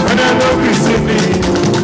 When I know you see me,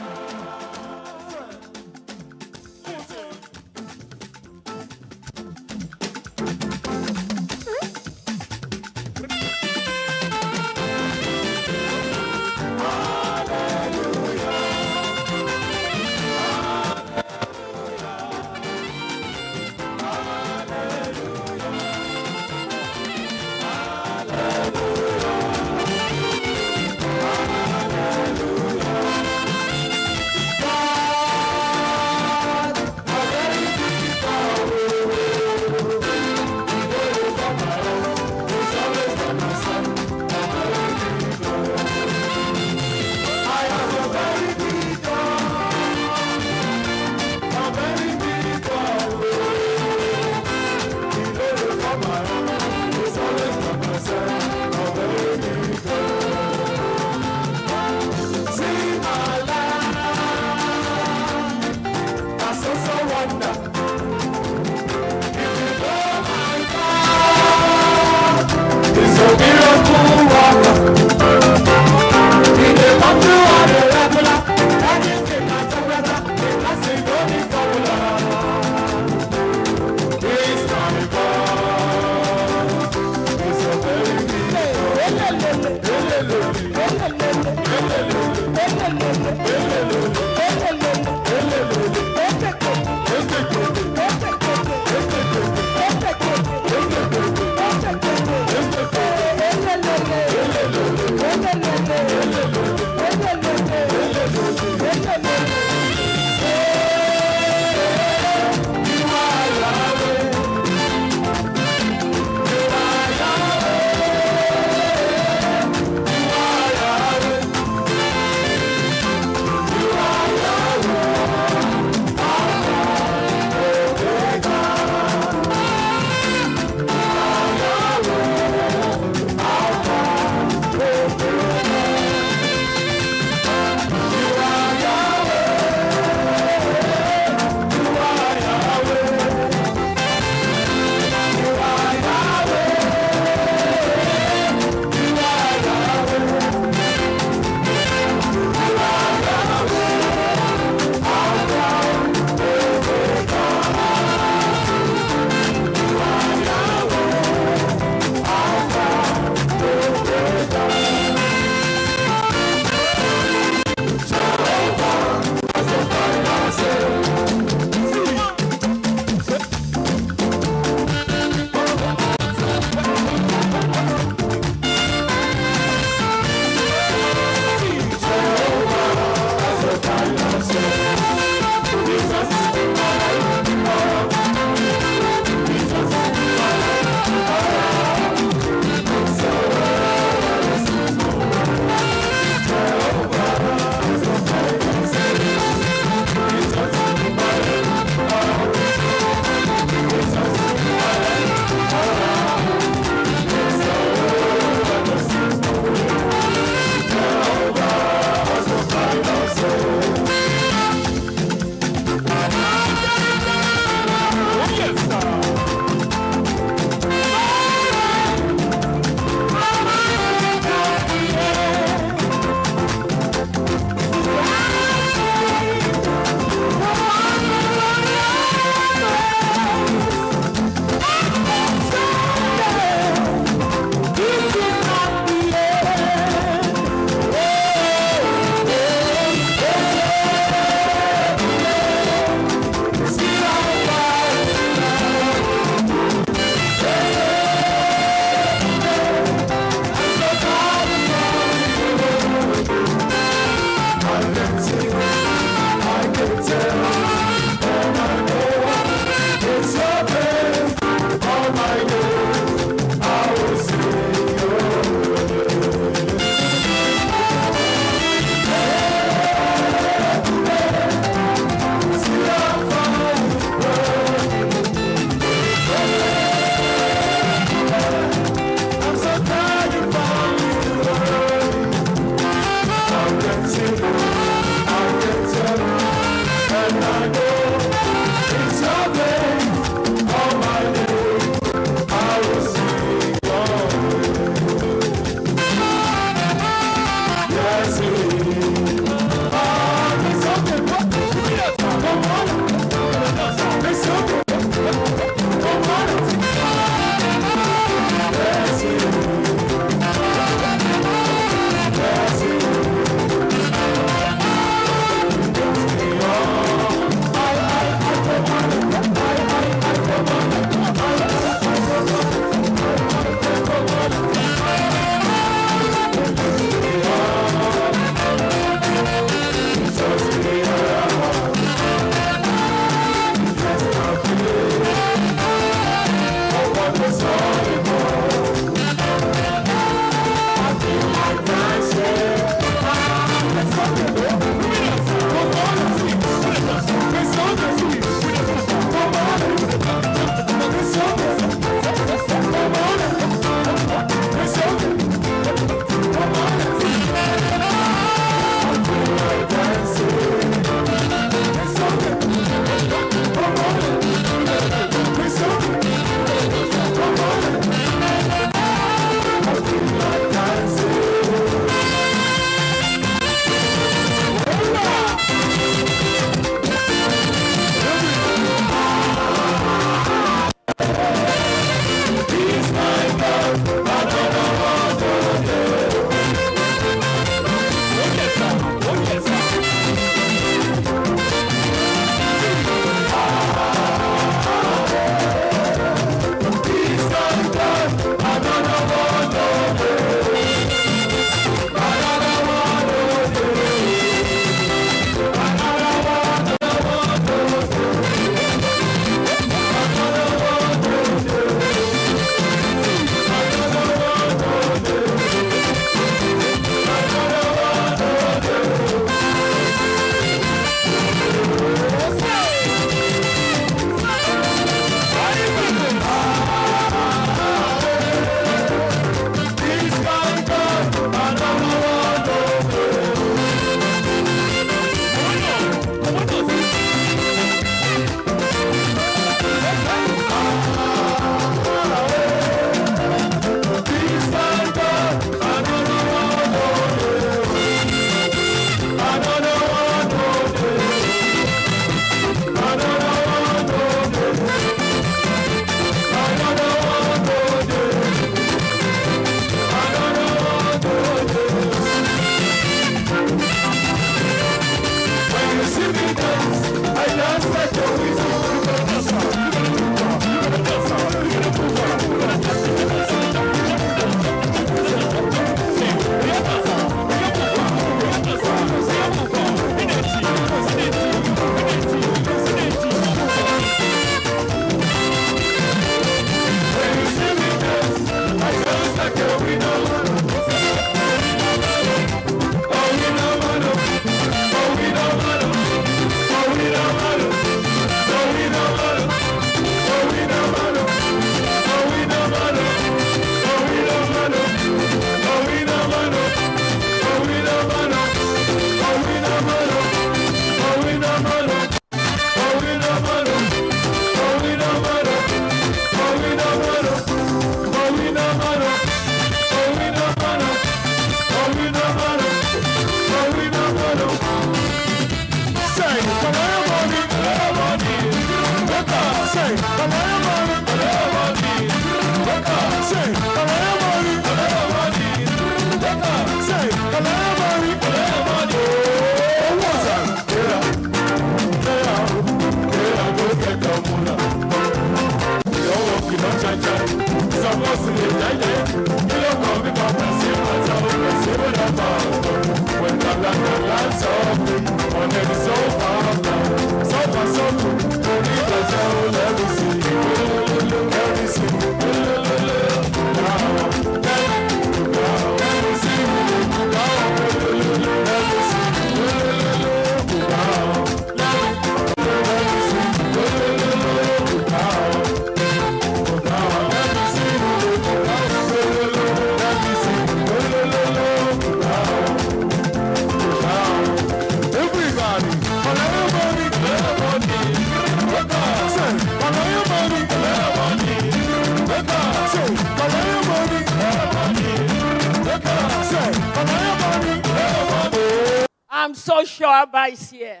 I'm so sure Abba is here.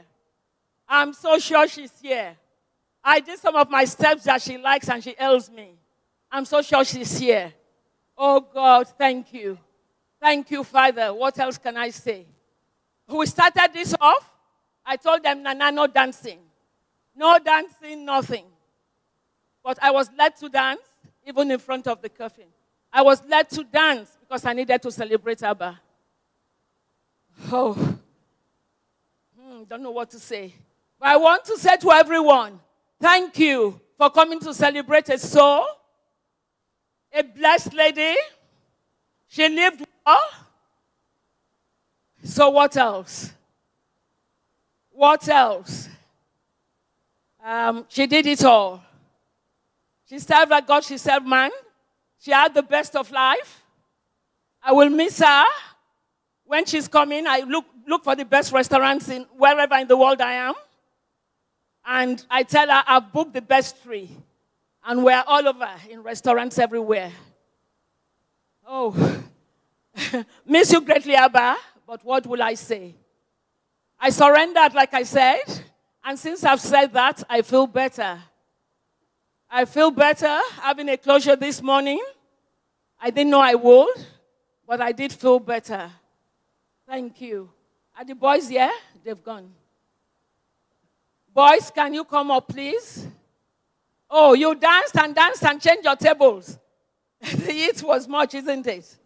I'm so sure she's here. I did some of my steps that she likes and she helps me. I'm so sure she's here. Oh God, thank you. Thank you, Father. What else can I say? We started this off. I told them, Nana, no dancing. No dancing, nothing. But I was led to dance, even in front of the coffin. I was led to dance because I needed to celebrate Abba. Oh, don't know what to say. But I want to say to everyone, thank you for coming to celebrate a soul, a blessed lady. She lived well. So what else? What else? She did it all. She served like God, she served man. She had the best of life. I will miss her. When she's coming, I look for the best restaurants in wherever in the world I am. And I tell her I've booked the best 3. And we're all over in restaurants everywhere. Oh, miss you greatly, Abba. But what will I say? I surrendered, like I said. And since I've said that, I feel better. I feel better having a closure this morning. I didn't know I would, but I did feel better. Thank you. Are the boys here? They've gone. Boys, can you come up, please? Oh, you danced and changed your tables. The heat was much, isn't it?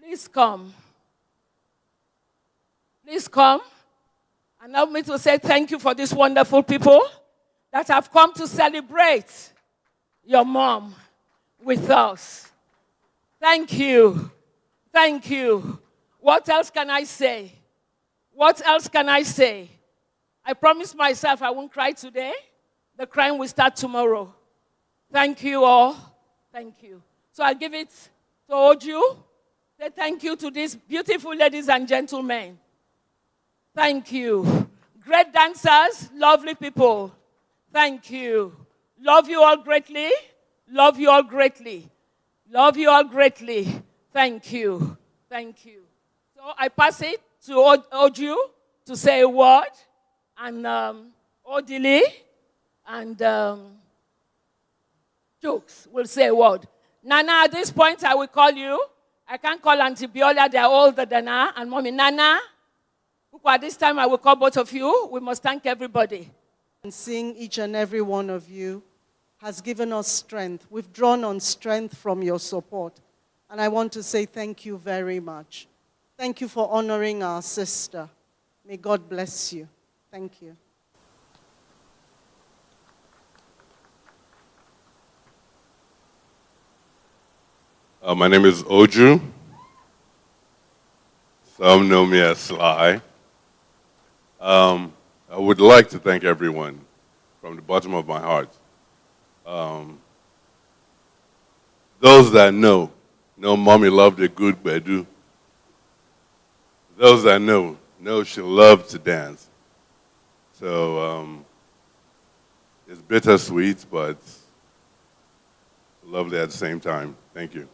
Please come. Please come. Allow me to say thank you for these wonderful people that have come to celebrate your mom with us. Thank you. Thank you. What else can I say? What else can I say? I promised myself I won't cry today. The crying will start tomorrow. Thank you all. Thank you. So I'll give it to Oju. Say thank you to these beautiful ladies and gentlemen. Thank you. Great dancers, lovely people. Thank you. Love you all greatly. Love you all greatly. Love you all greatly. Thank you. Thank you. So I pass it to Oju to say a word. And Odili and Jokes will say a word. Nana, at this point, I will call you. I can't call Auntie Biola. They are older than her. And Mommy, Nana. At this time, I will call both of you. We must thank everybody. And seeing each and every one of you has given us strength. We've drawn on strength from your support. And I want to say thank you very much. Thank you for honoring our sister. May God bless you. Thank you. My name is Oju. Some know me as Sly. I would like to thank everyone from the bottom of my heart. Those that know Mommy loved a good bedu. Those that know she loved to dance. So it's bittersweet, but lovely at the same time. Thank you.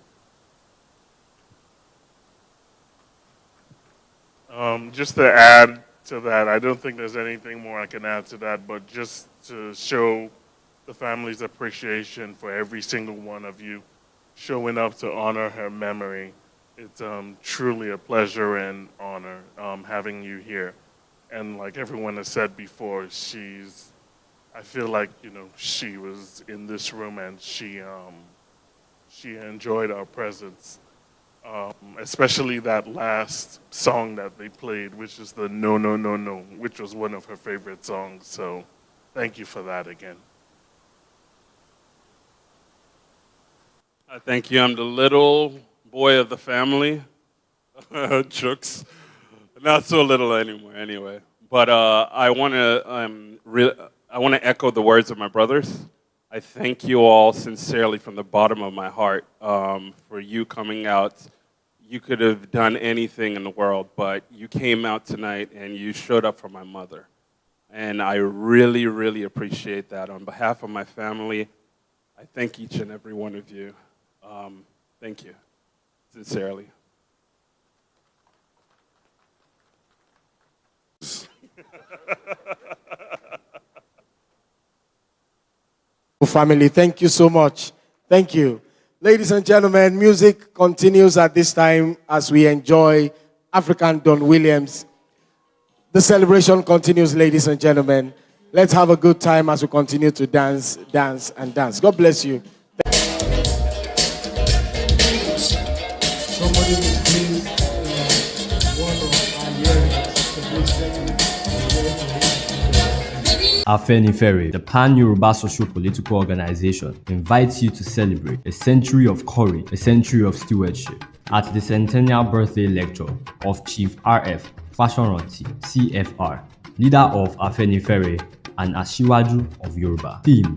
Just to add to that, I don't think there's anything more I can add to that, but just to show the family's appreciation for every single one of you showing up to honor her memory. It's truly a pleasure and honor having you here. And like everyone has said before, I feel like, she was in this room and she enjoyed our presence. Especially that last song that they played, which is the No, No, No, No, which was one of her favorite songs. So thank you for that again. Thank you. I'm the little boy of the family. Jokes. Not so little anymore, anyway. But I want to echo the words of my brothers. I thank you all sincerely from the bottom of my heart for you coming out. You could have done anything in the world, but you came out tonight and you showed up for my mother. And I really, really appreciate that. On behalf of my family, I thank each and every one of you. Thank you, sincerely. Family, thank you so much. Thank you. Ladies and gentlemen, music continues at this time as we enjoy African Don Williams. The celebration continues, ladies and gentlemen. Let's have a good time as we continue to dance, dance, and dance. God bless you. Somebody will please one of our lyrics to please Afenifere, the Pan-Yoruba Social Political Organization, invites you to celebrate a century of courage, a century of stewardship, at the centennial birthday lecture of Chief R.F. Fashoranti, CFR, leader of Afenifere and Asiwaju of Yoruba. Theme: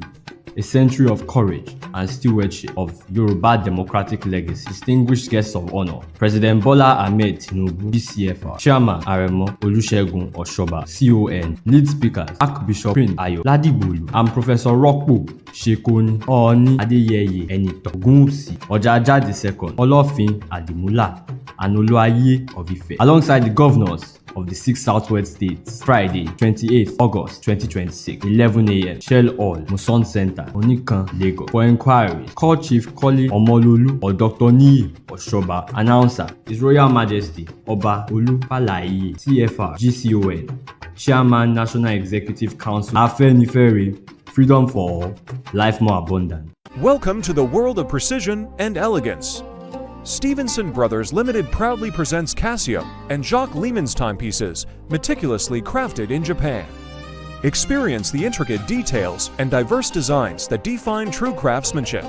a century of courage and stewardship of Yoruba democratic legacy. Distinguished guests of honor: President Bola Ahmed Tinubu, GCFR, Chairman Aremo Olusegun Oshoba, CON, lead speakers Archbishop Prince Ayo Ladigbolu, and Professor Rokpo Shekoni, Ooni Adeyeye Enito, Ogunwusi Ojaja II, Olofin Adimula, and Oluwaye of Ife, alongside the governors of the 6 southwest states. Friday, 28th August 2026, 11 a.m. Shell Hall, Muson Center, Onikan, Lagos. For inquiries, call Chief Koli Omololu or Dr. Niyi Oshoba. Announcer: His Royal Majesty Oba Olupalaye, CFR, GCON, Chairman, National Executive Council, Afenifere, freedom for all, life more abundant. Welcome to the world of precision and elegance. Stevenson Brothers Limited proudly presents Casio and Jacques Lehmann's timepieces, meticulously crafted in Japan. Experience the intricate details and diverse designs that define true craftsmanship.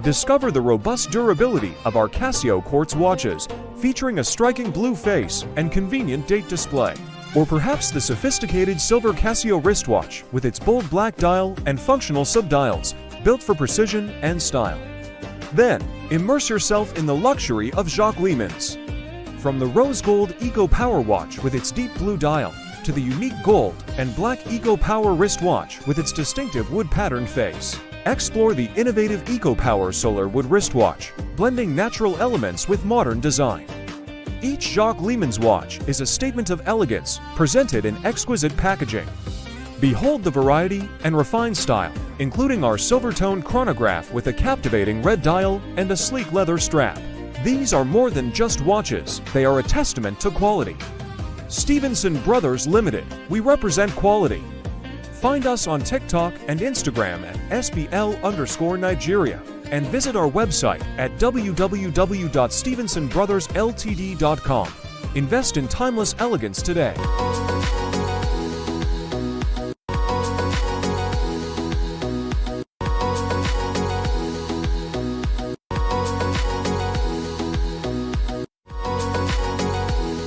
Discover the robust durability of our Casio quartz watches, featuring a striking blue face and convenient date display. Or perhaps the sophisticated silver Casio wristwatch with its bold black dial and functional subdials, built for precision and style. Then, immerse yourself in the luxury of Jacques Lehmann's. From the rose gold Eco Power Watch with its deep blue dial, to the unique gold and black Eco Power wristwatch with its distinctive wood patterned face. Explore the innovative Eco Power Solar Wood wristwatch, blending natural elements with modern design. Each Jacques Lehmann's watch is a statement of elegance, presented in exquisite packaging. Behold the variety and refined style, including our silver-toned chronograph with a captivating red dial and a sleek leather strap. These are more than just watches, they are a testament to quality. Stevenson Brothers Limited, we represent quality. Find us on TikTok and Instagram at SBL_Nigeria and visit our website at www.stevensonbrothersltd.com. Invest in timeless elegance today.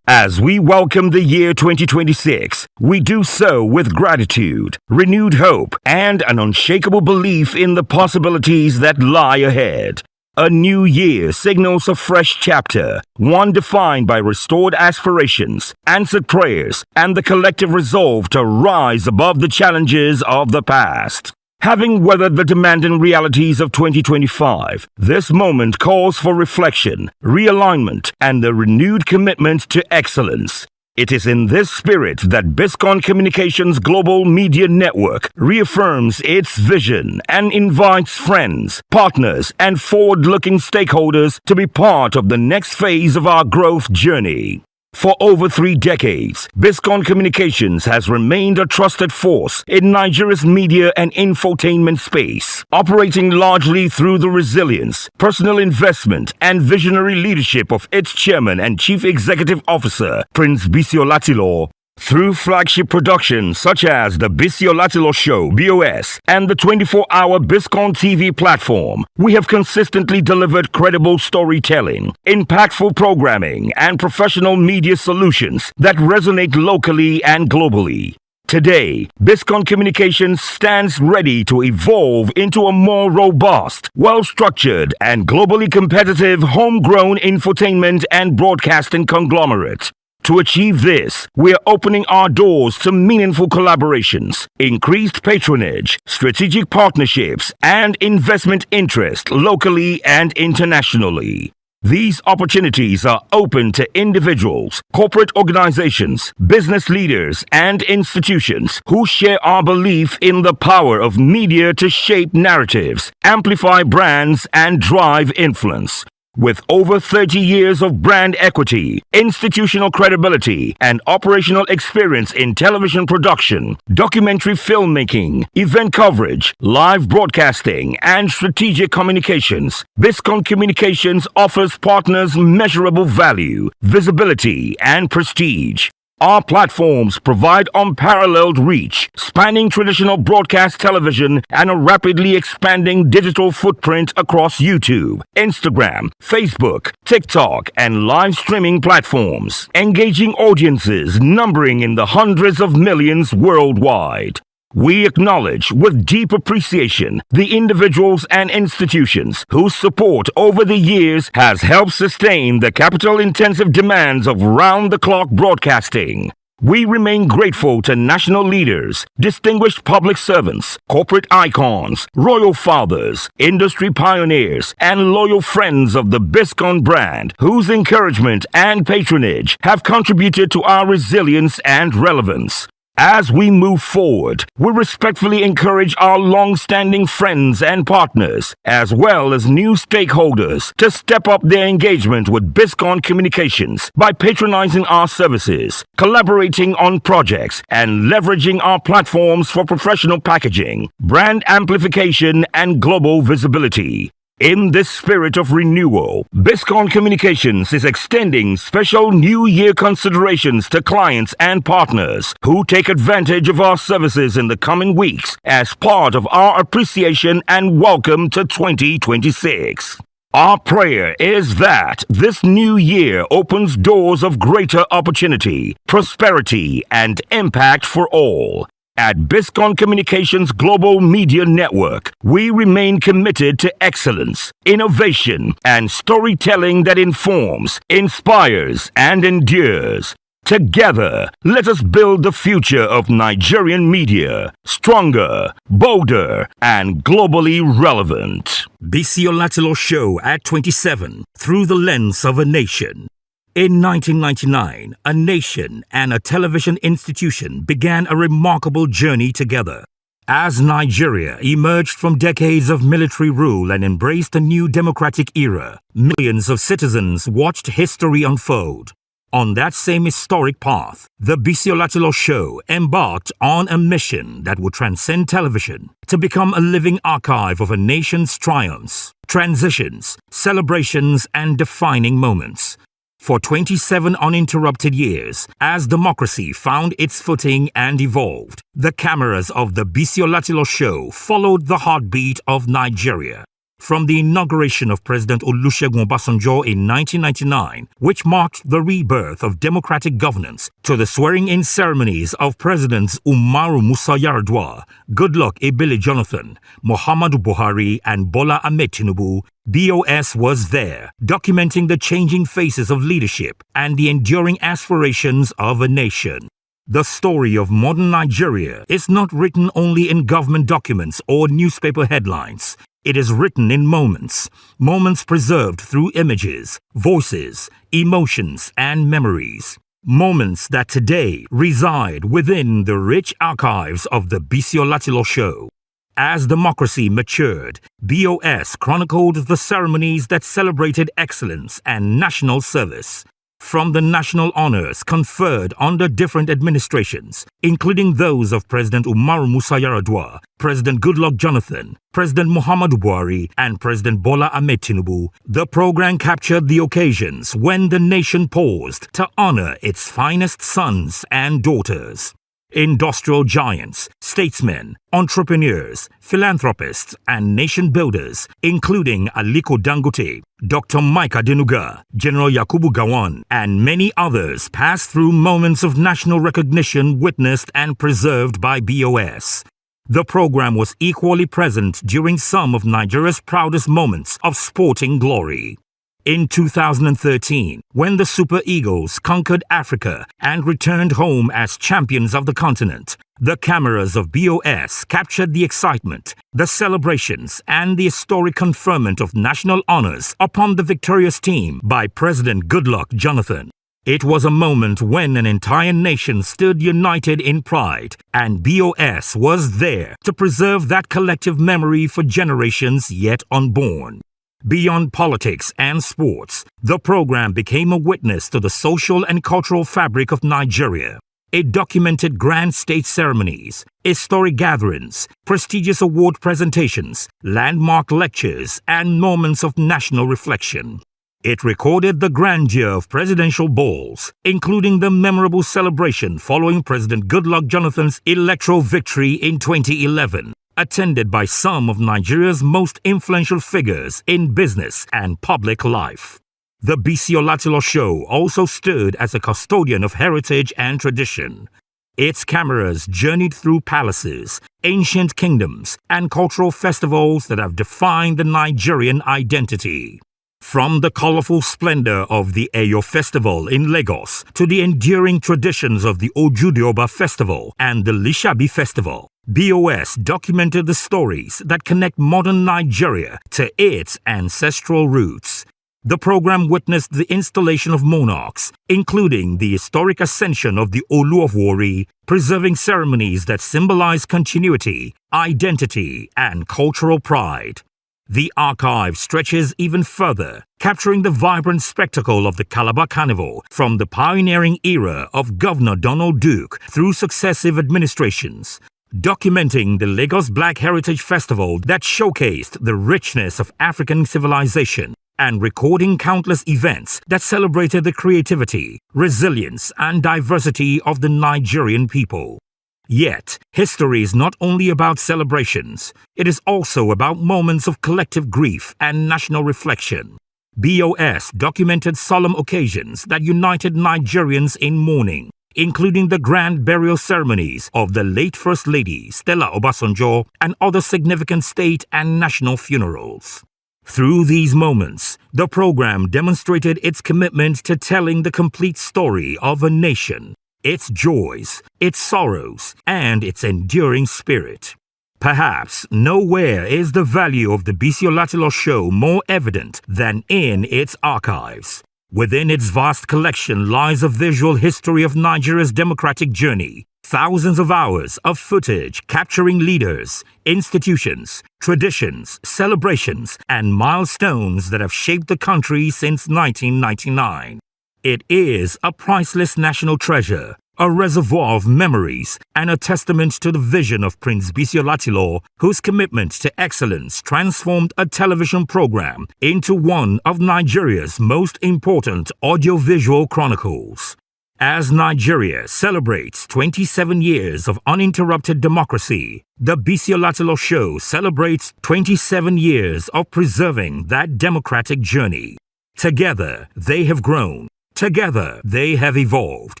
As we welcome the year 2026, we do so with gratitude, renewed hope, and an unshakable belief in the possibilities that lie ahead. A new year signals a fresh chapter, one defined by restored aspirations, answered prayers, and the collective resolve to rise above the challenges of the past. Having weathered the demanding realities of 2025, this moment calls for reflection, realignment, and a renewed commitment to excellence. It is in this spirit that Biscon Communications Global Media Network reaffirms its vision and invites friends, partners, and forward-looking stakeholders to be part of the next phase of our growth journey. For over 3 decades, Biscon Communications has remained a trusted force in Nigeria's media and infotainment space, operating largely through the resilience, personal investment, and visionary leadership of its chairman and chief executive officer, Prince Biscon. Through flagship productions such as the Biscon Show, BOS, and the 24-hour Biscon TV platform, we have consistently delivered credible storytelling, impactful programming, and professional media solutions that resonate locally and globally. Today, Biscon Communications stands ready to evolve into a more robust, well-structured, and globally competitive homegrown infotainment and broadcasting conglomerate. To achieve this, we are opening our doors to meaningful collaborations, increased patronage, strategic partnerships, and investment interest locally and internationally. These opportunities are open to individuals, corporate organizations, business leaders, and institutions who share our belief in the power of media to shape narratives, amplify brands, and drive influence. With over 30 years of brand equity, institutional credibility, and operational experience in television production, documentary filmmaking, event coverage, live broadcasting, and strategic communications, Biscon Communications offers partners measurable value, visibility, and prestige. Our platforms provide unparalleled reach, spanning traditional broadcast television and a rapidly expanding digital footprint across YouTube, Instagram, Facebook, TikTok, and live streaming platforms, engaging audiences numbering in the hundreds of millions worldwide. We acknowledge with deep appreciation the individuals and institutions whose support over the years has helped sustain the capital-intensive demands of round-the-clock broadcasting. We remain grateful to national leaders, distinguished public servants, corporate icons, royal fathers, industry pioneers, and loyal friends of the Biscon brand, whose encouragement and patronage have contributed to our resilience and relevance. As we move forward, we respectfully encourage our long-standing friends and partners, as well as new stakeholders, to step up their engagement with Biscon Communications by patronizing our services, collaborating on projects, and leveraging our platforms for professional packaging, brand amplification, and global visibility. In this spirit of renewal, Biscon Communications is extending special New Year considerations to clients and partners who take advantage of our services in the coming weeks as part of our appreciation and welcome to 2026. Our prayer is that this new year opens doors of greater opportunity, prosperity, and impact for all. At Biscon Communications Global Media Network, we remain committed to excellence, innovation, and storytelling that informs, inspires, and endures. Together, let us build the future of Nigerian media, stronger, bolder, and globally relevant. Bisi Olatilo Show at 27, through the lens of a nation. In 1999, a nation and a television institution began a remarkable journey together. As Nigeria emerged from decades of military rule and embraced a new democratic era, millions of citizens watched history unfold. On that same historic path, the Bisi Olatilo Show embarked on a mission that would transcend television to become a living archive of a nation's triumphs, transitions, celebrations, and defining moments. For 27 uninterrupted years, as democracy found its footing and evolved, the cameras of the Bisi Olatilo Show followed the heartbeat of Nigeria. From the inauguration of President Olusegun Obasanjo in 1999, which marked the rebirth of democratic governance, to the swearing-in ceremonies of Presidents Umaru Musa Yar'Adua, Goodluck Ebele Jonathan, Muhammadu Buhari, and Bola Ahmed Tinubu, BOS was there, documenting the changing faces of leadership and the enduring aspirations of a nation. The story of modern Nigeria is not written only in government documents or newspaper headlines. It is written in moments, moments preserved through images, voices, emotions, and memories. Moments that today reside within the rich archives of the Bisi Olatilo Show. As democracy matured, BOS chronicled the ceremonies that celebrated excellence and national service. From the national honors conferred under different administrations, including those of President Umaru Musa Yar'Adua, President Goodluck Jonathan, President Muhammadu Buhari, and President Bola Ahmed Tinubu, the program captured the occasions when the nation paused to honor its finest sons and daughters. Industrial giants, statesmen, entrepreneurs, philanthropists, and nation builders, including Aliko Dangote, Dr. Mike Adenuga, General Yakubu Gowon, and many others, passed through moments of national recognition witnessed and preserved by BOS. The program was equally present during some of Nigeria's proudest moments of sporting glory. In 2013, when the Super Eagles conquered Africa and returned home as champions of the continent, The cameras of BOS captured the excitement, the celebrations, and the historic conferment of national honors upon the victorious team by President Goodluck Jonathan. It was a moment when an entire nation stood united in pride, and BOS was there to preserve that collective memory for generations yet unborn. Beyond politics and sports, the program became a witness to the social and cultural fabric of Nigeria. It documented grand state ceremonies, historic gatherings, prestigious award presentations, landmark lectures, and moments of national reflection. It recorded the grandeur of presidential balls, including the memorable celebration following President Goodluck Jonathan's electoral victory in 2011, attended by some of Nigeria's most influential figures in business and public life. The Bisi Olatilo Show also stood as a custodian of heritage and tradition. Its cameras journeyed through palaces, ancient kingdoms, and cultural festivals that have defined the Nigerian identity. From the colorful splendor of the Eyo Festival in Lagos to the enduring traditions of the Ojudioba Festival and the Lishabi Festival, BOS documented the stories that connect modern Nigeria to its ancestral roots. The program witnessed the installation of monarchs, including the historic ascension of the Olu of Warri, preserving ceremonies that symbolize continuity, identity, and cultural pride. The archive stretches even further, capturing the vibrant spectacle of the Calabar Carnival from the pioneering era of Governor Donald Duke through successive administrations, documenting the Lagos Black Heritage Festival that showcased the richness of African civilization, and recording countless events that celebrated the creativity, resilience, and diversity of the Nigerian people. Yet, history is not only about celebrations, it is also about moments of collective grief and national reflection. BOS documented solemn occasions that united Nigerians in mourning, including the grand burial ceremonies of the late First Lady Stella Obasanjo and other significant state and national funerals. Through these moments, the program demonstrated its commitment to telling the complete story of a nation, its joys, its sorrows, and its enduring spirit. Perhaps nowhere is the value of the Bisi Olatilo Show more evident than in its archives. Within its vast collection lies a visual history of Nigeria's democratic journey, thousands of hours of footage capturing leaders, institutions, traditions, celebrations, and milestones that have shaped the country since 1999. It is a priceless national treasure, a reservoir of memories, and a testament to the vision of Prince Bisi Olatilo, whose commitment to excellence transformed a television program into one of Nigeria's most important audiovisual chronicles. As Nigeria celebrates 27 years of uninterrupted democracy, the Bisi Olatilo Show celebrates 27 years of preserving that democratic journey. Together, they have grown. Together, they have evolved.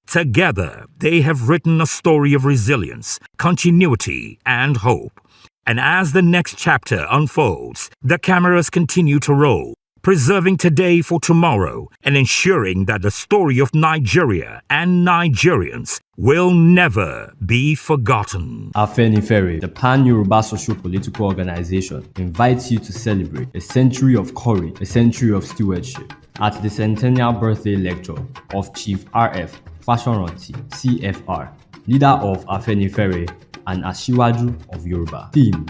Together, they have written a story of resilience, continuity, and hope. And as the next chapter unfolds, the cameras continue to roll, preserving today for tomorrow and ensuring that the story of Nigeria and Nigerians will never be forgotten. Afenifere, the Pan-Yoruba Socio-Political Organization, invites you to celebrate a century of courage, a century of stewardship, at the centennial birthday lecture of Chief R.F. Fashoranti, CFR, leader of Afenifere and Asiwaju of Yoruba. Theme: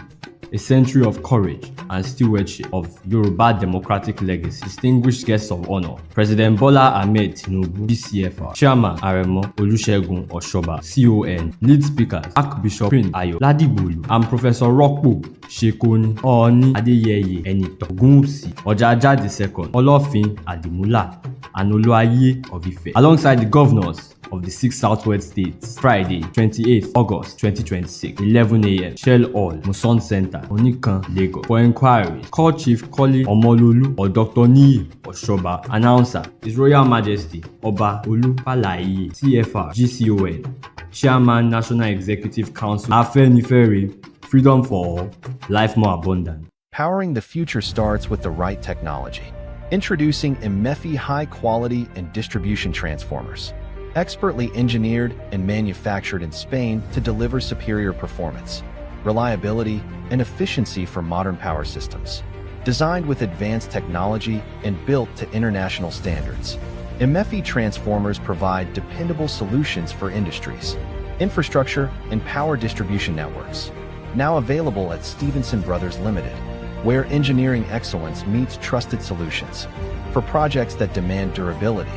a century of courage and stewardship of Yoruba democratic legacy. Distinguished guests of honor: President Bola Ahmed Tinubu, BCFR, Chairman Aremo Olusegun Oshoba, CON. Lead speakers: Archbishop Prince Ayo Ladigbolu and Professor Rokpo Shekoni, Ooni Adeyeye Enito, Ogunwusi Ojaja II, Olofin Adimula, and Oluwaye of Ife, alongside the governors of the 6 Southwest states. Friday, 28th August 2026, 11 a.m. Shell Hall, Muson Center, Onikan, Lagos. For inquiries, call Chief Koli Omololu or Dr. Niyi Oshoba. Announcer: His Royal Majesty Oba Olufalaye, CFR, GCON, Chairman, National Executive Council, Afenifere, Freedom for all, life more abundant. Powering the future starts with the right technology. Introducing Emefi high quality and distribution transformers. expertly engineered and manufactured in Spain to deliver superior performance, reliability, and efficiency for modern power systems. Designed with advanced technology and built to international standards, MEFI transformers provide dependable solutions for industries, infrastructure, and power distribution networks. Now available at Stevenson Brothers Limited, where engineering excellence meets trusted solutions for projects that demand durability,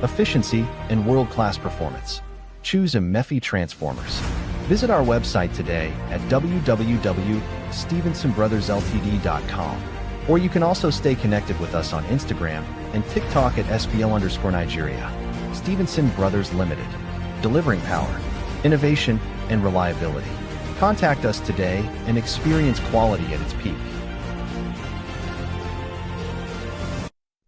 efficiency, and world-class performance. Choose MEFI transformers. Visit our website today at www.stevensonbrothersltd.com, or you can also stay connected with us on Instagram and TikTok at SBL_Nigeria. Stevenson Brothers Limited, delivering power, innovation, and reliability. Contact us today and experience quality at its peak.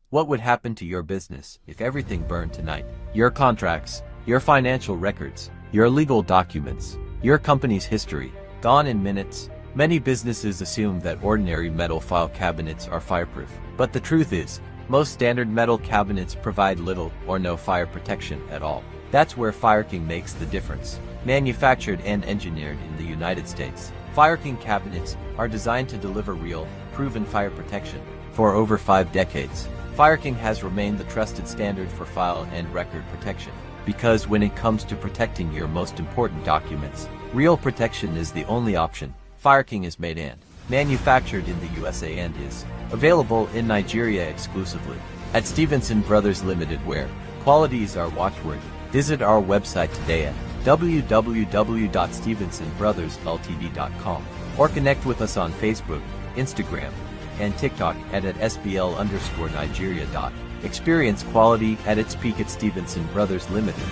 What would happen to your business if everything burned tonight? Your contracts, your financial records, your legal documents, your company's history, gone in minutes. Many businesses assume that ordinary metal file cabinets are fireproof. But the truth is, most standard metal cabinets provide little or no fire protection at all. That's where FireKing makes the difference. Manufactured and engineered in the United States, FireKing cabinets are designed to deliver real, proven fire protection. For over 5 decades, FireKing has remained the trusted standard for file and record protection. Because when it comes to protecting your most important documents, real protection is the only option. FireKing is made and manufactured in the USA and is available in Nigeria exclusively at Stevenson Brothers Limited, where quality is our watchword. Visit our website today at www.stevensonbrothersltd.com or connect with us on Facebook, Instagram, and TikTok at SBL_Nigeria. Experience quality at its peak at Stevenson Brothers Limited.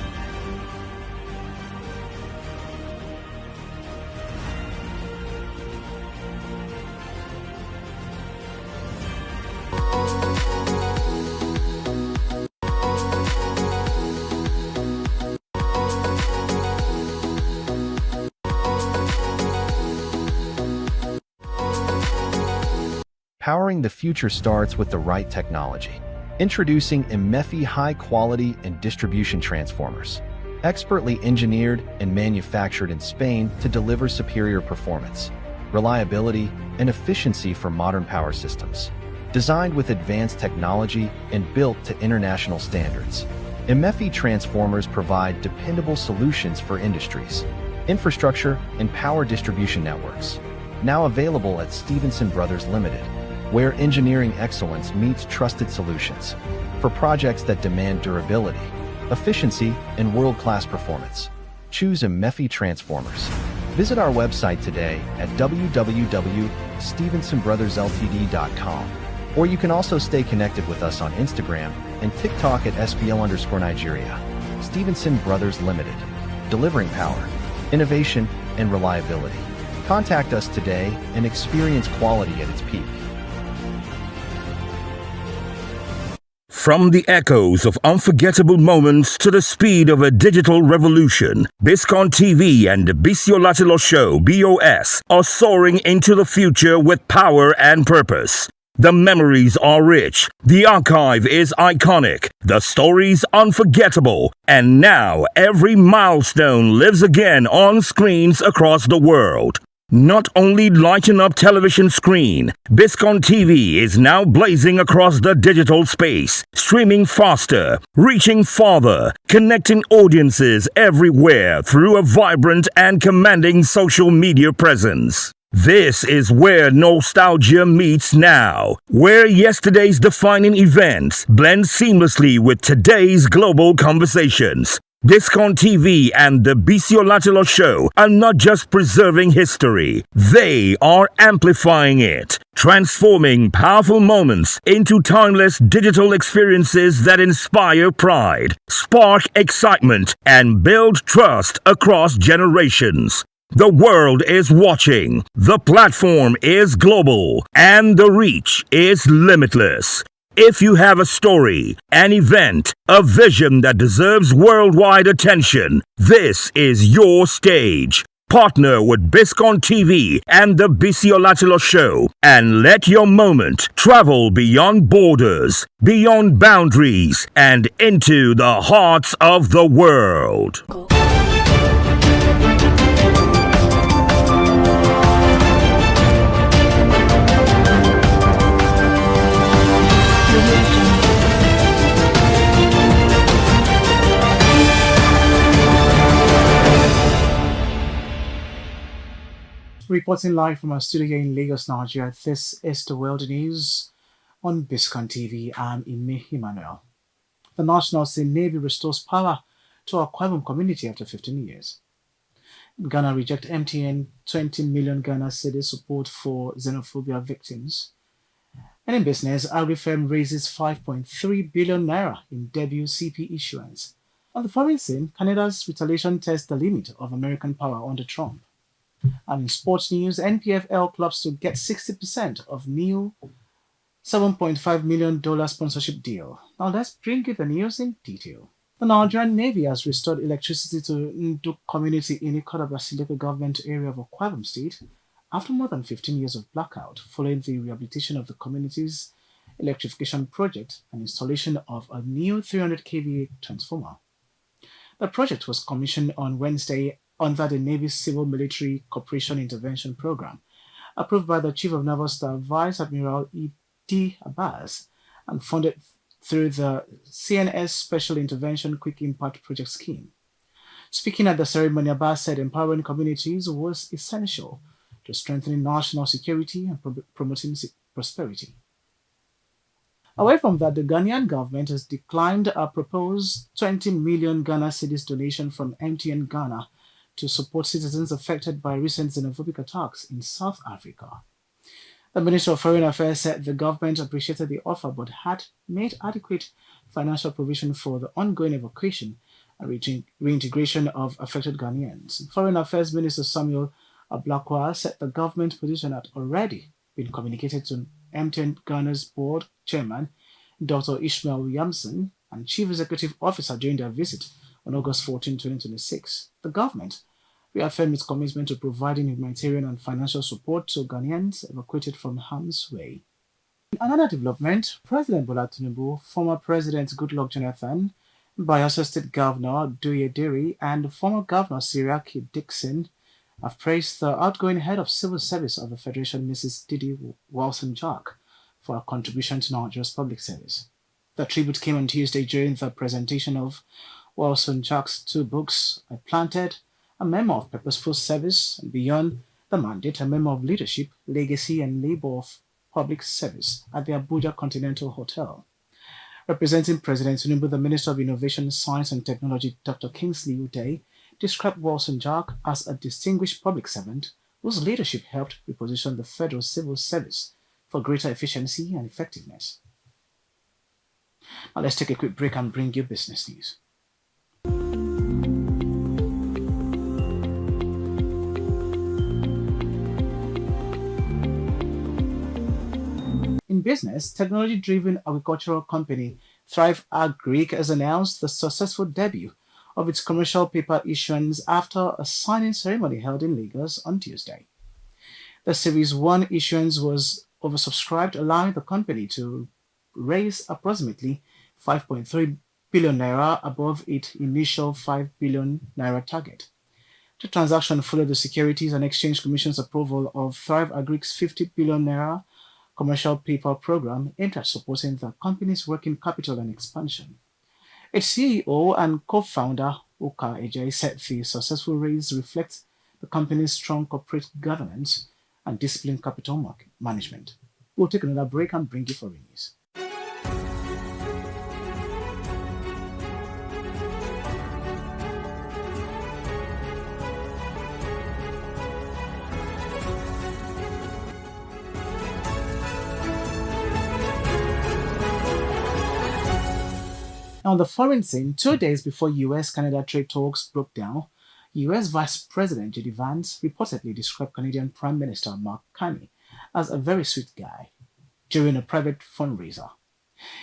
Powering the future starts with the right technology. Introducing MEFI high-quality and distribution transformers, expertly engineered and manufactured in Spain to deliver superior performance, reliability, and efficiency for modern power systems. Designed with advanced technology and built to international standards, MEFI transformers provide dependable solutions for industries, infrastructure, and power distribution networks. Now available at Stevenson Brothers Limited, where engineering excellence meets trusted solutions for projects that demand durability, efficiency, and world-class performance. Choose MEFI transformers. Visit our website today at www.stevensonbrothersltd.com, or you can also stay connected with us on Instagram and TikTok at SBL_Nigeria. Stevenson Brothers Limited, delivering power, innovation, and reliability. Contact us today and experience quality at its peak. From the echoes of unforgettable moments to the speed of a digital revolution, Biscon TV and the Biscon Show, BOS, are soaring into the future with power and purpose. The memories are rich, the archive is iconic, the stories unforgettable, and now every milestone lives again on screens across the world. Not only lighting up television screen, Biscon TV is now blazing across the digital space, streaming faster, reaching farther, connecting audiences everywhere through a vibrant and commanding social media presence. This is where nostalgia meets now, where yesterday's defining events blend seamlessly with today's global conversations. Biscon TV and the Biscon Show are not just preserving history, they are amplifying it, transforming powerful moments into timeless digital experiences that inspire pride, spark excitement, and build trust across generations. The world is watching, the platform is global, and the reach is limitless. If you have a story, an event, a vision that deserves worldwide attention, this is your stage. Partner with Biscon TV and the Bisi Show and let your moment travel beyond borders, beyond boundaries, and into the hearts of the world. Reporting live from our studio here in Lagos, Nigeria, this is the World News on Biscon TV. I'm Ime Emmanuel. The National Sea Navy restores power to our Kwabum community after 15 years. Ghana reject MTN 20 million Ghana cedi support for xenophobia victims. And in business, Agrifirm raises 5.3 billion naira in debut CP issuance. On the foreign scene, Canada's retaliation tests the limit of American power under Trump. And in sports news, NPFL clubs to get 60% of new $7.5 million sponsorship deal. Now let's bring you the news in detail. The Nigerian Navy has restored electricity to Nduk community in Ikoda Basilica government area of Kwabum State after more than 15 years of blackout following the rehabilitation of the community's electrification project and installation of a new 300 kVA transformer. The project was commissioned on Wednesday under the Navy's Civil Military Cooperation Intervention Program, approved by the Chief of Naval Staff Vice Admiral E.D. Abbas, and funded through the CNS Special Intervention Quick Impact Project Scheme. Speaking at the ceremony, Abbas said empowering communities was essential to strengthening national security and promoting prosperity. Away from that, the Ghanaian government has declined a proposed 20 million Ghana cedis donation from MTN Ghana to support citizens affected by recent xenophobic attacks in South Africa. The Minister of Foreign Affairs said the government appreciated the offer but had made adequate financial provision for the ongoing evacuation and reintegration of affected Ghanaians. Foreign Affairs Minister Samuel Ablakwa said the government position had already been communicated to MTN Ghana's board chairman, Dr. Ishmael Williamson, and Chief Executive Officer during their visit on August 14, 2026. The government reaffirmed its commitment to providing humanitarian and financial support to Ghanaians evacuated from harm's way. In another development, President Bola Tinubu, former President Goodluck Jonathan, Bayelsa State Governor Duye Diri, and former Governor Siriaki Dixon have praised the outgoing head of civil service of the Federation, Mrs. Didi Wilson-Jack, for her contribution to Nigeria's public service. The tribute came on Tuesday during the presentation of Wilson-Jack's two books, I Planted, a memoir of purposeful service, and Beyond the Mandate, a memoir of leadership, legacy, and labor of public service at the Abuja Continental Hotel. Representing President Tinubu, the Minister of Innovation, Science and Technology, Dr. Kingsley Uday, described Wilson-Jack as a distinguished public servant whose leadership helped reposition the federal civil service for greater efficiency and effectiveness. Now let's take a quick break and bring you business news. In business, technology-driven agricultural company Thrive Agric has announced the successful debut of its commercial paper issuance after a signing ceremony held in Lagos on Tuesday. The Series 1 issuance was oversubscribed, allowing the company to raise approximately 5.3 billion naira above its initial 5 billion naira target. The transaction followed the Securities and Exchange Commission's approval of Thrive Agric's 50 billion naira commercial paper program aimed at supporting the company's working capital and expansion. Its CEO and co-founder, Oka Ejay, said the successful raise reflects the company's strong corporate governance and disciplined capital market management. We'll take another break and bring you foreign news. On the foreign scene, 2 days before US-Canada trade talks broke down, US Vice President J.D. Vance reportedly described Canadian Prime Minister Mark Carney as a very sweet guy during a private fundraiser.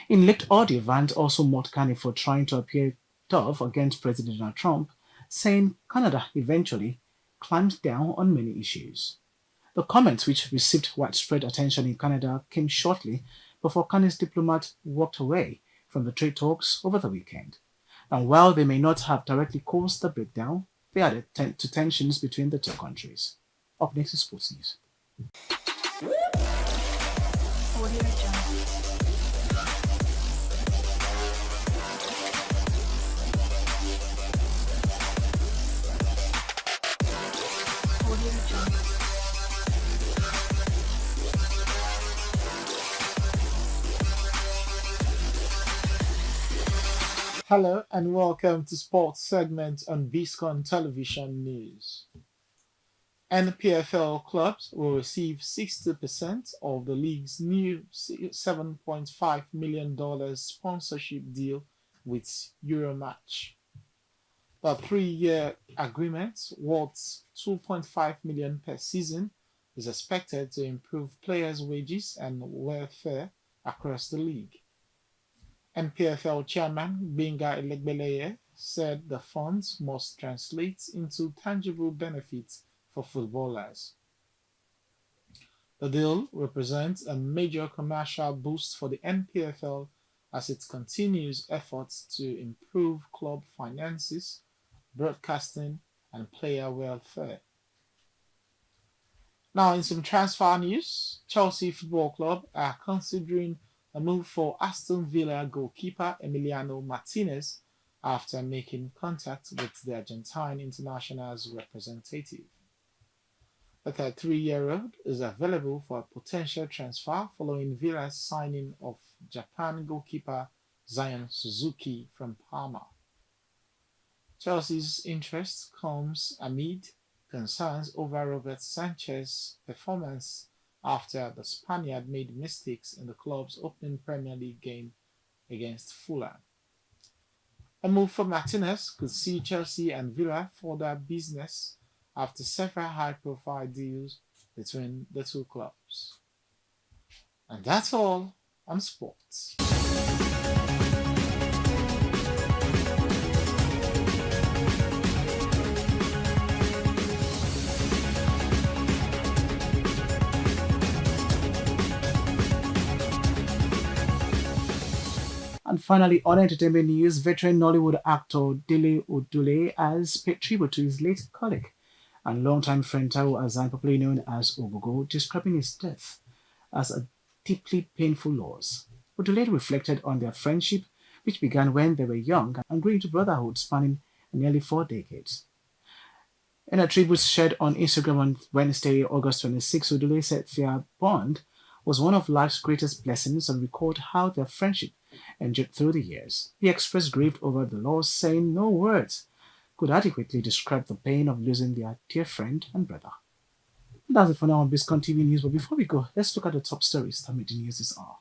In leaked audio, Vance also mocked Carney for trying to appear tough against President Donald Trump, saying Canada eventually clamped down on many issues. The comment, which received widespread attention in Canada, came shortly before Canada's diplomat walked away from the trade talks over the weekend. And while they may not have directly caused the breakdown, they added to tensions between the two countries. Up next is sports news. Hello and welcome to sports segment on Biscon Television News. NPFL clubs will receive 60% of the league's new $7.5 million sponsorship deal with Euromatch. The 3-year agreement, worth $2.5 million per season, is expected to improve players' wages and welfare across the league. NPFL chairman Benga Elegbeleye said the funds must translate into tangible benefits for footballers. The deal represents a major commercial boost for the NPFL as it continues efforts to improve club finances, broadcasting, and player welfare. Now, in some transfer news, Chelsea Football Club are considering a move for Aston Villa goalkeeper Emiliano Martinez after making contact with the Argentine international's representative. The 33-year-old is available for a potential transfer following Villa's signing of Japan goalkeeper Zion Suzuki from Parma. Chelsea's interest comes amid concerns over Robert Sanchez's performance after the Spaniard made mistakes in the club's opening Premier League game against Fulham. A move for Martinez could see Chelsea and Villa further business after several high-profile deals between the two clubs. And that's all on sports. And finally, on entertainment news, veteran Nollywood actor Dele Odule has paid tribute to his late colleague and longtime friend Taiwo Azan, popularly known as Ogogo, describing his death as a deeply painful loss. Odule reflected on their friendship, which began when they were young and grew into brotherhood spanning nearly 4 decades. In a tribute shared on Instagram on Wednesday, August 26, Odule said their bond was one of life's greatest blessings and recalled how their friendship endured through the years. He expressed grief over the loss, saying no words could adequately describe the pain of losing their dear friend and brother. That's it for now on Biscon TV News, but before we go, let's look at the top stories that made the news this hour.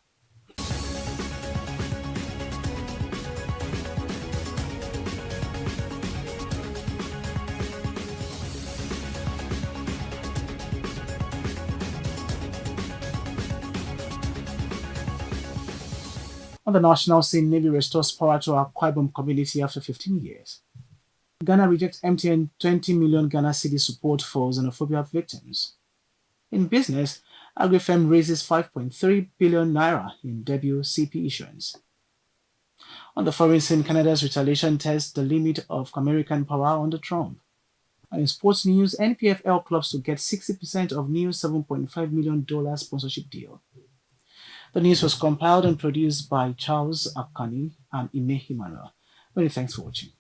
On the national scene, Navy restores power to our Akwa Ibom community after 15 years. Ghana rejects MTN 20 million Ghana cedi support for xenophobia victims. In business, AgriFem raises 5.3 billion naira in debut CP issuance. On the foreign scene, Canada's retaliation tests the limit of American power under Trump. And in sports news, NPFL clubs to get 60% of new $7.5 million sponsorship deal. The news was compiled and produced by Charles Akani and Ime Emmanuel. Many thanks for watching.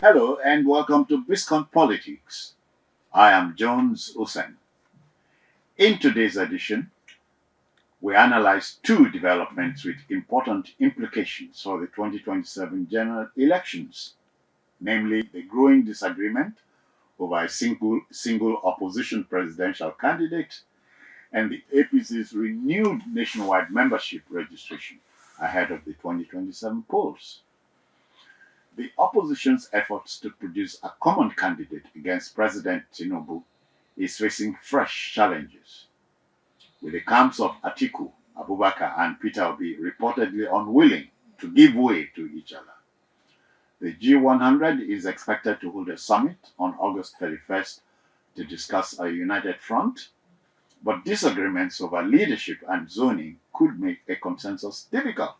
Hello and welcome to Biscon Politics. I am Jones Usen. In today's edition, we analyze 2 developments with important implications for the 2027 general elections, namely the growing disagreement over a single opposition presidential candidate and the APC's renewed nationwide membership registration ahead of the 2027 polls. The opposition's efforts to produce a common candidate against President Tinubu is facing fresh challenges, with the camps of Atiku, Abubakar, and Peter Obi reportedly unwilling to give way to each other. The G100 is expected to hold a summit on August 31st to discuss a united front, but disagreements over leadership and zoning could make a consensus difficult.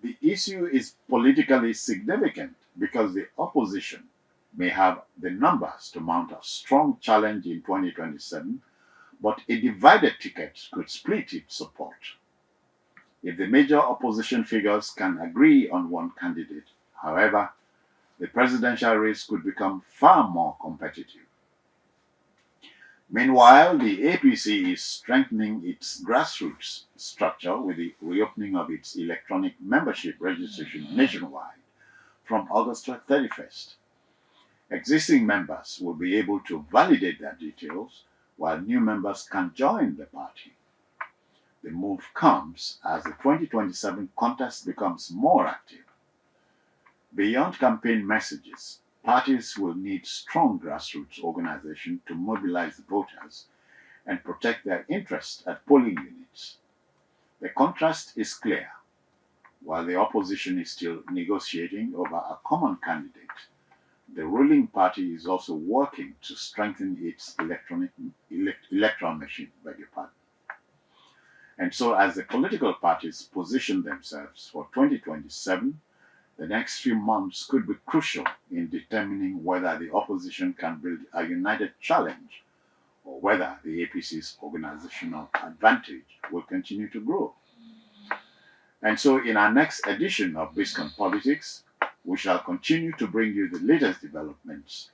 The issue is politically significant because the opposition may have the numbers to mount a strong challenge in 2027, but a divided ticket could split its support. If the major opposition figures can agree on one candidate, however, the presidential race could become far more competitive. Meanwhile, the APC is strengthening its grassroots structure with the reopening of its electronic membership registration nationwide from August 31st. Existing members will be able to validate their details, while new members can join the party. The move comes as the 2027 contest becomes more active. Beyond campaign messages, parties will need strong grassroots organization to mobilize voters and protect their interests at polling units. The contrast is clear. While the opposition is still negotiating over a common candidate, the ruling party is also working to strengthen its electoral machine, beg your pardon. And so as the political parties position themselves for 2027, the next few months could be crucial in determining whether the opposition can build a united challenge or whether the APC's organizational advantage will continue to grow. And so in our next edition of Biscon Politics, we shall continue to bring you the latest developments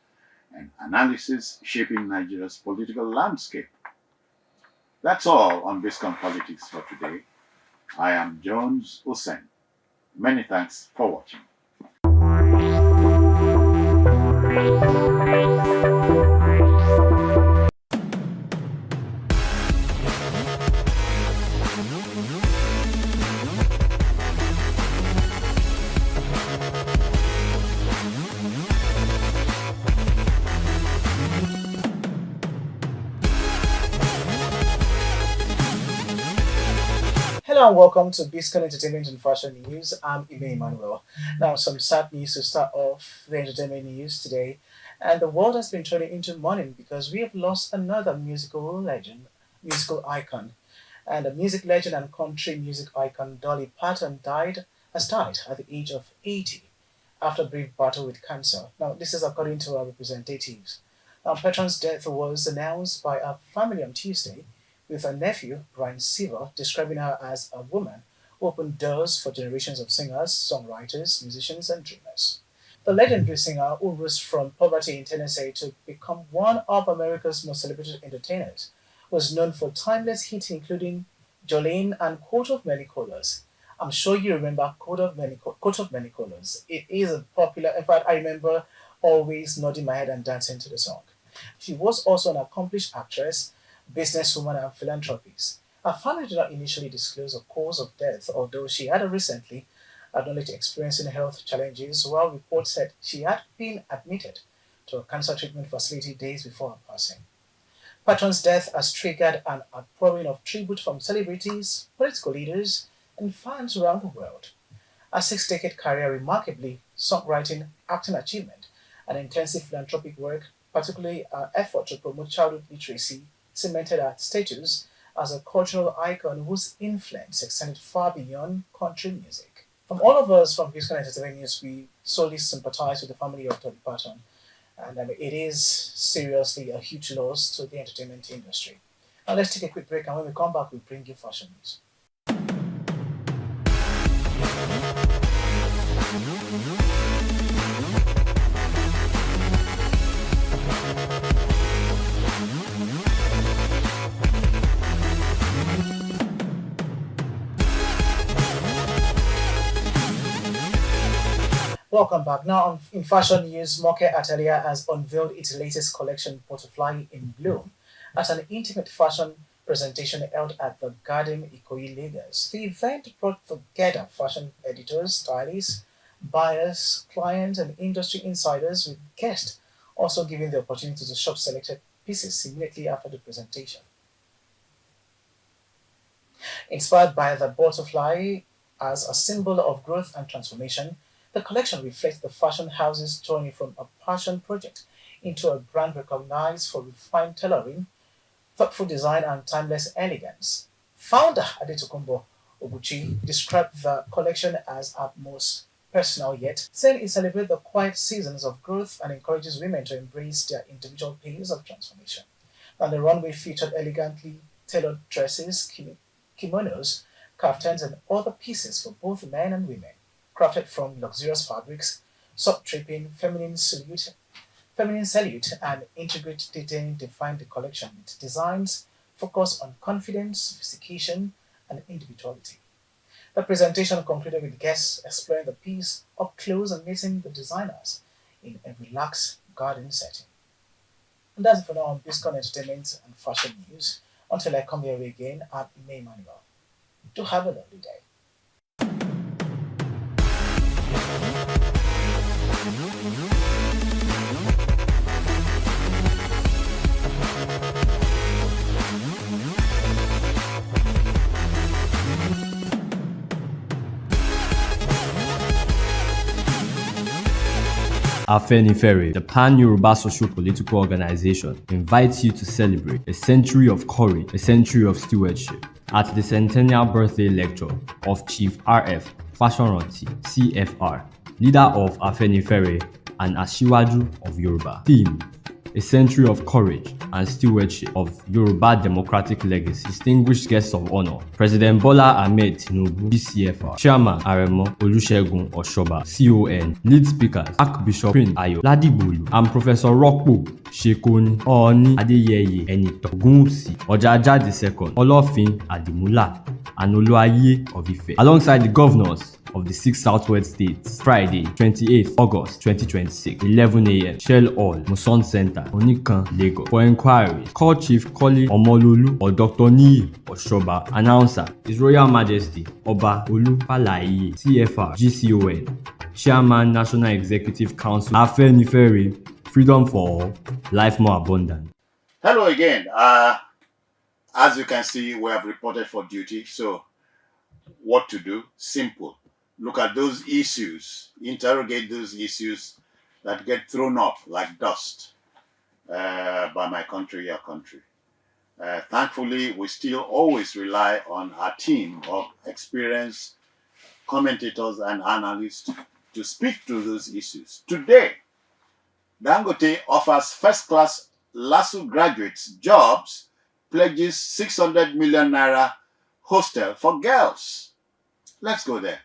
and analysis shaping Nigeria's political landscape. That's all on Biscon Politics for today. I am Jones Usain. Many thanks for watching. Hello and welcome to Biscon Entertainment and Fashion News. I'm Ime Emmanuel. Now, some sad news to start off the entertainment news today. And the world has been turning into mourning because we have lost another musical legend, musical icon. And the music legend and country music icon Dolly Parton has died at the age of 80 after a brief battle with cancer. Now, this is according to our representatives. Now, Parton's death was announced by her family on Tuesday, with her nephew, Brian Silver, describing her as a woman who opened doors for generations of singers, songwriters, musicians, and dreamers. The legendary singer, who rose from poverty in Tennessee to become one of America's most celebrated entertainers, was known for timeless hits including Jolene and Coat of Many Colors. I'm sure you remember Coat of Many Colors. It is a popular, in fact, I remember always nodding my head and dancing to the song. She was also an accomplished actress, businesswoman, and philanthropist. Her family did not initially disclose the cause of death, although she had recently acknowledged experiencing health challenges, while reports said she had been admitted to a cancer treatment facility days before her passing. Parton's death has triggered an outpouring of tribute from celebrities, political leaders, and fans around the world. A 6-decade career, remarkably songwriting, acting achievement, and intensive philanthropic work, particularly her effort to promote childhood literacy, cemented her status as a cultural icon whose influence extended far beyond country music. From all of us from Biscon Entertainment News, we solely sympathize with the family of Dolly Parton, and it is seriously a huge loss to the entertainment industry. Now let's take a quick break, and when we come back, we'll bring you fashion news. Welcome back. Now, in fashion news, Moke Atelier has unveiled its latest collection, Butterfly in Bloom, as an intimate fashion presentation held at the Garden Ikoyi, Lagos. The event brought together fashion editors, stylists, buyers, clients, and industry insiders, with guests also given the opportunity to shop selected pieces immediately after the presentation. Inspired by the butterfly as a symbol of growth and transformation, the collection reflects the fashion house's journey from a passion project into a brand recognized for refined tailoring, thoughtful design, and timeless elegance. Founder Adetokunbo Oguchi described the collection as her most personal yet, saying it celebrates the quiet seasons of growth and encourages women to embrace their individual pace of transformation. And the runway featured elegantly tailored dresses, kimonos, kaftans, and other pieces for both men and women, crafted from luxurious fabrics, soft draping, feminine salute, and intricate detailing defined the collection, with designs focused on confidence, sophistication, and individuality. The presentation concluded with guests exploring the piece up close and meeting the designers in a relaxed garden setting. And that's it for now on Biscon Entertainment and Fashion News. Until I come your way again, I'm Ime Emmanuel. Do have a lovely day. Afenifere, the pan-Yoruba social-political organization, invites you to celebrate a century of courage, a century of stewardship, at the centennial birthday lecture of Chief R.F. Fashoranti, CFR, leader of Afenifere and Asiwaju of Yoruba. Theme: a century of courage and stewardship of Yoruba democratic legacy. Distinguished guests of honor: President Bola Ahmed Tinubu, GCFR, Chairman Aremo Olusegun Oshoba, CON, lead speakers Archbishop Prince Ayo Ladigbolu, and Professor Rokpo Shekoni, Ooni Adeyeye Enito, Ogunwusi Ojaja II, Olofin Adimula, and Oluwaye of Ife, alongside the governors of the 6 southwest states. Friday, 28th August 2026, 11 a.m. Shell Hall, Muson Center, Onikan, Lagos. For inquiries, call Chief Koli Omololu or Dr. Niyi Oshoba. Announcer: His Royal Majesty Oba Olupalaye, CFR, GCON, Chairman, National Executive Council, Afenifere, Freedom for All, Life More Abundant. Hello again. As you can see, we have reported for duty. So what to do? Simple. Look at those issues, interrogate those issues that get thrown up like dust by my country, your country. Thankfully, we still always rely on our team of experienced commentators and analysts to speak to those issues. Today, Dangote offers first-class LASU graduates jobs, pledges 600 million naira hostel for girls. Let's go there.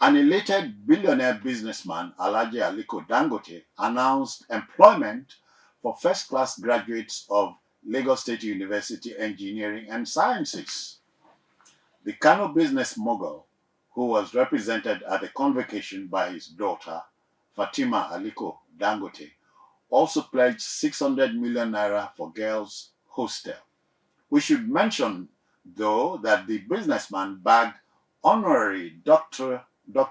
An elated billionaire businessman, Alhaji Aliko Dangote, announced employment for first-class graduates of Lagos State University Engineering and Sciences. The Kano business mogul, who was represented at the convocation by his daughter, Fatima Aliko Dangote, also pledged 600 million naira for girls' hostel. We should mention, though, that the businessman bagged honorary Doctor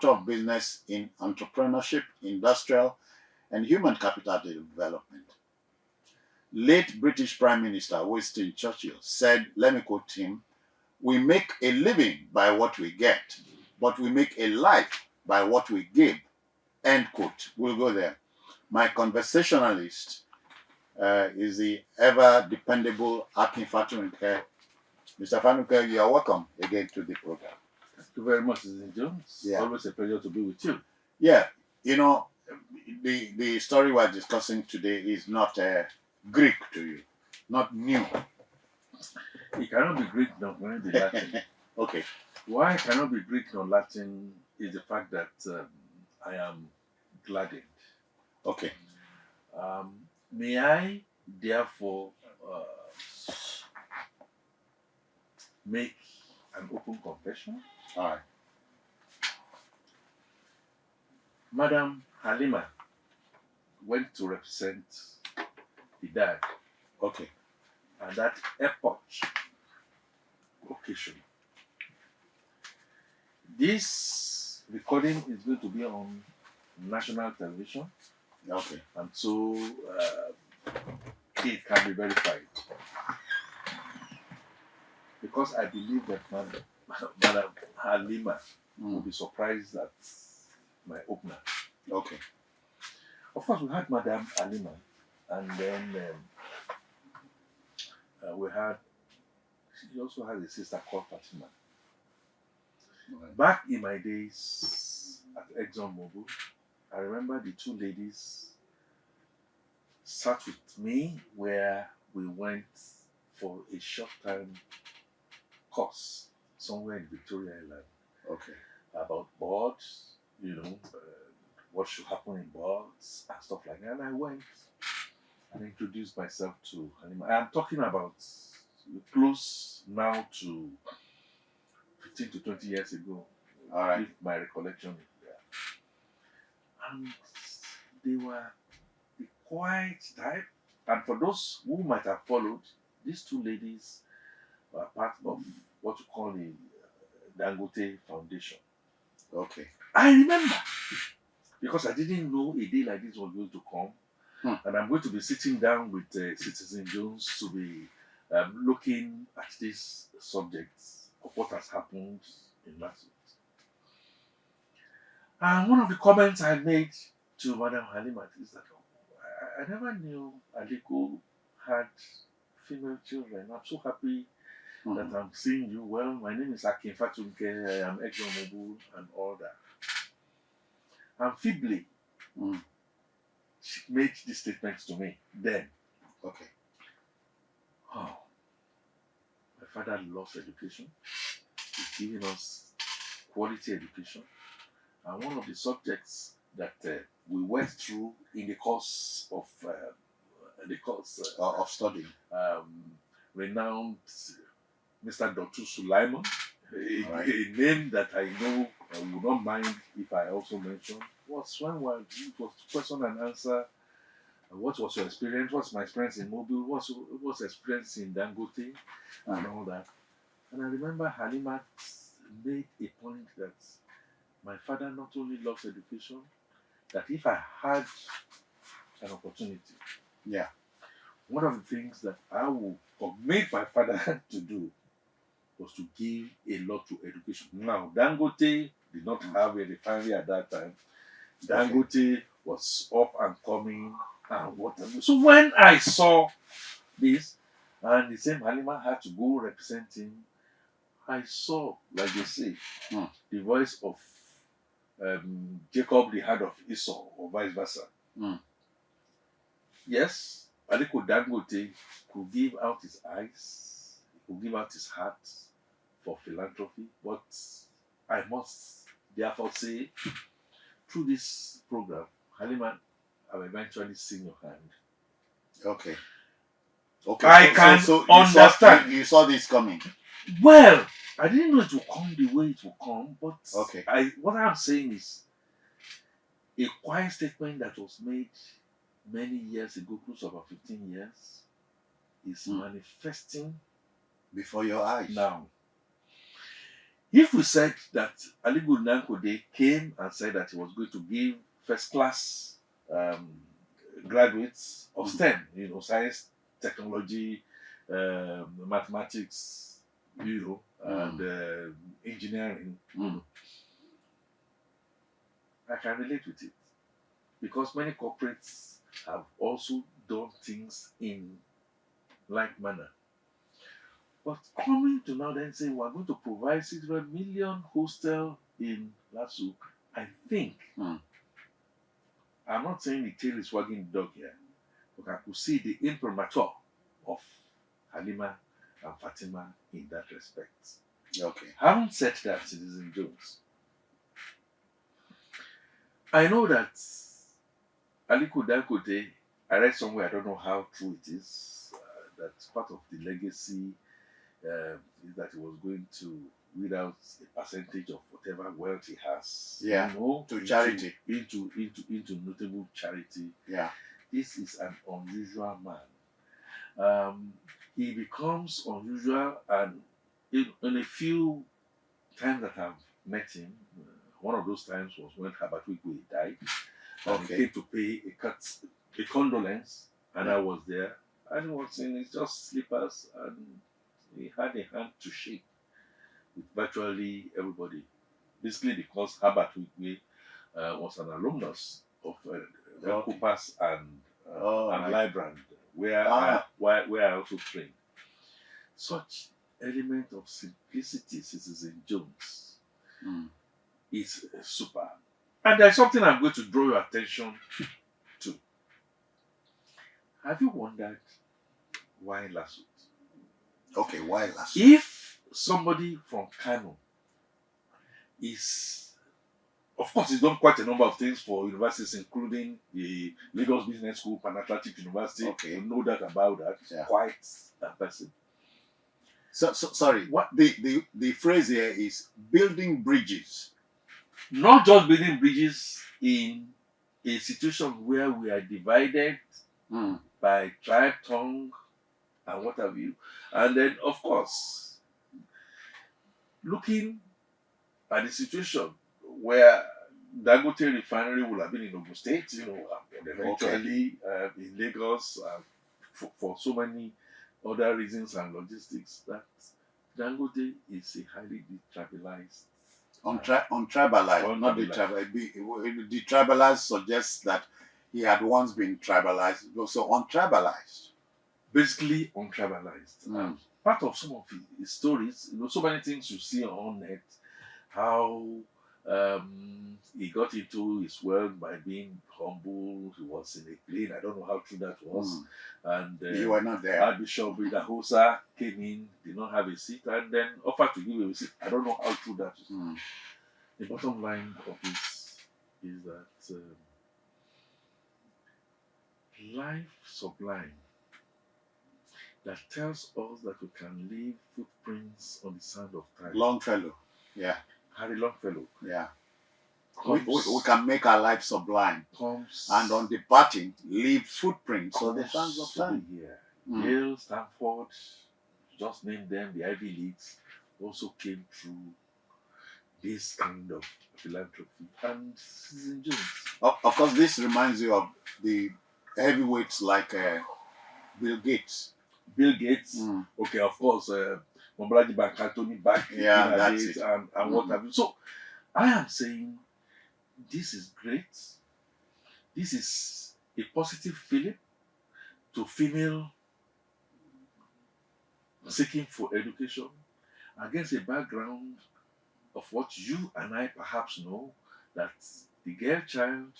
of Business in Entrepreneurship, Industrial, and Human Capital Development. Late British Prime Minister Winston Churchill said, let me quote him, "We make a living by what we get, but we make a life by what we give." End quote. We'll go there. My conversationalist is the ever dependable Akin Fatunke. Mr. Fatunke, you are welcome again to the program. Thank you very much, Mr. Jones. Yeah. Always a pleasure to be with you. Yeah, you know, the story we're discussing today is not Greek to you, not new. It cannot be Greek nor Latin. Okay. Why it cannot be Greek nor Latin is the fact that I am gladdened. Okay. May I therefore make an open confession? All right. Madam Halima went to represent the dad. Okay. And that airport occasion. This recording is going to be on national television. Okay. And so it can be verified. Because I believe that Madam Halima will be surprised at my opener. Okay. Of course, we had Madam Halima, and then she also had a sister called Fatima. Right. Back in my days at ExxonMobil, I remember the two ladies sat with me where we went for a short time course somewhere in Victoria Island. Okay. About boards, what should happen in boards and stuff like that. And I went and introduced myself to Halima. I am talking about close now to 15 to 20 years ago. All right. If my recollection is there. And they were a quiet type. And for those who might have followed, these two ladies were part of what you call the Dangote Foundation. Okay. I remember, because I didn't know a day like this was going to come, and I'm going to be sitting down with Citizen Jones to be looking at these subjects of what has happened in Lasso. And one of the comments I made to Madam Halima is that I never knew Aliko had female children. I'm so happy that I'm seeing you. Well, my name is Akin Fatunke, I am ExxonMobil and all that. And feebly, she made this statement to me then. Okay. Oh, my father loves education. He's giving us quality education. And one of the subjects that we went through in the course of studying, renowned Mr. Dr. Sulaiman, a name that I know I would not mind if I also mention, was question and answer. What was your experience? What's my experience in Mobile? What's experience in Dangote? And all that. And I remember Halima made a point that my father not only loves education, that if I had an opportunity, one of the things that I would commit my father to do was to give a lot to education. Now, Dangote did not have a refinery at that time. Dangote was up and coming and whatever. So when I saw this, and the same Halima had to go represent him, I saw, like they say, the voice of Jacob, the head of Esau, or vice versa. Yes, Aliko Dangote could give out his eyes, he could give out his heart for philanthropy, but I must therefore say, through this program, Halima, I've eventually seen your hand. Okay. I can understand. You saw this coming. Well, I didn't know it would come the way it will come, but what I'm saying is a quiet statement that was made many years ago, close to about 15 years, is manifesting before your eyes. Now, if we said that Aliko Dangote came and said that he was going to give first class graduates of STEM, science, technology, mathematics, and engineering, I can relate with it. Because many corporates have also done things in like manner. But coming to now then say we're going to provide 600 million hostel in Lasso, I think, I'm not saying the tail is wagging the dog here, but I could see the imprimatur of Halima and Fatima in that respect. Okay. Having said that, Citizen Jones, I know that Aliko Dangote, I read somewhere, I don't know how true it is, that part of the legacy is that he was going to weed out a percentage of whatever wealth he has, to charity, into notable charity. Yeah, this is an unusual man. He becomes unusual and in a few times that I've met him, one of those times was when Herbert Wigwe died. And he came to pay a condolence, and I was there. And he was in his just slippers, and he had a hand to shake with virtually everybody. Basically, because Herbert Wigwe was an alumnus of Cooper's and Librand, where I also trained. Such element of simplicity, Citizen Jones, is super. And there's something I'm going to draw your attention to. Have you wondered why Lasut? Okay, why Lasut? If somebody from Kano is, of course, he's done quite a number of things for universities, including the Lagos Business School, Pan Atlantic University. Okay, no doubt about that. Yeah. Quite a person. So sorry, what the phrase here is building bridges. Not just building bridges in a situation where we are divided by tribe, tongue, and what have you. And then, of course, looking at the situation where Dangote refinery will have been in Ogun State, and eventually in Lagos for so many other reasons and logistics, that Dangote is a highly detribalized. Untribalized, not detribalized. Detribalized suggests that he had once been tribalized, so untribalized. Basically untribalized. Part of some of his stories, so many things you see on net, how he got into his world by being humble. He was in a plane. I don't know how true that was. And you were not there. Archbishop Hosa came in, did not have a seat, and then offered to give him a seat. I don't know how true that is. The bottom line of this is that life sublime that tells us that we can leave footprints on the sand of time. Longfellow, yeah. Harry Longfellow, yeah. We can make our life sublime. And on departing, leave footprints on the sands of time. Yale, Stanford, just name them, the Ivy Leagues, also came through this kind of philanthropy. And Citizen Jones. Of course, this reminds you of the heavyweights like Bill Gates. Bill Gates, okay, of course, Mobolaji Bankantoni back in that's days it. And what have you. So, I am saying this is great. This is a positive feeling to female seeking for education against a background of what you and I perhaps know, that the girl child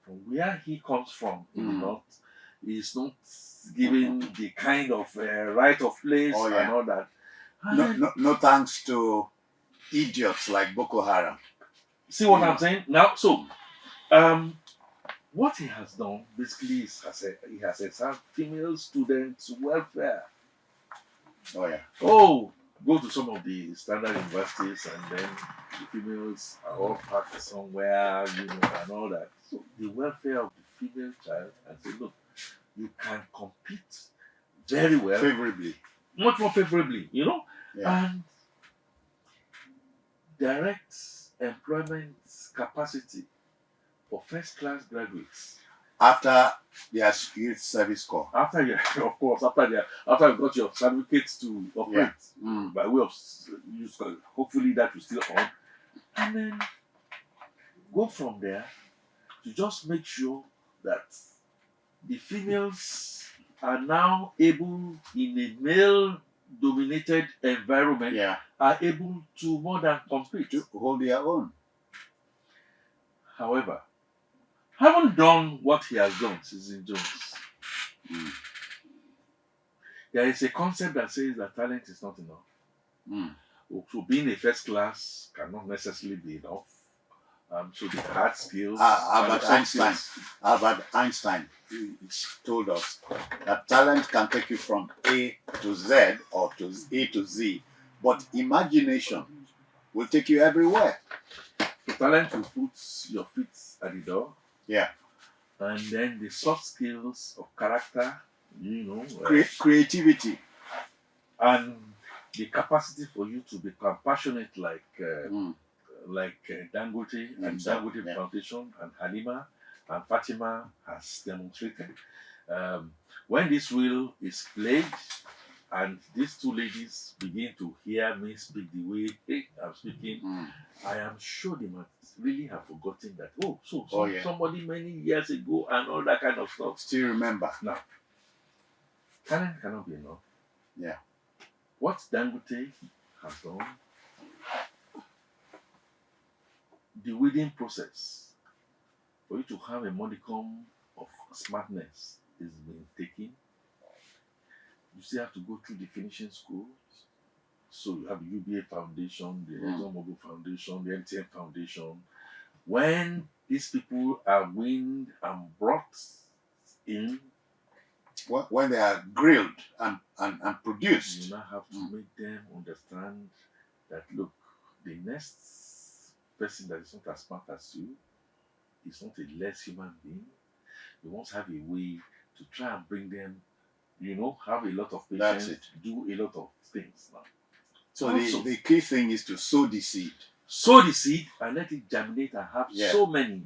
from where he comes from in the north is not given the kind of right of place and all that. No thanks to idiots like Boko Haram. See what I'm saying? Now, so, what he has done basically is he has examined female students' welfare. Oh, yeah. Oh, go to some of the standard universities and then the females are all packed somewhere, and all that. So, the welfare of the female child, and say, look, you can compete very well. Favorably. Much more favorably, Yeah. And direct employment capacity for first-class graduates. After their youth service corps. After you got your certificates to operate, by way of hopefully that will still on, and then go from there to just make sure that the females are now able, in a male-dominated environment, are able to more than compete. To hold their own. However, haven't done what he has done, Citizen Jones. There is a concept that says that talent is not enough. So being a first class cannot necessarily be enough. So the hard skills. Albert Einstein told us that talent can take you from A to Z or to A to Z, but imagination will take you everywhere. The talent will put your feet at the door. Yeah. And then the soft skills of character, creativity. And the capacity for you to be compassionate like Dangote and Dangote Foundation and Halima and Fatima has demonstrated. When this will is played and these two ladies begin to hear me speak the way I'm speaking, I am sure they must really have forgotten that, somebody many years ago and all that kind of stuff. Still remember. Now, talent cannot be enough. Yeah. What Dangote has done, the weeding process for you to have a modicum of smartness is being taken. You still have to go through the finishing schools. So you have the UBA Foundation, the ExxonMobil Foundation, the MTN Foundation. When these people are weaned and brought in, when they are grilled and produced, you now have to make them understand that, look, the next person that is not as smart as you is not a less human being. You must have a way to try and bring them, have a lot of patience, do a lot of things now. So the key thing is to sow the seed. Sow the seed and let it germinate and have so many,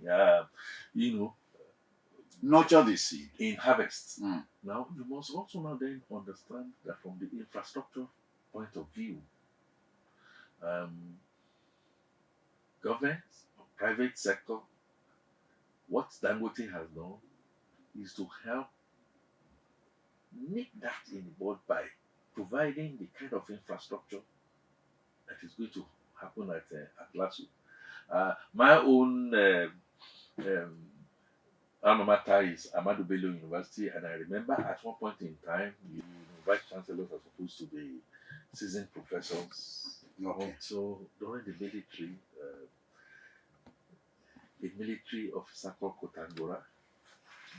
nurture the seed in harvest. Now, you must also now then understand that from the infrastructure point of view, government, private sector, what Dangote has done is to help nip that in the bud by providing the kind of infrastructure that is going to happen at Lasso. My own alma mater is Ahmadu Bello University, and I remember at one point in time, vice chancellors are supposed to be seasoned professors. Okay. So during the military, a military officer called Kotangora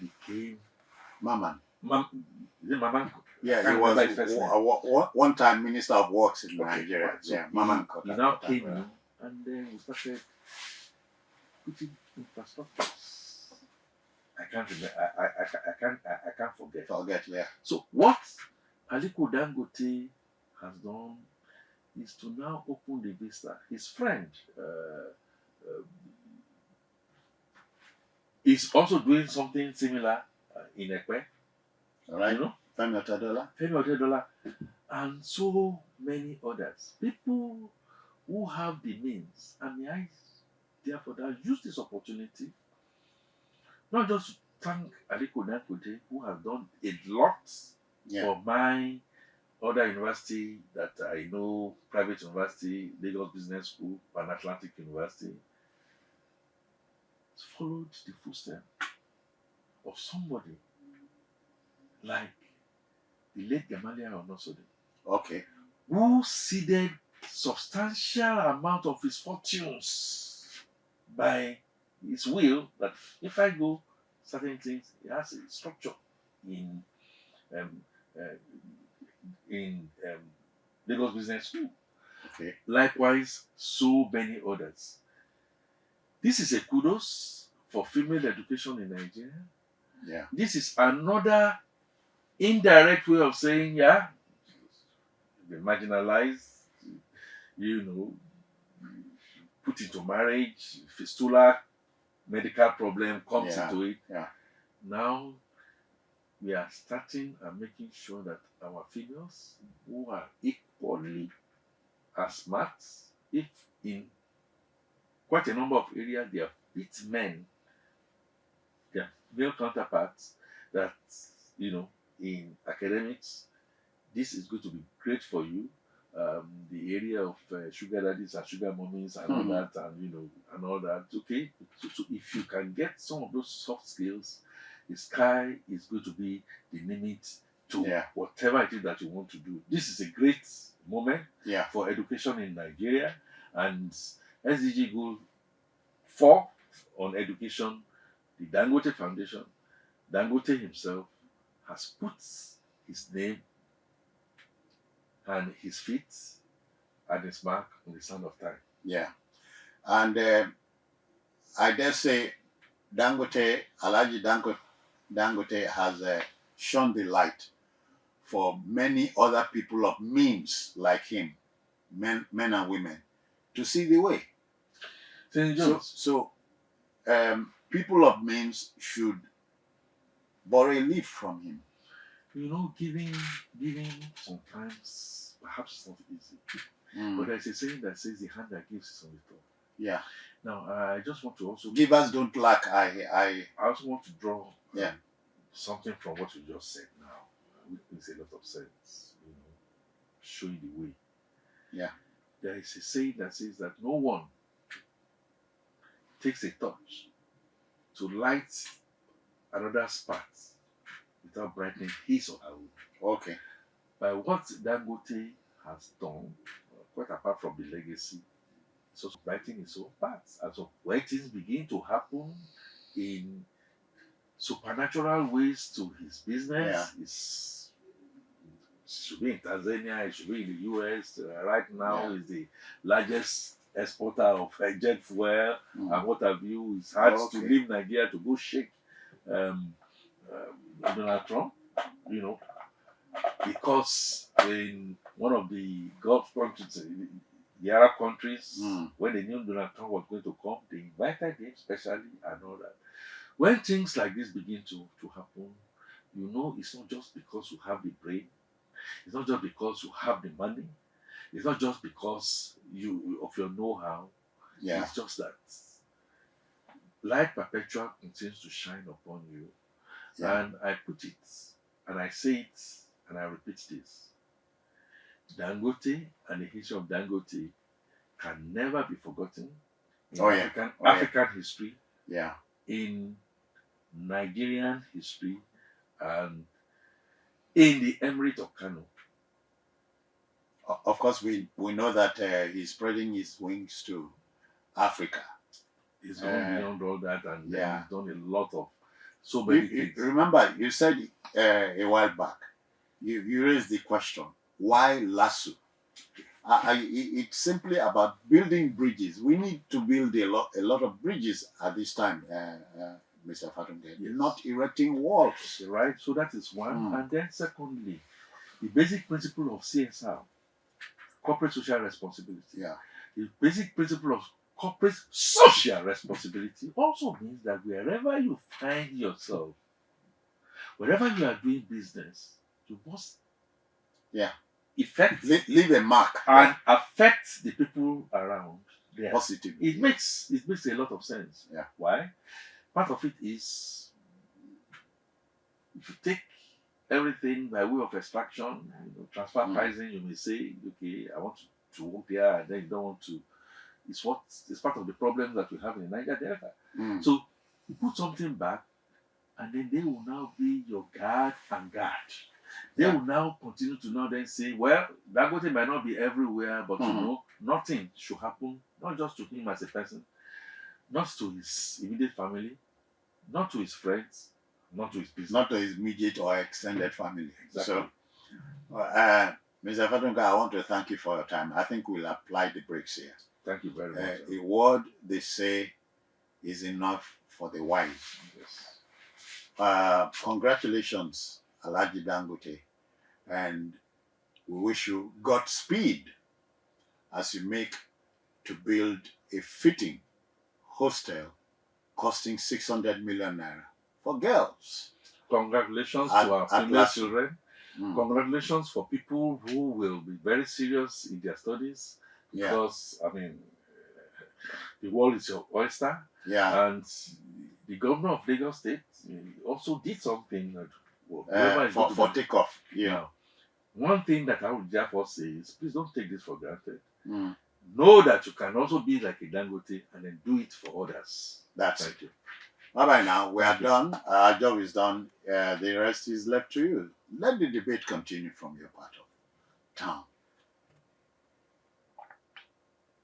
became Maman. Maman. Yeah, he was one time Minister of Works in Nigeria. So yeah, Maman. He now came in, and then we started putting infrastructures. I can't remember. I can't forget. Yeah. So what Aliko Dangote has done is to now open the vista. His friend is also doing something similar in Ekwe. All right. Femi Otedola, and so many others. People who have the means, and may I therefore use this opportunity not just to thank Aliko Dangote, who has done a lot for my other university that I know, private university, Lagos Business School, Pan Atlantic University, followed the footsteps of somebody like the late Gamaliel Onosode. Okay. Who ceded substantial amount of his fortunes by his will that if I go certain things, it has a structure in Lagos Business School. Okay. Likewise, so many others. This is a kudos for female education in Nigeria. Yeah. This is another indirect way of saying, the marginalized, put into marriage, fistula, medical problem comes into it. Yeah. Now we are starting and making sure that our females who are equally as smart, if in quite a number of areas they have beat men, their male counterparts, that in academics, this is going to be great for you. The area of sugar daddies and sugar mummies and all that, and all that. Okay, so if you can get some of those soft skills, the sky is going to be the limit to whatever it is that you want to do. This is a great moment for education in Nigeria, and SDG Goal 4 on education, the Dangote Foundation, Dangote himself has put his name and his feet and his mark on the sand of time. Yeah. And I dare say Dangote, Alhaji Dangote has shone the light for many other people of means like him, men and women, to see the way. So people of means should borrow a leaf from him. You know, giving sometimes perhaps it's not easy. But there's a saying that says the hand that gives is on the top. Yeah. Now I just want to also givers don't lack. I also want to draw something from what you just said now, which makes a lot of sense. You know, showing the way. Yeah. There is a saying that says that no one takes a torch to light another's path without brightening his or her own. Okay. By what Dangote has done, quite apart from the legacy, it's also brightening his own path. And so when things begin to happen in supernatural ways to his business, it should be in Tanzania, it should be in the US. Right now, is the largest exporter of jet fuel and what have you. It's hard to leave Nigeria to go shake Donald Trump, you know, because in one of the Gulf countries, the Arab countries, when they knew Donald Trump was going to come, they invited him specially and all that. When things like this begin to happen, you know, it's not just because you have the brain, it's not just because you have the money, it's not just because of your know-how. It's just that light perpetual continues to shine upon you. And I put it, and I say it, and I repeat this. Dangote and the history of Dangote can never be forgotten in African history, in Nigerian history, and in the Emirate of Kano. Of course, we know that he's spreading his wings to Africa. He's gone beyond all that, and he's done a lot of so many things. Remember, you said a while back, you raised the question, why LASU? It's simply about building bridges. We need to build a lot of bridges at this time, Mr. Fatunde, not erecting walls. Right, so that is one. And then secondly, the basic principle of CSR, corporate social responsibility. The basic principle of corporate social responsibility also means that wherever you find yourself, wherever you are doing business, you must leave a mark and affect the people around there. Positively. It makes a lot of sense. Why? Part of it is if you take everything by way of extraction, transfer pricing, you may say, okay, I want to work there, and then you don't want to. It's part of the problem that we have in the Niger Delta. So you put something back, and then they will now be your guard and guard. They will now continue to now then say, well, Dangote might not be everywhere, but you know, nothing should happen, not just to him as a person, not to his immediate family, not to his friends, not to his business. Not to his immediate or extended family. Exactly. So, Mr. Fatunga, I want to thank you for your time. I think we'll apply the brakes here. Thank you very much. A word they say is enough for the wise. Congratulations, Alhaji Dangote, and we wish you Godspeed as you make to build a fitting hostel costing 600 million naira for girls. Congratulations to our female children. Congratulations for people who will be very serious in their studies, because I mean, the world is your oyster. And the governor of Lagos State also did something that for takeoff. Now, one thing that I would therefore say is, please don't take this for granted. Know that you can also be like a Dangote and then do it for others. Thank you. Bye-bye now. We are done. Our job is done. The rest is left to you. Let the debate continue from your part of town.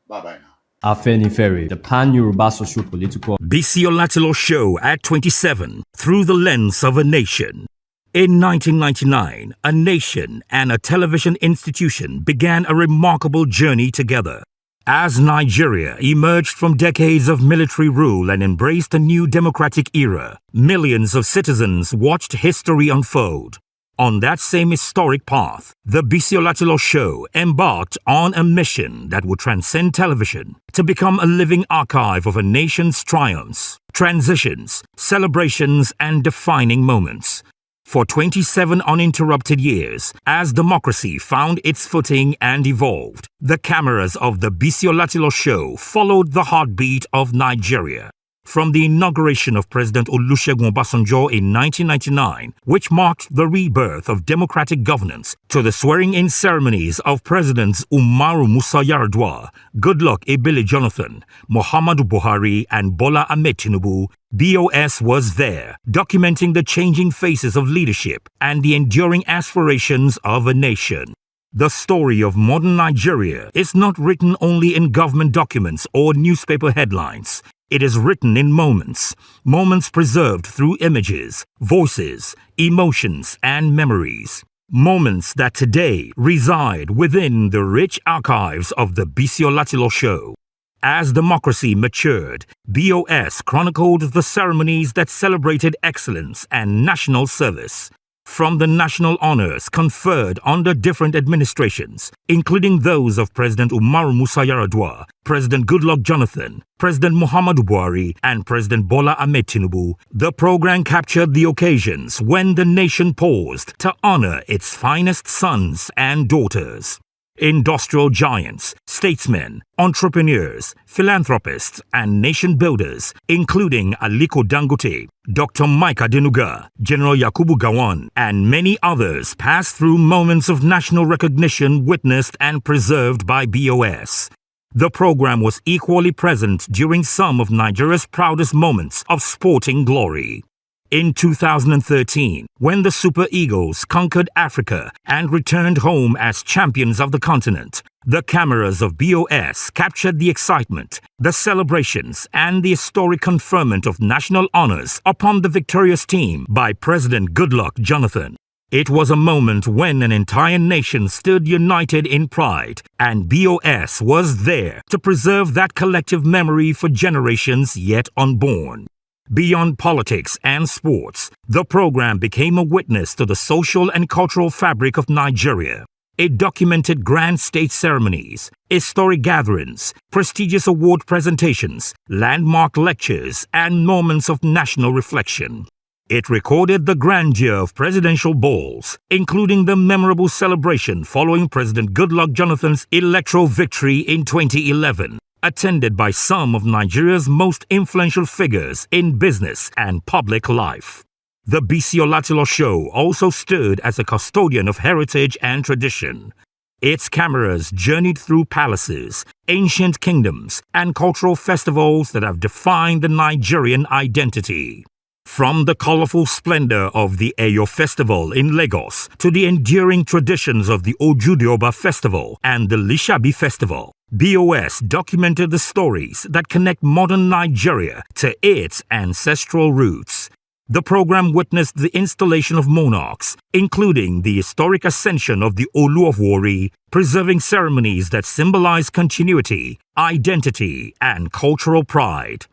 Bye-bye now. Afenifere, the pan-Yoruba socio-political Bisi Olatilo Show at 27, through the lens of a nation. In 1999, a nation and a television institution began a remarkable journey together. As Nigeria emerged from decades of military rule and embraced a new democratic era, millions of citizens watched history unfold. On that same historic path, the Biscon show embarked on a mission that would transcend television to become a living archive of a nation's triumphs, transitions, celebrations, and defining moments. For 27 uninterrupted years, as democracy found its footing and evolved, the cameras of the Biscon show followed the heartbeat of Nigeria. From the inauguration of President Olusegun Obasanjo in 1999, which marked the rebirth of democratic governance, to the swearing-in ceremonies of Presidents Umaru Musa Yar'Adua, Goodluck Ebele Jonathan, Muhammadu Buhari, and Bola Ahmed Tinubu, BOS was there, documenting the changing faces of leadership and the enduring aspirations of a nation. The story of modern Nigeria is not written only in government documents or newspaper headlines. It is written in moments, moments preserved through images, voices, emotions, and memories. Moments that today reside within the rich archives of the Biscon show. As democracy matured, BOS chronicled the ceremonies that celebrated excellence and national service. From the national honors conferred under different administrations, including those of President Umaru Musa Yar'Adua, President Goodluck Jonathan, President Muhammadu Buhari, and President Bola Ahmed Tinubu, the program captured the occasions when the nation paused to honor its finest sons and daughters. Industrial giants, statesmen, entrepreneurs, philanthropists, and nation builders, including Aliko Dangote, Dr. Mike Adenuga, General Yakubu Gowon, and many others passed through moments of national recognition witnessed and preserved by BOS. The program was equally present during some of Nigeria's proudest moments of sporting glory. In 2013, when the Super Eagles conquered Africa and returned home as champions of the continent, the cameras of BOS captured the excitement, the celebrations, and the historic conferment of national honors upon the victorious team by President Goodluck Jonathan. It was a moment when an entire nation stood united in pride, and BOS was there to preserve that collective memory for generations yet unborn. Beyond politics and sports, the program became a witness to the social and cultural fabric of Nigeria. It documented grand state ceremonies, historic gatherings, prestigious award presentations, landmark lectures, and moments of national reflection. It recorded the grandeur of presidential balls, including the memorable celebration following President Goodluck Jonathan's electoral victory in 2011. Attended by some of Nigeria's most influential figures in business and public life. The Biscon show also stood as a custodian of heritage and tradition. Its cameras journeyed through palaces, ancient kingdoms, and cultural festivals that have defined the Nigerian identity. From the colorful splendor of the Eyo Festival in Lagos to the enduring traditions of the Ojude-Oba Festival and the Lishabi Festival, BOS documented the stories that connect modern Nigeria to its ancestral roots. The program witnessed the installation of monarchs, including the historic ascension of the Olu of Warri, preserving ceremonies that symbolize continuity, identity, and cultural pride.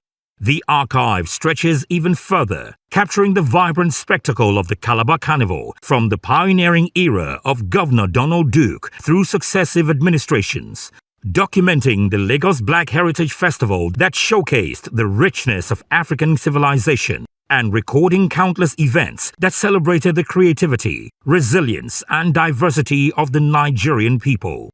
The archive stretches even further, capturing the vibrant spectacle of the Calabar Carnival from the pioneering era of Governor Donald Duke through successive administrations, documenting the Lagos Black Heritage Festival that showcased the richness of African civilization, and recording countless events that celebrated the creativity, resilience, and diversity of the Nigerian people.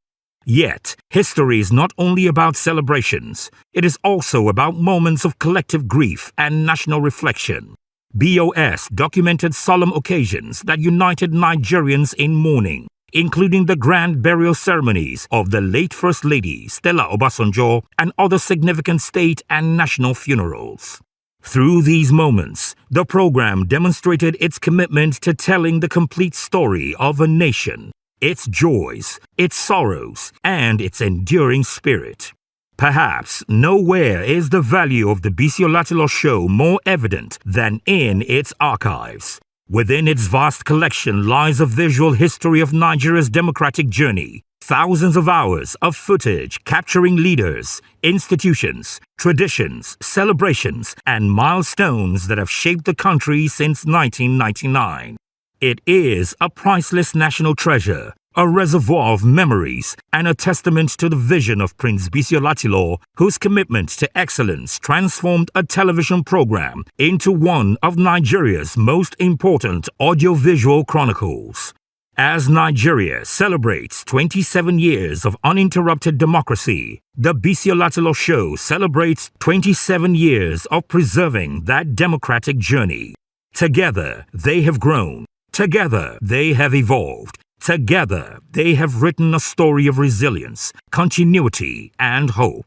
Yet, history is not only about celebrations, it is also about moments of collective grief and national reflection. BOS documented solemn occasions that united Nigerians in mourning, including the grand burial ceremonies of the late First Lady Stella Obasanjo and other significant state and national funerals. Through these moments, the program demonstrated its commitment to telling the complete story of a nation, its joys, its sorrows, and its enduring spirit. Perhaps nowhere is the value of the Biscon show more evident than in its archives. Within its vast collection lies a visual history of Nigeria's democratic journey, thousands of hours of footage capturing leaders, institutions, traditions, celebrations, and milestones that have shaped the country since 1999. It is a priceless national treasure, a reservoir of memories, and a testament to the vision of Prince Biscon, whose commitment to excellence transformed a television program into one of Nigeria's most important audiovisual chronicles. As Nigeria celebrates 27 years of uninterrupted democracy, the Biscon Show celebrates 27 years of preserving that democratic journey. Together, they have grown. Together, they have evolved. Together, they have written a story of resilience, continuity, and hope.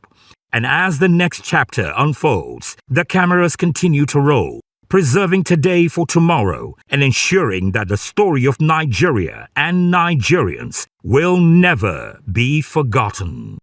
And as the next chapter unfolds, the cameras continue to roll, preserving today for tomorrow and ensuring that the story of Nigeria and Nigerians will never be forgotten.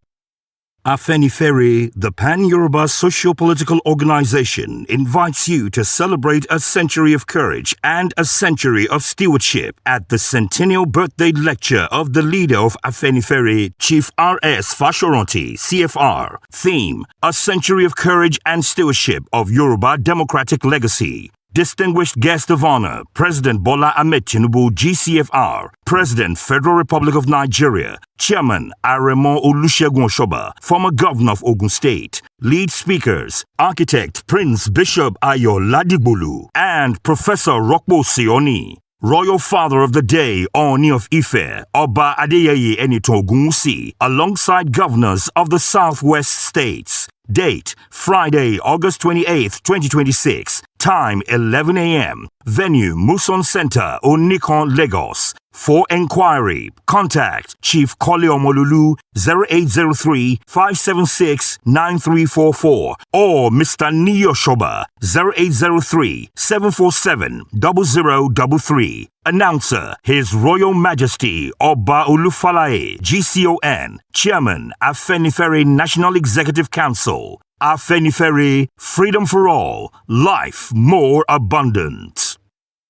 Afenifere, the Pan-Yoruba socio-political organization, invites you to celebrate a century of courage and a century of stewardship at the centennial birthday lecture of the leader of Afenifere, Chief R.S. Fashoranti, CFR. Theme: A Century of Courage and Stewardship of Yoruba Democratic Legacy. Distinguished Guest of Honor, President Bola Ahmed Tinubu, GCFR, President, Federal Republic of Nigeria, Chairman Aremo Olusegun Oshoba, former Governor of Ogun State. Lead speakers, Architect Prince Bishop Ayo Ladigbolu and Professor Rokpo Sioni. Royal Father of the Day, Oni of Ife, Oba Adeyeye Enitan Ogunwusi, alongside governors of the Southwest states. Date, Friday, August 28th, 2026. Time, 11 a.m. Venue, Muson Center, Onikon, Lagos. For enquiry, contact Chief Kole Omolulu 0803-576-9344 or Mr. Niyo Shoba 0803-747-0033. Announcer, His Royal Majesty Oba Olufalaye, GCON, Chairman, Afenifere National Executive Council. Afenifere, freedom for all, life more abundant.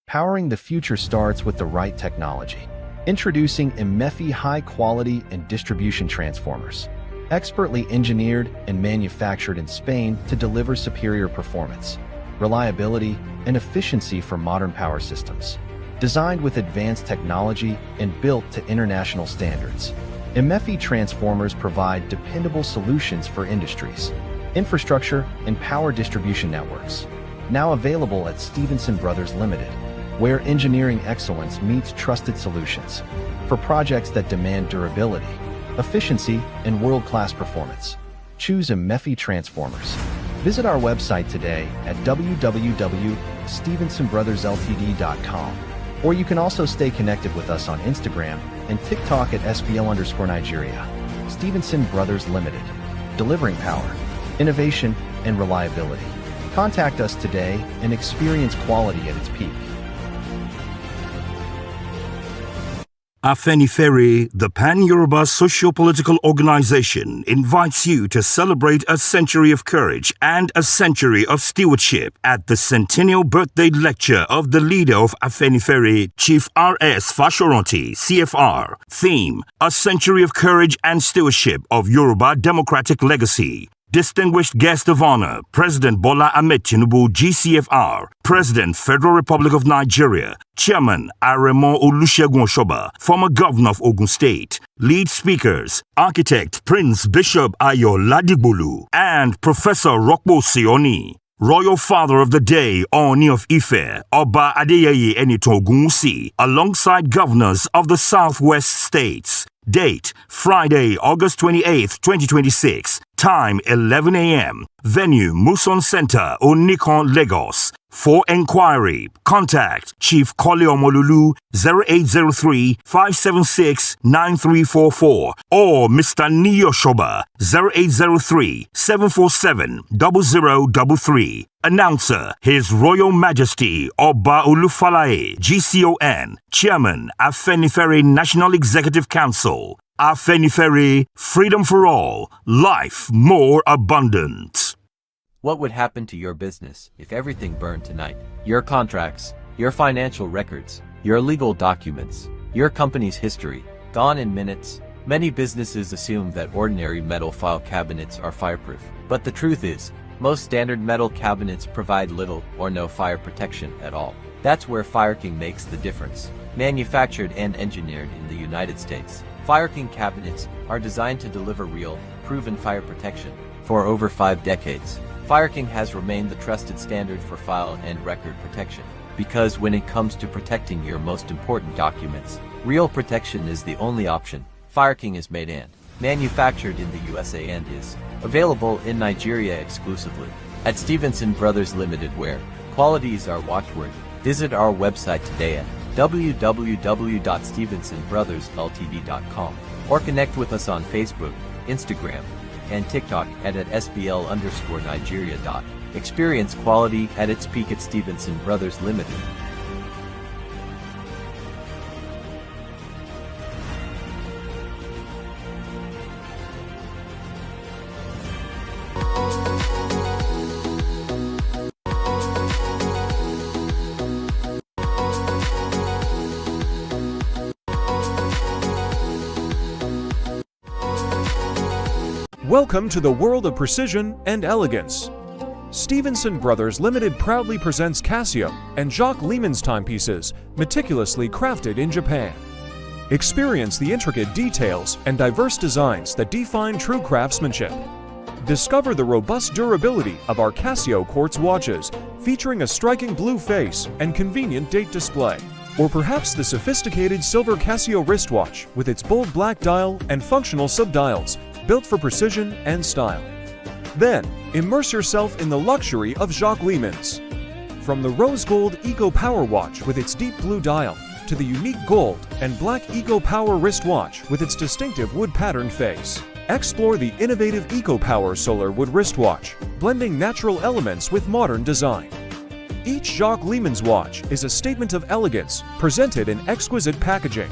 Powering the future starts with the right technology. Introducing MEFI high-quality and distribution transformers. Expertly engineered and manufactured in Spain to deliver superior performance, reliability, and efficiency for modern power systems. Designed with advanced technology and built to international standards. MEFI transformers provide dependable solutions for industries, infrastructure, and power distribution networks. Now available at Stevenson Brothers Limited, where engineering excellence meets trusted solutions for projects that demand durability, efficiency, and world-class performance. Choose MEFI transformers. Visit our website today at www.stevensonbrothersltd.com, or you can also stay connected with us on Instagram and TikTok at SBL_Nigeria. Stevenson Brothers Limited, delivering power, innovation, and reliability. Contact us today and experience quality at its peak. Afenifere, the Pan-Yoruba socio-political organization, invites you to celebrate a century of courage and a century of stewardship at the centennial birthday lecture of the leader of Afenifere, Chief R.S. Fashoranti, CFR. Theme: A Century of Courage and Stewardship of Yoruba Democratic Legacy. Distinguished Guest of Honor, President Bola Ahmed Tinubu, GCFR, President, Federal Republic of Nigeria, Chairman Aremo Olusegun Oshoba, former Governor of Ogun State. Lead speakers, Architect Prince Bishop Ayo Ladigbolu and Professor Rokpo Sioni. Royal Father of the Day, Oni of Ife, Oba Adeyeye Enitan Ogunwusi, alongside governors of the Southwest states. Date, Friday, August 28th, 2026. Time, 11 a.m. Venue, Muson Center, Onikon, Lagos. For enquiry, contact Chief Kole Omolulu 0803-576-9344 or Mr. Niyo Shoba 0803-747-0033. Announcer, His Royal Majesty Oba Olufalaye, GCON, Chairman, Afenifere National Executive Council. Afenifere, freedom for all, life more abundant. What would happen to your business if everything burned tonight? Your contracts, your financial records, your legal documents, your company's history, gone in minutes. Many businesses assume that ordinary metal file cabinets are fireproof. But the truth is, most standard metal cabinets provide little or no fire protection at all. That's where Fire King makes the difference. Manufactured and engineered in the United States, Fire King cabinets are designed to deliver real, proven fire protection. For over 5 decades, Fire King has remained the trusted standard for file and record protection. Because when it comes to protecting your most important documents, real protection is the only option. Fire King is made and manufactured in the USA and is available in Nigeria exclusively. At Stevenson Brothers Limited, where quality is our watchword, visit our website today at www.stevensonbrothersltd.com or connect with us on Facebook, Instagram, and TikTok at SBL_Nigeria. Experience quality at its peak at Stevenson Brothers Limited. Welcome to the world of precision and elegance. Stevenson Brothers Limited proudly presents Casio and Jacques Lehmann's timepieces, meticulously crafted in Japan. Experience the intricate details and diverse designs that define true craftsmanship. Discover the robust durability of our Casio quartz watches, featuring a striking blue face and convenient date display. Or perhaps the sophisticated silver Casio wristwatch with its bold black dial and functional subdials, built for precision and style. Then, immerse yourself in the luxury of Jacques Lehmann's. From the rose gold Eco Power watch with its deep blue dial, to the unique gold and black Eco Power wristwatch with its distinctive wood patterned face. Explore the innovative Eco Power solar wood wristwatch, blending natural elements with modern design. Each Jacques Lehmann's watch is a statement of elegance, presented in exquisite packaging.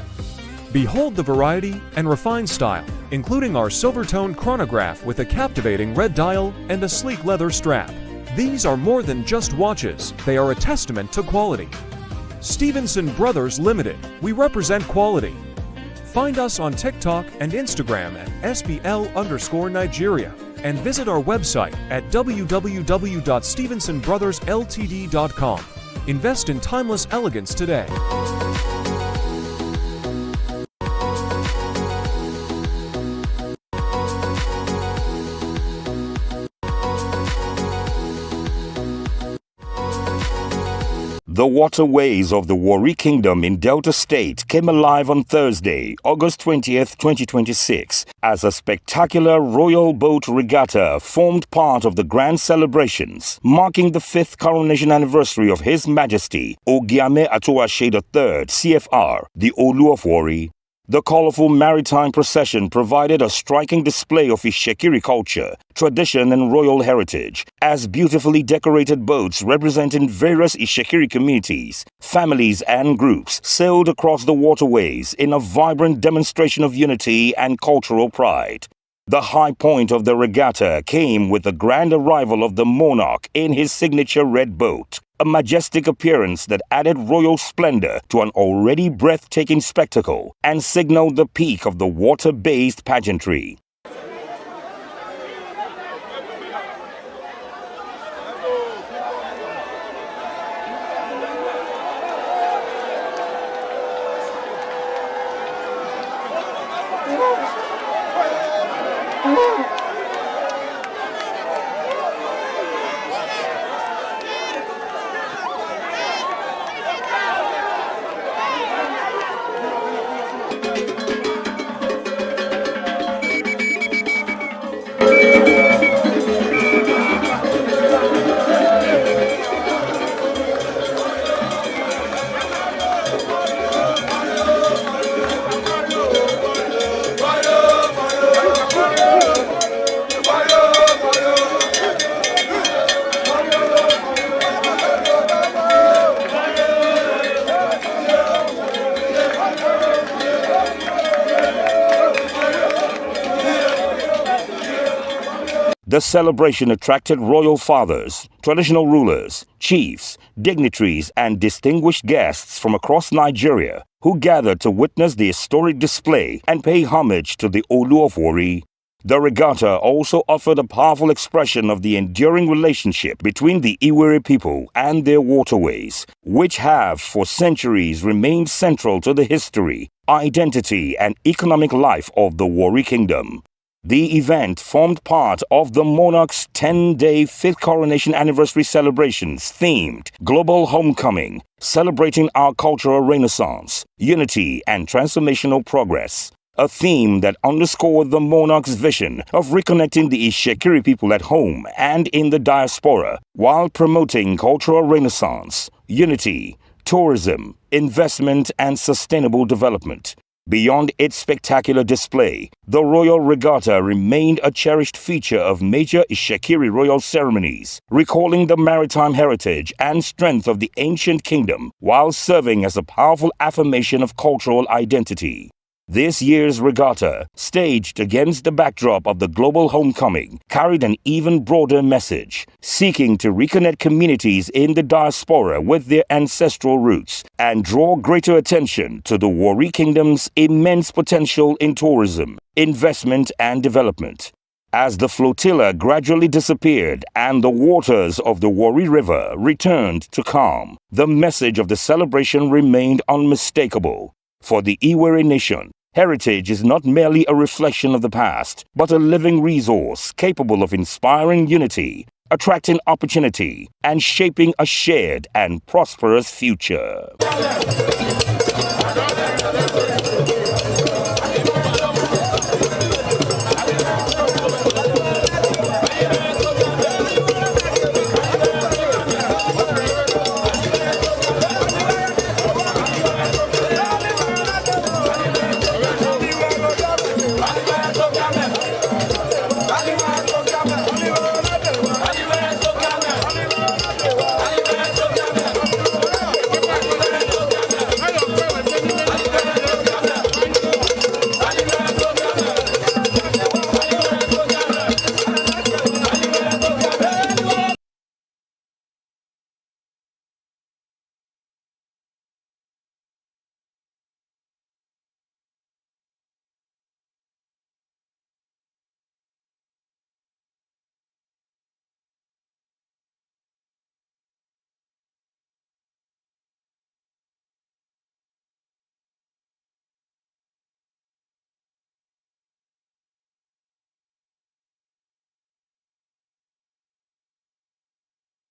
Behold the variety and refined style, including our silver-toned chronograph with a captivating red dial and a sleek leather strap. These are more than just watches, they are a testament to quality. Stevenson Brothers Limited, we represent quality. Find us on TikTok and Instagram at SBL_Nigeria and visit our website at www.stevensonbrothersltd.com. Invest in timeless elegance today. The waterways of the Warri Kingdom in Delta State came alive on Thursday, August 20th, 2026, as a spectacular royal boat regatta formed part of the grand celebrations, marking the 5th coronation anniversary of His Majesty Ogiame Atuashe III, CFR, the Olu of Warri. The colorful maritime procession provided a striking display of Ishekiri culture, tradition and royal heritage, as beautifully decorated boats representing various Ishekiri communities, families and groups sailed across the waterways in a vibrant demonstration of unity and cultural pride. The high point of the regatta came with the grand arrival of the monarch in his signature red boat, a majestic appearance that added royal splendor to an already breathtaking spectacle and signaled the peak of the water-based pageantry. The celebration attracted royal fathers, traditional rulers, chiefs, dignitaries, and distinguished guests from across Nigeria who gathered to witness the historic display and pay homage to the Olu of Warri. The regatta also offered a powerful expression of the enduring relationship between the Iwere people and their waterways, which have for centuries remained central to the history, identity, and economic life of the Warri Kingdom. The event formed part of the monarch's 10-day 5th coronation anniversary celebrations themed Global Homecoming, celebrating our cultural renaissance, unity, and transformational progress. A theme that underscored the monarch's vision of reconnecting the Ishekiri people at home and in the diaspora while promoting cultural renaissance, unity, tourism, investment, and sustainable development. Beyond its spectacular display, the Royal Regatta remained a cherished feature of major Ishekiri royal ceremonies, recalling the maritime heritage and strength of the ancient kingdom while serving as a powerful affirmation of cultural identity. This year's regatta, staged against the backdrop of the global homecoming, carried an even broader message, seeking to reconnect communities in the diaspora with their ancestral roots and draw greater attention to the Warri Kingdom's immense potential in tourism, investment, and development. As the flotilla gradually disappeared and the waters of the Warri River returned to calm, the message of the celebration remained unmistakable. For the Iwere nation, heritage is not merely a reflection of the past, but a living resource capable of inspiring unity, attracting opportunity, and shaping a shared and prosperous future.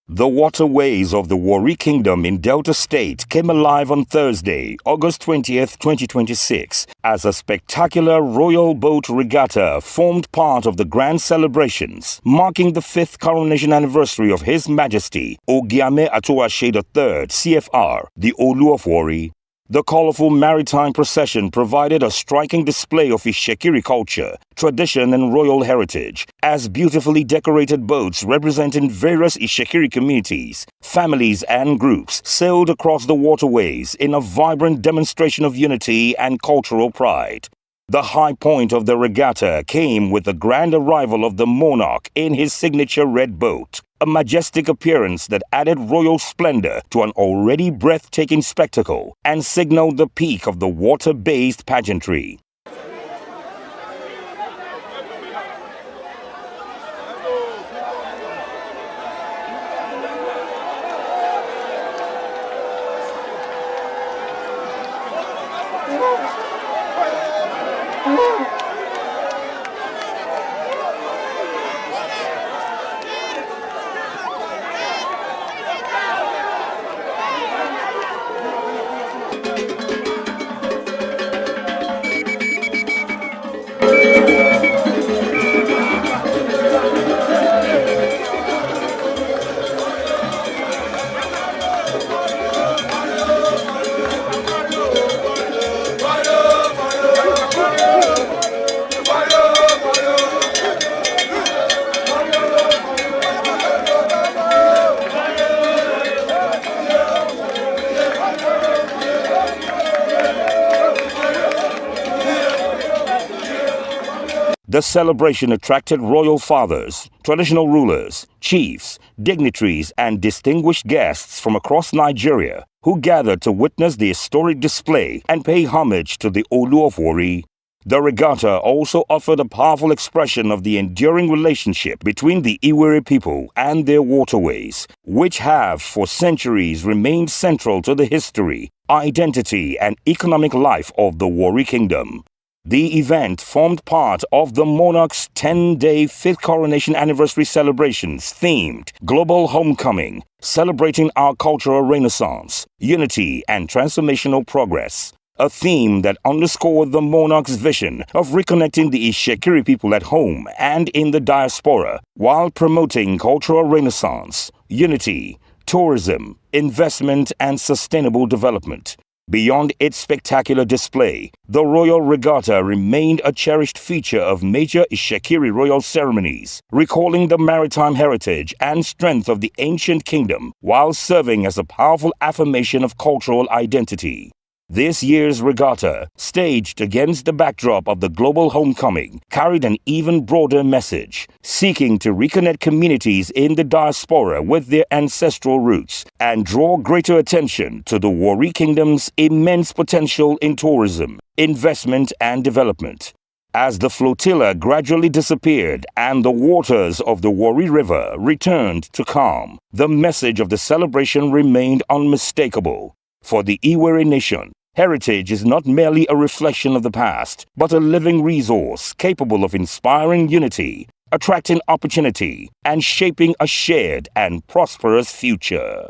The waterways of the Warri Kingdom in Delta State came alive on Thursday, August 20th, 2026, as a spectacular royal boat regatta formed part of the grand celebrations, marking the 5th coronation anniversary of His Majesty Ogiame Atuashe III, CFR, the Olu of Warri. The colorful maritime procession provided a striking display of Ishekiri culture, tradition, and royal heritage, as beautifully decorated boats representing various Ishekiri communities, families, and groups sailed across the waterways in a vibrant demonstration of unity and cultural pride. The high point of the regatta came with the grand arrival of the monarch in his signature red boat, a majestic appearance that added royal splendor to an already breathtaking spectacle and signaled the peak of the water-based pageantry. The celebration attracted royal fathers, traditional rulers, chiefs, dignitaries, and distinguished guests from across Nigeria who gathered to witness the historic display and pay homage to the Olu of Warri. The regatta also offered a powerful expression of the enduring relationship between the Iwere people and their waterways, which have for centuries remained central to the history, identity, and economic life of the Warri Kingdom. The event formed part of the monarch's 10-day 5th coronation anniversary celebrations themed Global Homecoming, celebrating our cultural renaissance, unity, and transformational progress. A theme that underscored the monarch's vision of reconnecting the Ishekiri people at home and in the diaspora while promoting cultural renaissance, unity, tourism, investment, and sustainable development. Beyond its spectacular display, the Royal Regatta remained a cherished feature of major Ishekiri royal ceremonies, recalling the maritime heritage and strength of the ancient kingdom while serving as a powerful affirmation of cultural identity. This year's regatta, staged against the backdrop of the global homecoming, carried an even broader message, seeking to reconnect communities in the diaspora with their ancestral roots and draw greater attention to the Warri Kingdom's immense potential in tourism, investment, and development. As the flotilla gradually disappeared and the waters of the Warri River returned to calm, the message of the celebration remained unmistakable. For the Iwere nation, heritage is not merely a reflection of the past, but a living resource capable of inspiring unity, attracting opportunity, and shaping a shared and prosperous future.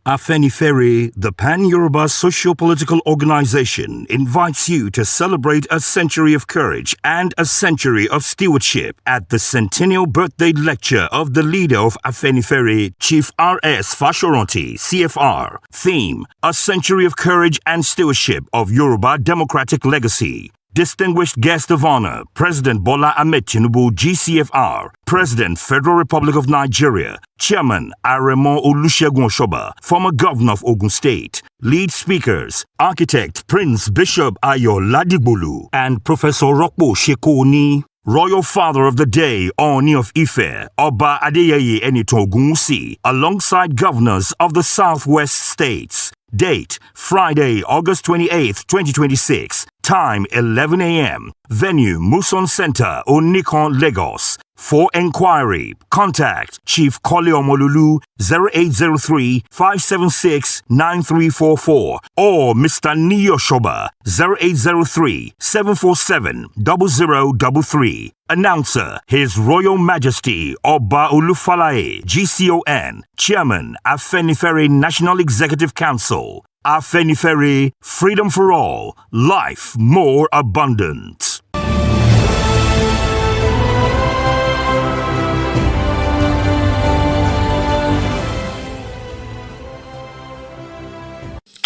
Afenifere, the Pan-Yoruba socio-political organization, invites you to celebrate a century of courage and a century of stewardship at the centennial birthday lecture of the leader of Afenifere, Chief R.S. Fashoranti, CFR. Theme: A Century of Courage and Stewardship of Yoruba Democratic Legacy. Distinguished Guest of Honor, President Bola Ahmed Tinubu, GCFR, President, Federal Republic of Nigeria, Chairman Aremo Olusegun Oshoba, former Governor of Ogun State. Lead speakers, Architect Prince Bishop Ayo Ladigbolu and Professor Rokpo Shekoni. Royal Father of the Day, Oni of Ife, Oba Adeyeye Enitan Ogunwusi, alongside governors of the Southwest states. Date, Friday, August 28th, 2026. Time, 11 a.m. Venue, Muson Center, Onikon, Lagos. For enquiry, contact Chief Kole Omolulu 0803-576-9344 or Mr. Niyo Shoba 0803-747-0033. Announcer, His Royal Majesty Oba Olufalaye, GCON, Chairman, Afenifere National Executive Council. Afenifere, freedom for all, life more abundant.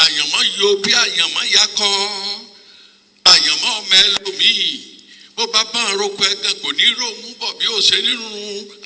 Àyànmọ́ yóò bí àyànmọ́ yá kọ́, àyànmọ́ mẹ́lòmíì, bó bá bá àròkọ ẹ̀gàn kò ní rò mú bọ̀ bí ó ṣe nírun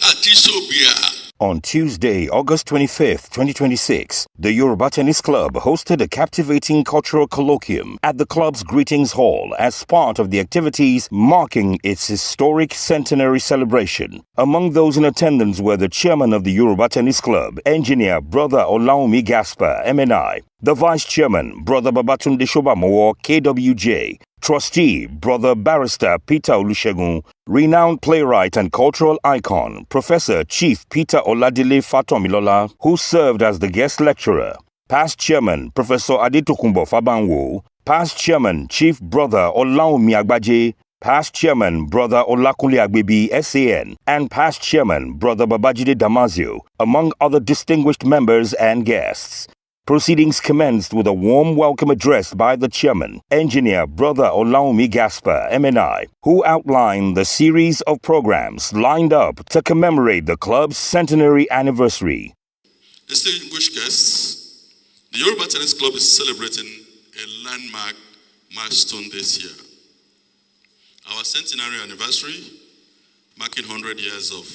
àti sòbìà. On Tuesday, August 25th, 2026, the Yoruba Tennis Club hosted a captivating cultural colloquium at the club's Greetings Hall as part of the activities marking its historic centenary celebration. Among those in attendance were the chairman of the Yoruba Tennis Club, Engineer Brother Olaomi Gaspar, MNI, the vice chairman, Brother Babatunde Shobamowo, KWJ, Trustee, Brother Barrister Peter Olusegun, renowned playwright and cultural icon, Professor Chief Peter Oladile Fatomilola, who served as the guest lecturer, past chairman, Professor Adetokunbo Fabanwo, past chairman, Chief Brother Olaomi Agbaje, past chairman, Brother Olakunle Agbebi, SAN, and past chairman, Brother Babajide Damasio, among other distinguished members and guests. Proceedings commenced with a warm welcome address by the chairman, Engineer Brother Olaomi Gaspar, MNI, who outlined the series of programs lined up to commemorate the club's centenary anniversary. Distinguished guests, the Yoruba Tennis Club is celebrating a landmark milestone this year. Our centenary anniversary, marking 100 years of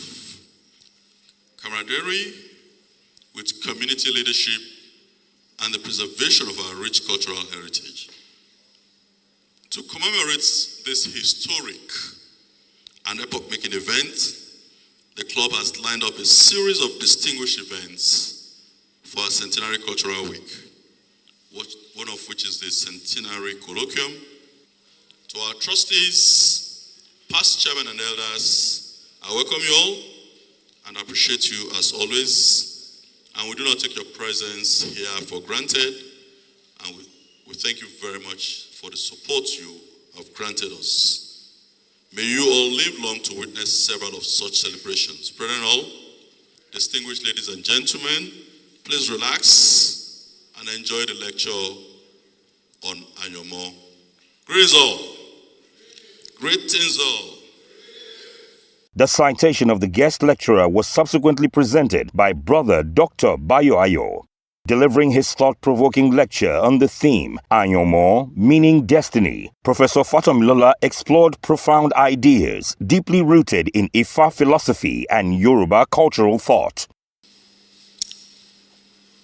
camaraderie with community leadership and the preservation of our rich cultural heritage. To commemorate this historic and epoch-making event, the club has lined up a series of distinguished events for our Centenary Cultural Week, one of which is the Centenary Colloquium. To our trustees, past chairmen and elders, I welcome you all and appreciate you as always. And we do not take your presence here for granted. And we thank you very much for the support you have granted us. May you all live long to witness several of such celebrations. Brethren all, distinguished ladies and gentlemen, please relax and enjoy the lecture on Ayomo. Greetings all. Greetings all. The citation of the guest lecturer was subsequently presented by Brother Dr. Bayo Ayo, delivering his thought-provoking lecture on the theme, Ayomo, meaning destiny. Professor Fatomilola explored profound ideas deeply rooted in Ifa philosophy and Yoruba cultural thought.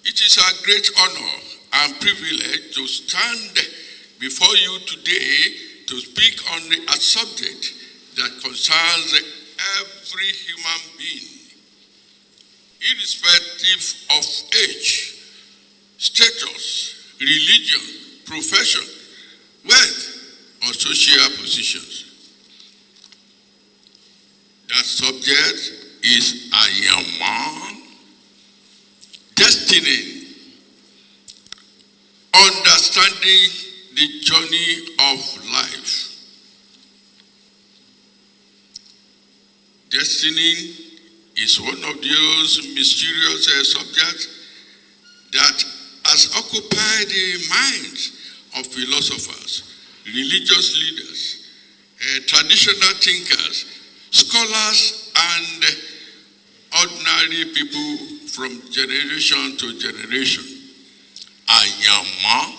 It is a great honor and privilege to stand before you today to speak on a subject that concerns every human being, irrespective of age, status, religion, profession, wealth, or social positions. That subject is Ayama, destiny, understanding the journey of life. Destiny is one of those mysterious subjects that has occupied the minds of philosophers, religious leaders, traditional thinkers, scholars, and ordinary people from generation to generation. Ayama.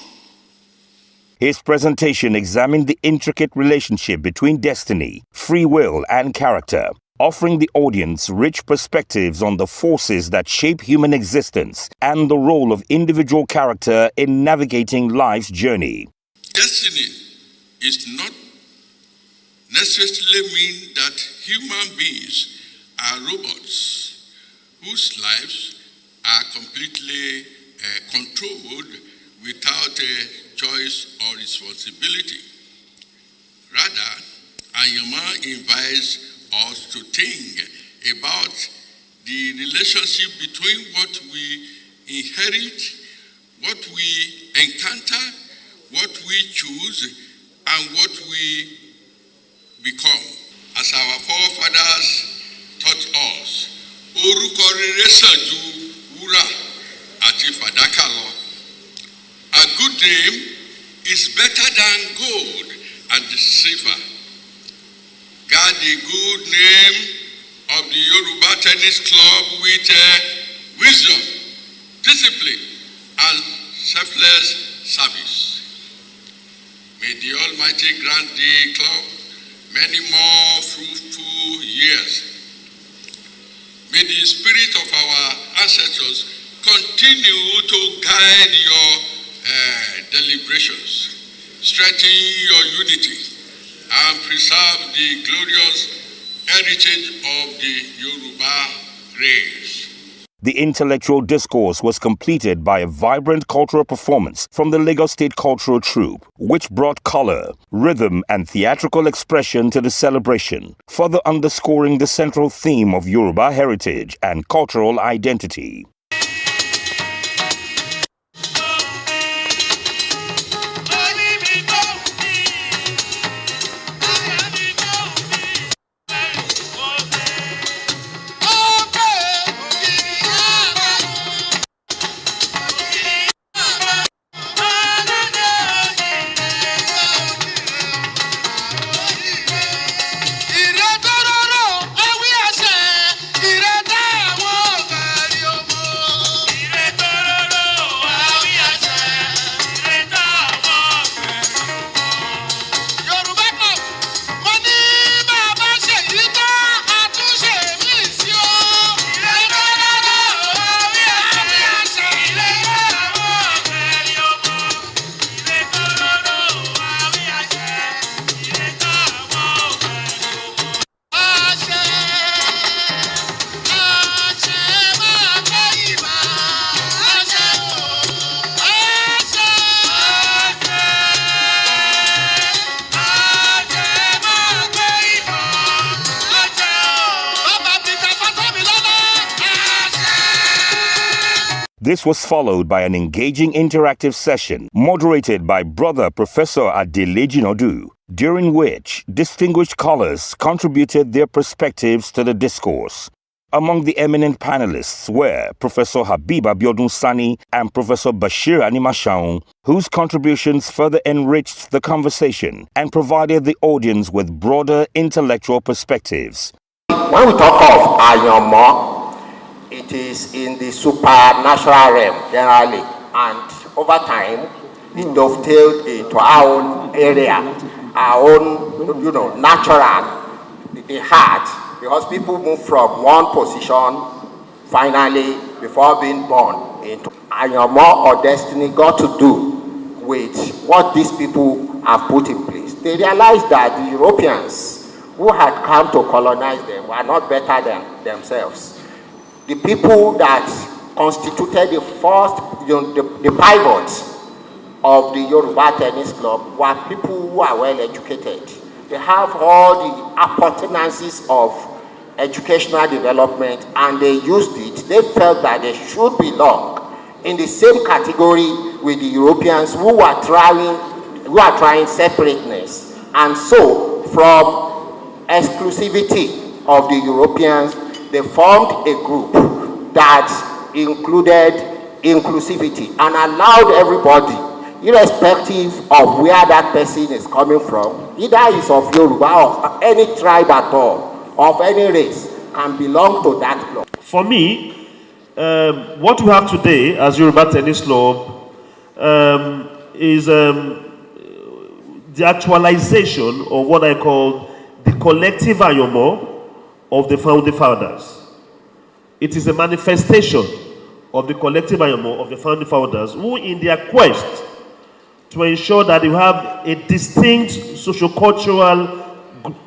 His presentation examined the intricate relationship between destiny, free will, and character, offering the audience rich perspectives on the forces that shape human existence and the role of individual character in navigating life's journey. Destiny is not necessarily mean that human beings are robots whose lives are completely controlled without a choice or responsibility. Rather, Ayama invites us to think about the relationship between what we inherit, what we encounter, what we choose, and what we become. As our forefathers taught us, orúkọ rere sàn ju wúrà àti fàdákà lọ. A good name is better than gold and silver. Guard the good name of the Yoruba Tennis Club with wisdom, discipline, and selfless service. May the Almighty grant the club many more fruitful years. May the spirit of our ancestors continue to guide your deliberations, strengthen your unity, and preserve the glorious heritage of the Yoruba race. The intellectual discourse was completed by a vibrant cultural performance from the Lagos State Cultural Troupe, which brought color, rhythm, and theatrical expression to the celebration, further underscoring the central theme of Yoruba heritage and cultural identity. This was followed by an engaging interactive session moderated by Brother Professor Adeleji Nodu, during which distinguished callers contributed their perspectives to the discourse. Among the eminent panelists were Professor Habib Abiodun Sani and Professor Bashir Animashaun, whose contributions further enriched the conversation and provided the audience with broader intellectual perspectives. When we talk of Ayanmo, it is in the supernatural realm generally, and over time it dovetailed into our own area, our own, natural, the heart. Because people move from one position, finally, before being born, into Ayanmo or destiny got to do with what these people have put in place. They realized that the Europeans who had come to colonize them were not better than themselves. The people that constituted the first, the pivot of the Yoruba Tennis Club were people who are well educated. They have all the appurtenances of educational development, and they used it. They felt that they should belong in the same category with the Europeans who are trying separateness. And so, from exclusivity of the Europeans, they formed a group that included inclusivity and allowed everybody, irrespective of where that person is coming from, either is of Yoruba or any tribe at all, of any race, can belong to that club. For me, what we have today as Yoruba Tennis Club is the actualization of what I call the collective Ayanmo of the founding fathers. It is a manifestation of the collective Ayanmo of the founding fathers who, in their quest to ensure that you have a distinct socio-cultural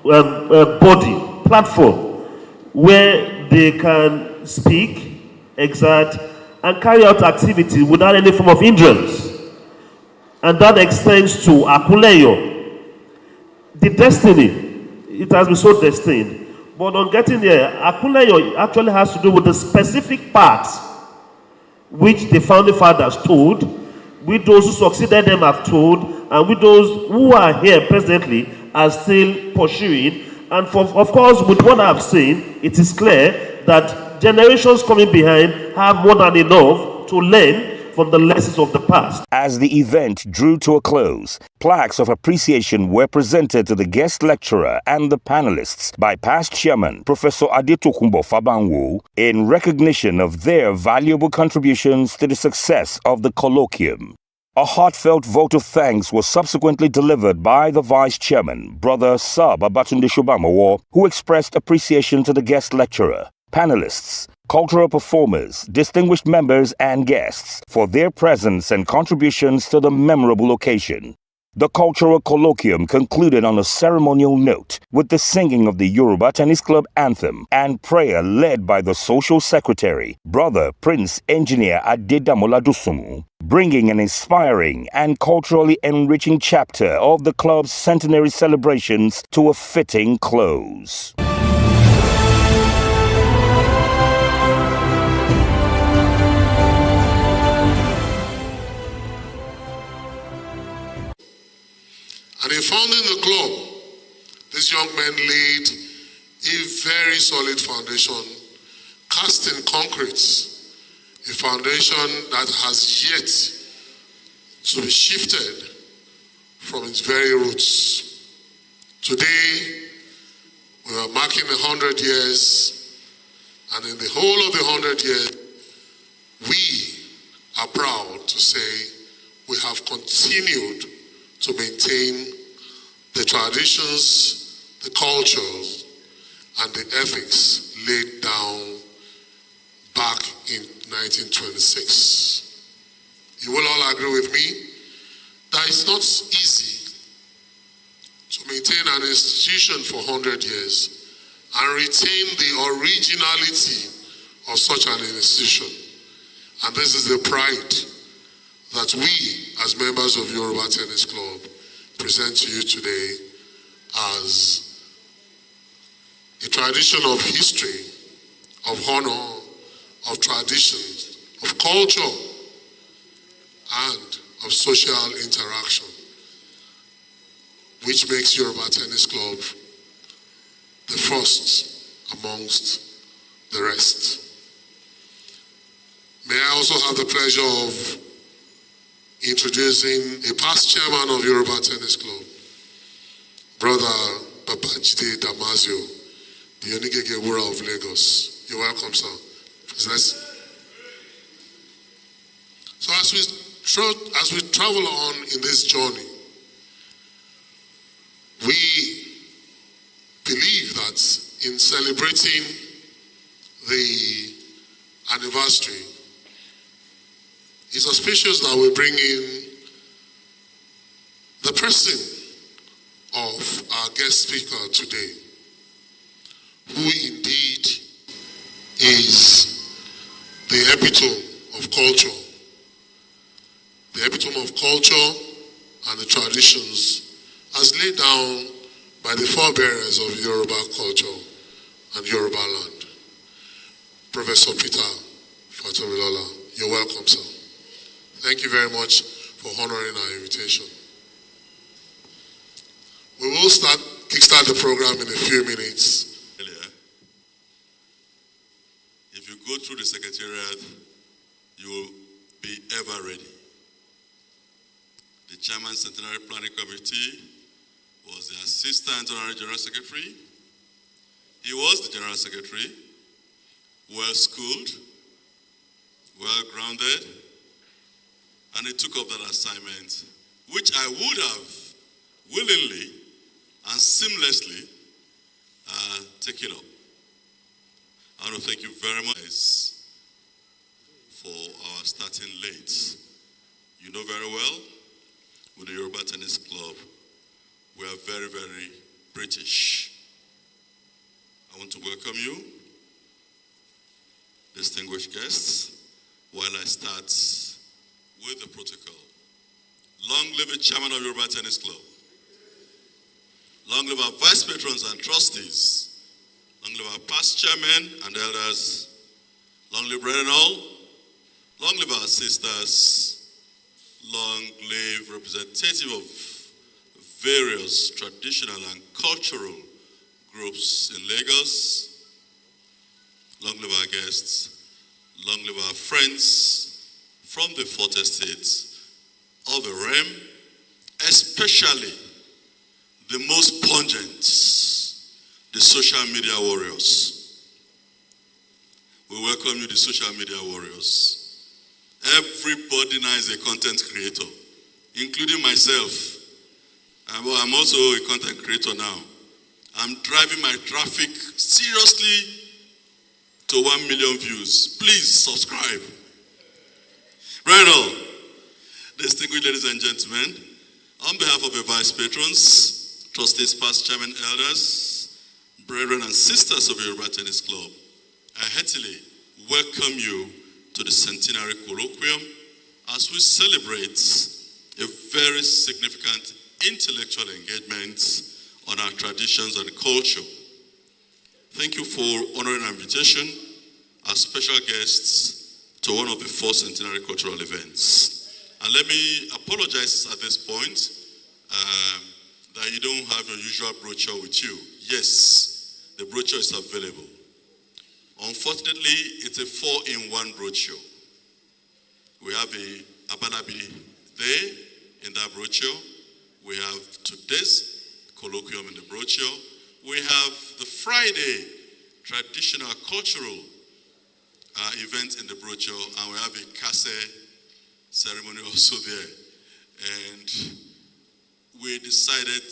body, platform, where they can speak, exert, and carry out activity without any form of hindrance. And that extends to Akuleyo. The destiny, it has been so destined. But on getting there, Akuleyo actually has to do with the specific paths which the founding fathers told, which those who succeeded them have told, and with those who are here presently are still pursuing. And of course, with what I've seen, it is clear that generations coming behind have more than enough to learn from the lessons of the past. As the event drew to a close, plaques of appreciation were presented to the guest lecturer and the panelists by past chairman Professor Adetokunbo Fabanwo in recognition of their valuable contributions to the success of the colloquium. A heartfelt vote of thanks was subsequently delivered by the Vice Chairman, Brother Sir Babatunde Shobamawo, who expressed appreciation to the guest lecturer, panelists, cultural performers, distinguished members and guests for their presence and contributions to the memorable occasion. The cultural colloquium concluded on a ceremonial note with the singing of the Yoruba Tennis Club anthem and prayer led by the Social Secretary, Brother Prince Engineer Adedamola Dusumu, bringing an inspiring and culturally enriching chapter of the club's centenary celebrations to a fitting close. And in founding the club, this young man laid a very solid foundation, cast in concrete, a foundation that has yet to be shifted from its very roots. Today, we are marking 100 years, and in the whole of the 100 years, we are proud to say we have continued to maintain the traditions, the cultures, and the ethics laid down back in 1926. You will all agree with me that it's not easy to maintain an institution for 100 years and retain the originality of such an institution. And this is the pride that we, as members of Yoruba Tennis Club, present to you today as a tradition of history, of honor, of traditions, of culture and of social interaction, which makes Yoruba Tennis Club the first amongst the rest. May I also have the pleasure of introducing a past chairman of Yoruba Tennis Club, Brother Babajide Damasio, the Onigege Wura of Lagos. You're welcome, sir. Please, so as we travel on in this journey, we believe that in celebrating the anniversary, it's auspicious that we bring in the person of our guest speaker today, who indeed is the epitome of culture. The epitome of culture and the traditions as laid down by the forebearers of Yoruba culture and Yoruba land. Professor Peter Fatomilola, you're welcome, sir. Thank you very much for honoring our invitation. We will kickstart the program in a few minutes. If you go through the secretariat, you will be ever ready. The Chairman Centenary Planning Committee was the Assistant Honorary General Secretary. He was the General Secretary, well-schooled, well-grounded, and he took up that assignment, which I would have willingly and seamlessly taken up. I want to thank you very much for our starting late. You know very well, with the Yoruba Tennis Club, we are very, very British. I want to welcome you, distinguished guests, while I start with the protocol. Long live the chairman of Yoruba Tennis Club. Long live our vice patrons and trustees. Long live our past chairmen and elders. Long live brethren all. Long live our sisters. Long live representative of various traditional and cultural groups in Lagos. Long live our guests. Long live our friends from the fourth estate of the realm, especially the most pungent, the social media warriors. We welcome you, the social media warriors. Everybody now is a content creator, including myself. I'm also a content creator now. I'm driving my traffic seriously to 1 million views. Please subscribe. Right on. Distinguished ladies and gentlemen, on behalf of the vice patrons, trustees, past chairman, elders, brethren and sisters of the Yoruba Tennis Club, I heartily welcome you to the Centenary Colloquium as we celebrate a very significant intellectual engagement on our traditions and culture. Thank you for honoring our invitation as special guests to one of the 4 centenary cultural events. And let me apologize at this point that you don't have your usual brochure with you. Yes, the brochure is available. Unfortunately, it's a 4-in-1 brochure. We have a Abalabi there in that brochure. We have today's colloquium in the brochure. We have the Friday traditional cultural event in the brochure, and we have a Kase ceremony also there. And we decided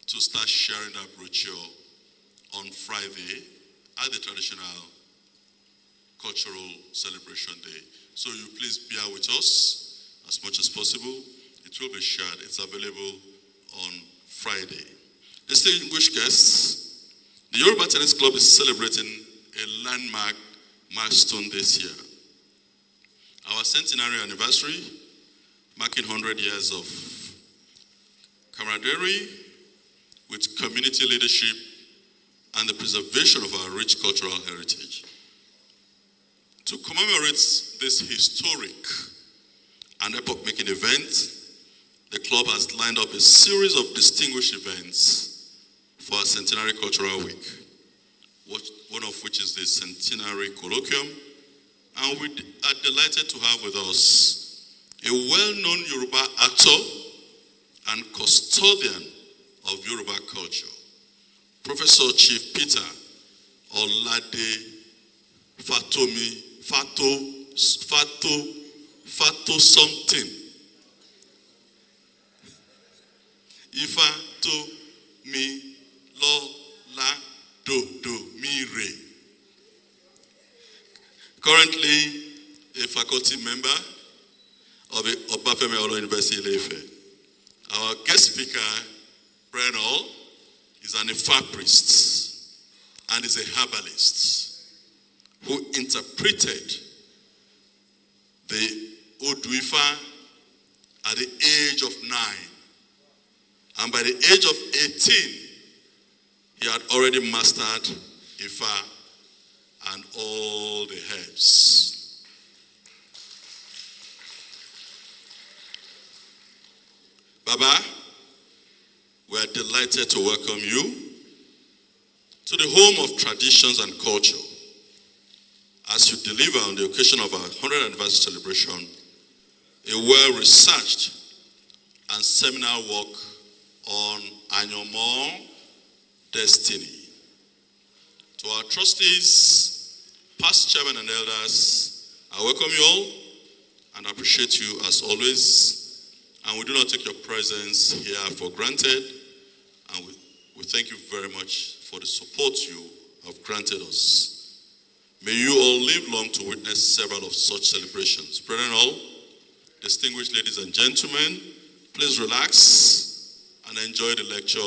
to start sharing that brochure on Friday at the traditional cultural celebration day. So you please bear with us as much as possible. It will be shared. It's available on Friday. Distinguished guests, the Yoruba Tennis Club is celebrating a landmark milestone this year. Our centenary anniversary, marking 100 years of camaraderie with community leadership and the preservation of our rich cultural heritage. To commemorate this historic and epoch-making event, the club has lined up a series of distinguished events for our Centenary Cultural Week, one of which is the Centenary Colloquium, and we are delighted to have with us a well-known Yoruba actor and custodian of Yoruba culture, Professor Chief Peter Olade Fato something. Ifa to mi lo la do mi re. Currently a faculty member of the Obafemi Awolowo University Ile-Ife. Our guest speaker, Brenal, is an Ifa priest and is a herbalist who interpreted the Odu Ifa at the age of 9. And by the age of 18, he had already mastered Ifa and all the herbs. Baba, we are delighted to welcome you to the home of traditions and culture as you deliver on the occasion of our 100th anniversary celebration a well-researched and seminar work on Anyomo destiny. To our trustees, past chairmen and elders, I welcome you all and appreciate you as always. And we do not take your presence here for granted. And we thank you very much for the support you have granted us. May you all live long to witness several of such celebrations. Brethren all, distinguished ladies and gentlemen, please relax and enjoy the lecture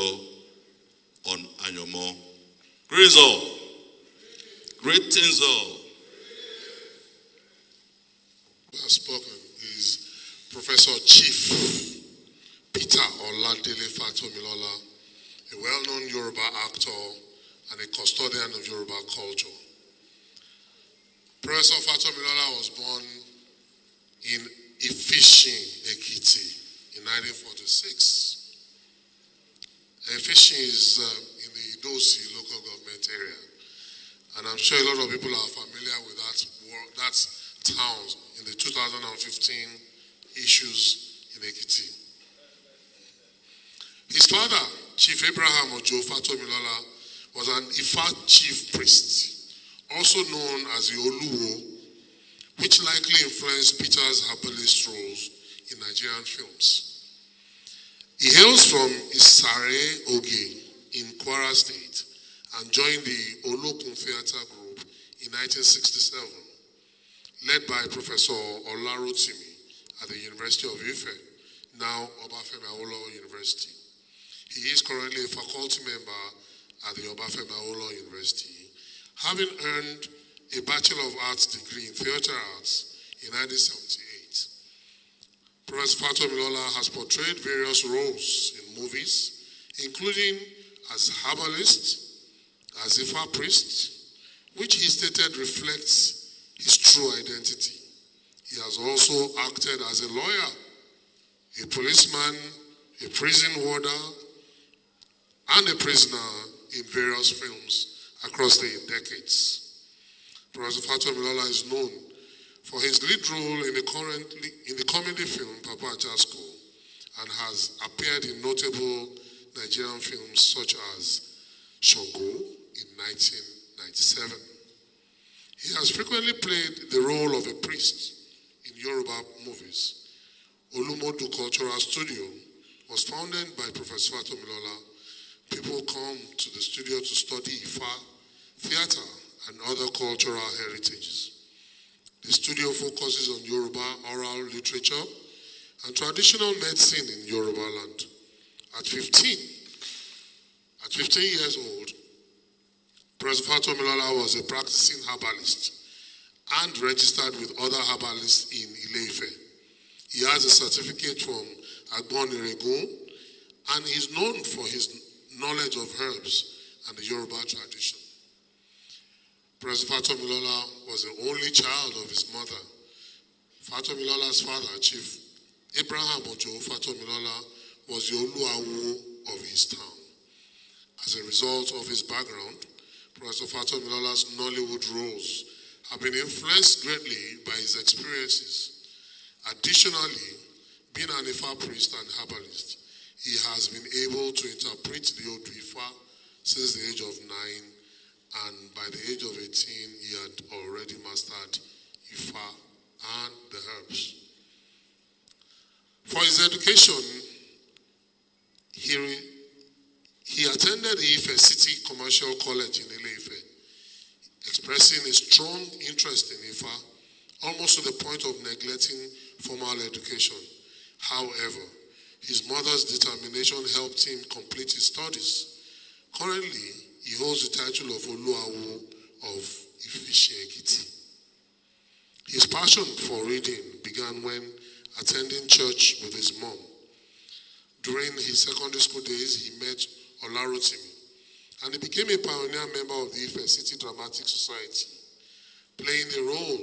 on Anyomo. Greetings all. Greetings all. Who has spoken is Professor Chief Peter Oladele Fatomilola, a well-known Yoruba actor and a custodian of Yoruba culture. Professor Fatomilola was born in Ifishin, Ekiti in 1946. Ifishin is in the Idosi local government area. And I'm sure a lot of people are familiar with that town in the 2015 issues in Ekiti. His father, Chief Abraham Ojo Fatomilola, was an Ifa chief priest, also known as the Oluwo, which likely influenced Peter's herbalist roles in Nigerian films. He hails from Isare Oge in Kwara State and joined the Olokun Theatre Group in 1967, led by Professor Olarotimi at the University of Ife, now Obafemi Awolowo University. He is currently a faculty member at the Obafemi Awolowo University, having earned a Bachelor of Arts degree in Theatre Arts in 1978. Professor Fatomilola has portrayed various roles in movies, including as herbalist, as Ifa priest, which he stated reflects his true identity. He has also acted as a lawyer, a policeman, a prison warder, and a prisoner in various films across the decades. Professor Fatomilola is known for his lead role in the comedy film Papa Jasko and has appeared in notable Nigerian films such as Shogo in 1997. He has frequently played the role of a priest in Yoruba movies. Olumodu Cultural Studio was founded by Professor Fatomilola. People come to the studio to study Ifa, theatre, and other cultural heritages. The studio focuses on Yoruba oral literature and traditional medicine in Yoruba land. At 15 years old, Professor Fatomilola was a practicing herbalist and registered with other herbalists in Ile-Ife. He has a certificate from Agbon Iregun and is known for his knowledge of herbs and the Yoruba tradition. Professor Fatomilola was the only child of his mother Fatomilola's father, Chief Abraham Ojo Fatomilola, was the Oluawo of his town. As a result of his background, Professor Fatomilola's Nollywood roles have been influenced greatly by his experiences. Additionally, being an Ifa priest and herbalist, he has been able to interpret the Odu Ifa since the age of 9, and by the age of 18, he had already mastered Ifa and the herbs. For his education, he attended the Ife City Commercial College in Ile-Ife, expressing a strong interest in Ifa, almost to the point of neglecting formal education. However, his mother's determination helped him complete his studies. Currently, he holds the title of Oluawo of Ife-Ekiti. His passion for reading began when attending church with his mom. During his secondary school days, he met Olarotimi, and he became a pioneer member of the Ife City Dramatic Society, playing a role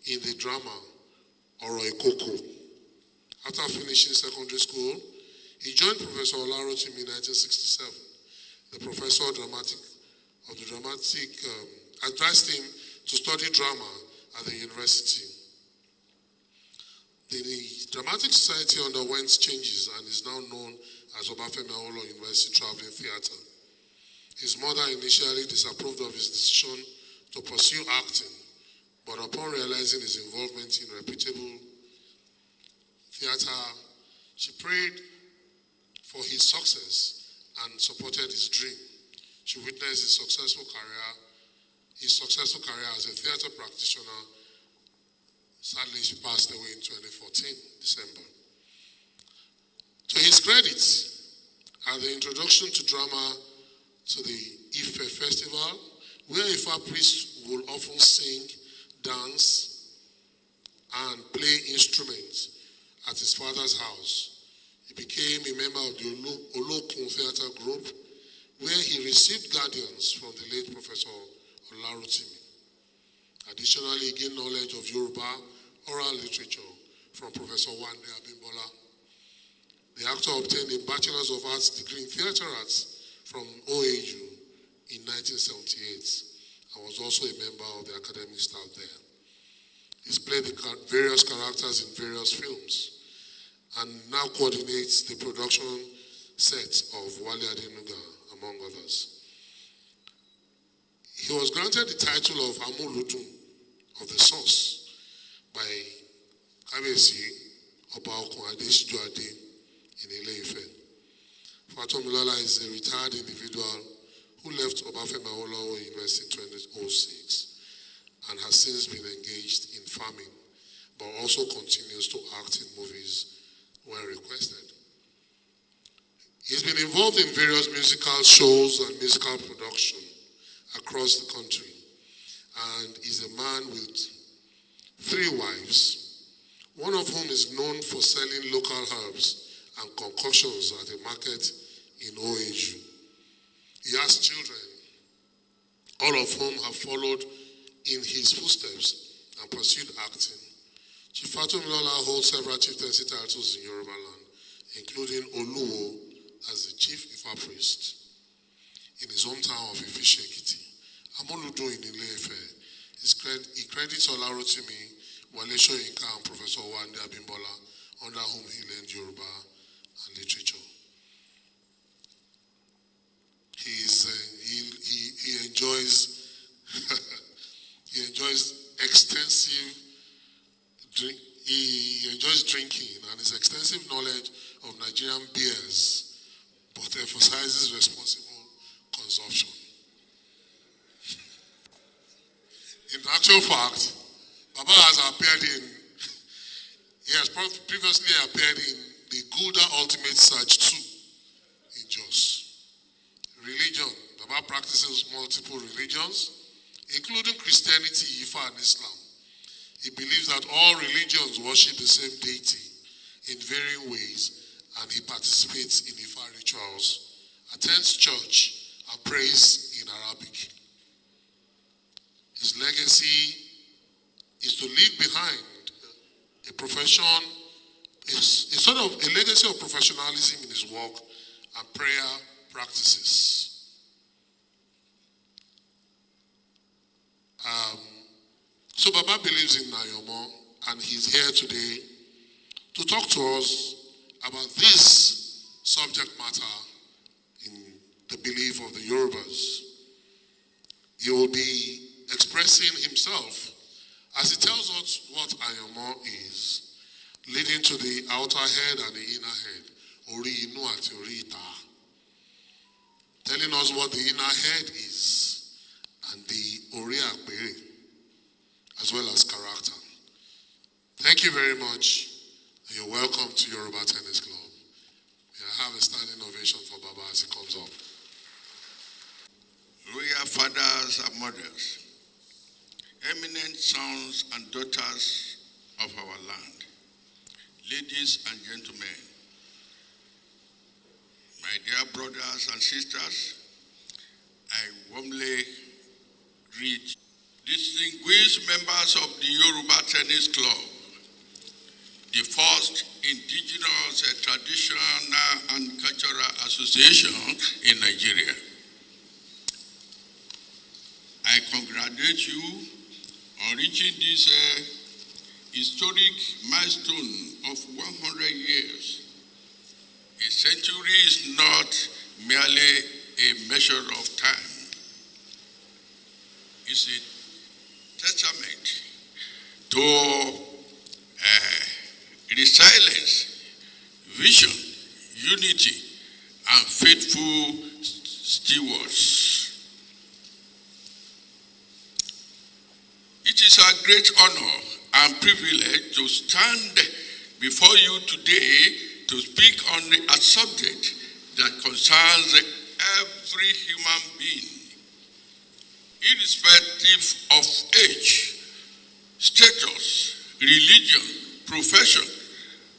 in the drama Oro Ikoko. After finishing secondary school, he joined Professor Olarotimi in 1967. The professor of the dramatic advised him to study drama at the university. The Dramatic Society underwent changes and is now known as Obafemi Awolowo University Traveling Theatre. His mother initially disapproved of his decision to pursue acting, but upon realizing his involvement in reputable theatre, she prayed for his success and supported his dream. She witnessed his successful career as a theatre practitioner. Sadly, she passed away in 2014, December. To his credit, at the introduction to drama to the Ife Festival, where Ifa priests will often sing, dance, and play instruments at his father's house, he became a member of the Olokun Theatre Group, where he received guidance from the late Professor Olarotimi. Additionally, he gained knowledge of Yoruba oral literature from Professor Wande Abimbola. The actor obtained a Bachelor's of Arts degree in Theatre Arts from OAU in 1978 and was also a member of the academic staff there. He's played the various characters in various films and now coordinates the production set of Wale Adenuga, among others. He was granted the title of Amuludun of the Source by Kabesi Oba Okun Adesijuade in Ile-Ife. Fatomilola is a retired individual who left Obafemi Awolowo University in 2006 and has since been engaged in farming, but also continues to act in movies when requested. He's been involved in various musical shows and musical production across the country, and is a man with 3 wives, one of whom is known for selling local herbs and concoctions at a market in OAU. He has children, all of whom have followed in his footsteps and pursued acting. Chief Fatomilola holds several chieftaincy titles in Yoruba land, including Oluwo as the chief Ifa priest in his hometown of Ife-Ekiti. Amoludo in Ile-Ife. He credits Olarotimi, Wale Soyinka, and Professor Wande Abimbola, under whom he learned Yoruba and literature. He enjoys drinking and his extensive knowledge of Nigerian beers, but emphasizes responsible consumption. In actual fact, Baba has previously appeared in the Gulda Ultimate Search 2 in Jos. Religion, Baba practices multiple religions, including Christianity, Ifa, and Islam. He believes that all religions worship the same deity in varying ways, and he participates in Ifa rituals, attends church, and prays in Arabic. His legacy is to leave behind a profession, a sort of a legacy of professionalism in his work and prayer practices. So Baba believes in Nayomo, and he's here today to talk to us about this subject matter in the belief of the Yorubas. He will be expressing himself as he tells us what Ayomo is, leading to the outer head and the inner head, Ori Inu ati Ori Ita, telling us what the inner head is and the Ori Akbere, as well as character. Thank you very much, and you're welcome to Yoruba Tennis Club. May I have a standing ovation for Baba as he comes up. Royal fathers and mothers, eminent sons and daughters of our land, ladies and gentlemen, my dear brothers and sisters, I warmly greet distinguished members of the Yoruba Tennis Club, the first indigenous traditional and cultural association in Nigeria. I congratulate you on reaching this historic milestone of 100 years. A century is not merely a measure of time. It's a testament to resilience, vision, unity, and faithful stewards. It is a great honor and privilege to stand before you today to speak on a subject that concerns every human being, irrespective of age, status, religion, profession,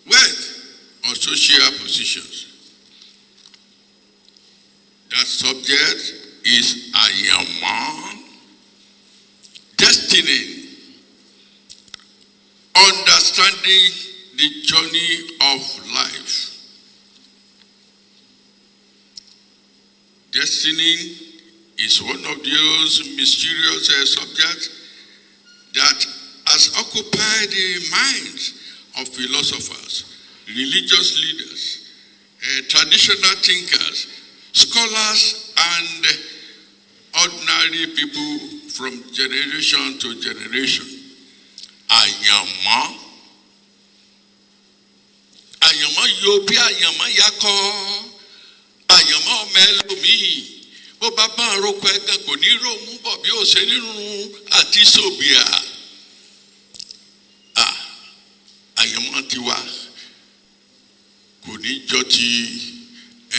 wealth, or social positions. That subject is Ayama, destiny, understanding the journey of life. Destiny is one of those mysterious subjects that has occupied the minds of philosophers, religious leaders, traditional thinkers, scholars, and ordinary people from generation to generation. Ayama. Ayama yobi ayama yako. Ayama omelomi. Bo baba roko ega kò ní ro mu bo bí ó ṣe nínú àti sobia. Ayama tiwa kò ní jọ ti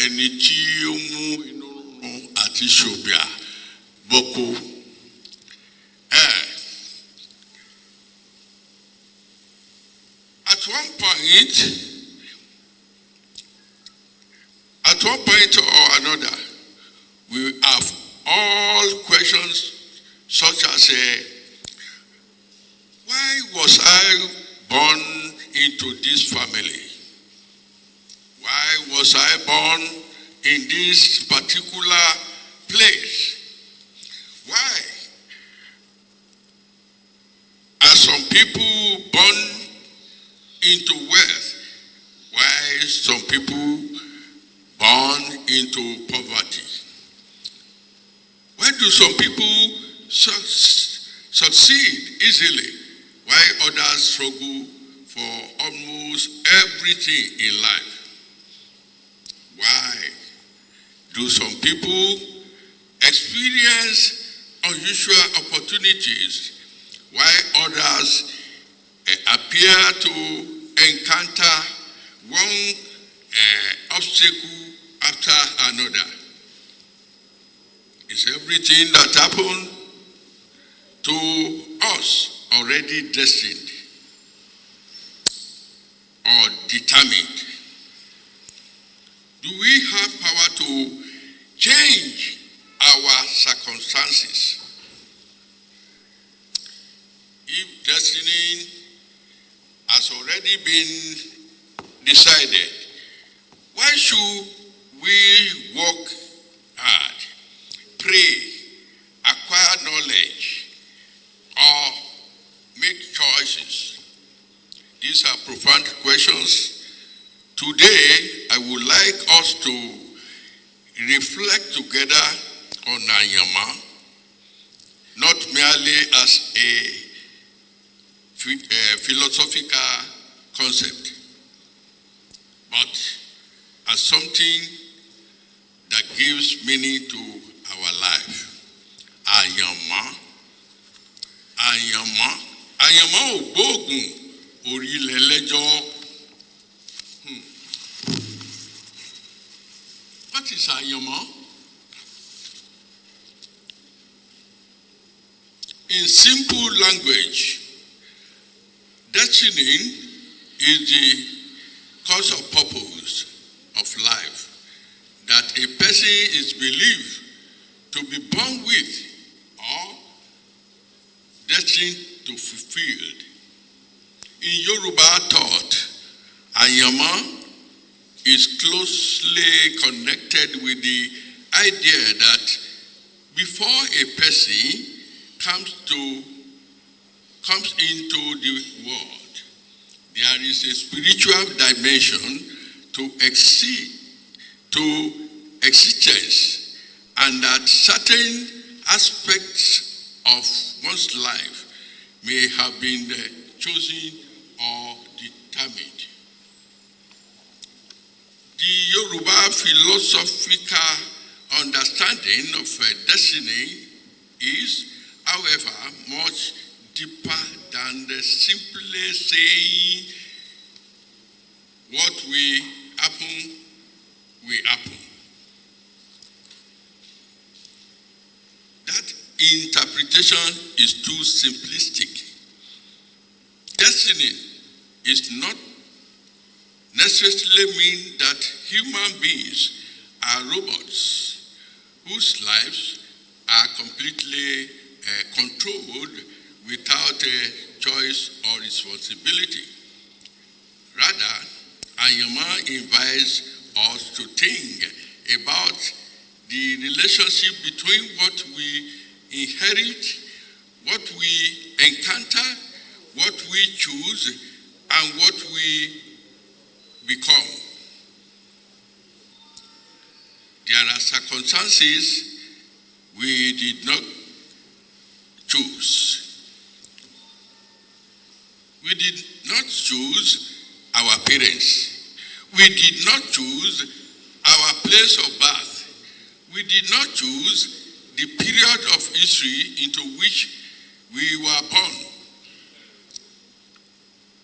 ẹni tí ó mú inú run àti sobia boko. At one point or another, we have all questions such as why was I born into this family? Why was I born in this particular place? Why are some people born into wealth? Why some people born into poverty? Why do some people succeed easily while others struggle for almost everything in life? Why do some people experience unusual opportunities while others appear to encounter one obstacle after another? Is everything that happened to us already destined or determined? Do we have power to change our circumstances? If destiny has already been decided. Why should we work hard, pray, acquire knowledge, or make choices? These are profound questions. Today, I would like us to reflect together on Anyama, not merely as a philosophical concept, but as something that gives meaning to our life. Anyama, Anyama, Anyama Obogun Orilelejo. What is Anyama? In simple language, destiny is the cause of purpose of life that a person is believed to be born with or destined to fulfill. In Yoruba thought, Anyama is closely connected with the idea that before a person comes into the world, there is a spiritual dimension to existence, and that certain aspects of one's life may have been chosen or determined. The Yoruba philosophical understanding of destiny is, however, much deeper than simply saying what will happen, will happen. That interpretation is too simplistic. Destiny is not necessarily mean that human beings are robots whose lives are completely controlled without a choice or responsibility. Rather, Anyama invites us to think about the relationship between what we inherit, what we encounter, what we choose, and what we become. There are circumstances we did not choose. We did not choose our parents. We did not choose our place of birth. We did not choose the period of history into which we were born.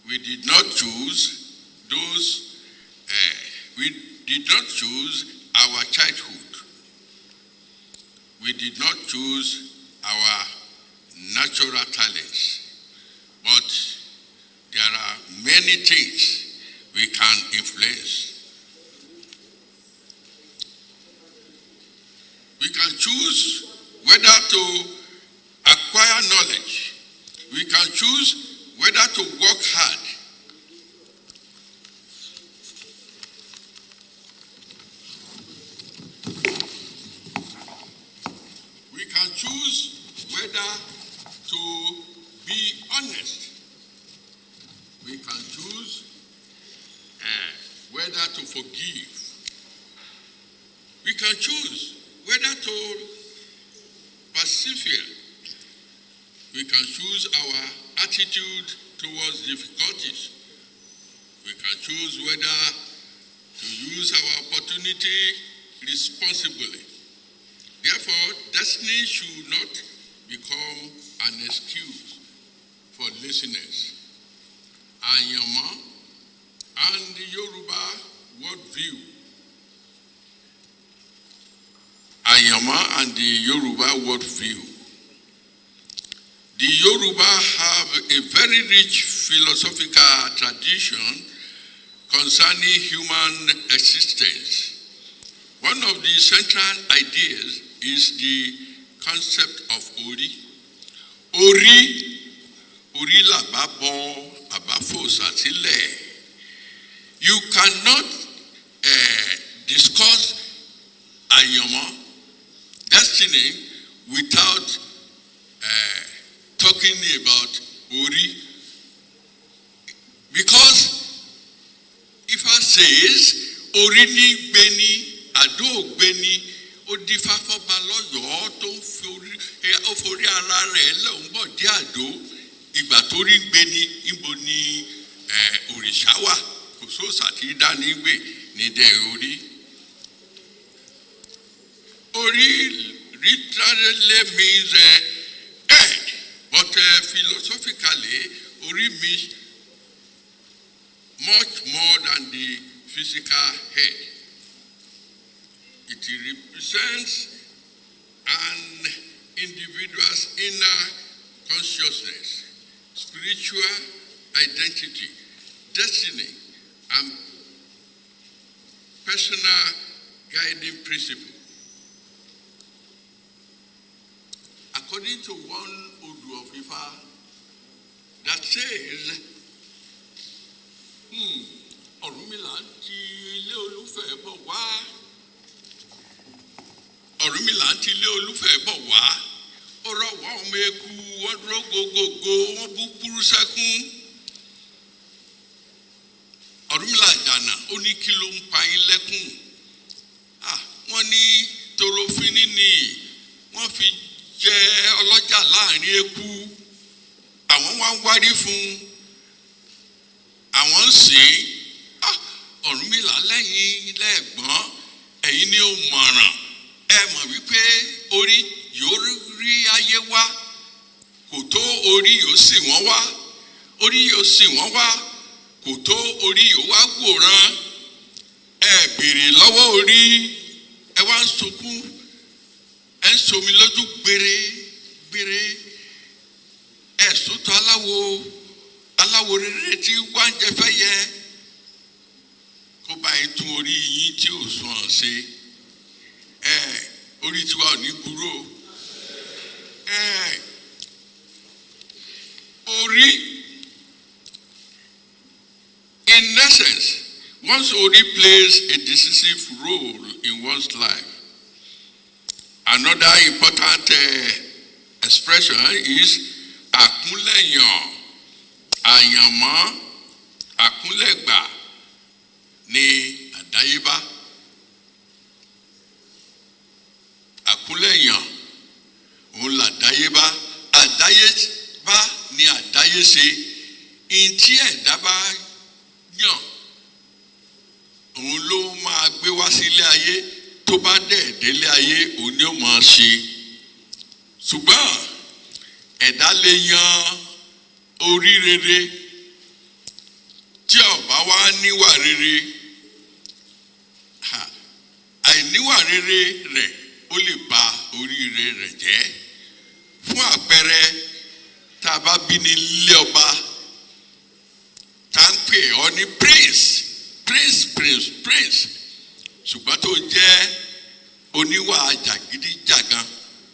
We did not choose we did not choose our childhood. We did not choose our natural talents. But there are many things we can influence. We can choose whether to acquire knowledge. We can choose whether to work hard. We can choose whether to be honest. We can choose whether to forgive. We can choose whether to persevere. We can choose our attitude towards difficulties. We can choose whether to use our opportunity responsibly. Therefore, destiny should not become an excuse for listeners. Anyama and the Yoruba worldview. Anyama and the Yoruba worldview. The Yoruba have a very rich philosophical tradition concerning human existence. One of the central ideas is the concept of Ori. Ori lababo abafo. fòsàtílẹ̀. You cannot discuss àyànmọ́, destiny, without talking about Ori. Because Ifa says, Ori ni gbeni, Ado gbeni, Odifa fọba lọ́yọ̀ọ́ tó ń forí ara rẹ̀ lọ́nbọ̀ dí Àdó, ìgbà tó rí gbeni, níbo ni òrìṣà wà, kò sóòṣà tí dánígbè ní dẹ̀ Ori. Ori literally means head, but philosophically, Ori means much more than the physical head. It represents an individual's inner consciousness, spiritual identity, destiny, and personal guiding principle. According to one Odu of Ifa that says, Ọ̀rúnmìlà ti ilé Olúfẹ̀ bọ̀ wá. Ọ̀rúnmìlà ti ilé Olúfẹ̀ bọ̀ wá. Ó rọ̀wọ́ ọmọ eku, wọ́n dúró gogogo, wọ́n bú kúrú sẹ́kún. Ọ̀rúnmìlà jànà, ó ní kí ló ń pa yín lẹ́kún. Wọ́n ní torofin ní wọ́n fi jẹ́ ọlọ́jà láàrin eku. Àwọn wá ń wárí fún àwọn ń sìn. Ọ̀rúnmìlà lẹ́yìn lẹ́gbọ́n, ẹ̀yin ni ó mọ̀ràn. Ẹ mọ̀ wípé orí yóò rí ayé wá, kò tó orí yóò sì wọ́n wá. Orí yóò sì wọ́n wá, kò tó orí yóò wá wòran. Ẹ béèrè lọ́wọ́ orí, ẹ wá ń sunkún, ẹ ń somi lójú gbére gbére. Ẹ sòtò aláwo rere tí wá ń jẹ fẹ́ yẹ. Kó bá yín tún orí yín tí ò sùn ṣe. Orí tiwa ò ní burú. Orí, in essence, once Ori plays a decisive role in one's life. Another important expression is àkúnlẹ̀yàn, àyànmọ́, àkúnlẹ̀gbà ní àdáyébá. Àkúnlẹ̀yàn òun làdáyébá. Àdáyébá ni àdáyéṣe. Ìntí ẹ̀dá bá yàn òun ló máa gbé wá sílé ayé, tó bá dẹ̀ délé ayé òun ni ó máa ṣe. Ṣùgbọ́n ẹ̀dá lè yan orí rere tí ó bá wá níwà rere. Àìníwà rere rẹ̀ ó lè ba oríire rẹ̀ jẹ́. Fún àpẹẹrẹ, tá a bá bí ní ilé ọba, tá ń pè ọ́ ní prince. Ṣùgbọ́n tó jẹ́ oníwà jàgídíjàgan,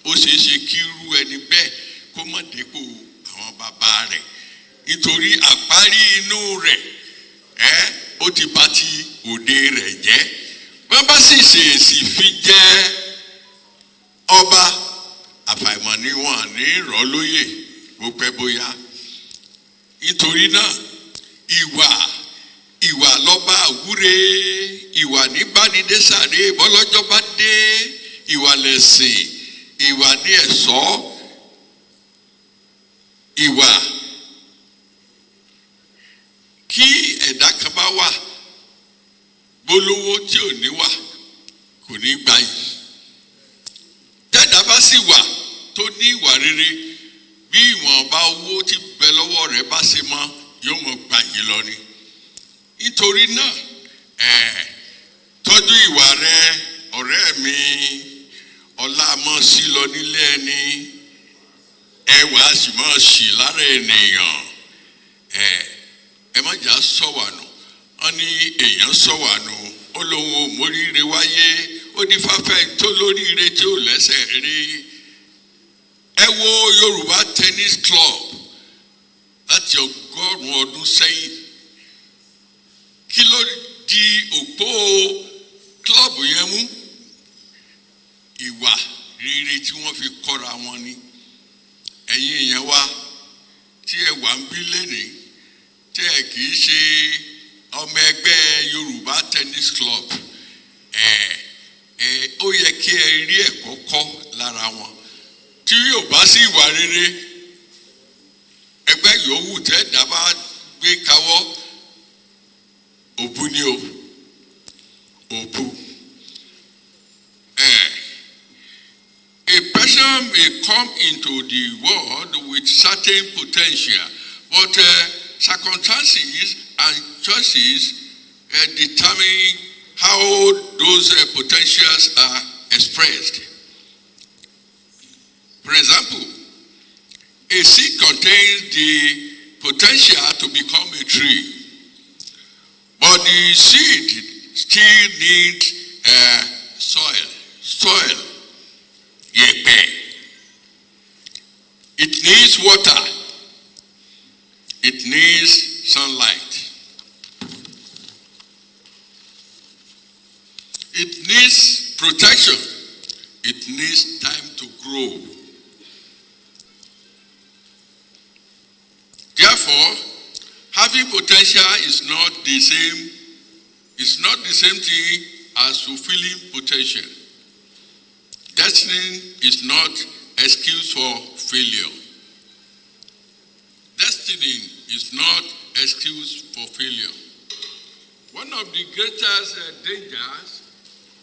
ó ṣeé ṣe kí irú ẹni bẹ́ẹ̀ kó má dépò àwọn bàbá rẹ̀. Nítorí àparí inú rẹ̀ ó ti bà ti òde rẹ̀ jẹ́. Wọ́n bá sì ṣèèṣì fi jẹ́ ọba, àfàìmọ̀ ni wọ́n ní rọ̀ lóyè bó pẹ́ bóyá. Nítorí náà ìwà lọ́ba àwúre, ìwà ní bánidé sáré bọ́lọ́jọ́ bá dé, ìwà lẹ̀sìn, ìwà ní ẹ̀ṣọ́, ìwà kí ẹ̀dá kan bá wà bólówó tí ò ní wà kò ní gbayì. Tẹ́dá bá sì wà tó ní ìwà rere, bí ìwọ̀nba owó tí bẹ lọ́wọ́ rẹ̀ bá ṣe mọ́ yóò mọ̀ gbayì lọ ni. Nítorí náà tọ́jú ìwà rẹ ọ̀rẹ́ mi. Ọlá mọ́ sí lọ nílé ẹni, ẹwà sì mọ́ sí lára ènìyàn. Ẹ má jà sọ̀wànù. Wọ́n ní èèyàn sọ̀wànù, ó lóun ò móríire wáyé, ó ní fáfẹ́ tó lóríire tí ò lẹ́sẹ̀ rí. Ẹ wo Yorùbá Tennis Club láti ọgọ́rùn-ún ọdún sẹ́yìn. Kí ló di òpó klọ́ọ̀bù yẹn mú? Ìwà rere tí wọ́n fi kọ́ra wọn ni. Ẹ̀yin èèyàn wa tí ẹ wà ń bí lénìí, tí ẹ kì í ṣe ọmọ ẹgbẹ́ Yorùbá Tennis Club, ó yẹ kí ẹ rí ẹ̀kọ́ kọ́ lára wọn. Tí yóò bá sí ìwà rere, ẹgbẹ́ yòówù tẹ́ dábàá gbé kawọ́, òbu ni o, òbu. A person may come into the world with certain potential, but circumstances and choices determine how those potentials are expressed. For example, a seed contains the potential to become a tree, but the seed still needs soil, yepe. It needs water. It needs sunlight. It needs protection. It needs time to grow. Therefore, having potential is not the same thing as fulfilling potential. Destiny is not excuse for failure. Destiny is not excuse for failure. One of the greatest dangers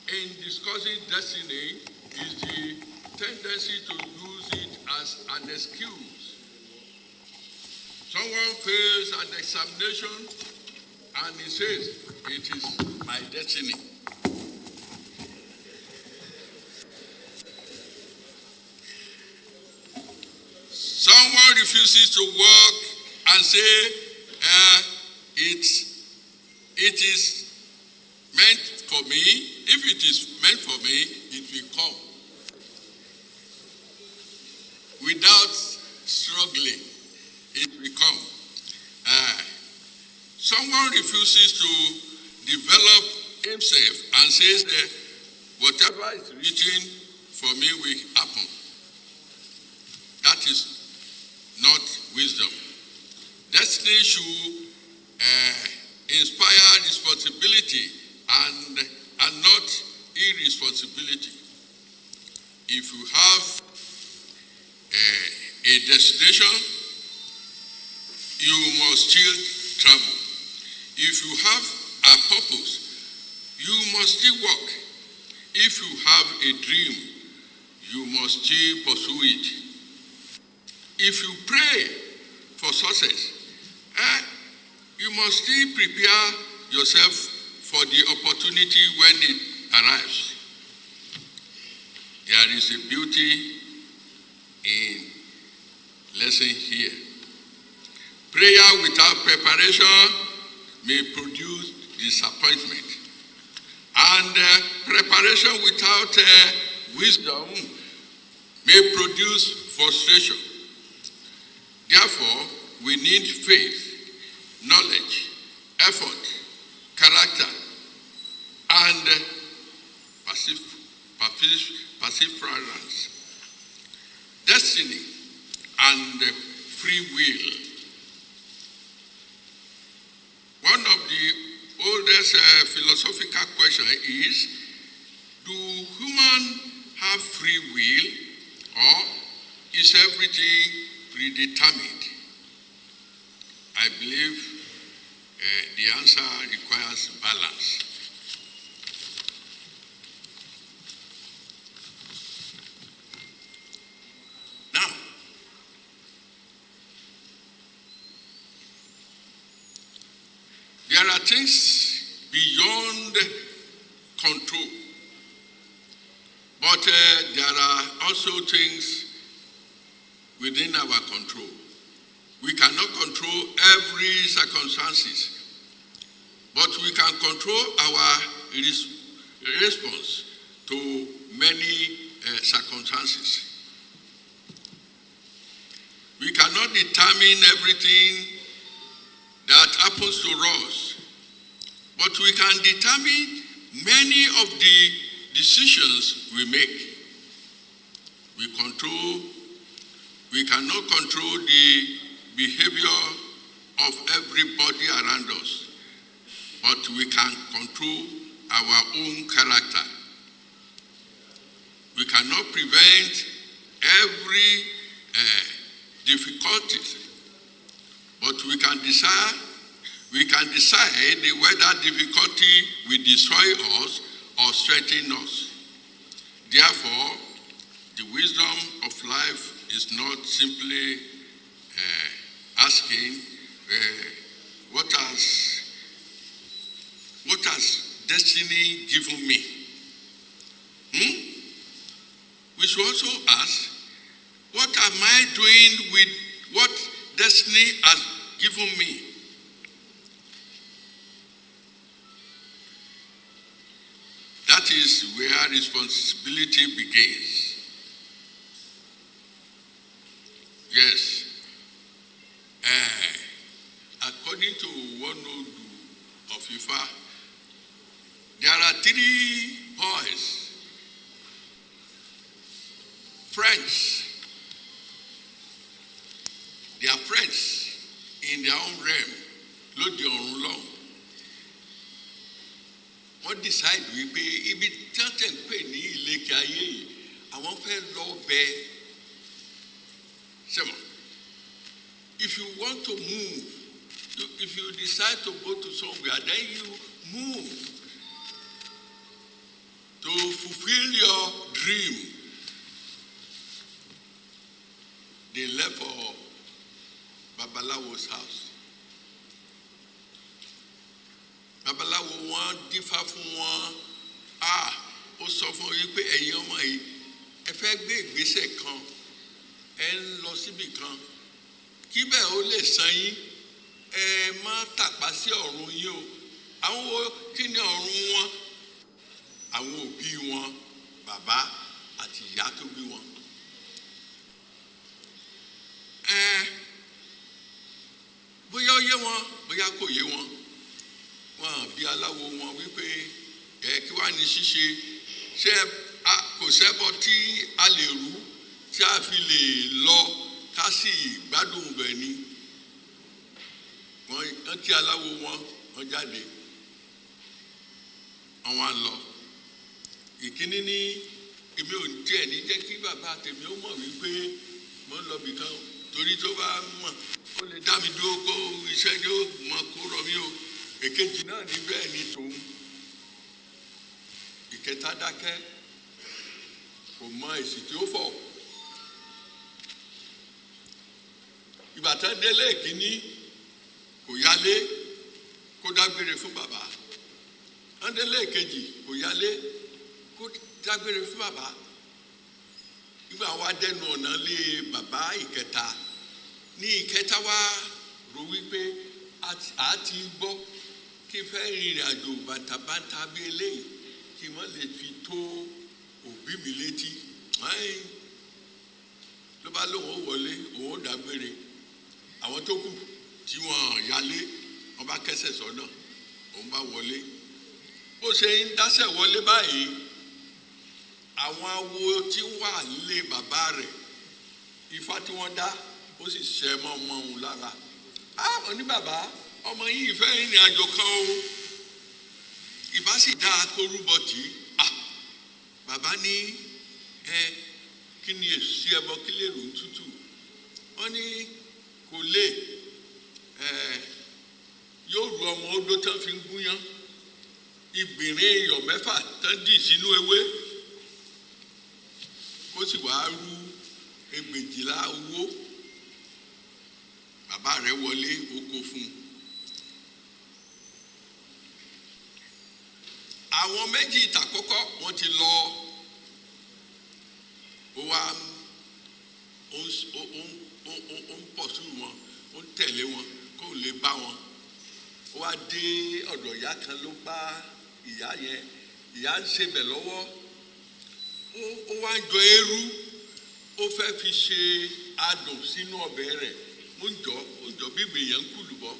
in discussing destiny is the tendency to use it as an excuse. Someone fails an examination and he says, "It is my destiny." Someone refuses to work and say, it is meant for me. If it is meant for me, it will come. Without struggling, it will come. Someone refuses to develop himself and says, whatever is written for me will happen. That is not wisdom. Destiny should inspire responsibility and not irresponsibility. If you have a destination, you must still travel. If you have a purpose, you must still work. If you have a dream, you must still pursue it. If you pray for success, you must still prepare yourself for the opportunity when it arrives. There is a beauty in lesson here. Prayer without preparation may produce disappointment, and preparation without wisdom may produce frustration. Therefore, we need faith, knowledge, effort, character, and perseverance, destiny, and free will. One of the oldest philosophical questions is, do humans have free will, or is everything predetermined? I believe the answer requires balance. Now, there are things beyond control, but there are also things within our control. We cannot control every circumstances, but we can control our response to many circumstances. We cannot determine everything happens to us, but we can determine many of the decisions we make. We cannot control the behavior of everybody around us, but we can control our own character. We cannot prevent every difficulty, but we can decide whether difficulty will destroy us or strengthen us. Therefore, the wisdom of life is not simply asking what has destiny given me? We should also ask, what am I doing with what destiny has given me? That is where responsibility begins. Yes. According to one old of Ifa, there are 3 boys, friends. They are friends in their own realm. Lord, your own law. Wọ́n decide wípé ibi tí wọ́n tẹ̀ ń pè ní ìlẹ̀kẹ̀ ayé yìí, àwọn fẹ́ lọ bẹ́ẹ̀. Sema, if you want to move, if you decide to go to somewhere, then you move to fulfill your dream. They left for Babalawo's house. Babalawo wọn dífá fún wọn. Ó sọ fún yín pé ẹ̀yin ọmọ yìí ẹ fẹ́ gbé ìgbésẹ̀ kan. Ẹ ń lọ síbì kan kí bẹ́ẹ̀ ó lè san yín, ẹ má tàpá sí ọ̀run yín o. Àwọn wo kí ni ọ̀run wọn? Àwọn òbí wọn, bàbá àti ìyá tó bí wọn. Bóyá ó yé wọn, bóyá kò yé wọn. Wọ́n bí aláwo wọn wípé kí wá ní ṣíṣe, ṣé kò sẹ́bọ̀ tí a lè rú tí a fi lè lọ ká sì gbádùn bẹ̀ ni. Wọ́n kí aláwo wọn jáde, wọ́n wá lọ. Ìkíní ní èmi ò tiẹ̀ ní jẹ́ kí bàbá tèmi ó mọ̀ wípé mo ń lọ bìkan torí tó bá mọ̀ ó lè dá mi dúró kó iṣẹ́ yóò mọ̀ kó rọ mí o. Èkejì náà ní bẹ́ẹ̀ ni tòun. Ìkẹta dákẹ́, kò mọ èsì tí ó fọ̀. Ìbátan délé ìkíní kò yálé kó dágbére fún bàbá. Wọ́n délé ìkejì kò yálé kó dágbére fún bàbá. Nígbà wá dẹnu ọ̀nà lé bàbá ìkẹta ní ìkẹta wá rò wípé a ti gbọ́ kí fẹ́ rìnrìn àjò bàtàbàtà bí eléyìí kí wọ́n lè fi tó òbí mi létí. Ló bá lóun ó wọlé, òun ó dágbére. Àwọn tó kù tí wọ́n yálé, wọ́n bá kẹ́sẹ̀ sọ́nà, òun bá wọlé. Bó ṣe ń dásẹ̀ wọlé báyìí, àwọn awo tí wà nílé bàbá rẹ̀, ifá tí wọ́n dá, ó sì ṣẹ́ mọ́ ọmọ òun lára. Ó ní bàbá, ọmọ yìí fẹ́ rìnrìn àjò kan o, ìbá sì dá akórúbọ tì í. Bàbá ní kí ni èsì ẹbọ kí lè rò ń tútù. Wọ́n ní kò lè, yóò ru ọmọ odó tán fi ń gúnyán, ìgbìnrín iyọ̀ 6 tán dì sínú ewé, kó sì wá rú ẹgbẹ̀jìlá owó. Bàbá rẹ̀ wọlé oko fún un. Àwọn méjì ìtàkọ́kọ́ wọ́n ti lọ, ó wá ó ń pọ̀ sí wọn, ó ń tẹ̀lé wọn kó lè bá wọn. Ó wá dé ọ̀dọ̀ ìyá kan ló bá ìyá yẹn, ìyá ń ṣebẹ̀ lọ́wọ́, ó wá ń jọ eérú, ó fẹ́ fi ṣe adùn sínú ọbẹ̀ rẹ̀. Ó ń jọ bí ìgbè yẹn ń kú lùbọ́.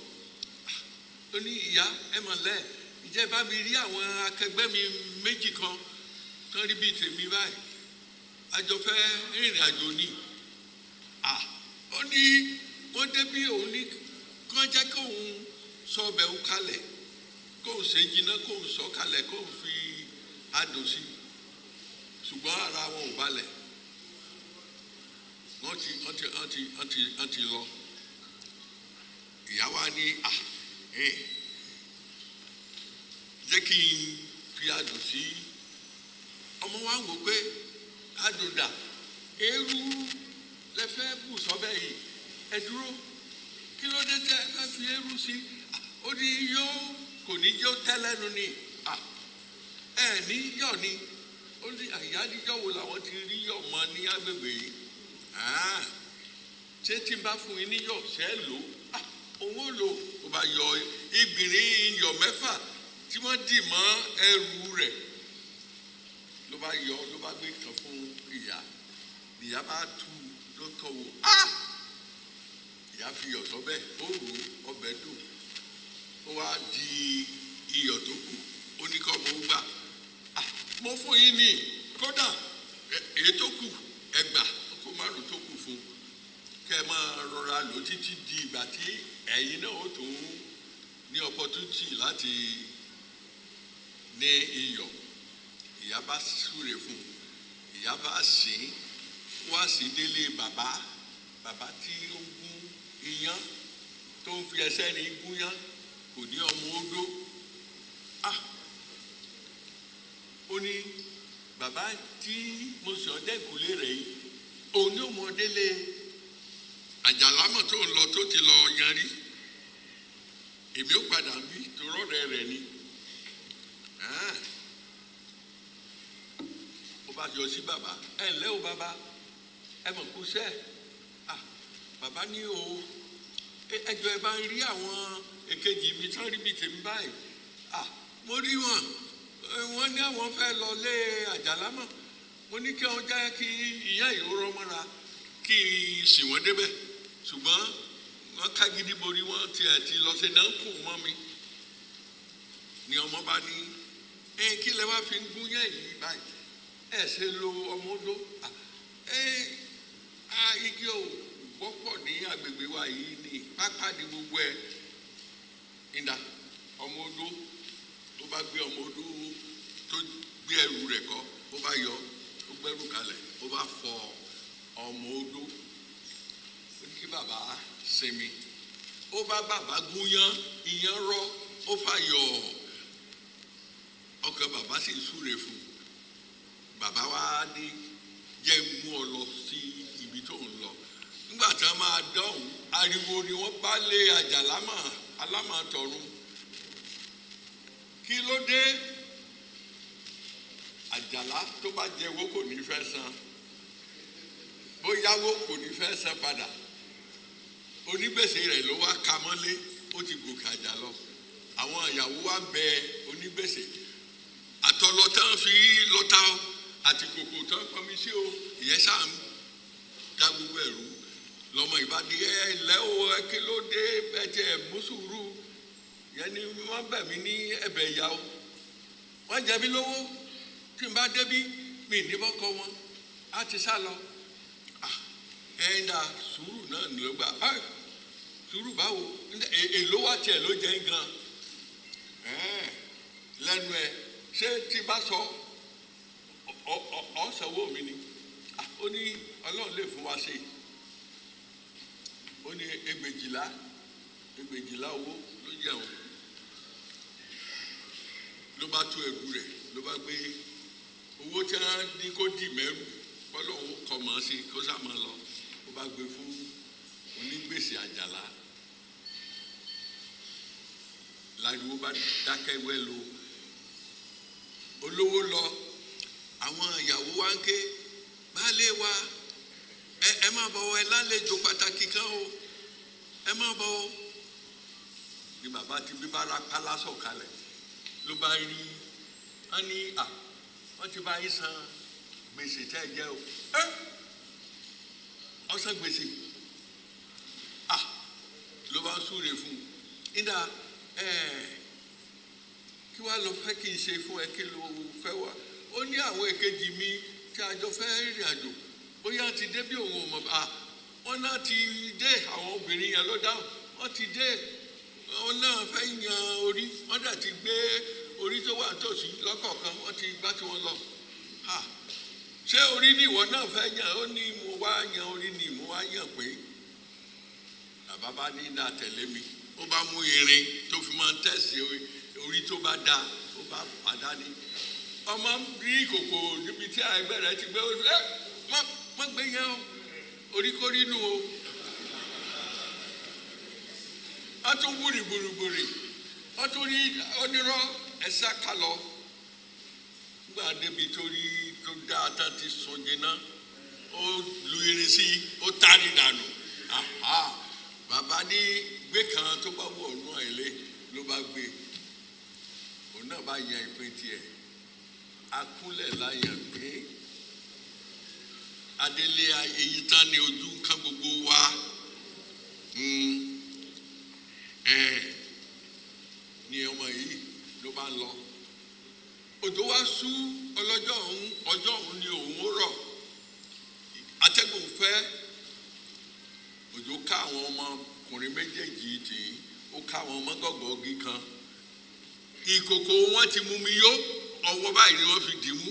ó ní ìyá ẹ mọ̀ lẹ́ ìjẹ́ bá mi rí àwọn akẹgbẹ́ mi méjì kan tán rí bíi tèmi báyìí àjọ fẹ́ rìnrìn àjò ni ó ní wọ́n débí òun ní kán jẹ́ kóun sọ ọbẹ̀ òun kalẹ̀ kóun ṣe jiná kóun sọ kalẹ̀ kóun fi adùn sí ṣùgbọ́n ara wọn ò balẹ̀ wọ́n ti lọ ìyá wa ní jẹ́ kí n fi adùn sí ọmọ wa ń wò pé adùn dà eérú lẹ́fẹ́ bù sọ́bẹ̀ yìí ẹ dúró kí ló dé tẹ́ ẹ fi eérú sí ó ní yóò kò ní yóò tẹ́lẹ́nu ni ẹ ní yọ̀ ni ó ní àyájíjọ́ wo làwọn ti rí yọ̀ mọ́ ní agbègbè yìí ṣé tí n bá fún yín ní yọ̀ ṣẹ́ lò òun ò lò ó bá yọ ìgbìnrín iyọ̀ mẹ́fà tí wọ́n dì mọ́ ẹrù rẹ̀ ló bá yọ ló bá gbé kan fún ìyá ìyá bá tú ló tọ́ wò ìyá fi iyọ̀ sọ́bẹ̀ ó rò ọbẹ̀ dùn ó wá di iyọ̀ tó kù ó ní kọ́ mo gbà mo fún yín ní kódà èyí tó kù ẹgbà kó márùn tó kù fún kẹ́ ẹ máa rọra lò títí di ìgbà tí ẹ̀yin náà ó tún ní opportunity láti ní iyọ̀ ìyá bá súre fún ìyá bá sìn wá sí délé bàbá tí ó gún iyán tó ń fi ẹsẹ̀ ní gúnyán kò ní ọmọ odó ó ní bàbá tí mo sọ dẹ́kùlé rẹ̀ yìí òun ní ọmọ délé àjàlámọ̀ tó ń lọ tó ti lọ yanrí èmi ó padà bí torọ́ rẹ̀ ni ó bá yọ sí bàbá ẹ ǹlẹ́ o bàbá ẹ mọ̀ kó sẹ́ bàbá ní o ẹjọ́ ẹ bá ń rí àwọn èkejì mi tán rí bíi tèmi báyìí mo rí wọn wọ́n ní àwọn fẹ́ lọ lé àjàlámọ̀ mo ní kí wọ́n jẹ́ kí ìyá ìhóró mọ́ra kí n sì wọ́n débẹ̀ ṣùgbọ́n wọ́n ká gidi borí wọn tiẹ̀ ti lọ sí náà kù mọ́ mi ni ọmọ bá ní kí lẹ wá fi ń gún yẹn yìí báyìí ẹ ṣe lo ọmọ odó igi ò wọ́pọ̀ ní agbègbè wa yìí ní pápá ní gbogbo ẹ̀ ìdá ọmọ odó tó bá gbé ọmọ odó tó gbé ẹrù rẹ̀ kọ́ ó bá yọ ó gbẹ́rù kalẹ̀ ó bá fọ ọmọ odó ó ní kí bàbá sinmi ó bá bàbá gúnyán ìyán rọ ó fà yọ ọkàn bàbá sì súre fún bàbá wa ní jẹ́ mú ọ lọ sí ibi tó ń lọ nígbà tí wọ́n máa dọ̀hún ariwo ni wọ́n bá lé alámọ̀tọ̀run kí ló dé àjàlá tó bá jẹ́wọ́ kò ní fẹ́ san bóyáwó kò ní fẹ́ san padà onígbèsè rẹ̀ ló wá ka mọ́lé ó ti gòkè àjà lọ àwọn ìyàwó wa bẹ onígbèsè àtọlọtán fi lọta àti kòkò tán pọnmi sí o ìyẹn sáà ń da gbogbo ẹrú lọmọ ìbàdí ẹ lẹ́ o ẹ kí ló dé ẹjẹ mùsùlùmù yẹn ni wọ́n bẹ̀ mí ní ẹ̀bẹ̀ ìyá o wọ́n jẹ mí lówó tí n bá débí mi ní bọ́kọ wọn á ti sá lọ ẹ̀ ń da sùúrù náà ló gbà sùúrù báwo èlò wa tiẹ̀ ló jẹ́ gan lẹ́nu ẹ̀ ṣé tí bá sọ ọ̀sánwó mi ni ó ní ọlọ́run lè fún wa ṣe ó ní ẹgbẹ̀jìlá owó ló jẹun ló bá tó ẹrù rẹ̀ ló bá gbé owó tí wọ́n ní kó dì mẹ́rù ọlọ́run kọ́ mọ́ sí kó sá mọ́ lọ ó bá gbé fún onígbèsè àjàlá láriwo bá dákẹ́ wẹ́lo olówó lọ àwọn ìyàwó wa ń ké baálé wa ẹ má bọ̀ ẹ lálejò pàtàkì kan o ẹ má bọ̀ o ní bàbá tí bíbára pálá sọ̀kalẹ̀ ló bá rí wọn ní wọ́n ti bá yín san gbèsè tẹ́ ẹ jẹ́ o ọ̀sán gbèsè ló bá súre fún un nígbà kí wàá lọ fẹ́ kí n ṣe fún ẹ kí ló fẹ́ wá ó ní àwọn èkejì mi tí a jọ fẹ́ rìnrìn àjò bóyá ti dé bí òun ò mọ̀ bá wọn náà ti dé àwọn obìnrin yẹn ló dáhùn wọn ti dé wọn náà fẹ́ yan orí wọn dẹ̀ ti gbé orí tó wà tòsí lọ́kọ̀ọ̀kan wọn ti gbá tí wọ́n lọ ṣé orí ni ìwọ náà fẹ́ yan ó ní mo wá yan orí ni mo wá yan pé bàbá bá ní dá tẹ̀lé mi ó bá mú irin tó fi máa ń tẹ̀sí orí tó bá dáa ó bá padà ní ọmọ rí ìkòkò níbi tí ẹgbẹ́ rẹ ti gbé má gbé yẹn o oríkórí nù o wọ́n tún wúri gbòrògbòrì wọ́n tún rí onírọ́ ẹ̀sà kalọ̀ nígbà débi torí tó dáa tán ti sùn jìnnà ó lu irin sí ó tari dànù bàbá ní gbé kan tó bá wọ̀ ọ̀nà ẹ̀lẹ́ ló bá gbé òun náà bá yan ìpín tiẹ̀ akúnlẹ̀ láyàn pé adélé èyí tán ní ojú nǹkan gbogbo wa ní ọmọ yìí ló bá lọ òjò wá sú ọjọ́ òun ni òun rọ̀ atẹ́gùn fẹ́ òjò ká àwọn ọmọkùnrin méjèèjì tì í ó ká àwọn ọmọ gọ́gọ́gì kan ìkòkò wọn ti mú mi yó ọwọ́ báyìí ni wọ́n fi dì mú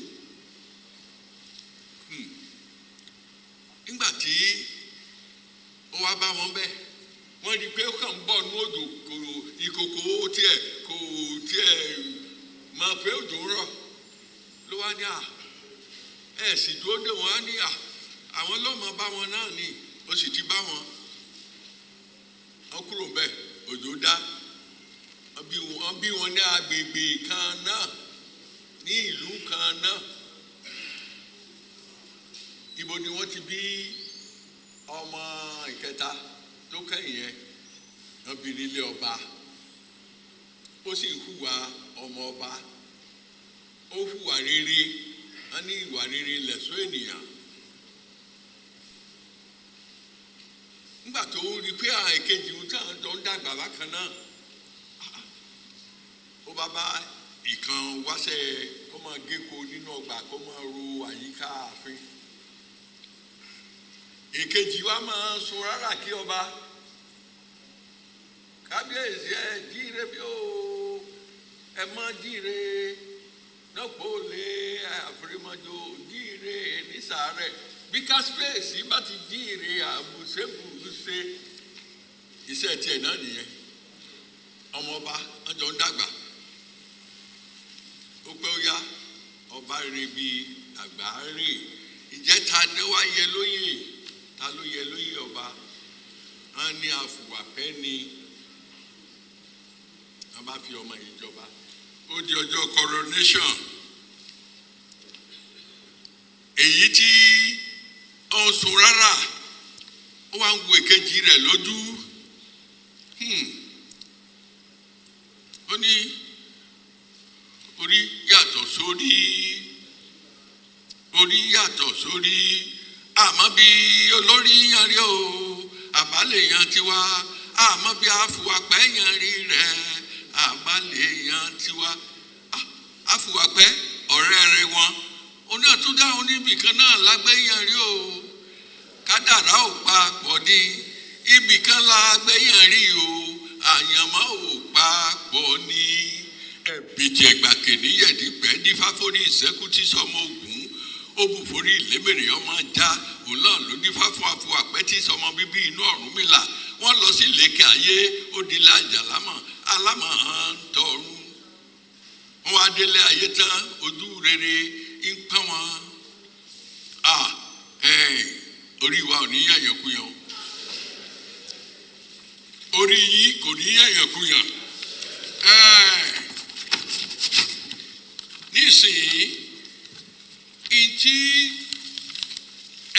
nígbà tí ó wá bá wọn bẹ́ẹ̀ wọ́n rí i pé ó kàn ń bọ̀ ní òjò ìkòkò kò tiẹ̀ mọ̀ pé òjò ń rọ̀ ló wá ní ẹ̀ sì dúró dé wọn á ní àwọn lọ́mọ bá wọn náà ní ó sì ti bá wọn kúrò bẹ́ẹ̀ òjò dá wọ́n bí wọn ní agbègbè kan náà ní ìlú kan náà ibo ni wọ́n ti bí ọmọ ìkẹta tó kẹ́yìn yẹn wọ́n bí nílé ọba ó sì hùwà ọmọ ọba ó hùwà rere wọ́n ní ìwà rere lẹ̀ṣọ́ ènìyàn nígbà tó rí pé èkejì ń tàn tó ń dàgbà bákan náà ó bá bá ìkan wáṣẹ kó máa géko nínú ọgbà kó máa ro àyíká ààfin èkejì wa máa sun rárá kí ọba kábíyèsí ẹ jíire bí ó ẹ mọ jíire nọpọ lé àfìrímọjò jíire nísàárẹ bí káspéèsì bá ti jíire àbùsẹ̀bùsẹ̀ iṣẹ́ tiẹ̀ náà nìyẹn ọmọọba ọjọ́ ń dàgbà ó pẹ́ ó yá ọba rè bí àgbà rè ìjẹ́ta ni wá yẹ lóyè ta ló yẹ lóyè ọba wọn ní àfùwàpẹ́ ni wọn bá fi ọmọ yìí jọba ó di ọjọ́ coronation èyí tí ó ń sun rárá ó wá ń wo èkejì rẹ̀ lójú ó ní orí yàtọ̀ sórí àmọ́ bí olórí yan rí o àbálẹ̀ yan tiwa àmọ́ bí àfùwàpẹ́ yan rí rẹ̀ àbálẹ̀ yan tiwa àfùwàpẹ́ ọ̀rẹ́ rẹ̀ wọn oní àtúndà oníbìkan náà lágbẹ́yàn rí o kádàrá ò pa pọ̀ ní ibìkan lágbẹ́yàn rí o àyànmọ́ ò pa pọ̀ ní ẹ̀bìtì ẹ̀gbàkè níyẹ̀dìpẹ́ dífáfórí ìṣẹ́kù tí sọmọ ògún ó bù forí ìlémèrè ọmọ já òun náà ló dífá fún àfùwàpẹ́ tí sọmọ bíbí inú Ọ̀rúnmìlà wọ́n lọ sí ìlékè ayé ó di lájà alámọ̀ hàn tọ̀run wọ́n wá délé ayé tán ojú rere ń pọ́n wọn orí wa ò ní yàyànkuyàn orí yìí kò ní yàyànkuyàn nísìnyí ìtí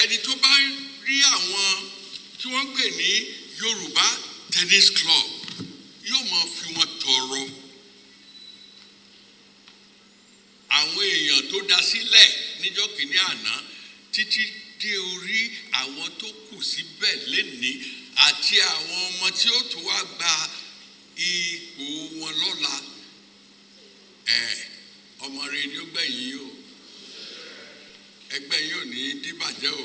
ẹni tó bá rí àwọn tí wọ́n ń pè ní Yorùbá Tennis Club yóò máa fi wọn tọrọ àwọn èèyàn tó dá sílẹ̀ níjọ́ kìíní àná títí dé orí àwọn tó kù síbẹ̀ lénìí àti àwọn ọmọ tí ó tún wá gba ipò wọn lọ́la ọmọ rẹ ni ó gbẹ̀yìn yìí o ẹgbẹ́ yìí ò ní dìbàjẹ́ o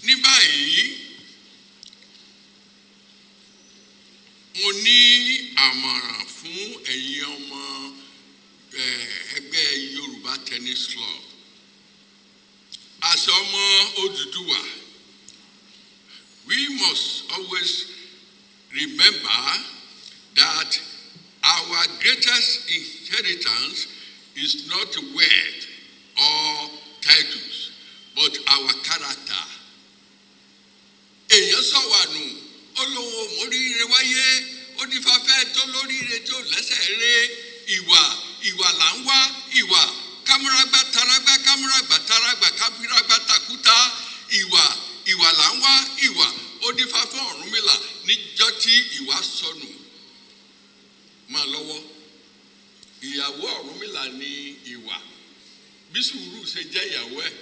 ní báyìí mo ní àmọ̀ràn fún ẹ̀yin ọmọ ẹgbẹ́ Yorùbá Tennis Club as ọmọ Odùduwà. We must always remember that our greatest inheritance is not wealth or titles, but our character. Èèyàn sọ̀wà nù, olówó móríire wáyé, onífàfẹ́ tó lóríire tó lẹ́sẹ̀ rẹ̀, ìwà là ń wá, ìwà kámúrágbá tarágbá kámúrágbá tarágbá kámúrágbá takuta, ìwà là ń wá, ìwà onífàfẹ́ Ọ̀rúnmìlà níjọ́ tí ìwà sọnù máa lọ́wọ́. Ìyàwó Ọ̀rúnmìlà ni ìwà. Bí sùúrù ṣe jẹ́ ìyàwó ẹ̀,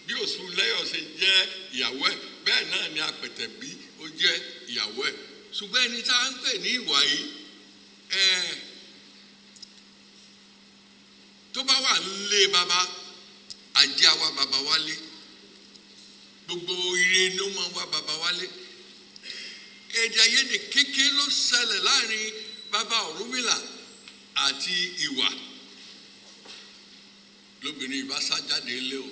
bí Òṣùlẹ́yọ̀ ṣe jẹ́ ìyàwó ẹ̀, bẹ́ẹ̀ náà ni Apẹ̀tẹ̀bí ó jẹ́ ìyàwó ẹ̀. Ṣùgbọ́n ẹni tá à ń pè ní ìwà yìí, tó bá wà nílé bàbá, ajé àwa bàbá wálé. Gbogbo ire ni ó máa wá bàbá wálé. Èdè àìyedè kékeré ló ṣẹlẹ̀ láàrin bàbá Ọ̀rúnmìlà àti ìwà. Lóbìnrin ìbá sájáde lé o.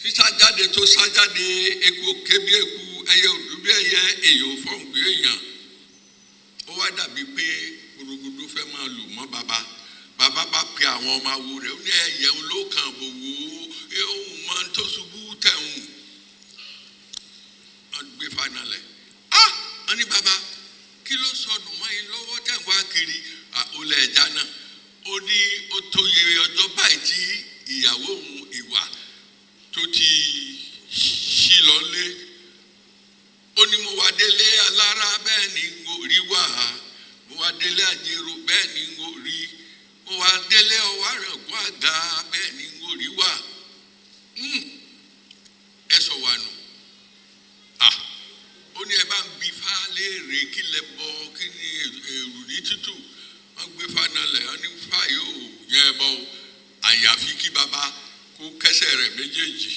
Sísájáde tó sájáde eku kébí eku ẹyẹ òdúdú ẹyẹ èèyàn fọ́ǹgbé èèyàn. Ó wá dàbí pé gbòrògbòdò fẹ́ máa lù mọ́ bàbá. Bàbá bá pe àwọn ọmọ awo rẹ̀ ó ní ẹ̀yẹ̀ ń ló kàn bò wò ó òun máa ń tó ṣubú tẹ̀hún. Wọ́n gbé fanalẹ̀. Wọ́n ní bàbá kí ló sọnù mọ́ yín lọ́wọ́ tẹ̀ wá kiri olè ẹja náà. Ó ní ó tó yẹ ọjọ́ báyìí tí ìyàwó òun ìwà tó ti ṣí lọ lé. Ó ní mo wá délé alára bẹ́ẹ̀ ni n ò rí wà á. Mo wá délé àjèrò bẹ́ẹ̀ ni n ò rí. Mo wá délé ọwọ́ àrẹ̀kún àga bẹ́ẹ̀ ni n ò rí wà. Ẹ sọ wà nù. Ó ní ẹ bá ń bi fá léèrè kí lẹ bọ kí ni èrù ní tútù. Wọ́n gbé fanalẹ̀ wọ́n ní fá yóò yẹ ẹ bọ́ àyàfi kí bàbá kó kẹsẹ̀ rẹ̀ méjèèjì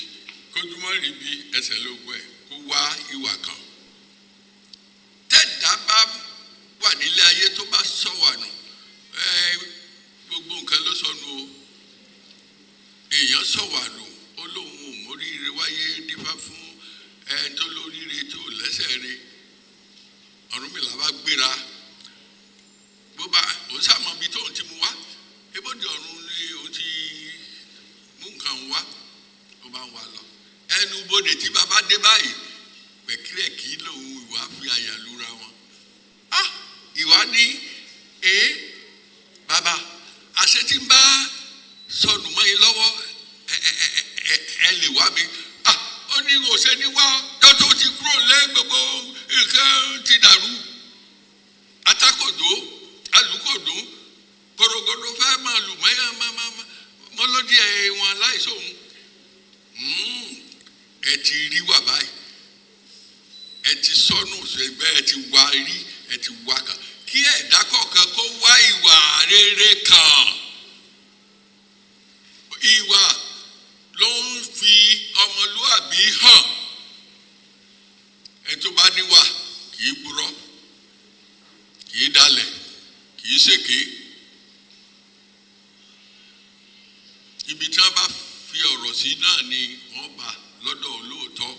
kójúmọ́ rí bí ẹsẹ̀ lógún ẹ̀ kó wá ìwà kan. Tẹ́ẹ̀dá bá wà nílé ayé tó bá sọ wà nù gbogbo nǹkan ló sọnù o. Èèyàn sọ wà nù ó lóun ò móríire wáyé dífá fún tó lóríire tó lẹ́sẹ̀ rẹ̀. Ọ̀rúnmìlà bá gbéra bó bá òun sàmọ́ bí tóun ti mú wá ebóde ọ̀run ni òun ti mú nǹkan wá ó bá ń wá lọ. Ẹnu bodè tí bàbá dé báyìí pẹ̀kírẹ̀kí lòun ìwà fi àyà lura wọn. Ìwà ní bàbá àṣẹ tí ń bá sọnù mọ́ yín lọ́wọ́ ẹ lè wá mi. Ó ní òṣè ní wá dọ́tò ti kúrò lé gbogbo nǹkan ti dàrú. Atákòdó alùkòdó gòrògòdò fẹ́ máa lù mọ́lódì wọn láìsóhun. Ẹ ti rí wà báyìí. Ẹ ti sọnù ṣẹgbẹ́ ẹ ti wá rí ẹ ti wá kàn. Kí ẹ̀dá kọ̀ọ̀kan kó wá ìwà rere kan. Ìwà ló ń fi ọmọlúwàbí hàn. Ẹ tó bá níwà kì í purọ́, kì í dalẹ̀, kì í ṣèké. Ibi tí wọ́n bá fi ọ̀rọ̀ sí náà ni wọ́n bá lọ́dọ̀ olóòótọ́.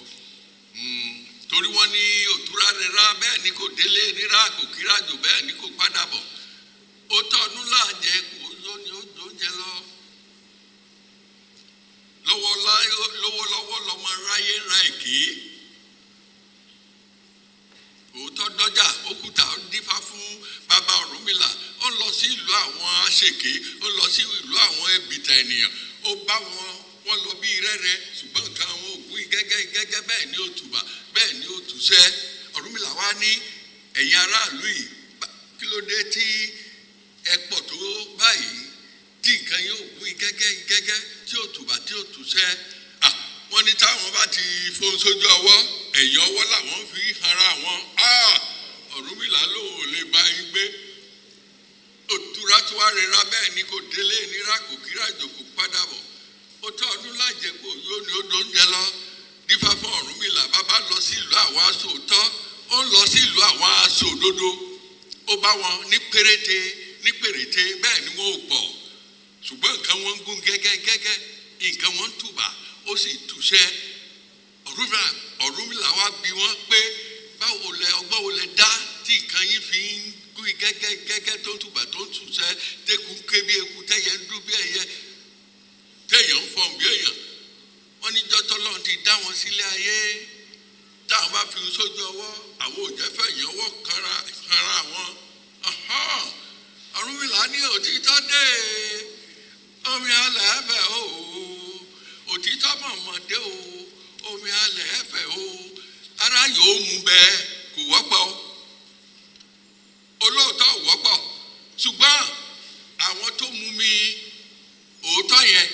Torí wọ́n ní òtúrá rírá bẹ́ẹ̀ ni kò délé nírà kò kírájò bẹ́ẹ̀ ni kò padà bọ̀. Ó tọ́nu láàjẹ kò lóní ó jẹ lọ. Lọ́wọ́lọ́wọ́ lọ́mọ ráyé ra èké. Òótọ́ dọ́jà òkúta ó dífá fún bàbá Ọ̀rúnmìlà. Ó lọ sí ìlú àwọn aṣèké, ó lọ sí ìlú àwọn ẹ̀bìtà ènìyàn. Ó bá wọn lọ bí rẹ́rẹ́ ṣùgbọ́n nǹkan àwọn ògùn gẹ́gẹ́ bẹ́ẹ̀ ni ó tùbà bẹ́ẹ̀ ni ó tùṣẹ́. Ọ̀rúnmìlà wá ní ẹ̀yin aráàlú yìí kí ló dé tí ẹ pọ̀ tó báyìí tí nǹkan yóò gún gẹ́gẹ́ tí ó tùbà tí ó tùṣẹ́. Wọ́n ní táwọn bá ti fóun sójú ọwọ́ ẹ̀yìn ọwọ́ làwọn fi hanra wọn. bẹ́ẹ̀ ni kò délé nira kò kíra jòkó padà bọ̀ ó tọ́ ọdún lájẹ kó yóò ní odò ń jẹ lọ dífá fún Ọ̀rúnmìlà bàbá lọ sí ìlú àwọn aṣòótọ́ ó ń lọ sí ìlú àwọn aṣòdodo ó bá wọn ní péréte bẹ́ẹ̀ ni wọ́n ò pọ̀ ṣùgbọ́n nǹkan wọn ń gún gẹ́gẹ́ nǹkan wọn ń tùbà ó sì túṣẹ́ Ọ̀rúnmìlà wá bí wọ́n pé báwo lẹ ọgbọ́n wo lẹ dá tí nǹkan yín fi ń gún gẹ́gẹ́ tó ń tùbà tó ń túṣẹ́ tẹ́kù ń ké bí eku tẹ́yẹ ń dún bí ẹyẹ tẹ́yẹ ń fọ̀n bí èèyàn wọ́n ní jọ́tọ́ lọ́run ti dá wọn sílé ayé táwọn bá fi sójú ọwọ́ àwọn òjẹ́fẹ́ yẹn wọ́ kanra wọn. Ọ̀rúnmìlà ní òtítọ́ dé omi alẹ́ ẹ̀fẹ̀ o òtítọ́ mọ̀mọ́ dé o omi alẹ́ ẹ̀fẹ̀ o ara yóò mú bẹ́ẹ̀ kò wọ́pọ̀ olóòótọ́ wọ́pọ̀ ṣùgbọ́n àwọn tó mú mi òótọ́ yẹn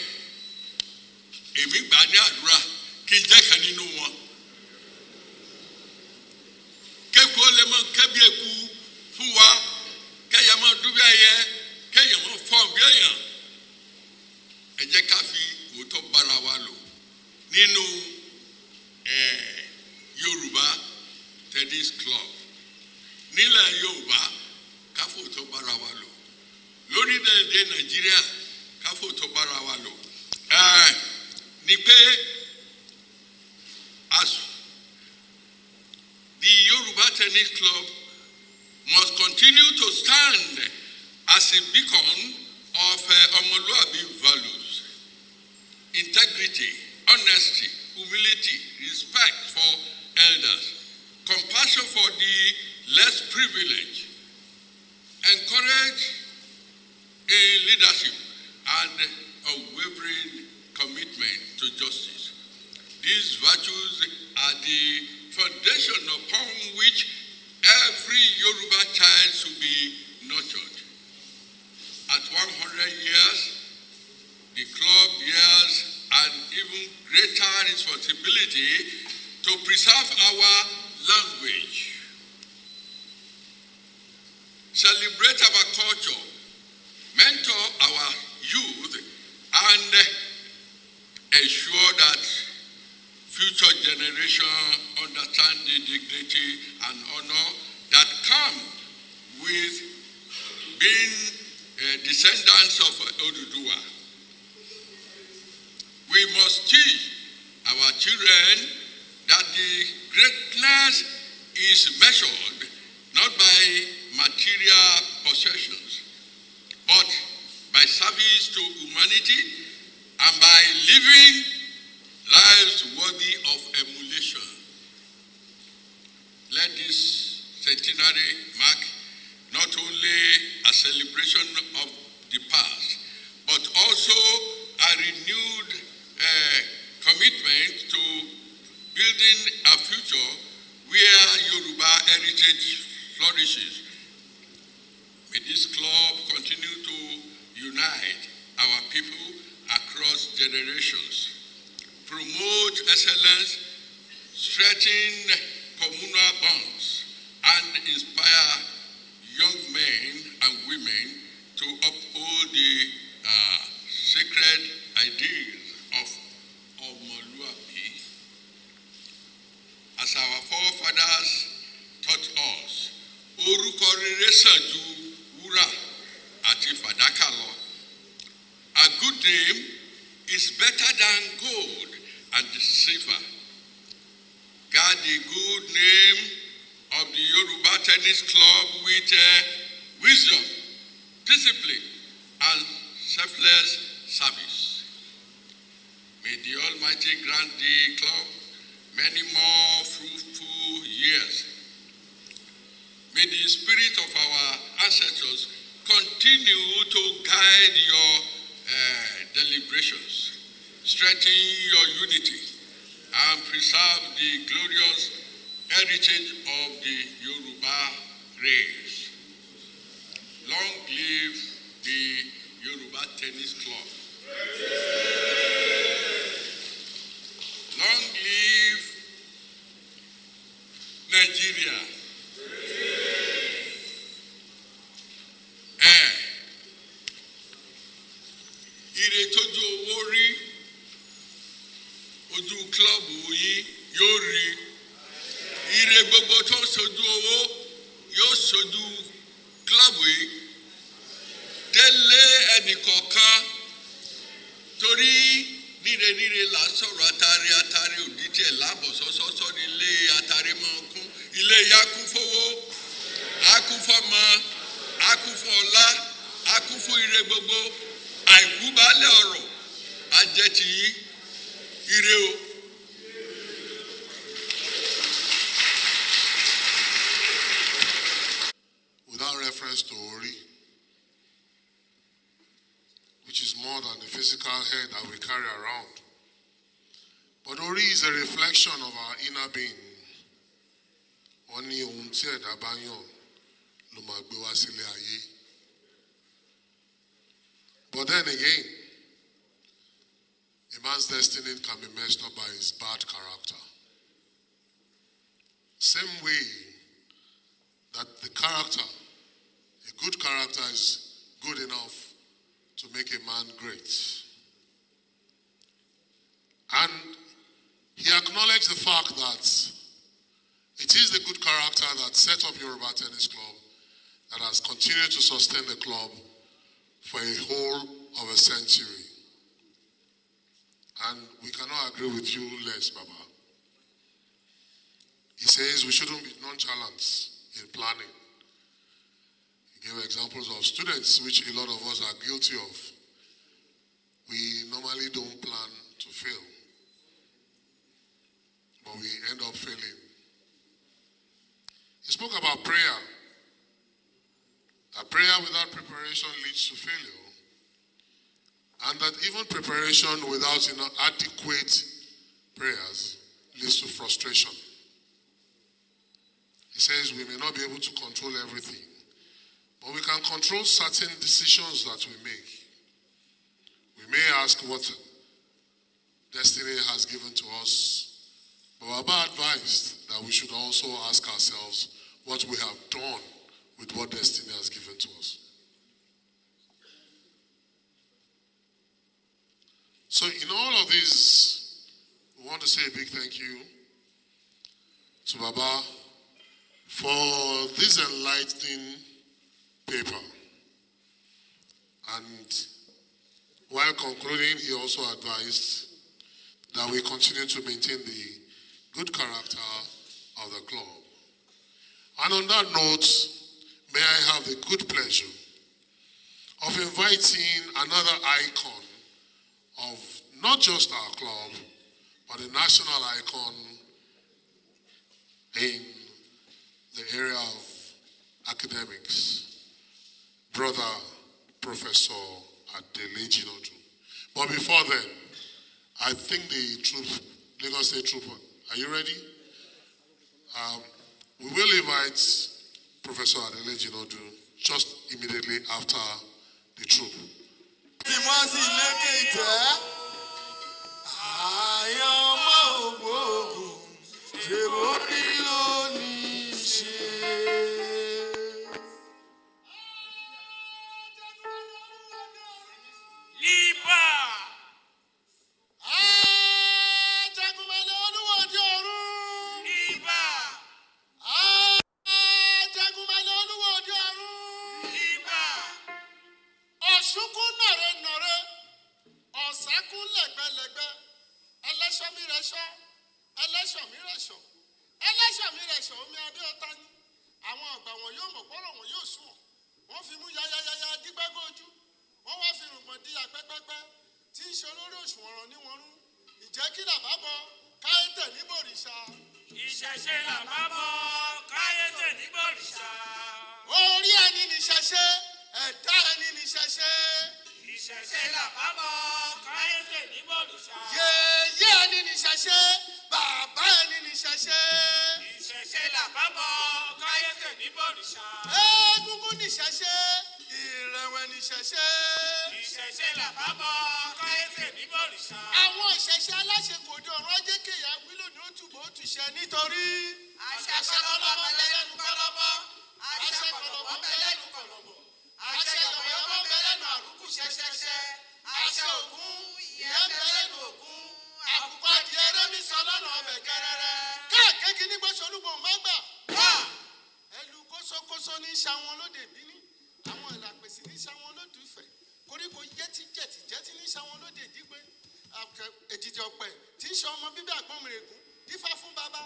èmi gbà ní àdúrà kí n jẹ́ kan nínú wọn kéku ó lè mọ kẹ́bí eku fún wa kẹ́yà mọ́ dúbí ẹyẹ kẹ́yà mọ́ fọ́n bí èèyàn ẹ jẹ́ ká fi òótọ́ bára wa lò nínú Yorùbá Tennis Club nílẹ̀ Yorùbá ká fòótọ́ bára wa lò lórílẹ̀‐èdè Nàìjíríà ká fòótọ́ bára wa lò ni pé the Yoruba Tennis Club must continue to stand as a beacon of Omoluabi values, integrity, honesty, humility, respect for elders, compassion for the less privileged, encourage in leadership, and unwavering commitment to justice. These virtues are the foundation upon which every Yoruba child should be nurtured. At 100 years, the club bears an even greater responsibility to preserve our language, celebrate our culture, mentor our youth, and ensure that future generations understand the dignity and honor that come with being descendants of Oduduwa. We must teach our children that the greatness is measured not by material possessions, but by service to humanity and by living lives worthy of emulation. Let this centenary mark not only a celebration of the past, but also a renewed commitment to building a future where Yoruba heritage flourishes. May this club continue to unite our people across generations, promote excellence, strengthen communal bonds, and inspire young men and women to uphold the sacred ideals of Omoluabi. As our forefathers taught us, orúkọ rere sàn ju wúrà àti fàdákà lọ. A good name is better than gold and silver. Guard the good name of the Yoruba Tennis Club with wisdom, discipline, and selfless service. May the Almighty grant the club many more fruitful years. May the spirit of our ancestors continue to guide your deliberations, strengthen your unity, and preserve the glorious heritage of the Yoruba race. Long live the Yoruba Tennis Club. Long live Nigeria. club yìí yóò rí ire gbogbo tó ṣojú owó yóò ṣojú club yìí délé ẹnìkọ̀ọ̀kan torí níre là sọ̀rọ̀ atari òdíjẹ̀ láàbọ̀ sọ́sọ́sọ́ ní ilé atari máa kún ilé ya kún fowó a kún fọmọ a kún fún ọlá a kún fún ire gbogbo àìkú baálé ọ̀rọ̀ ajẹ́tì ire o. Without reference to Ori, which is more than the physical head that we carry around. But Ori is a reflection of our inner being. Oni ohun tí ẹ̀dá bá yàn ló máa gbé wá sílé ayé. But then again, a man's destiny can be messed up by his bad character. Same way that the character, a good character is good enough to make a man great. And he acknowledged the fact that it is the good character that set up Yoruba Tennis Club that has continued to sustain the club for a whole of a century. And we cannot agree with you less, Baba. He says we shouldn't be nonchalant in planning. He gave examples of students, which a lot of us are guilty of. We normally don't plan to fail, but we end up failing. He spoke about prayer. That prayer without preparation leads to failure. And that even preparation without adequate prayers leads to frustration. He says we may not be able to control everything, but we can control certain decisions that we make. We may ask what destiny has given to us, but Baba advised that we should also ask ourselves what we have done with what destiny has given to us. So in all of this, we want to say a big thank you to Baba for this enlightening paper. And while concluding, he also advised that we continue to maintain the good character of the club. And on that note, may I have the good pleasure of inviting another icon of not just our club, but a national icon in the area of academics, Brother Professor Adele Jinodu. But before then, I think the troop, Lagos State Trooper, are you ready? We will invite Professor Adele Jinodu just immediately after the troop. tó ní ṣàwọn lóde ìbíní àwọn ìlàpèsè ní ṣàwọn lóde ìfẹ́ koríko jẹ́tí ní ṣàwọn lóde ìdígbé èdìdì ọ̀pẹ tí ń ṣe ọmọ bíbí àgbọ̀nmìrègún dífá fún bàbá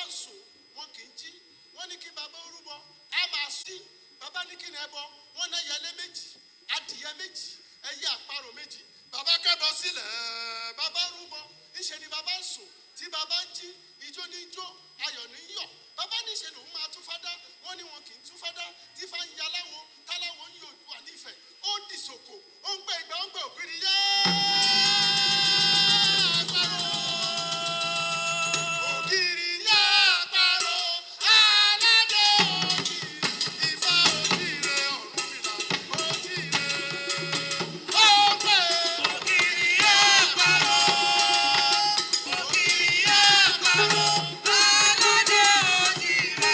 ń sùn wọn kì í jí wọn ní kí bàbá orúbọ á máa sí bàbá ní kí ni ẹbọ wọn náà yẹlé méjì adìyẹ méjì ẹyẹ àparò méjì bàbá kẹ́bọ sílẹ̀ bàbá rúbọ níṣẹ́ ni bàbá ń sùn tí bàbá ń jí ijó ní ijó ayọ̀ ní yọ̀ bàbá níṣẹ́ lòun máa tún fádá wọn ni wọn kì í tún fádá tí fa ń ya láwọn táláwọn ń yọ òdùwà nífẹ̀ẹ́ ó dìsòkò ó ń gbẹ ìgbà ó ń gbẹ ògiri yá àparò ògiri yá àparò aládé òjì ìfà òjìrè Ọ̀rúnmìlà òjìrè ó gbẹ ògiri yá àparò ògiri yá àparò aládé òjìrè.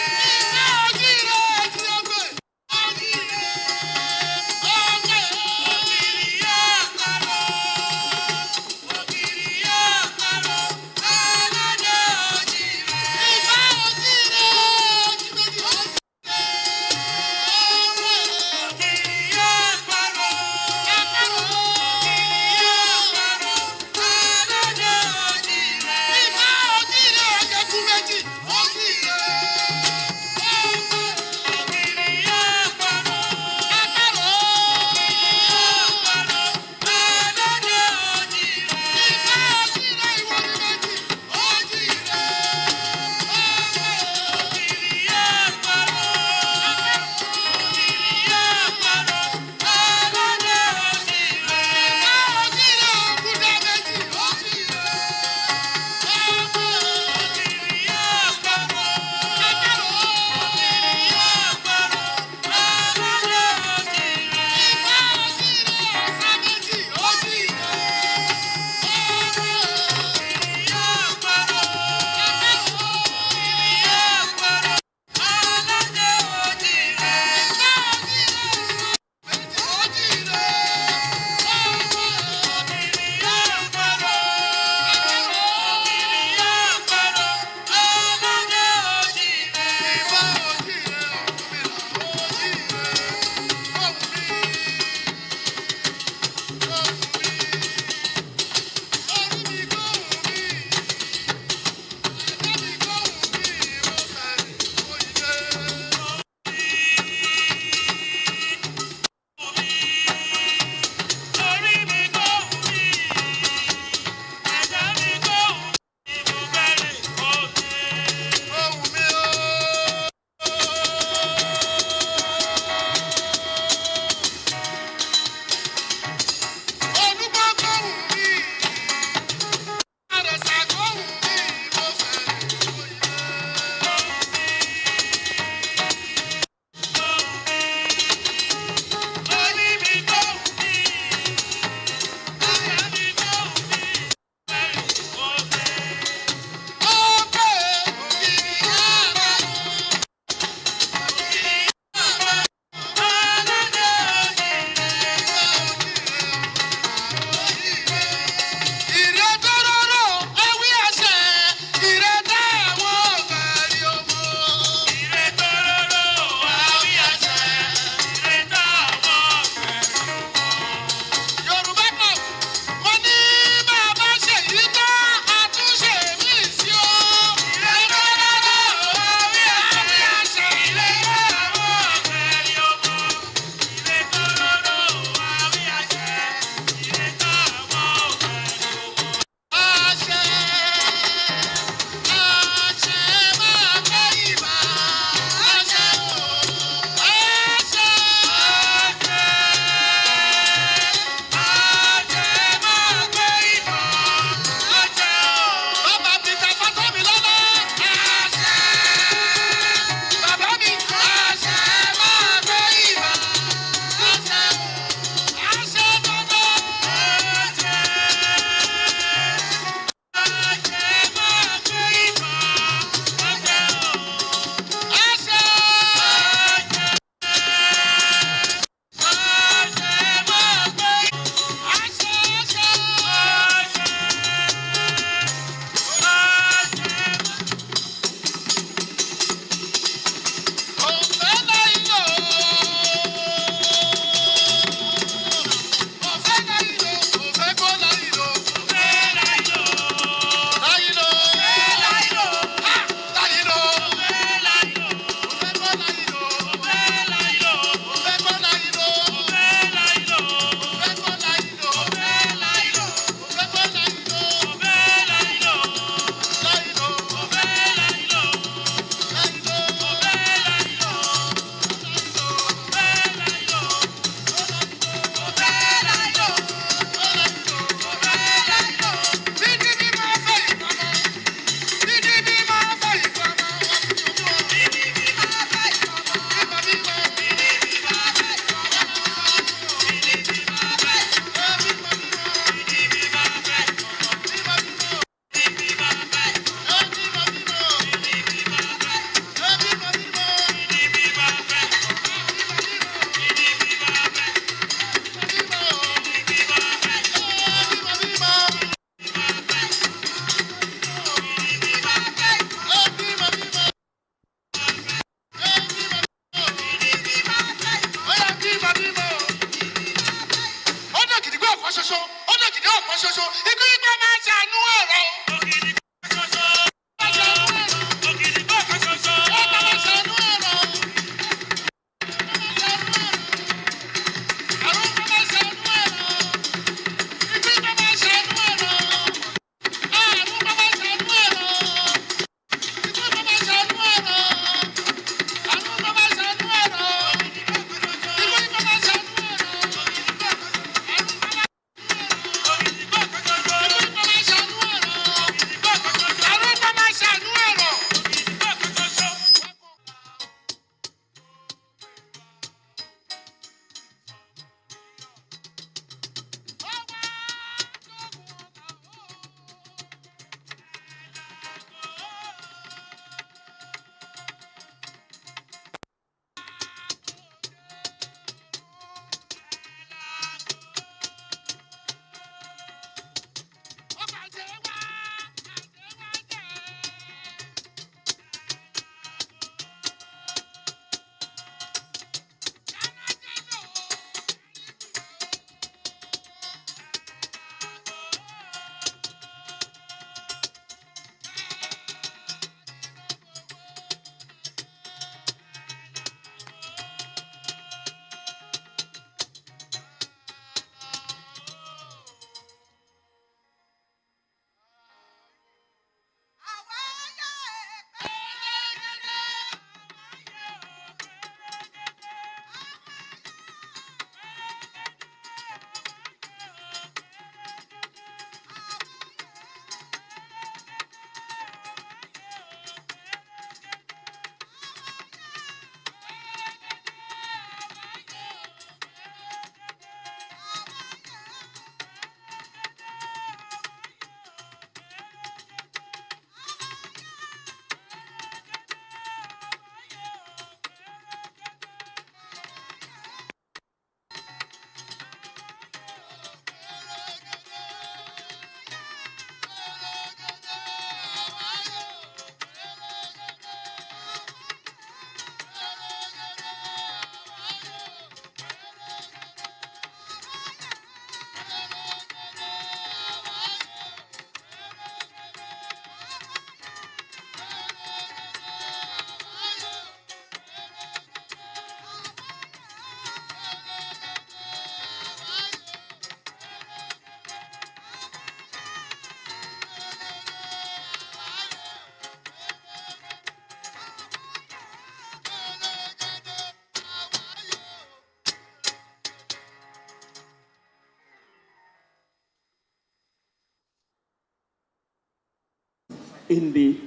in the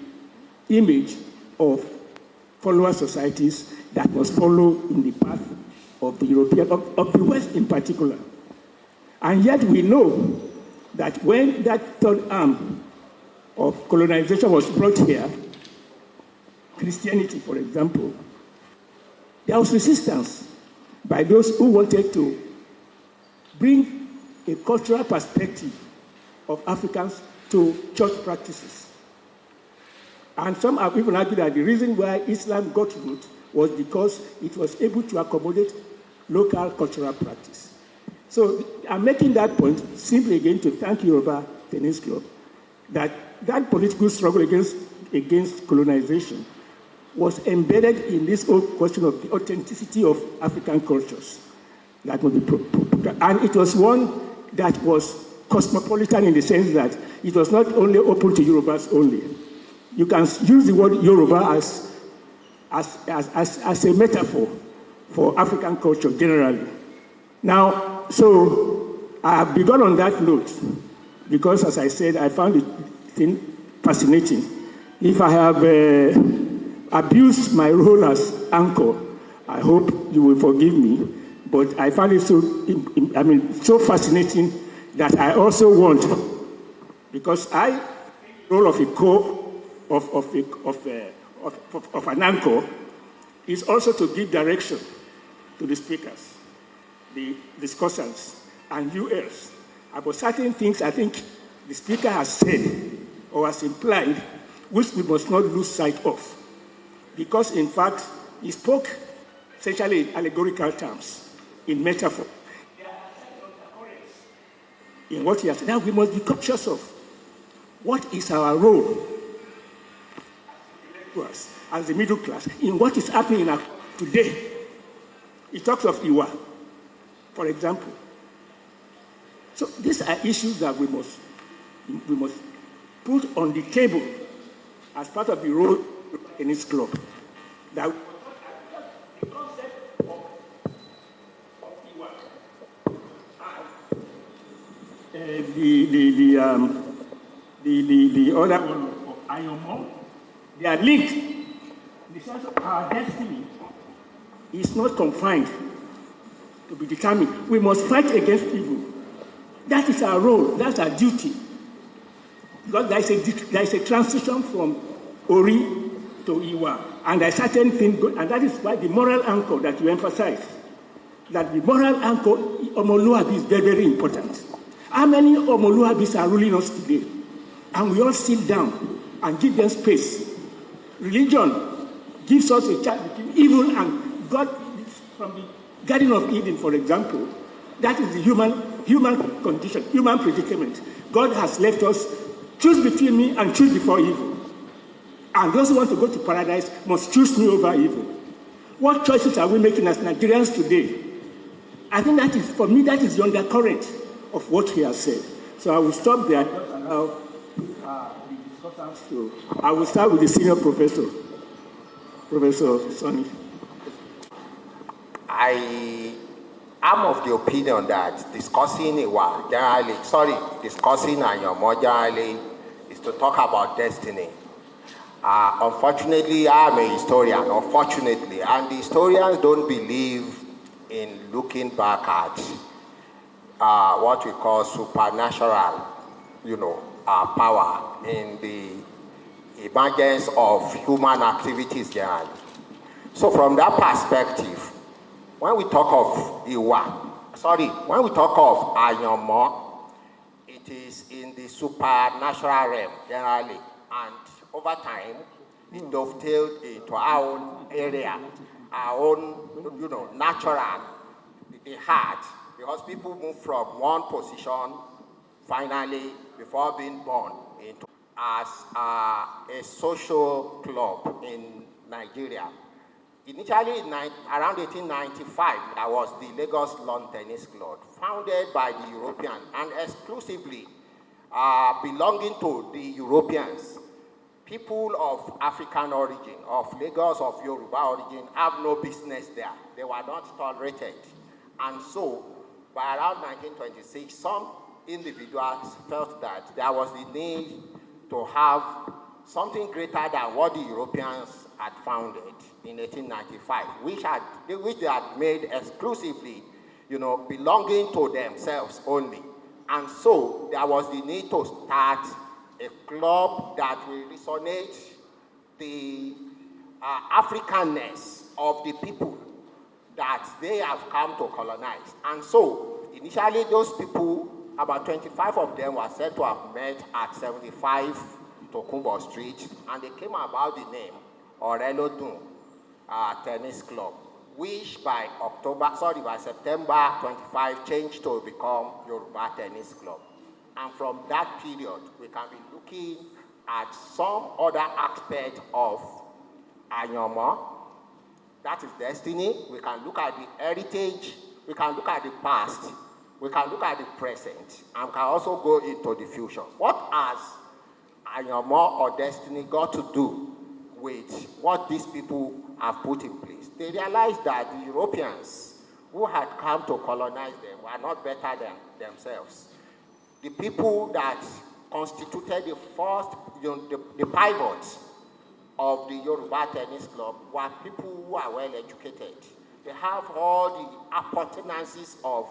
image of follower societies that must follow in the path of the European, of the West in particular. And yet we know that when that third arm of colonization was brought here, Christianity, for example, there was resistance by those who wanted to bring a cultural perspective of Africans to church practices. And some have even argued that the reason why Islam got root was because it was able to accommodate local cultural practice. So I'm making that point simply again to thank Yoruba Tennis Club that political struggle against colonization was embedded in this whole question of the authenticity of African cultures. That would be and it was one that was cosmopolitan in the sense that it was not only open to Yorubas only. You can use the word Yoruba as a metaphor for African culture generally. Now, so I have begun on that note because, as I said, I found it fascinating. If I have abused my role as anchor, I hope you will forgive me. But I found it so fascinating that I also want, because the role of of an anchor is also to give direction to the speakers, the discussants, and you else about certain things I think the speaker has said or has implied, which we must not lose sight of. Because in fact, he spoke essentially in allegorical terms, in metaphor. In what he has said, now we must be conscious of what is our role to us as the middle class in what is happening in our today. He talks of Iwa, for example. So these are issues that we must put on the table as part of the role in this club. That the concept of Iwa and the other one of Ayomo, they are linked in the sense of our destiny is not confined to be determined. We must fight against evil. That is our role. That's our duty. Because there is a transition from Ori to Iwa. And there's certain things, and that is why the moral anchor that you emphasize, that the moral anchor, Omoluabi, is very, very important. How many Omoluabis are ruling us today? And we all sit down and give them space. Religion gives us a chance between evil and God. From the Garden of Eden, for example, that is the human condition, human predicament. God has left us, choose between me and choose before evil. And those who want to go to paradise must choose me over evil. What choices are we making as Nigerians today? I think that is, for me, that is the undercurrent of what he has said. So I will stop there and just allow the discussants to. I will start with the senior professor, Professor Sonny. I am of the opinion that discussing Iwa generally, discussing Ayomo generally is to talk about destiny. Unfortunately, I'm a historian, unfortunately, and the historians don't believe in looking back at what we call supernatural, power in the emergence of human activities generally. So from that perspective, when we talk of when we talk of Ayomo, it is in the supernatural realm generally, and over time, it dovetailed into our own area, our own, natural, the heart, because people move from one position, finally, before being born, into as a social club in Nigeria. Initially, around 1895, there was the Lagos Lawn Tennis Club, founded by the Europeans and exclusively belonging to the Europeans. People of African origin, of Lagos, of Yoruba origin, have no business there. They were not tolerated. And so, by around 1926, some individuals felt that there was the need to have something greater than what the Europeans had founded in 1895, which they had made exclusively, belonging to themselves only. And so there was the need to start a club that will resonate the Africanness of the people that they have come to colonize. And so initially those people, about 25 of them were said to have met at 75 Tokumbo Street, and they came about the name Orelo Dun Tennis Club, which by September 25 changed to become Yoruba Tennis Club. And from that period, we can be looking at some other aspect of Ayoma, that is destiny. We can look at the heritage, we can look at the past, we can look at the present, and we can also go into the future. What has Ayoma or destiny got to do with what these people have put in place? They realized that the Europeans who had come to colonize them were not better than themselves. The people that constituted the first, the pivot of the Yoruba Tennis Club were people who are well educated. They have all the appurtenances of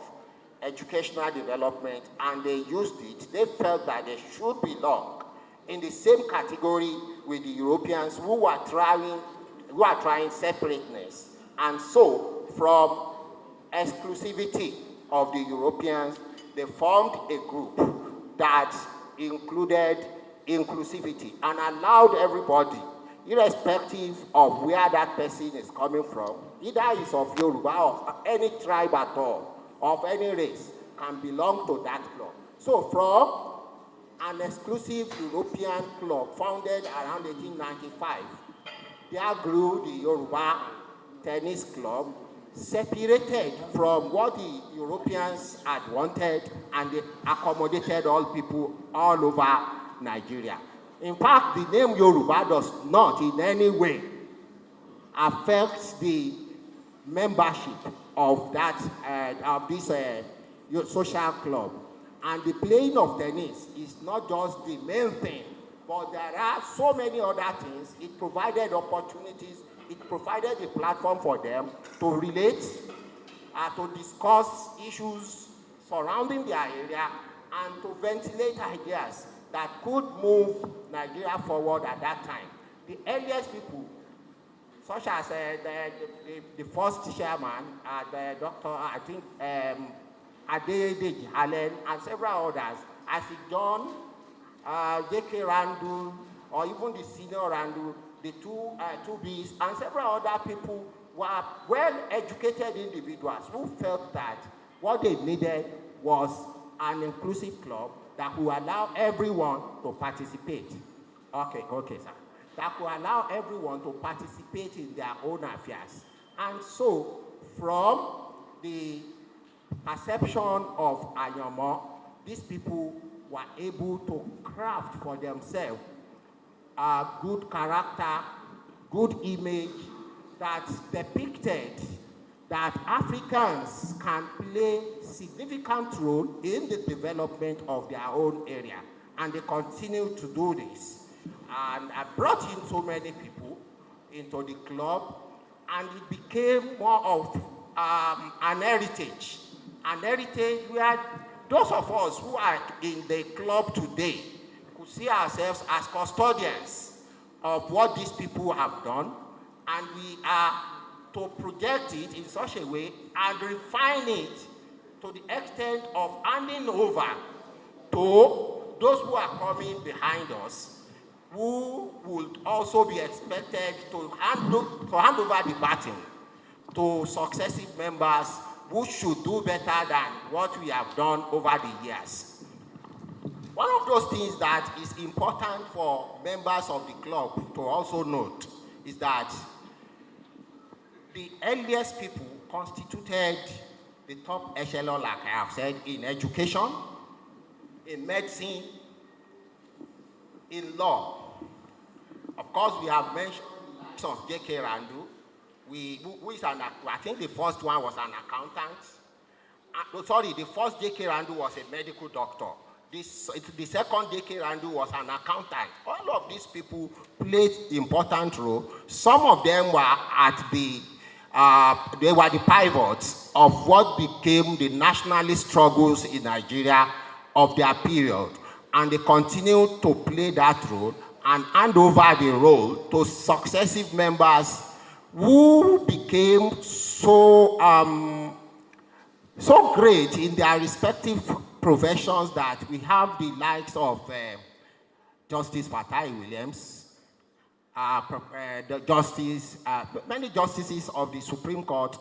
educational development, and they used it. They felt that they should belong in the same category with the Europeans who are trying separateness. And so, from exclusivity of the Europeans, they formed a group that included inclusivity and allowed everybody, irrespective of where that person is coming from, either is of Yoruba or any tribe at all, of any race, can belong to that club. So from an exclusive European club founded around 1895, there grew the Yoruba Tennis Club, separated from what the Europeans had wanted, and they accommodated all people all over Nigeria. In fact, the name Yoruba does not in any way affect the membership of this social club. And the playing of tennis is not just the main thing, but there are so many other things. It provided opportunities, it provided a platform for them to relate, to discuss issues surrounding their area, and to ventilate ideas that could move Nigeria forward at that time. The earliest people, such as the first chairman, Dr. Adedeji Allen, and several others, Isaac John, J.K. Randall, or even the senior Randall, the two Bs, and several other people were well-educated individuals who felt that what they needed was an inclusive club that will allow everyone to participate. Okay, sir. That will allow everyone to participate in their own affairs. And so, from the perception of Ayoma, these people were able to craft for themselves a good character, good image that depicted that Africans can play significant role in the development of their own area. And they continue to do this. And I brought in so many people into the club, and it became more of an heritage where those of us who are in the club today could see ourselves as custodians of what these people have done, and we are to project it in such a way and refine it to the extent of handing over to those who are coming behind us, who would also be expected to hand over the baton to successive members who should do better than what we have done over the years. One of those things that is important for members of the club to also note is that the earliest people constituted the top echelon, like I have said, in education, in medicine, in law. Of course, we have mentioned of J.K. Randall, who is I think the first one was an accountant. The first J.K. Randall was a medical doctor. the second decade Randu was an accountant. All of these people played important role. Some of them were at they were the pivots of what became the nationalist struggles in Nigeria of their period. And they continued to play that role and hand over the role to successive members who became so great in their respective professions that we have the likes of Justice Fatai Williams, many justices of the Supreme Court,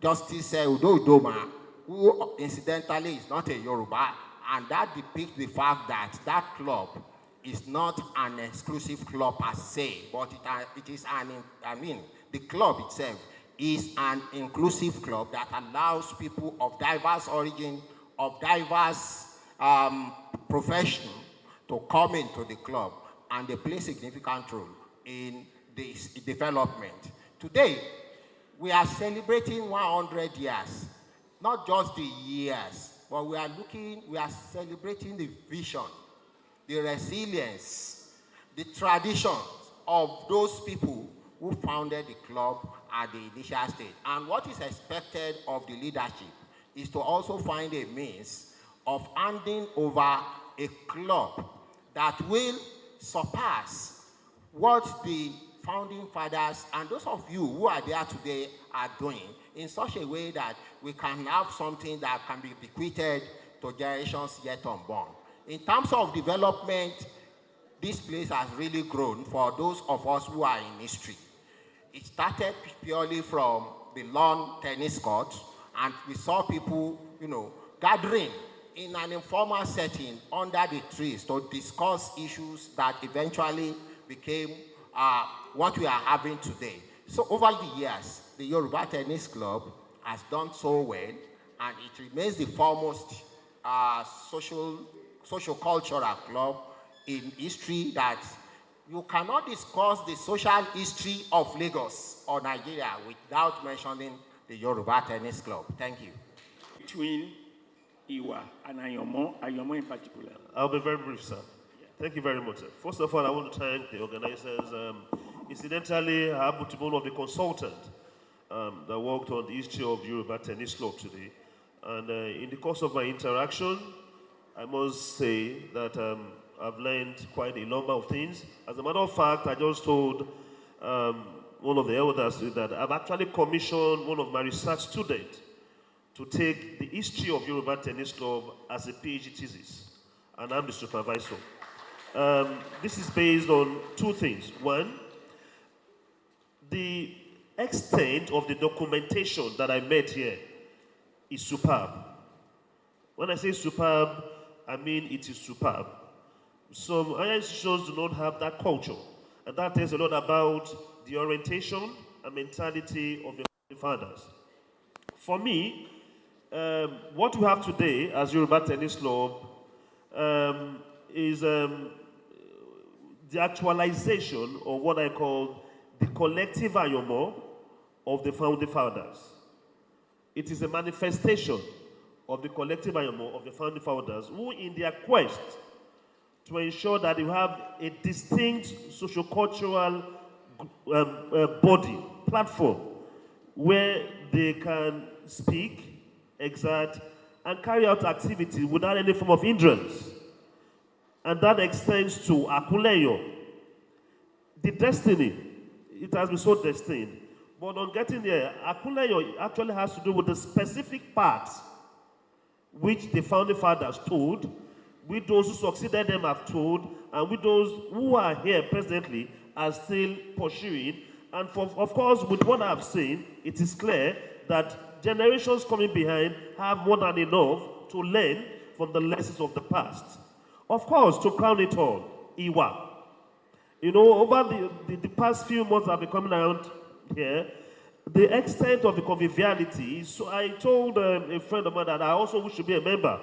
Justice Udo Udoma, who incidentally is not a Yoruba, and that depicts the fact that that club is not an exclusive club per se, but it is the club itself is an inclusive club that allows people of diverse origin, of diverse profession to come into the club, and they play significant role in this development. Today, we are celebrating 100 years, not just the years, but we are celebrating the vision, the resilience, the traditions of those people who founded the club at the initial stage. And what is expected of the leadership is to also find a means of handing over a club that will surpass what the founding fathers and those of you who are there today are doing in such a way that we can have something that can be bequeathed to generations yet unborn. In terms of development, this place has really grown for those of us who are in history. It started purely from the lawn tennis court, and we saw people, gathering in an informal setting under the trees to discuss issues that eventually became what we are having today. So over the years, the Yoruba Tennis Club has done so well, and it remains the foremost social-cultural club in history that you cannot discuss the social history of Lagos or Nigeria without mentioning the Yoruba Tennis Club. Thank you. Between Iwa and Ayomo in particular. I'll be very brief, sir. Thank you very much, sir. First of all, I want to thank the organizers. Incidentally, I happen to be one of the consultants that worked on the history of Yoruba Tennis Club today. And in the course of my interaction, I must say that I've learned quite a number of things. As a matter of fact, I just told one of the elders that I've actually commissioned one of my research students to take the history of Yoruba Tennis Club as a PhD thesis, and I'm the supervisor. This is based on two things. One, the extent of the documentation that I met here is superb. When I say superb, I mean it is superb. Some higher institutions do not have that culture, and that tells a lot about the orientation and mentality of the fathers. For me, what we have today as Yoruba Tennis Club is the actualization of what I call the collective ayomo of the founding fathers. It is a manifestation of the collective ayomo of the founding fathers who, in their quest to ensure that you have a distinct socio-cultural body, platform, where they can speak, exert, and carry out activity without any form of hindrance. And that extends to Akuleyo. The destiny, it has been so destined. But on getting there, Akuleyo actually has to do with the specific parts which the founding fathers told, with those who succeeded them have told, and with those who are here presently are still pursuing. And of course, with what I've seen, it is clear that generations coming behind have more than enough to learn from the lessons of the past. Of course, to crown it all, Iwa. Over the past few months I've been coming around here, the extent of the conviviality, so I told a friend of mine that I also wish to be a member,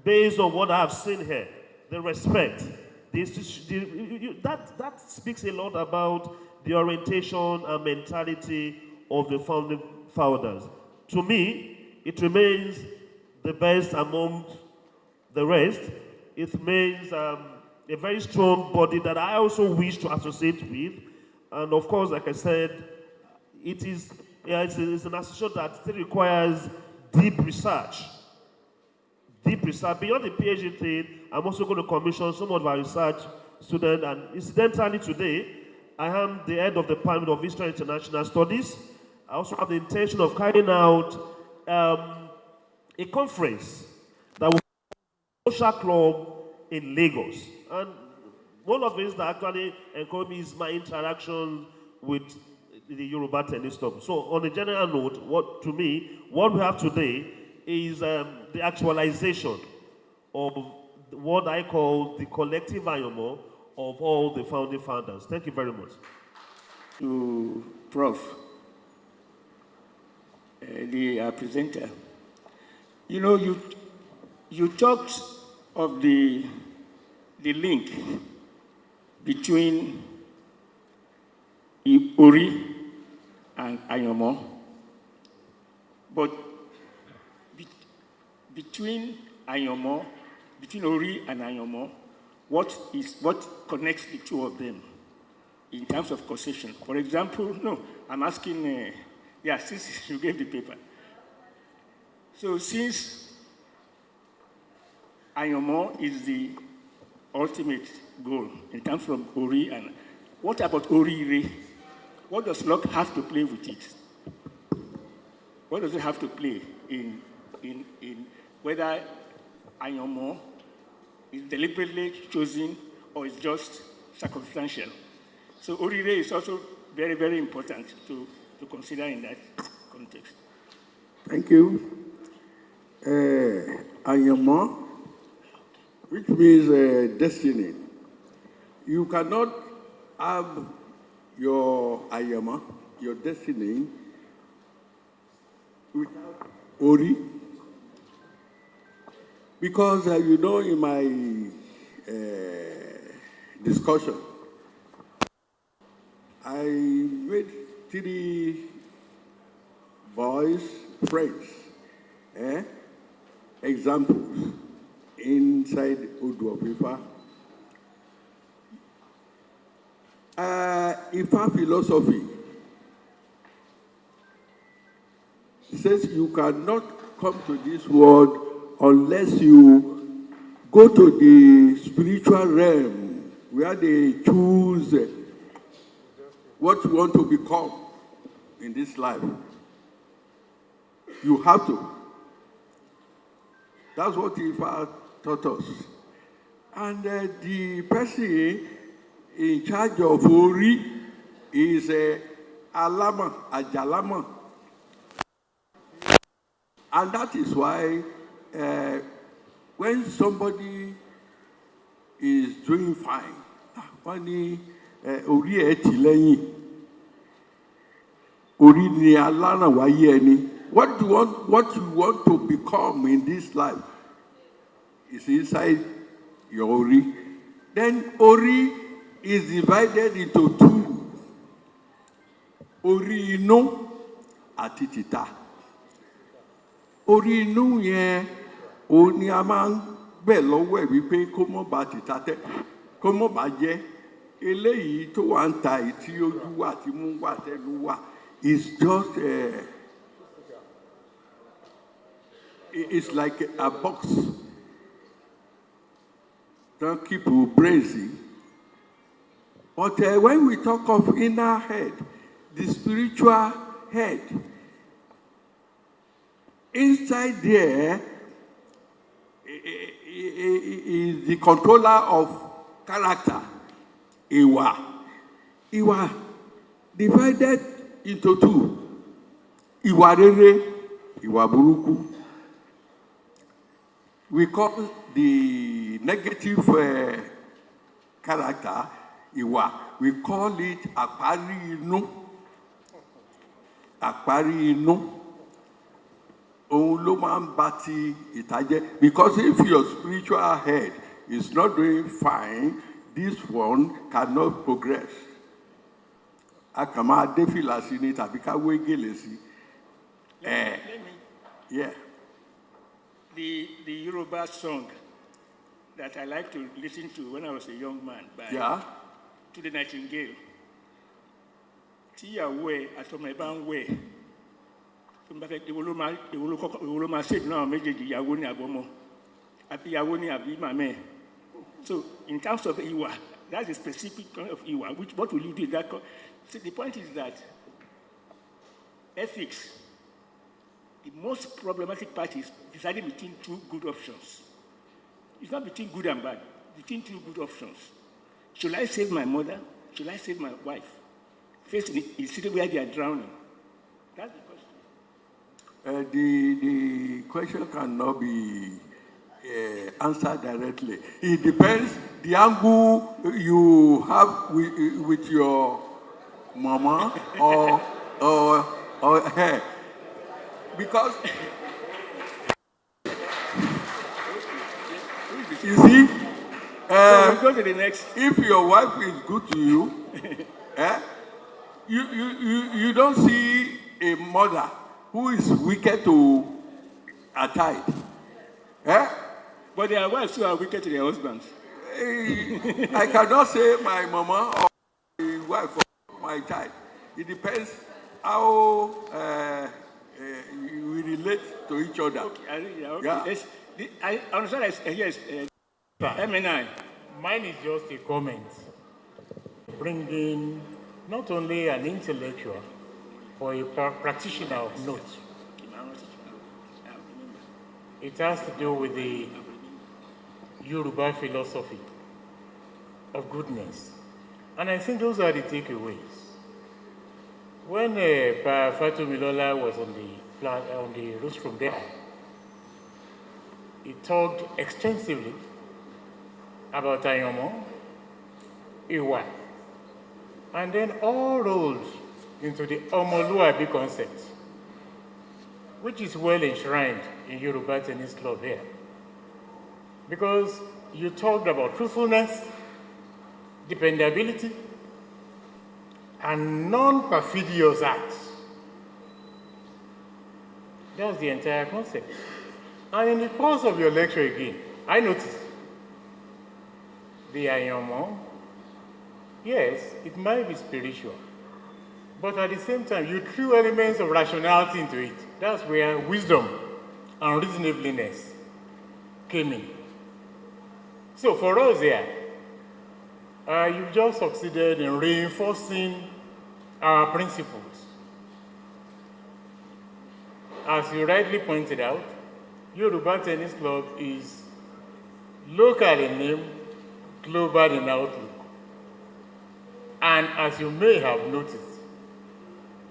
based on what I've seen here, the respect, that speaks a lot about the orientation and mentality of the founding fathers. To me, it remains the best among the rest, It means a very strong body that I also wish to associate with. And of course, like I said, it's an association that still requires deep research. Deep research. Beyond the PhD thing, I'm also going to commission some of our research students. And incidentally today, I am the head of the Department of History and International Studies. I also have the intention of carrying out a conference that will be a social club in Lagos. And one of the things that actually encouraged me is my interaction with the Yoruba tennis club. So on a general note, what we have today is the actualization of what I call the collective Ayomo of all the founding fathers. Thank you very much. To Prof, the presenter. You know, you talked of the link between Ori and Ayomo, but between Ori and Ayomo, what connects the two of them in terms of causation? For example, no, I'm asking, since you gave the paper. So since Ayomo is the ultimate goal in terms of Ori, and what about Ori? What does luck have to play with it? What does it have to play in whether Ayomo is deliberately chosen or is just circumstantial? So Ori is also very, very important to consider in that context. Thank you. Ayomo, which means destiny. You cannot have your Ayomo, your destiny, without Ori. Because, in my discussion, I made 3 boys, friends, examples inside Oduofifa. Ifa philosophy says you cannot come to this world unless you go to the spiritual realm where they choose what you want to become in this life. You have to. That's what Ifa taught us. And the person in charge of Ori is Alama, Ajalama. And that is why when somebody is doing fine, Ori etileyin, Ori ni Alana waye ni. What you want to become in this life is inside your Ori. Then Ori is divided into 2. Ori inu àti tìta. Ori inú yẹn òun ni a máa ń gbẹ̀ lọ́wọ́ ẹ̀ wípé kó mọ́ bá tìta tẹ́, kó mọ́ bá jẹ́. Eléyìí tó wà ń ta tí ojú wà tí mú wà tẹnu wà is just it's like a box. Don't keep you brazy. But when we talk of inner head, the spiritual head, inside there is the controller of character, Iwa. Iwa divided into 2. Iwa rere, Iwa buruku. We call the negative character Iwa. We call it Apari Inu. Apari Inu. Because if your spiritual head is not doing fine, this one cannot progress. Akama defila sini tabi ka wegele si. Yeah. The Yoruba song that I like to listen to when I was a young man by To the Nightingale. Tíyàwó ẹ̀ àtọmọ ẹ̀ bá ń wẹ̀ tó ń bá fẹ́ èwo ló máa ṣèdùn náà méjèèjì ìyàwó ní àbọ̀mọ́ àbí ìyàwó ní àbí màmá ẹ̀. So in terms of ìwà, that's a specific kind of ìwà. What will you do in that? So the point is that ethics, the most problematic part is deciding between two good options. It's not between good and bad, between two good options. Should I save my mother? Should I save my wife? Faced in a city where they are drowning. That's the question. The question cannot be answered directly. It depends the angle you have with your mama or her. Because you see, go to the next. If your wife is good to you, you don't see a mother who is wicked to a child. But there are wives who are wicked to their husbands. I cannot say my mama or my wife or my child. It depends how we relate to each other. Okay. I understand. Yes. MNI. Mine is just a comment, bringing not only an intellectual, but a practitioner of note. It has to do with the Yoruba philosophy of goodness. And I think those are the takeaways. When Fatu Milola was on the rostrum there, he talked extensively about Ayomo, Iwa, and then all rolled into the Omoluabi concept, which is well enshrined in Yoruba Tennis Club here. Because you talked about truthfulness, dependability, and non-perfidious acts. That's the entire concept. And in the course of your lecture again, I noticed the Ayomo, yes, it might be spiritual, but at the same time, you threw elements of rationality into it. That's where wisdom and reasonableness came in. So for us here, you've just succeeded in reinforcing our principles. As you rightly pointed out, Yoruba Tennis Club is local in name, global in outlook. And as you may have noticed,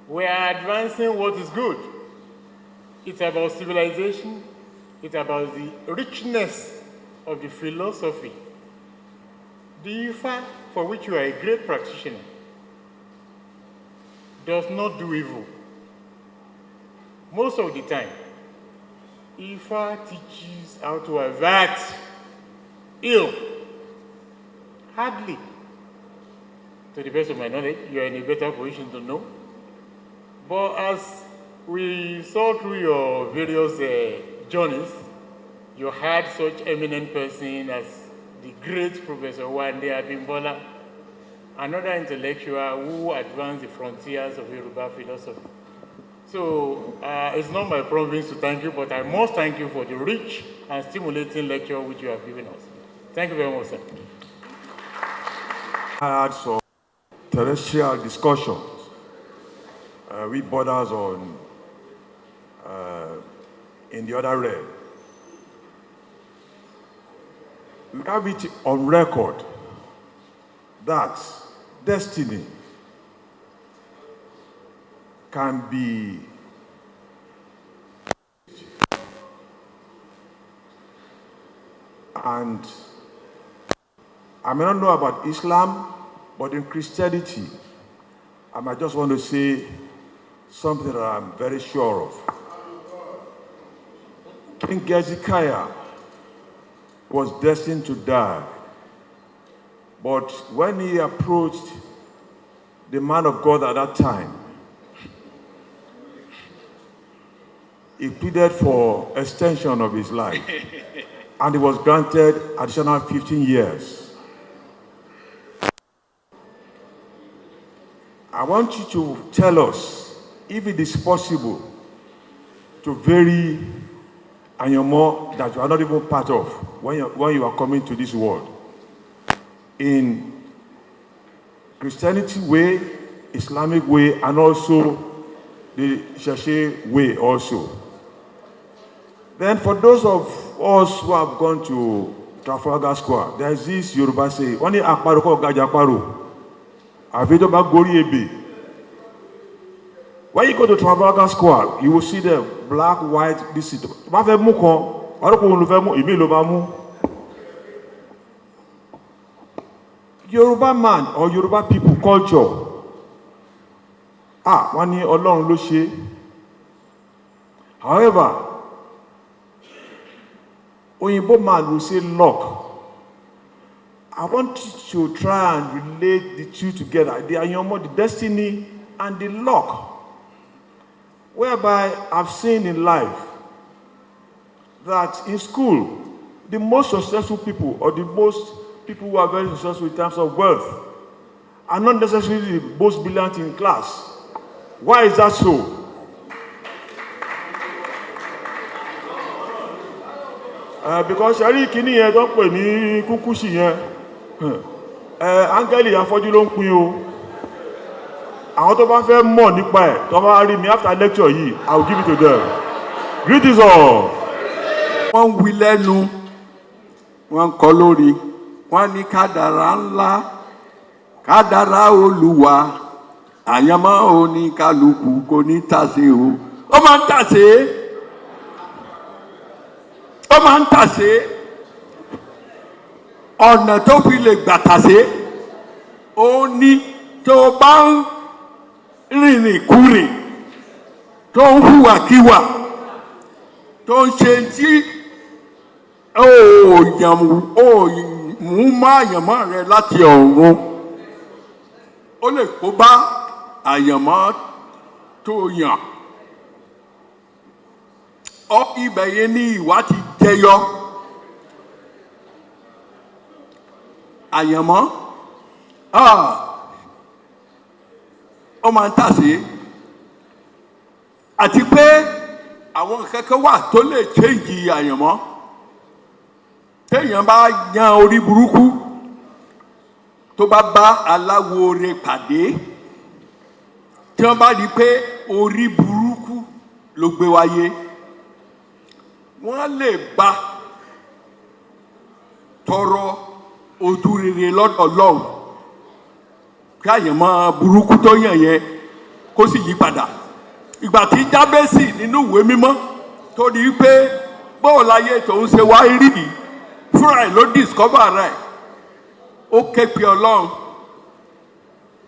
we are advancing what is good. It's about civilization. It's about the richness of the philosophy. The Ifa, for which you are a great practitioner, does not do evil. Most of the time, Ifa teaches how to avert ill. Hardly. To the best of my knowledge, you are in a better position to know. But as we saw through your various journeys, you had such eminent person as the great Professor Wande Abimbola, another intellectual who advanced the frontiers of Yoruba philosophy. So it's not my province to thank you, but I must thank you for the rich and stimulating lecture which you have given us. Thank you very much, sir. I had some terrestrial discussions with borders on in the other realm. We have it on record that destiny can be and I may not know about Islam, but in Christianity, I might just want to say something that I'm very sure of. King Hezekiah was destined to die, but when he approached the man of God at that time, he pleaded for extension of his life. and he was granted additional 15 years. I want you to tell us if it is possible to vary Ayanmo that you are not even part of when you are coming to this world. In Christianity way, Islamic way, and also the Shashe way also. Then for those of us who have gone to Trafalgar Square, there is this Yoruba say, "Oni akparo ko gaja akparo." Avedo ba gori ebe. When you go to Trafalgar Square, you will see them black, white, this is. Ba fe mu kan, oro ko lu fe mu, imi lo ba mu. Yoruba man or Yoruba people culture. Wọ́n ní Ọlọ́run ló ṣe. However, Oyinbo man will say luck. I want you to try and relate the two together. The Ayanmo, the destiny, and the luck. Whereby I've seen in life that in school, the most successful people or the most people who are very successful in terms of wealth are not necessarily the most brilliant in class. Why is that so? Because ṣẹ́rí kìíní yẹn tó ń pè ní kúkúṣì yẹn, áńgẹ́lì afọ́jú ló ń pín o. Àwọn tó bá fẹ́ mọ̀ nípa ẹ̀ tó bá rí mi after lecture yìí, I will give it to them. Greetings all. Wọ́n wí lẹ́nu, wọ́n kọ lórí, wọ́n ní kádàrá ńlá, kádàrá Olúwa, àyànmọ́ oníkálukú kò ní tàsé o. Ó máa ń tàsé. Ó máa ń tàsé. Ọ̀nà tó fi lè gbà tàsé, ó ní tó bá ń rìnrìn kúrìn, tó ń hùwàkíwà, tó ń ṣe tí mú má àyànmọ́ rẹ láti ọ̀run, ó lè kó bá àyànmọ́ tó yàn. Ibẹ̀ yẹn ní ìwà ti jẹyọ. Àyànmọ́ ó máa ń tàsé. Àti pé àwọn kankan wà tó lè change àyànmọ́. Téèyàn bá yan orí burúkú, tó bá bá aláwo rẹ̀ pàdé, tí wọ́n bá rí pé orí burúkú ló gbé wáyé, wọ́n lè bá tọrọ ojú rere lọ́dọ̀ Ọlọ́run kí àyànmọ́ burúkú tó yàn yẹn kó sì yí padà. Ìgbà tí Jábésì nínú ìwé mímọ́ tó rí pé bóò láyé tòun ṣe wá rí yìí, fúnra ẹ̀ ló discover rẹ̀, ó ké pe Ọlọ́run,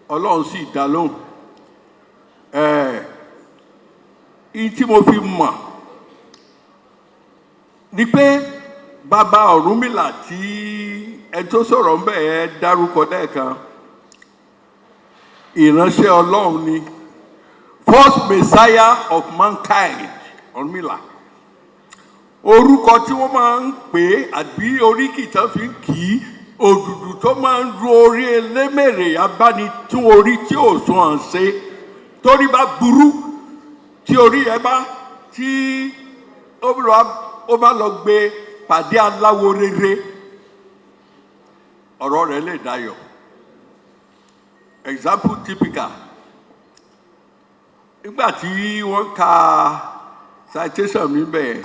Ọlọ́run sì dá lóhùn. Ìyí tí mo fi mọ̀ ni pé bàbá Ọ̀rúnmìlà tí ẹ tó sọ̀rọ̀ ń bẹ̀ ẹ́ dárúkọ lẹ́ẹ̀kan, ìránṣẹ́ Ọlọ́run ni, first Messiah of mankind, Ọ̀rúnmìlà. Orúkọ tí wọ́n máa ń pè é àbí oríkì tán fi ń kì í, òdùdù tó máa ń ru orí elémèrè abánitún orí tí ò sún hàn ṣe, torí bá burú tí orí ẹ bá tí ó bá lọ gbé pàdé aláwo rere, ọ̀rọ̀ rẹ̀ lè dayọ̀. Example typical. Nígbà tí wọ́n ka citation mi bẹ́ẹ̀,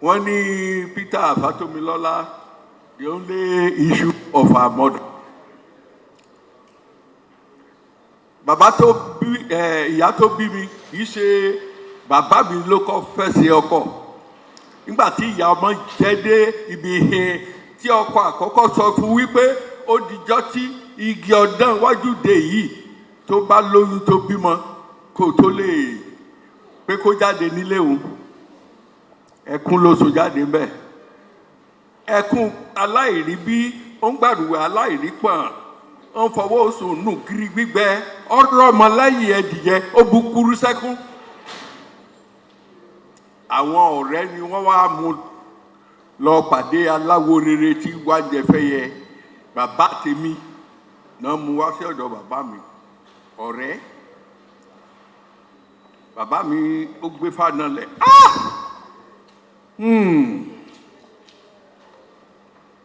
wọ́n ní Peter Fatomilola, the only issue of her mother. Bàbá tó bí ìyá tó bí mi kì í ṣe bàbá mi ló kọ́ fẹ́ ṣe ọkọ. Nígbà tí ìyá ọmọ jẹ́ dé ibi tí ọkọ àkọ́kọ́ sọ fún wípé ó dijọ́ tí igi ọ̀dàn wájú dé yìí tó bá lóyún tó bímọ kó tó lè pé kó jáde nílé òun, ẹkún ló so jáde ńbẹ̀. Ẹkún aláìrí bí ó ń gbàdúrà aláìrí pọ̀n, ó ń fọwọ́ sùn nù kiri gbígbẹ, ọ̀rọ̀ ọmọlẹ́yìn ẹ̀dìyẹ ó bu kúrú sẹ́kún. Àwọn ọ̀rẹ́ ni wọ́n wá mú lọ pàdé aláwo rere tí wá jẹ fẹ́ yẹ bàbá tèmi náà mú wá sí ọ̀dọ̀ bàbá mi ọ̀rẹ́ bàbá mi ó gbé fáná lẹ̀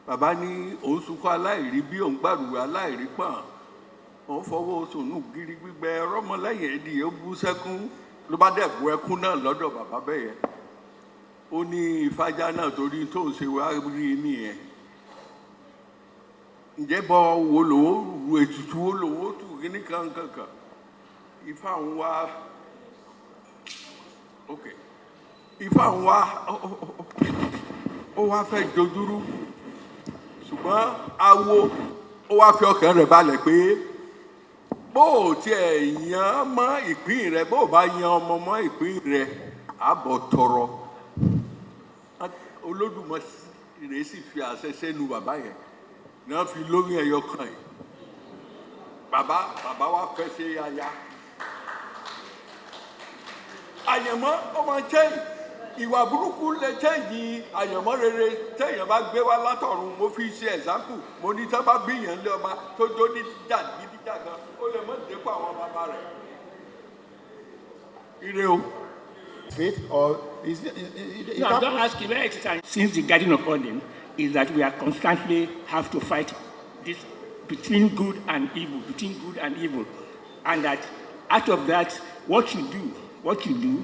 bàbá ní òun sunkún aláìrí bí òun gbàdúrà aláìrí pọ̀n òun fọwọ́ sùnú gírí gbígbẹ rọ́mọlẹ́yìn ẹ̀dì ó bú sẹ́kún ló bá dẹ̀ bu ẹkún náà lọ́dọ̀ bàbá bẹ́yẹn ó ní ìfájá náà torí tó ń ṣe wá rí nìyẹn ǹjẹ́ bọ́ wo lòó ru ètùtù wo lòó tù kíní kankankan ifá ń wá ok ifá ń wá ó wá fẹ́ dojúrú ṣùgbọ́n awo ó wá fi ọkàn rẹ̀ balẹ̀ pé bó o tiẹ̀ yan mọ́ ìpín rẹ̀ bó o bá yan ọmọ mọ́ ìpín rẹ̀ àbọ̀ tọrọ Olódùmarè sì fi àṣẹ sẹ́nu bàbá yẹn náà fi lóyún ẹyọ kan yìí bàbá wa fẹ́ ṣe aya àyànmọ́ ó máa change ìwà burúkú lè change àyànmọ́ rere téèyàn bá gbé wá látọ̀run mo fi ṣe example mo ní tá bá bíyàn lé ọba tó dó ní dídà gan ó lè mọ̀ dépò àwọn bàbá rẹ̀ ire o. Faith or no, I'm not asking very exercise. Since the Garden of Eden is that we are constantly have to fight this between good and evil, and that out of that, what you do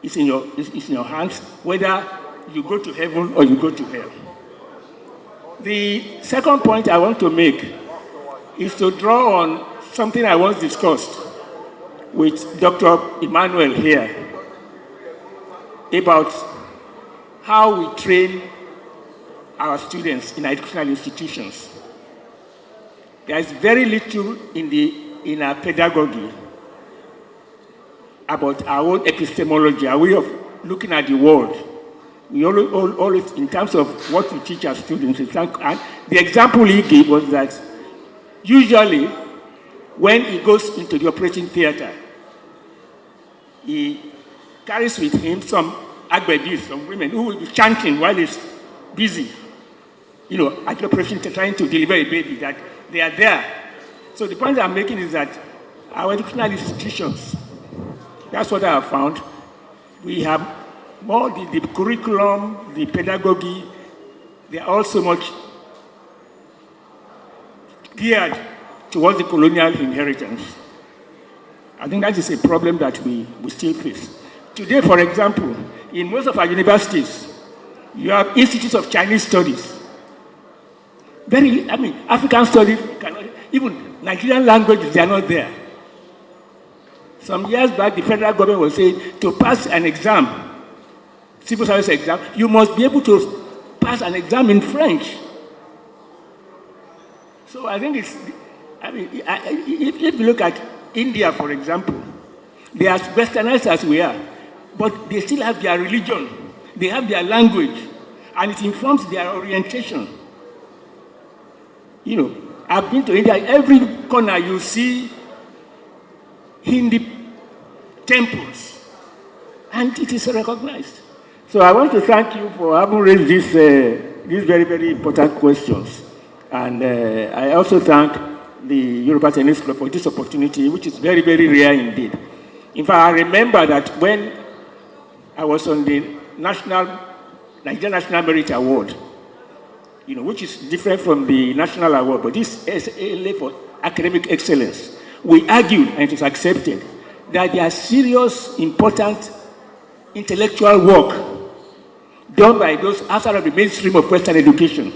is in your hands, whether you go to heaven or you go to hell. The second point I want to make is to draw on something I once discussed with Dr. Emmanuel here about how we train our students in educational institutions. There is very little in our pedagogy about our own epistemology, our way of looking at the world. We always in terms of what we teach our students, and the example he gave was that usually when he goes into the operating theater, he carries with him some agbedis, some women who will be chanting while he's busy, at the operation trying to deliver a baby, that they are there. So the point I'm making is that our educational institutions, that's what I have found, we have more the curriculum, the pedagogy, they are all so much geared towards the colonial inheritance. I think that is a problem that we still face. Today, for example, in most of our universities, you have institutes of Chinese studies. African studies, even Nigerian languages, they are not there. Some years back, the federal government was saying to pass an exam, civil service exam, you must be able to pass an exam in French. So I think if you look at India, for example, they are as westernized as we are, but they still have their religion, they have their language, and it informs their orientation. I've been to India, every corner you see Hindi temples, and it is recognized. So I want to thank you for having raised these very, very important questions. And I also thank the Yoruba Tennis Club for this opportunity, which is very, very rare indeed. In fact, I remember that when I was on the Nigerian National Merit Award, which is different from the national award, but this is SALA for academic excellence. We argued, and it was accepted, that there are serious, important intellectual work done by those outside of the mainstream of Western education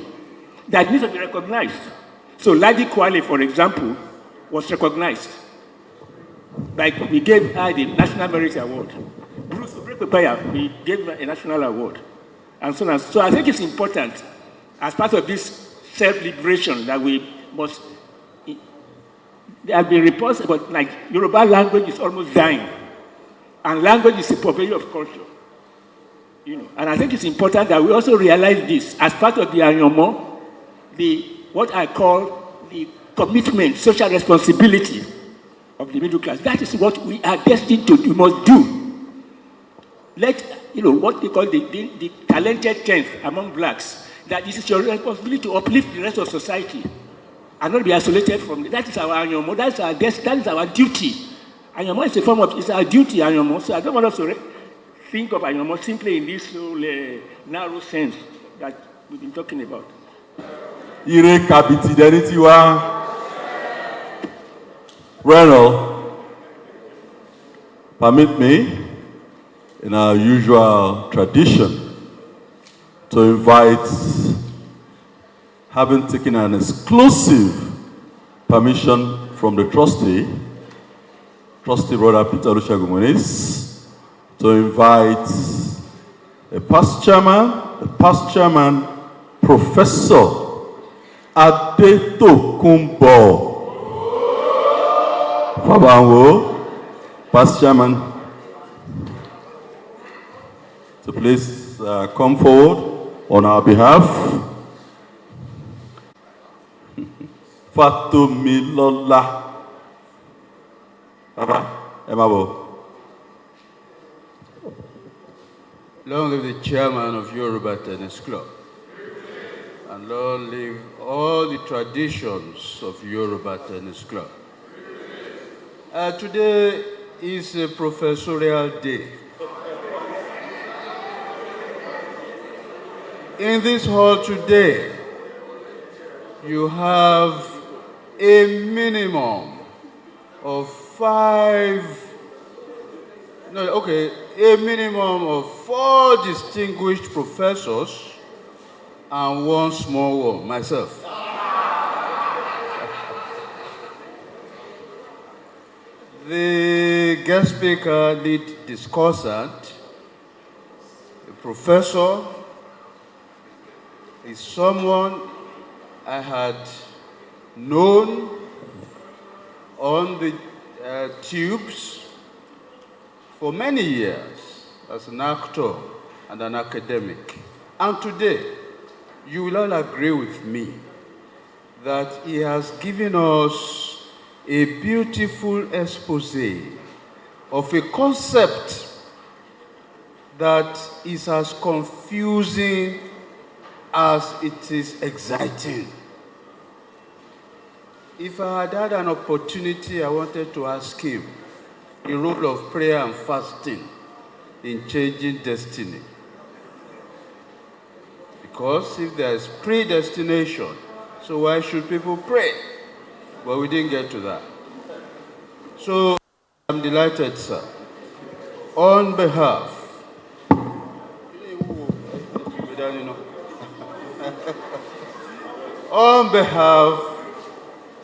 that needs to be recognized. So Ladi Kwale, for example, was recognized. We gave her the National Merit Award. Bruce Obrekwekwaya, we gave her a national award. And so on. So I think it's important, as part of this self-liberation, that we must. There have been reports about Yoruba language is almost dying. And language is a purveyor of culture. And I think it's important that we also realize this as part of the Anyomo, what I call the commitment, social responsibility of the middle class. That is what we are destined to do. We must do. let, what they call the talented tenth among blacks, that this is your responsibility to uplift the rest of society and not be isolated from it. That is our anyomo, that is our duty. Anyomo is a form of, it's our duty, anyomo. So I don't want us to think of anyomo simply in this narrow sense that we've been talking about. Ire kabiti deniti wa. Well, permit me, in our usual tradition, to invite, having taken an exclusive permission from the trustee Brother Peter Olusegun, to invite a past chairman, Professor Adetokunbo Fabanwo, past chairman, to please come forward on our behalf. Fatumilola. Emabo. Long live the chairman of Yoruba Tennis Club. And long live all the traditions of Yoruba Tennis Club. Today is a professorial day. In this hall today, you have a minimum of a minimum of 4 distinguished professors and 1 small one, myself. The guest speaker, lead discussant, the professor, is someone I had known on the tubes for many years as an actor and an academic. And today, you will all agree with me that he has given us a beautiful expose of a concept that is as confusing as it is exciting. If I had had an opportunity, I wanted to ask him the role of prayer and fasting in changing destiny. Because if there is predestination, so why should people pray? But we didn't get to that. So I'm delighted, sir. On behalf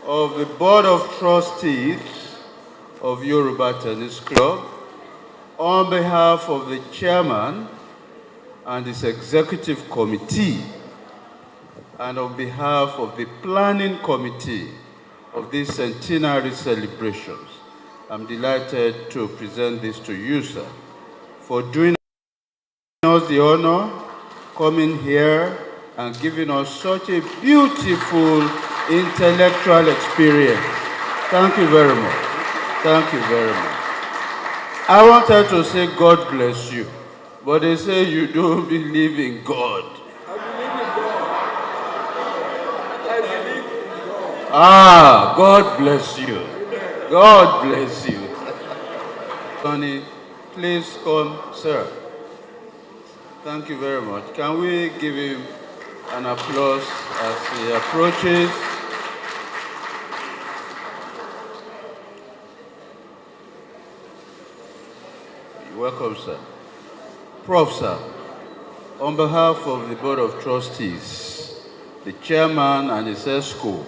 of the Board of Trustees of Yoruba Tennis Club, on behalf of the chairman and his executive committee, and on behalf of the planning committee of these centenary celebrations, I'm delighted to present this to you, sir, for doing us the honor, coming here and giving us such a beautiful intellectual experience. Thank you very much. Thank you very much. I wanted to say God bless you, but they say you don't believe in God. God bless you. God bless you. Tony, please come, sir. Thank you very much. Can we give him an applause as he approaches? You're welcome, sir. Prof, sir, on behalf of the Board of Trustees, the chairman and his ESCO,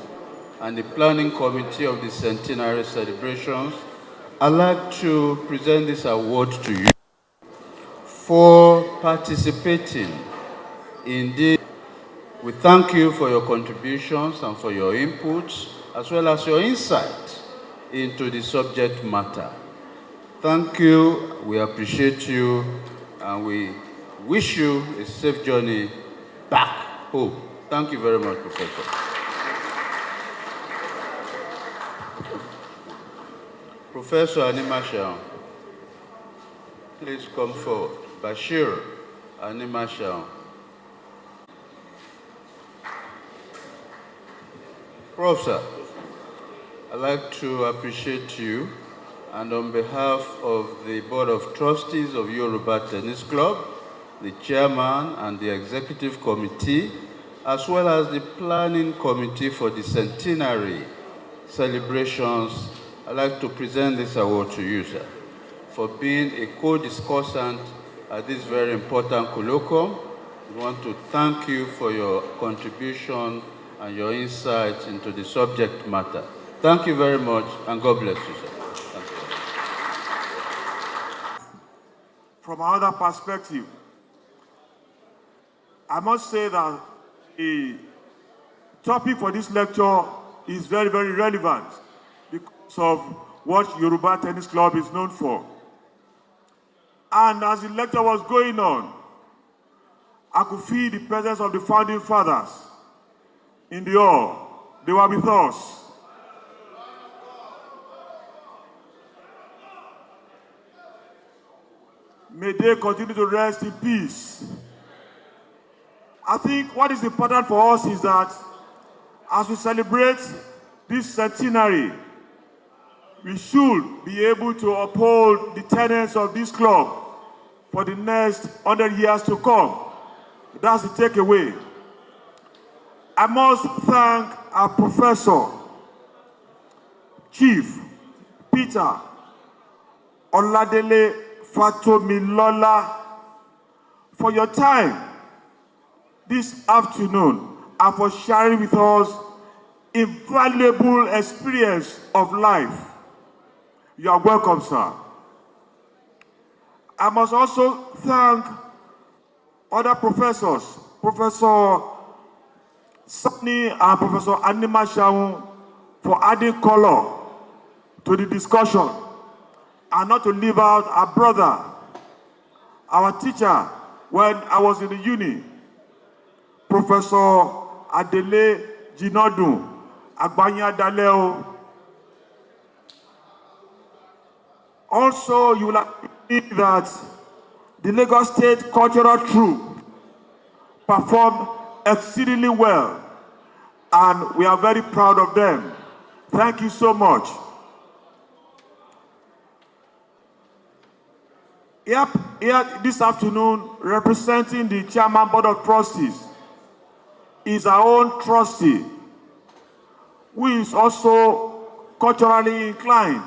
and the planning committee of the centenary celebrations, I'd like to present this award to you for participating in this. We thank you for your contributions and for your inputs, as well as your insight into the subject matter. Thank you, we appreciate you, and we wish you a safe journey back home. Thank you very much, Professor. Professor Animasha, please come forward. Bashir Animashaun. Professor, I'd like to appreciate you, and on behalf of the Board of Trustees of Yoruba Tennis Club, the chairman and the executive committee, as well as the planning committee for the centenary celebrations, I'd like to present this award to you, sir, for being a co-discussant at this very important colloquium. We want to thank you for your contribution and your insights into the subject matter. Thank you very much, and God bless you, sir. Thank you. From another perspective, I must say that the topic for this lecture is very, very relevant because of what Yoruba Tennis Club is known for. And as the lecture was going on, I could feel the presence of the founding fathers in the hall. They were with us. May they continue to rest in peace. I think what is important for us is that as we celebrate this centenary, we should be able to uphold the tenets of this club for the next 100 years to come. That's the takeaway. I must thank our professor, Chief Peter Oladele Fatomilola, for your time this afternoon and for sharing with us invaluable experience of life. You are welcome, sir. I must also thank other professors, Professor Sani and Professor Animashaun, for adding color to the discussion, and not to leave out our brother, our teacher when I was in the uni, Professor Adele Jinodun Agbanya Daleo. Also, you will agree that the Lagos State Cultural Troupe performed exceedingly well, and we are very proud of them. Thank you so much. Here this afternoon, representing the Chairman Board of Trustees, is our own trustee, who is also culturally inclined,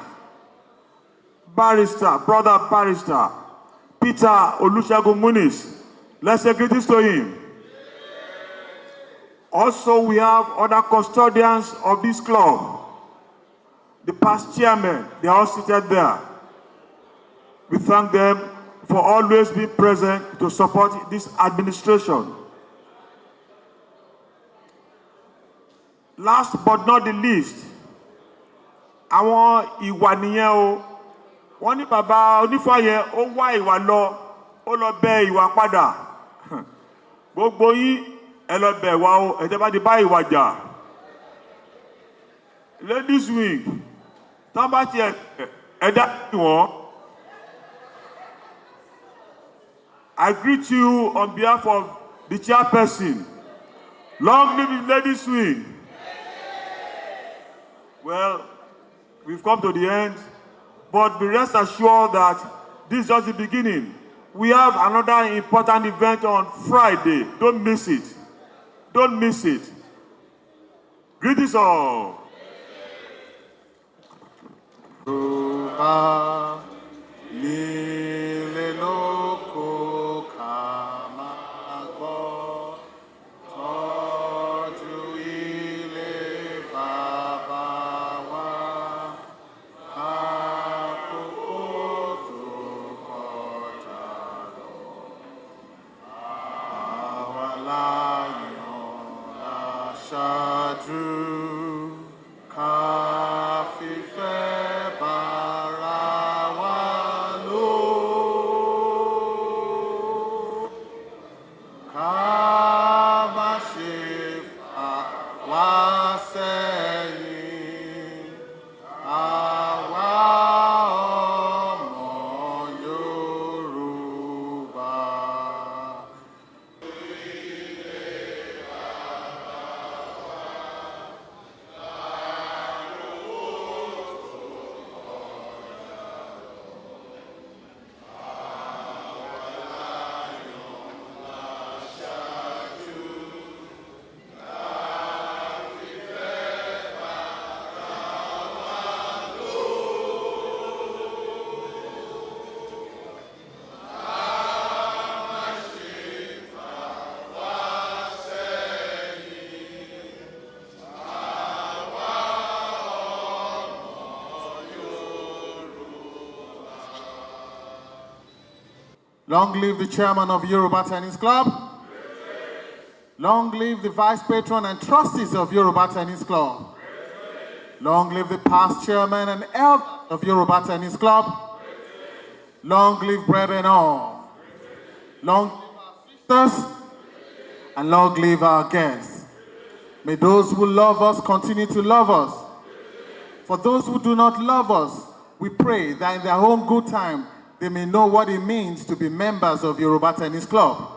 brother barrister, Peter Olusegun Muniz. Let's say greetings to him. Also, we have other custodians of this club, the past chairmen, they are all seated there. We thank them for always being present to support this administration. Last but not the least, àwọn ìwà nìyẹn o. Wọ́n ní bàbá onífàyẹ ó wá ìwà lọ, ó lọ bẹ ìwà padà. Gbogbo yín ẹ lọ bẹ ìwà o, ẹ jẹ́ bá ti bá ìwà jà. Ladies wing, tán bá tiẹ̀ ẹ̀dá ìwọ̀n. I greet you on behalf of the chairperson. Long live the ladies wing. Well, we've come to the end, but be rest assured that this is just the beginning. We have another important event on Friday. Don't miss it. Don't miss it. Greetings all. Lord. Long live the chairman of Yoruba Tennis Club. Long live the vice patron and trustees of Yoruba Tennis Club. Long live the past chairman and elders of Yoruba Tennis Club. Long live brethren all. Long live our sisters. And long live our guests. May those who love us continue to love us. For those who do not love us, we pray that in their own good time, they may know what it means to be members of Yoruba Tennis Club.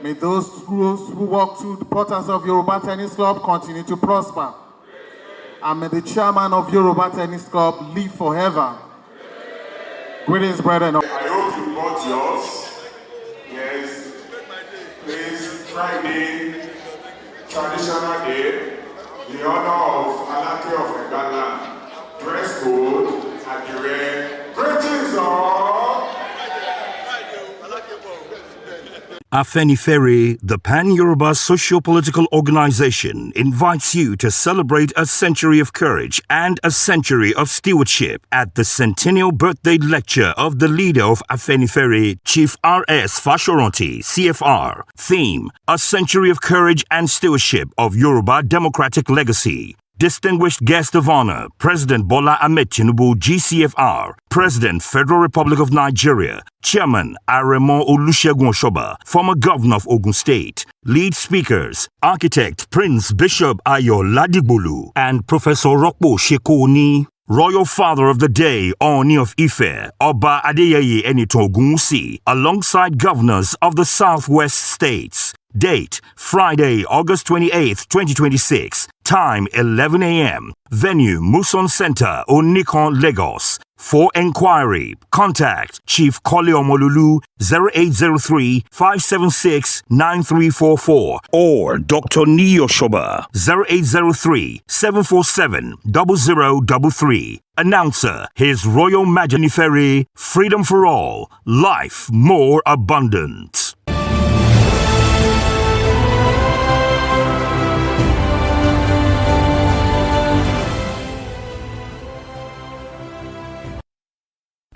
May those who walk through the portals of Yoruba Tennis Club continue to prosper. And may the chairman of Yoruba Tennis Club live forever. Greetings, brethren. I hope you bought yours. Yes. Please, Friday, traditional day, the honor of Alake of Ghana. Dress code at the red. Greetings, all. Afenifere, the Pan-Yoruba socio-political organization, invites you to celebrate a century of courage and a century of stewardship at the centennial birthday lecture of the leader of Afenifere, Chief R.S. Fashoranti, CFR. Theme: A Century of Courage and Stewardship of Yoruba Democratic Legacy. Distinguished guest of honor, President Bola Ahmed Tinubu, GCFR, President, Federal Republic of Nigeria, Chairman Aremo Olusegun Oshoba, former Governor of Ogun State. Lead speakers, Architect Prince Bishop Ayo Ladigbolu and Professor Rokpo Shekoni. Royal Father of the Day, Oni of Ife, Oba Adeyeye Enitan Ogunwusi, alongside governors of the Southwest states. Date, Friday, August 28th, 2026. Time, 11 a.m. Venue, Muson Center, Onikon, Lagos. For inquiry, contact Chief Kole Omololu 0803-576-9344 or Dr. Niyo Shoba 0803-747-0033. Announcer, His Royal Majesty, Freedom for All, Life More Abundant.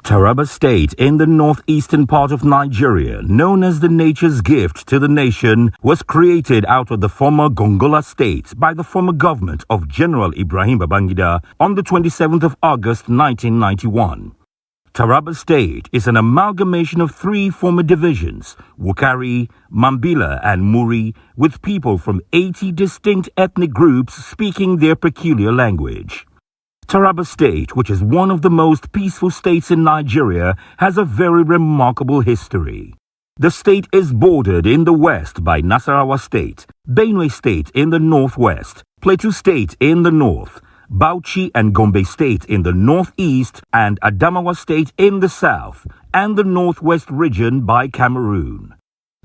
Taraba State in the northeastern part of Nigeria, known as the nature's gift to the nation, was created out of the former Gongola state by the former government of General Ibrahim Babangida on the 27th of August 1991. Taraba State is an amalgamation of three former divisions, Wukari, Mambila, and Muri, with people from 80 distinct ethnic groups speaking their peculiar language. Taraba State, which is one of the most peaceful states in Nigeria, has a very remarkable history. The state is bordered in the west by Nasarawa State, Benue State in the northwest, Plateau State in the north, Bauchi and Gombe State in the northeast, and Adamawa State in the south, and the northwest region by Cameroon.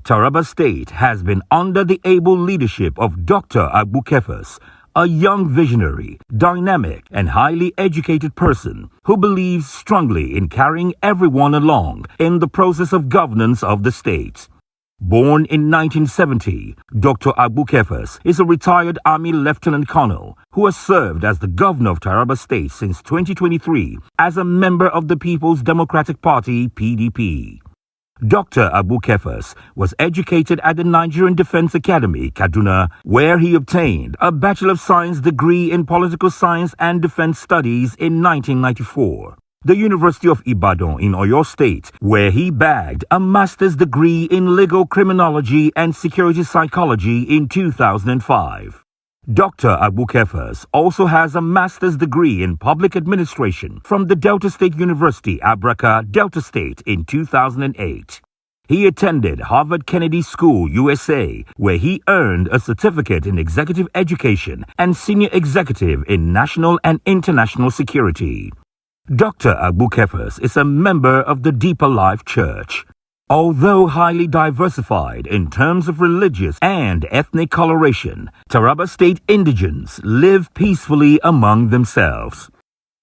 Taraba State has been under the able leadership of Dr. Agbukefas, a young visionary, dynamic, and highly educated person who believes strongly in carrying everyone along in the process of governance of the state. Born in 1970, Dr. Agbukefas is a retired Army Lieutenant Colonel who has served as the governor of Taraba State since 2023 as a member of the People's Democratic Party, PDP. Dr. Agbukefas was educated at the Nigerian Defense Academy, Kaduna, where he obtained a Bachelor of Science degree in Political Science and Defense Studies in 1994. The University of Ibadan in Oyo State, where he bagged a master's degree in Legal Criminology and Security Psychology in 2005. Dr. Agbukefas also has a master's degree in public administration from the Delta State University, Abraka, Delta State in 2008. He attended Harvard Kennedy School, USA, where he earned a certificate in executive education and senior executive in national and international security. Dr. Agbukefas is a member of the Deeper Life Church. Although highly diversified in terms of religious and ethnic coloration, Taraba State indigents live peacefully among themselves.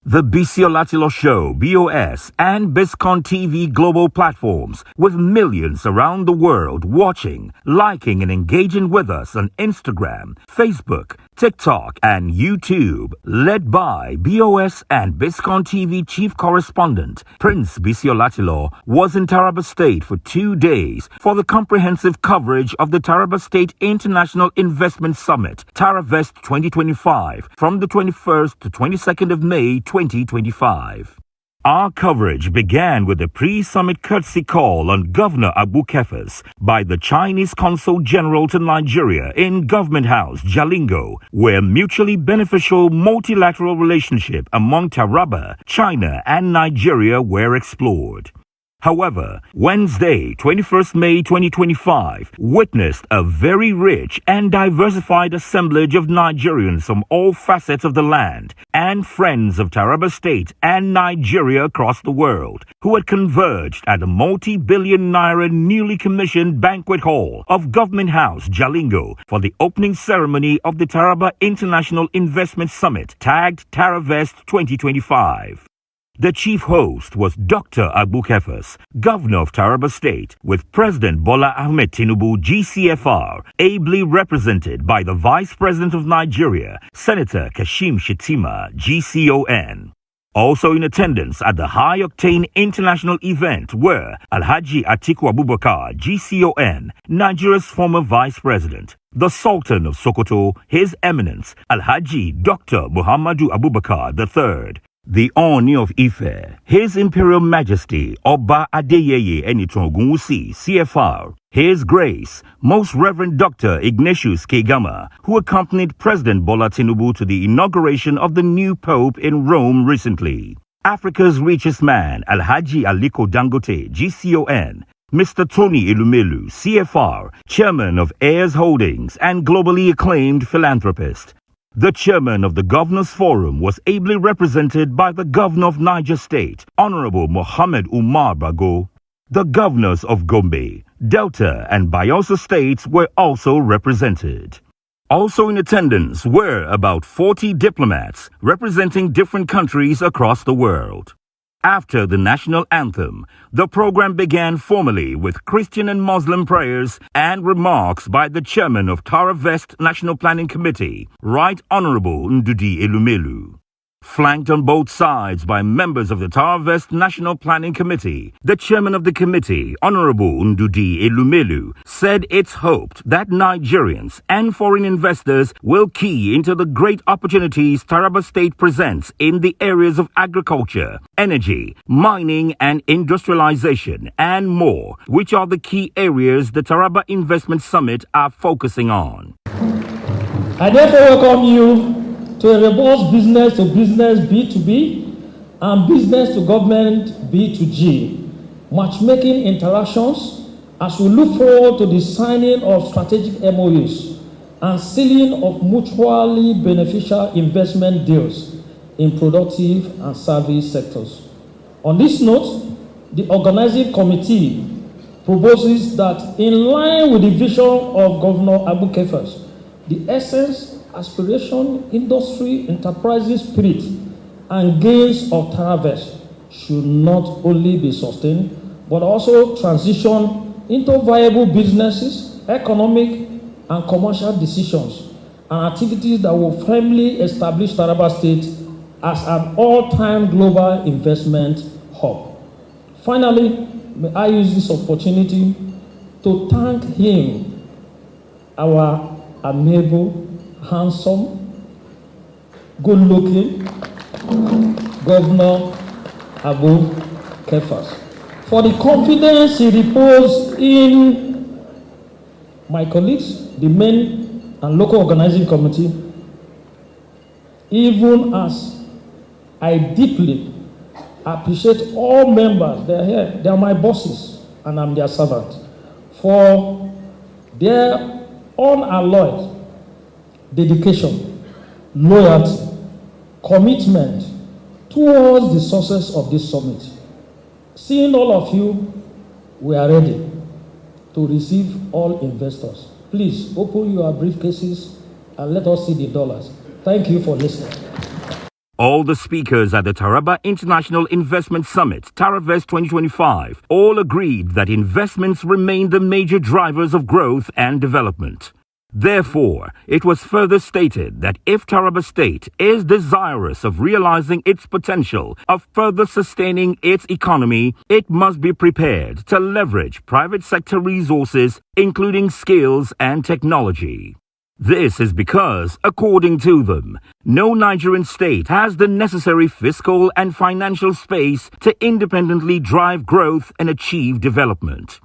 The BC Olatilo Show, BOS, and Biscon TV global platforms, with millions around the world watching, liking, and engaging with us on Instagram, Facebook, TikTok, and YouTube, led by BOS and Biscon TV chief correspondent Prince Bisiolatilo, was in Taraba State for 2 days for the comprehensive coverage of the Taraba State International Investment Summit, TaraVest 2025, from the 21st to 22nd of May 2025. Our coverage began with a pre-summit courtesy call on Governor Abu Kefas by the Chinese Consul General to Nigeria in Government House, Jalingo, where mutually beneficial multilateral relationship among Taraba, China, and Nigeria were explored. However, Wednesday, 21st May 2025, witnessed a very rich and diversified assemblage of Nigerians from all facets of the land and friends of Taraba State and Nigeria across the world, who had converged at the multi-billion naira newly commissioned banquet hall of Government House, Jalingo, for the opening ceremony of the Taraba International Investment Summit, tagged TaraVest 2025. The chief host was Dr. Abu Kefas, Governor of Taraba State, with President Bola Ahmed Tinubu, GCFR, ably represented by the Vice President of Nigeria, Senator Kashim Shettima, GCON. Also in attendance at the high-octane international event were Alhaji Atiku Abubakar, GCON, Nigeria's former Vice President, the Sultan of Sokoto, His Eminence, Alhaji Dr. Muhammadu Abubakar III, the Oni of Ife, His Imperial Majesty Oba Adeyeye Eniton Ogunwusi, CFR, His Grace, Most Reverend Dr. Ignatius Kegama, who accompanied President Bola Tinubu to the inauguration of the new Pope in Rome recently. Africa's richest man, Alhaji Aliko Dangote, GCON, Mr. Tony Elumelu, CFR, Chairman of Heirs Holdings and globally acclaimed philanthropist. The chairman of the Governors Forum was ably represented by the Governor of Niger State, Honorable Mohammed Umar Bago. The governors of Gombe, Delta, and Bayelsa states were also represented. Also in attendance were about 40 diplomats representing different countries across the world. After the national anthem, the program began formally with Christian and Muslim prayers and remarks by the chairman of TaraVest National Planning Committee, Right Honorable Ndudi Elumelu. Flanked on both sides by members of the TaraVest National Planning Committee, the chairman of the committee, Honorable Ndudi Elumelu, said it's hoped that Nigerians and foreign investors will key into the great opportunities Taraba State presents in the areas of agriculture, energy, mining and industrialization, and more, which are the key areas the Taraba Investment Summit are focusing on. I therefore welcome you to a robust business-to-business B2B and business-to-government B2G matchmaking interactions as we look forward to the signing of strategic MOUs and sealing of mutually beneficial investment deals in productive and service sectors. On this note, the organizing committee proposes that in line with the vision of Governor Abu Kefas, the essence, aspiration, industry, enterprising spirit, and gains of TaraVest should not only be sustained, but also transition into viable businesses, economic and commercial decisions, and activities that will firmly establish Taraba State as an all-time global investment hub. Finally, may I use this opportunity to thank him, our amiable, handsome, good-looking Governor Abu Kefas for the confidence he reposed in my colleagues, the main and local organizing committee, even as I deeply appreciate all members. They are here, they are my bosses, and I'm their servant, for their unalloyed dedication, loyalty, commitment towards the success of this summit. Seeing all of you, we are ready to receive all investors. Please open your briefcases and let us see the dollars. Thank you for listening. All the speakers at the Taraba International Investment Summit, TaraVest 2025, all agreed that investments remain the major drivers of growth and development. Therefore, it was further stated that if Taraba State is desirous of realizing its potential of further sustaining its economy, it must be prepared to leverage private sector resources, including skills and technology. This is because, according to them, no Nigerian state has the necessary fiscal and financial space to independently drive growth and achieve development.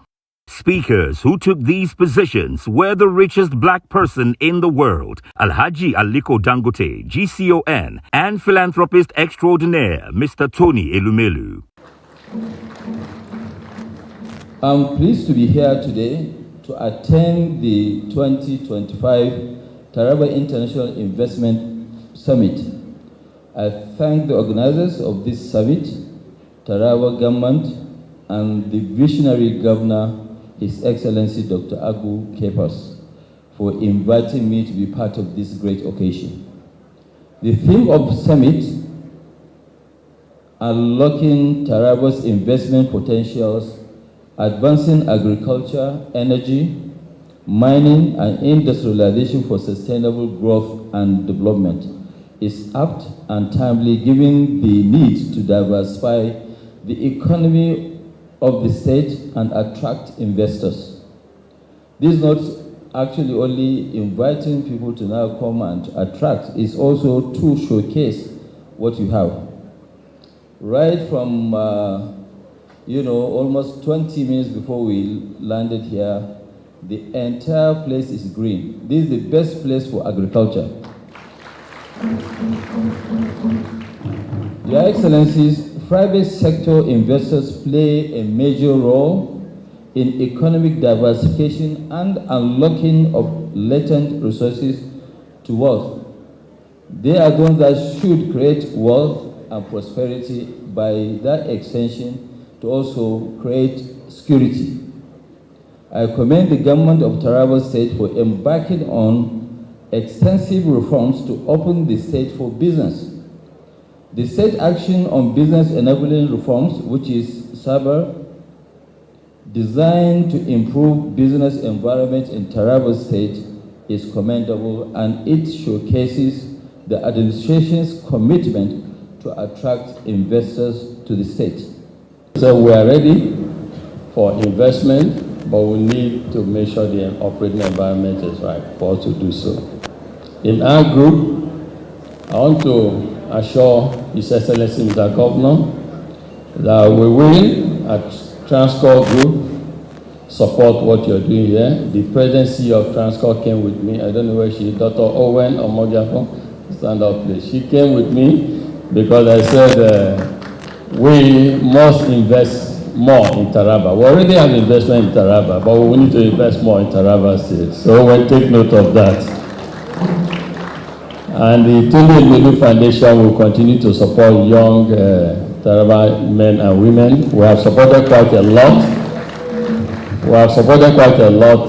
Speakers who took these positions were the richest black person in the world, Alhaji Aliko Dangote, GCON, and philanthropist extraordinaire, Mr. Tony Elumelu. I'm pleased to be here today to attend the 2025 Taraba International Investment Summit. I thank the organizers of this summit, Taraba government, and the visionary governor, His Excellency Dr. Agu Kepas, for inviting me to be part of this great occasion. The theme of the summit, Unlocking Taraba's Investment Potentials, Advancing Agriculture, Energy, Mining and Industrialization for Sustainable Growth and Development, is apt and timely given the need to diversify the economy of the state and attract investors. This is not actually only inviting people to now come and attract, it's also to showcase what you have. Right from, almost 20 minutes before we landed here, the entire place is green. This is the best place for agriculture. Your Excellencies, private sector investors play a major role in economic diversification and unlocking of latent resources to wealth. They are the ones that should create wealth and prosperity, by that extension to also create security. I commend the government of Taraba State for embarking on extensive reforms to open the state for business. The State Action on Business Enabling Reforms, which is SABR, designed to improve business environment in Taraba State, is commendable, and it showcases the administration's commitment to attract investors to the state. So we are ready for investment, but we need to make sure the operating environment is right for us to do so. In our group, I want to assure His Excellency Mr. Governor that we will, at Transcorp Group, support what you're doing here. The presidency of Transcorp came with me. I don't know where she is, Dr. Owen Omojapo, stand up please. She came with me because I said we must invest more in Taraba. We already have investment in Taraba, but we need to invest more in Taraba State. So we'll take note of that. And the Tunde Melu Foundation will continue to support young Taraba men and women. We have supported quite a lot.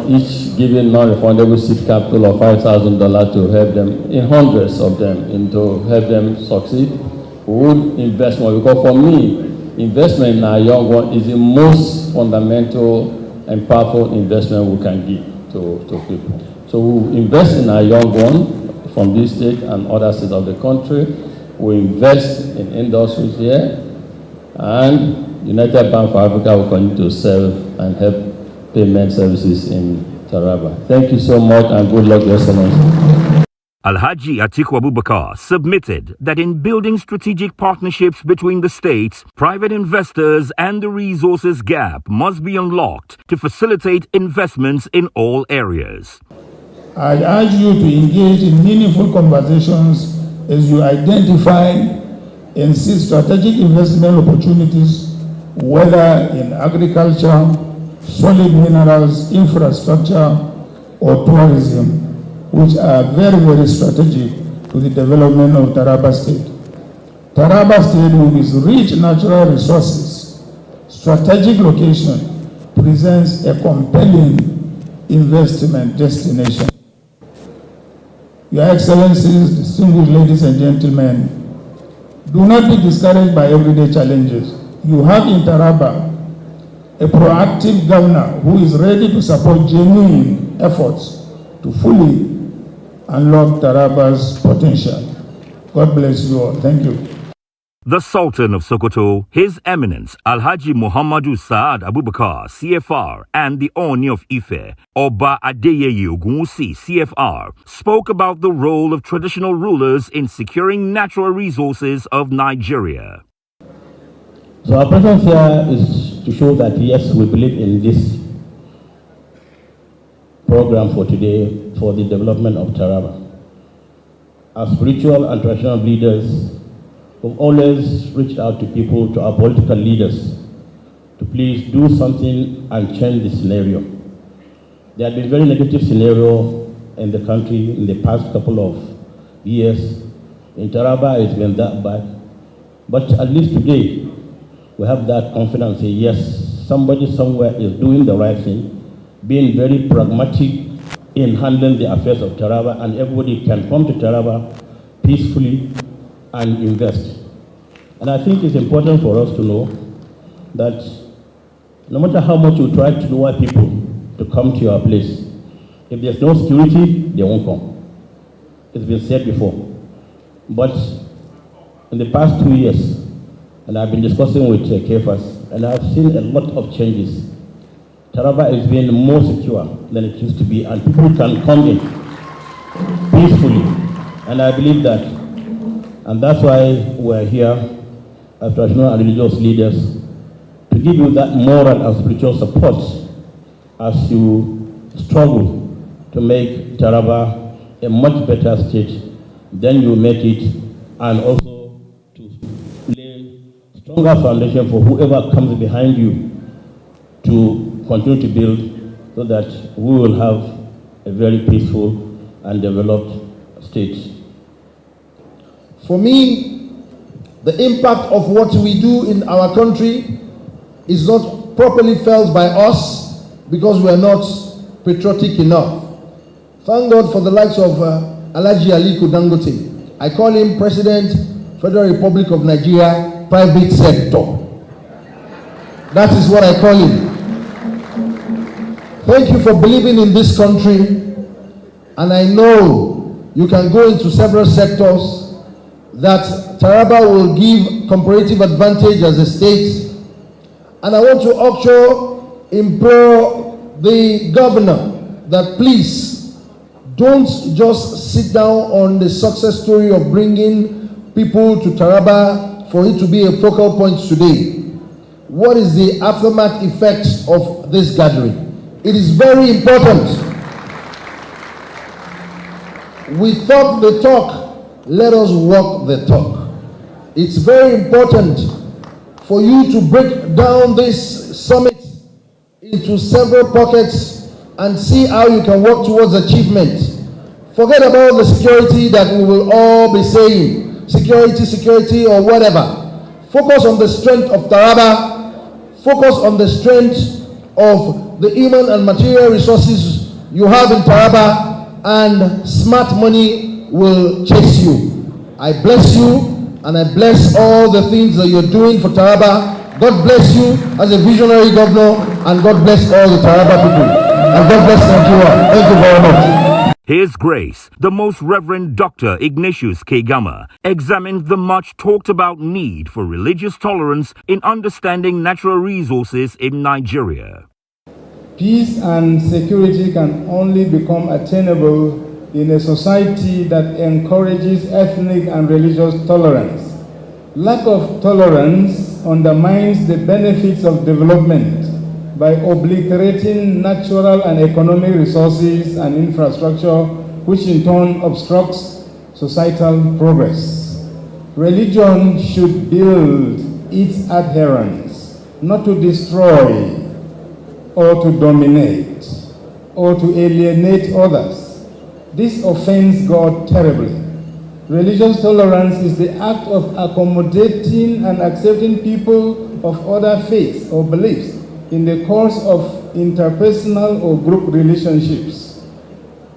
Each giving non-refundable seed capital of $5,000 to help them, in hundreds of them, and to help them succeed. We would invest more, because for me, investment in our young one is the most fundamental and powerful investment we can give to people. So we invest in our young one from this state and other states of the country. We invest in industries here, and United Bank for Africa will continue to serve and help payment services in Taraba. Thank you so much, and good luck, Your Excellency. Alhaji Atiku Abubakar submitted that in building strategic partnerships between the states, private investors and the resources gap must be unlocked to facilitate investments in all areas. I urge you to engage in meaningful conversations as you identify and see strategic investment opportunities, whether in agriculture, solid minerals, infrastructure, or tourism, which are very, very strategic to the development of Taraba State. Taraba State, with its rich natural resources, strategic location, presents a compelling investment destination. Your Excellencies, distinguished ladies and gentlemen, do not be discouraged by everyday challenges. You have in Taraba a proactive governor who is ready to support genuine efforts to fully unlock Taraba's potential. God bless you all. Thank you. The Sultan of Sokoto, His Eminence Alhaji Muhammadu Saad Abubakar, CFR, and the Oni of Ife, Oba Adeyeye Ogunwusi, CFR, spoke about the role of traditional rulers in securing natural resources of Nigeria. So our presence here is to show that yes, we believe in this program for today for the development of Taraba. Our spiritual and traditional leaders who've always reached out to people, to our political leaders, to please do something and change the scenario. There had been very negative scenario in the country in the past couple of years. In Taraba, it's been that bad. But at least today, we have that confidence, say, yes, somebody somewhere is doing the right thing, being very pragmatic in handling the affairs of Taraba, and everybody can come to Taraba peacefully and invest. And I think it's important for us to know that no matter how much you try to lure people to come to your place, if there's no security, they won't come. It's been said before. But in the past 2 years, and I've been discussing with KFAS, and I've seen a lot of changes. Taraba is being more secure than it used to be, and people can come in peacefully. And I believe that. And that's why we're here as traditional and religious leaders, to give you that moral and spiritual support as you struggle to make Taraba a much better state than you make it, and also to lay stronger foundation for whoever comes behind you to continue to build, so that we will have a very peaceful and developed state. For me, the impact of what we do in our country is not properly felt by us because we are not patriotic enough. Thank God for the likes of Alhaji Aliko Dangote. I call him President, Federal Republic of Nigeria, Private Sector. That is what I call him. Thank you for believing in this country, and I know you can go into several sectors that Taraba will give comparative advantage as a state. And I want to also implore the governor that please don't just sit down on the success story of bringing people to Taraba for it to be a focal point today. What is the aftermath effect of this gathering? It is very important. We talk the talk. Let us walk the talk. It's very important for you to break down this summit into several pockets and see how you can work towards achievement. Forget about the security that we will all be saying, security, or whatever. Focus on the strength of Taraba. Focus on the strength of the human and material resources you have in Taraba, and smart money will chase you. I bless you, and I bless all the things that you're doing for Taraba. God bless you as a visionary governor, and God bless all the Taraba people. And God bless Nigeria. Thank you very much. His Grace, the Most Reverend Dr. Ignatius K. Gama, examined the much talked about need for religious tolerance in understanding natural resources in Nigeria. Peace and security can only become attainable in a society that encourages ethnic and religious tolerance. Lack of tolerance undermines the benefits of development by obliterating natural and economic resources and infrastructure, which in turn obstructs societal progress. Religion should build its adherents, not to destroy or to dominate or to alienate others. This offends God terribly. Religious tolerance is the act of accommodating and accepting people of other faiths or beliefs in the course of interpersonal or group relationships.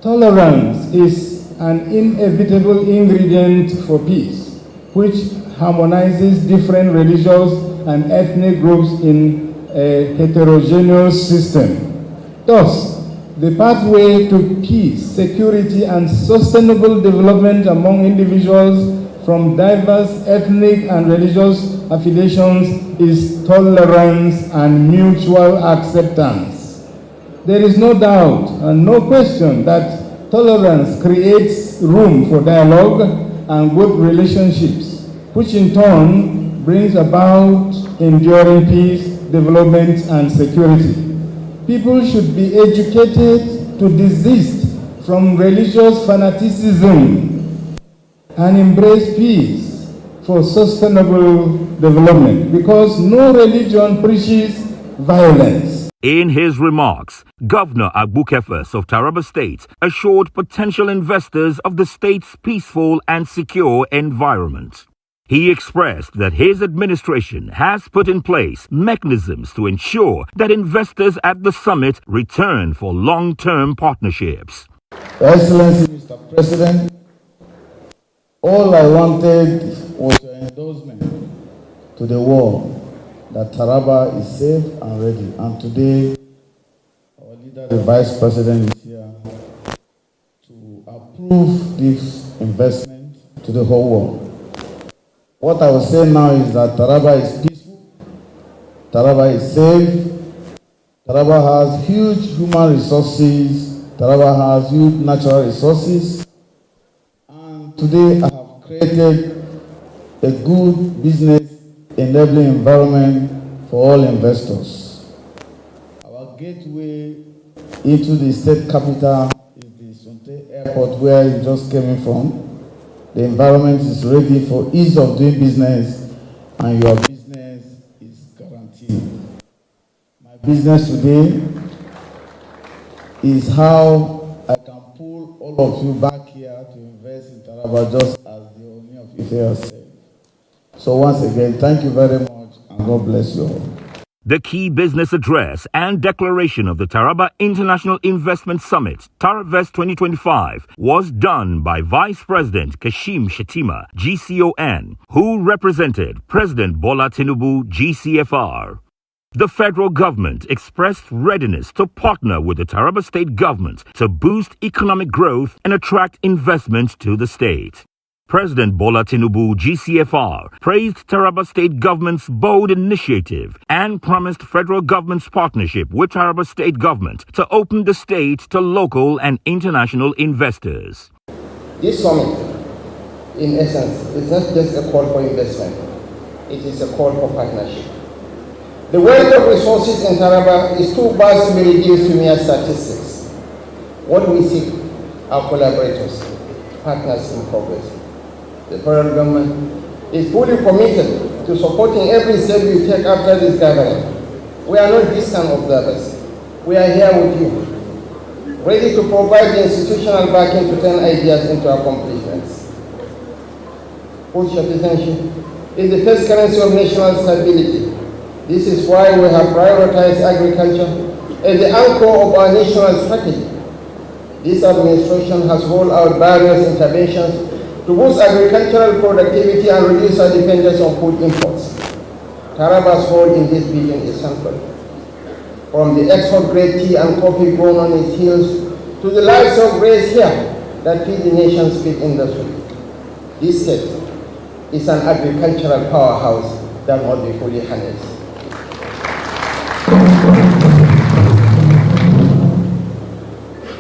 Tolerance is an inevitable ingredient for peace, which harmonizes different religious and ethnic groups in a heterogeneous system. Thus, the pathway to peace, security, and sustainable development among individuals from diverse ethnic and religious affiliations is tolerance and mutual acceptance. There is no doubt and no question that tolerance creates room for dialogue and good relationships, which in turn brings about enduring peace, development, and security. People should be educated to desist from religious fanaticism and embrace peace for sustainable development, because no religion preaches violence. In his remarks, Governor Agbukefas of Taraba State assured potential investors of the state's peaceful and secure environment. He expressed that his administration has put in place mechanisms to ensure that investors at the summit return for long-term partnerships. Your Excellency, Mr. President, all I wanted was your endorsement to the world that Taraba is safe and ready. And today, our leader, the Vice President, is here to approve this investment to the whole world. What I will say now is that Taraba is peaceful, Taraba is safe, Taraba has huge human resources, Taraba has huge natural resources, and today I have created a good business enabling environment for all investors. Our gateway into the state capital is the Sunte Airport, where you just came in from. The environment is ready for ease of doing business, and your business is guaranteed. My business today is how I can pull all of you back here to invest in Taraba, just as the Oni of Ife has said. So once again, thank you very much, and God bless you all. The key business address and declaration of the Taraba International Investment Summit, Taravest 2025, was done by Vice President Kashim Shettima, GCON, who represented President Bola Tinubu, GCFR. The federal government expressed readiness to partner with the Taraba state government to boost economic growth and attract investment to the state. President Bola Tinubu, GCFR, praised Taraba state government's bold initiative and promised federal government's partnership with Taraba state government to open the state to local and international investors. This summit, in essence, is not just a call for investment, it is a call for partnership. The wealth of resources in Taraba is too vast to be reduced to mere statistics. What we seek are collaborators, partners in progress. The federal government is fully committed to supporting every step we take after this gathering. We are not distant observers. We are here with you, ready to provide the institutional backing to turn ideas into accomplishments. Food sufficiency is the first currency of national stability. This is why we have prioritized agriculture as the anchor of our national strategy. This administration has rolled out various interventions to boost agricultural productivity and reduce our dependence on food imports. Taraba's role in this vision is central. From the export-grade tea and coffee grown on its hills to the livestock raised here that feed the nation's feed industry. This state is an agricultural powerhouse that must be fully harnessed.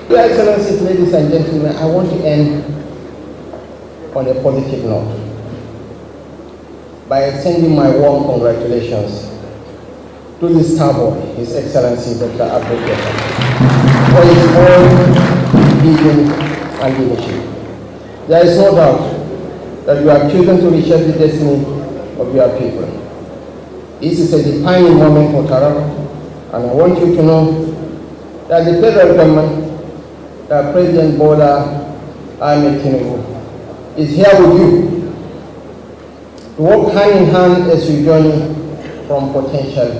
Your Excellencies, ladies and gentlemen, I want to end on a positive note by extending my warm congratulations to the star boy, His Excellency Dr. Agbukefas, for his own vision and leadership. There is no doubt that you have chosen to reshape the destiny of your people. This is a defining moment for Taraba, and I want you to know that the federal government, that President Bola Ahmed Tinubu, is here with you to work hand in hand as you journey from potential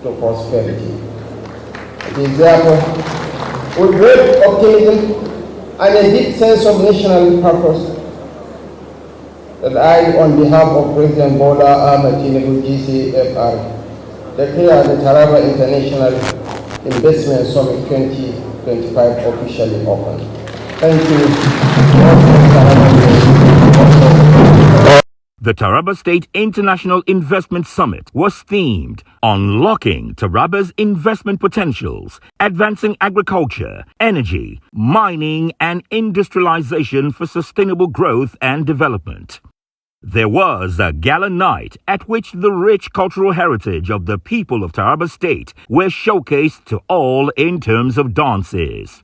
to prosperity. It is therefore with great optimism and a deep sense of national purpose that I, on behalf of President Bola Ahmed Tinubu, GCFR, declare the Taraba International Investment Summit 2025 25 officially opened. Thank you. The Taraba State International Investment Summit was themed Unlocking Taraba's Investment Potentials, Advancing Agriculture, Energy, Mining and Industrialization for Sustainable Growth and Development. There was a gala night at which the rich cultural heritage of the people of Taraba State were showcased to all in terms of dances.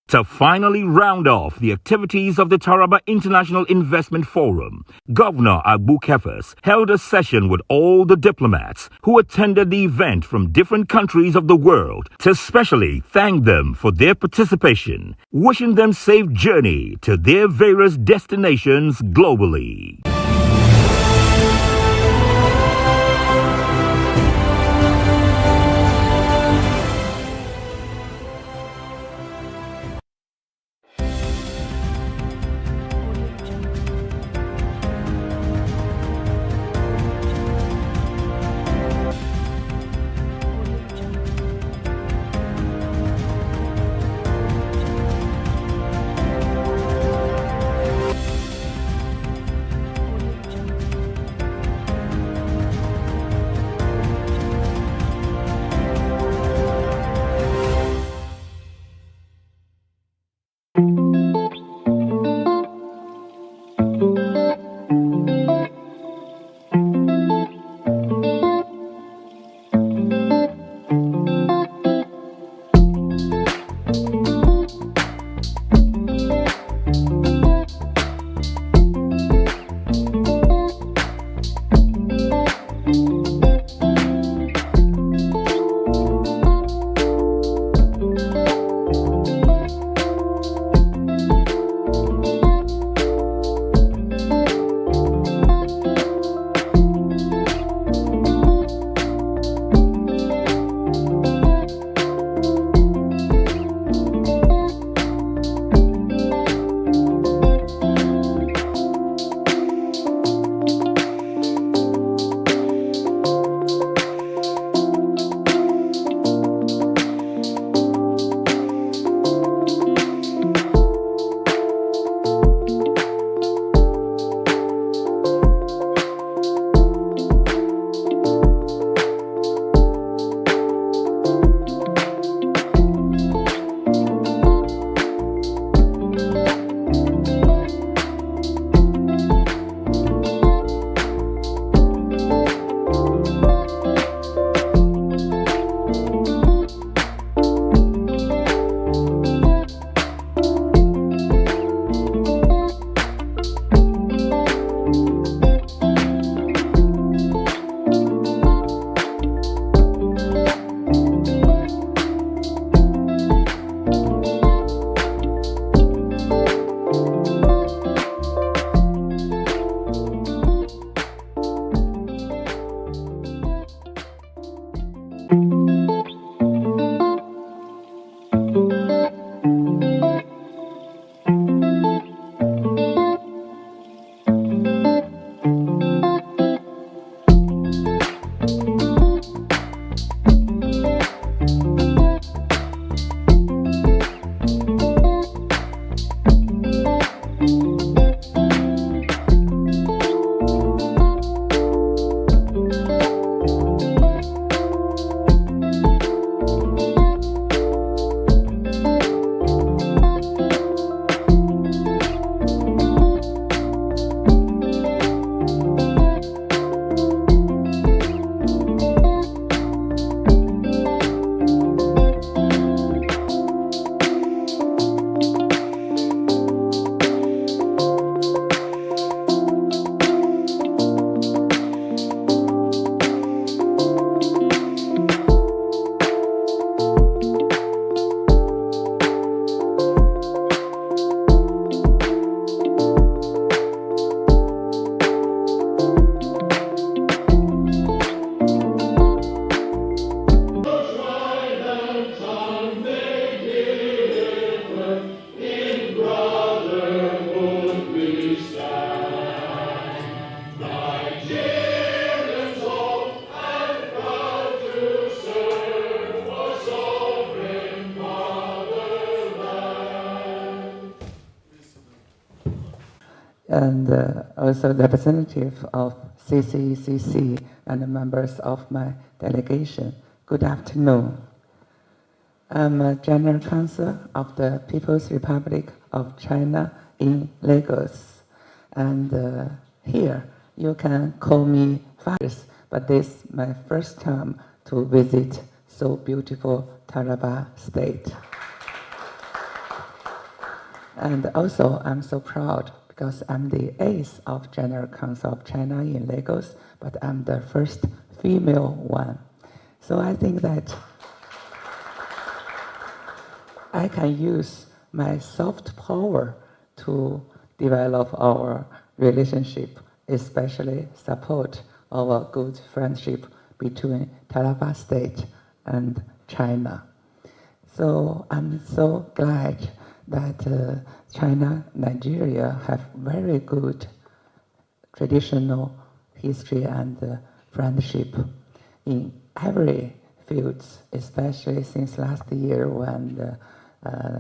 To finally round off the activities of the Taraba International Investment Forum, Governor Agbu Kefas held a session with all the diplomats who attended the event from different countries of the world to specially thank them for their participation, wishing them safe journey to their various destinations globally. and also representative of CCECC and the members of my delegation. Good afternoon. I'm a General Counsel of the People's Republic of China in Lagos. And here, you can call me Faris, but this is my first time to visit so beautiful Taraba State. And also, I'm so proud because I'm the 8th of General Counsel of China in Lagos, but I'm the first female one. So I think that I can use my soft power to develop our relationship, especially support our good friendship between Taraba State and China. So I'm so glad that China, Nigeria have very good traditional history and friendship in every fields, especially since last year when the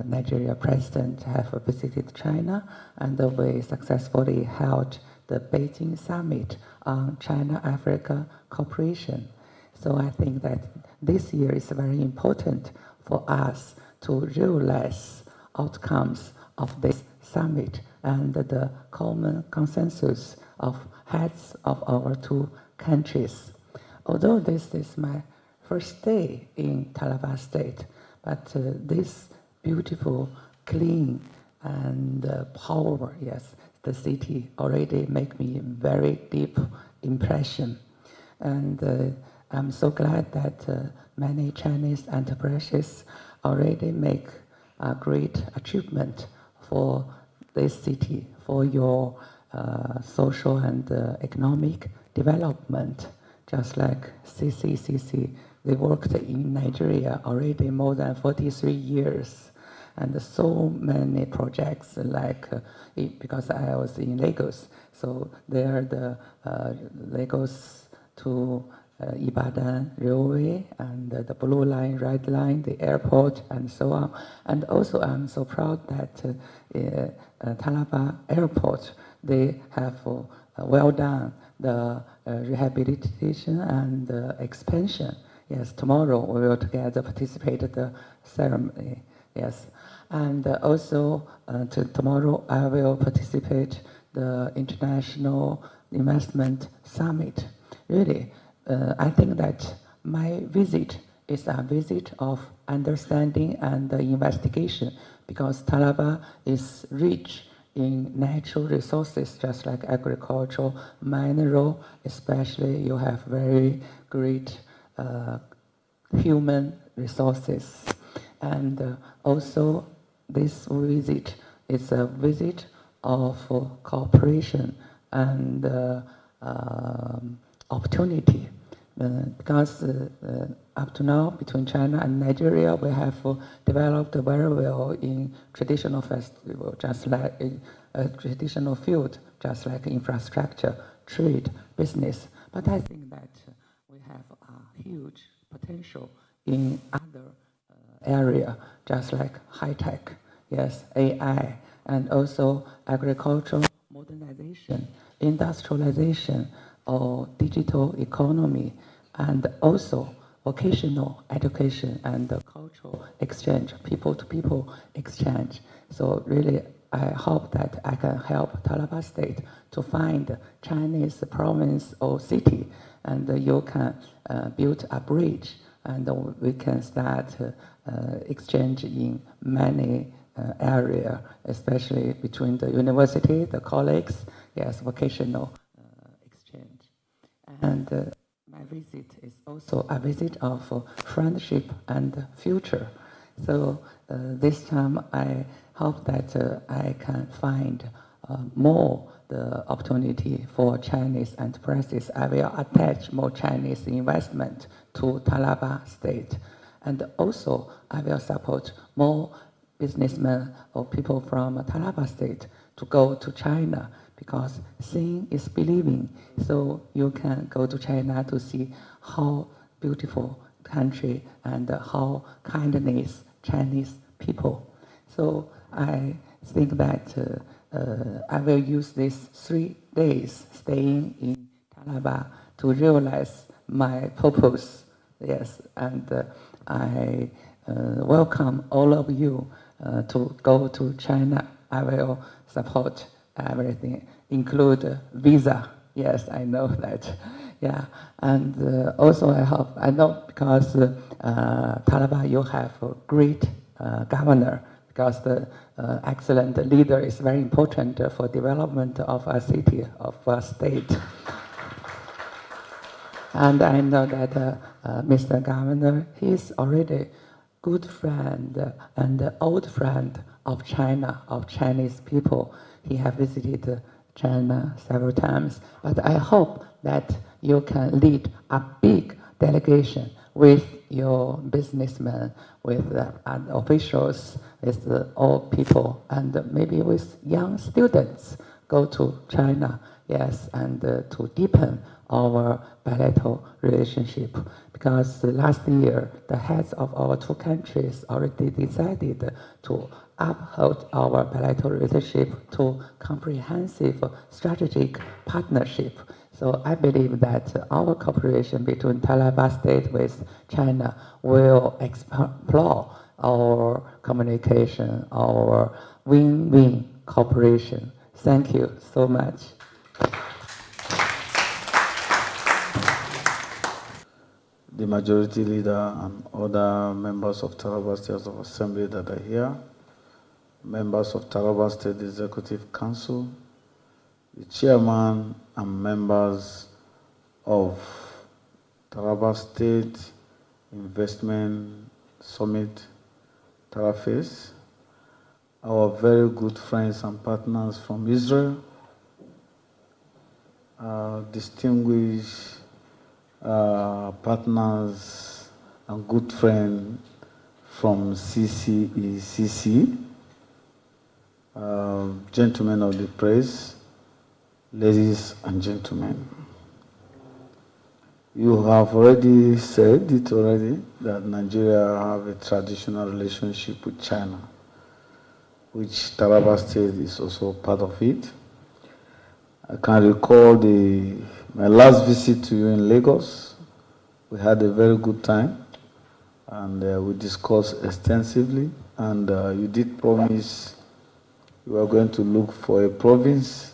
Nigeria president have visited China, and we successfully held the Beijing summit on China-Africa cooperation. So I think that this year is very important for us to realize outcomes of this summit and the common consensus of heads of our two countries. Although this is my first day in Taraba State, but this beautiful, clean, and power, yes, the city already make me very deep impression. And I'm so glad that many Chinese enterprises already make a great achievement for this city, for your social and economic development. Just like CCCC, they worked in Nigeria already more than 43 years. And so many projects like, because I was in Lagos, so there the Lagos to Ibadan railway and the blue line, red line, the airport, and so on. And also I'm so proud that Taraba airport, they have well done the rehabilitation and expansion. Yes, tomorrow we will together participate in the ceremony. Yes, and also tomorrow I will participate the International Investment Summit. Really, I think that my visit is a visit of understanding and investigation, because Taraba is rich in natural resources, just like agricultural, mineral, especially you have very great human resources. And also this visit is a visit of cooperation and opportunity. Because up to now, between China and Nigeria, we have developed very well in traditional festival, just like in a traditional field, just like infrastructure, trade, business. But I think that we have a huge potential in other area, just like high tech, yes, AI, and also agricultural modernization, industrialization, or digital economy, and also vocational education and cultural exchange, people-to-people exchange. So really, I hope that I can help Taraba State to find Chinese province or city, and you can build a bridge, and we can start exchange in many area, especially between the university, the colleagues, yes, vocational exchange. And my visit is also a visit of friendship and future. So this time I hope that I can find more the opportunity for Chinese enterprises. I will attach more Chinese investment to Taraba State. And also I will support more businessmen or people from Taraba State to go to China, because seeing is believing. So you can go to China to see how beautiful country and how kindness Chinese people. So I think that I will use these 3 days staying in Taraba to realize my purpose. Yes, and I welcome all of you to go to China. I will support everything, include visa. Yes, I know that. Yeah, and also I know because Taraba you have a great governor, because the excellent leader is very important for development of a city, of a state. And I know that Mr. Governor, he's already good friend and old friend of China, of Chinese people. He has visited China several times. But I hope that you can lead a big delegation with your businessmen, with officials, with all people, and maybe with young students, go to China, yes, and to deepen our bilateral relationship. Because last year, the heads of our two countries already decided to uphold our bilateral relationship to comprehensive strategic partnership. So I believe that our cooperation between Taraba State with China will explore our communication, our win-win cooperation. Thank you so much. The majority leader and other members of Taraba State Assembly that are here, members of Taraba State Executive Council, the chairman and members of Taraba State Investment Summit, Tarafes, our very good friends and partners from Israel, distinguished partners and good friends from CCECC, gentlemen of the press, ladies and gentlemen. You have already said it already that Nigeria have a traditional relationship with China, which Taraba State is also part of it. I can recall my last visit to you in Lagos. We had a very good time, and we discussed extensively, and you did promise you are going to look for a province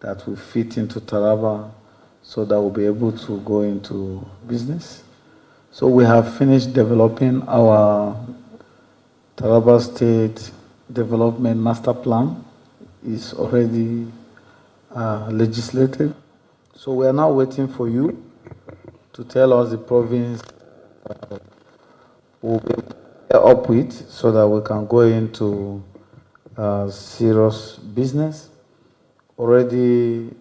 that will fit into Taraba so that we'll be able to go into business. So we have finished developing our Taraba State Development Master Plan. It's already legislated. So we are now waiting for you to tell us the province we'll be up with so that we can go into serious business. Already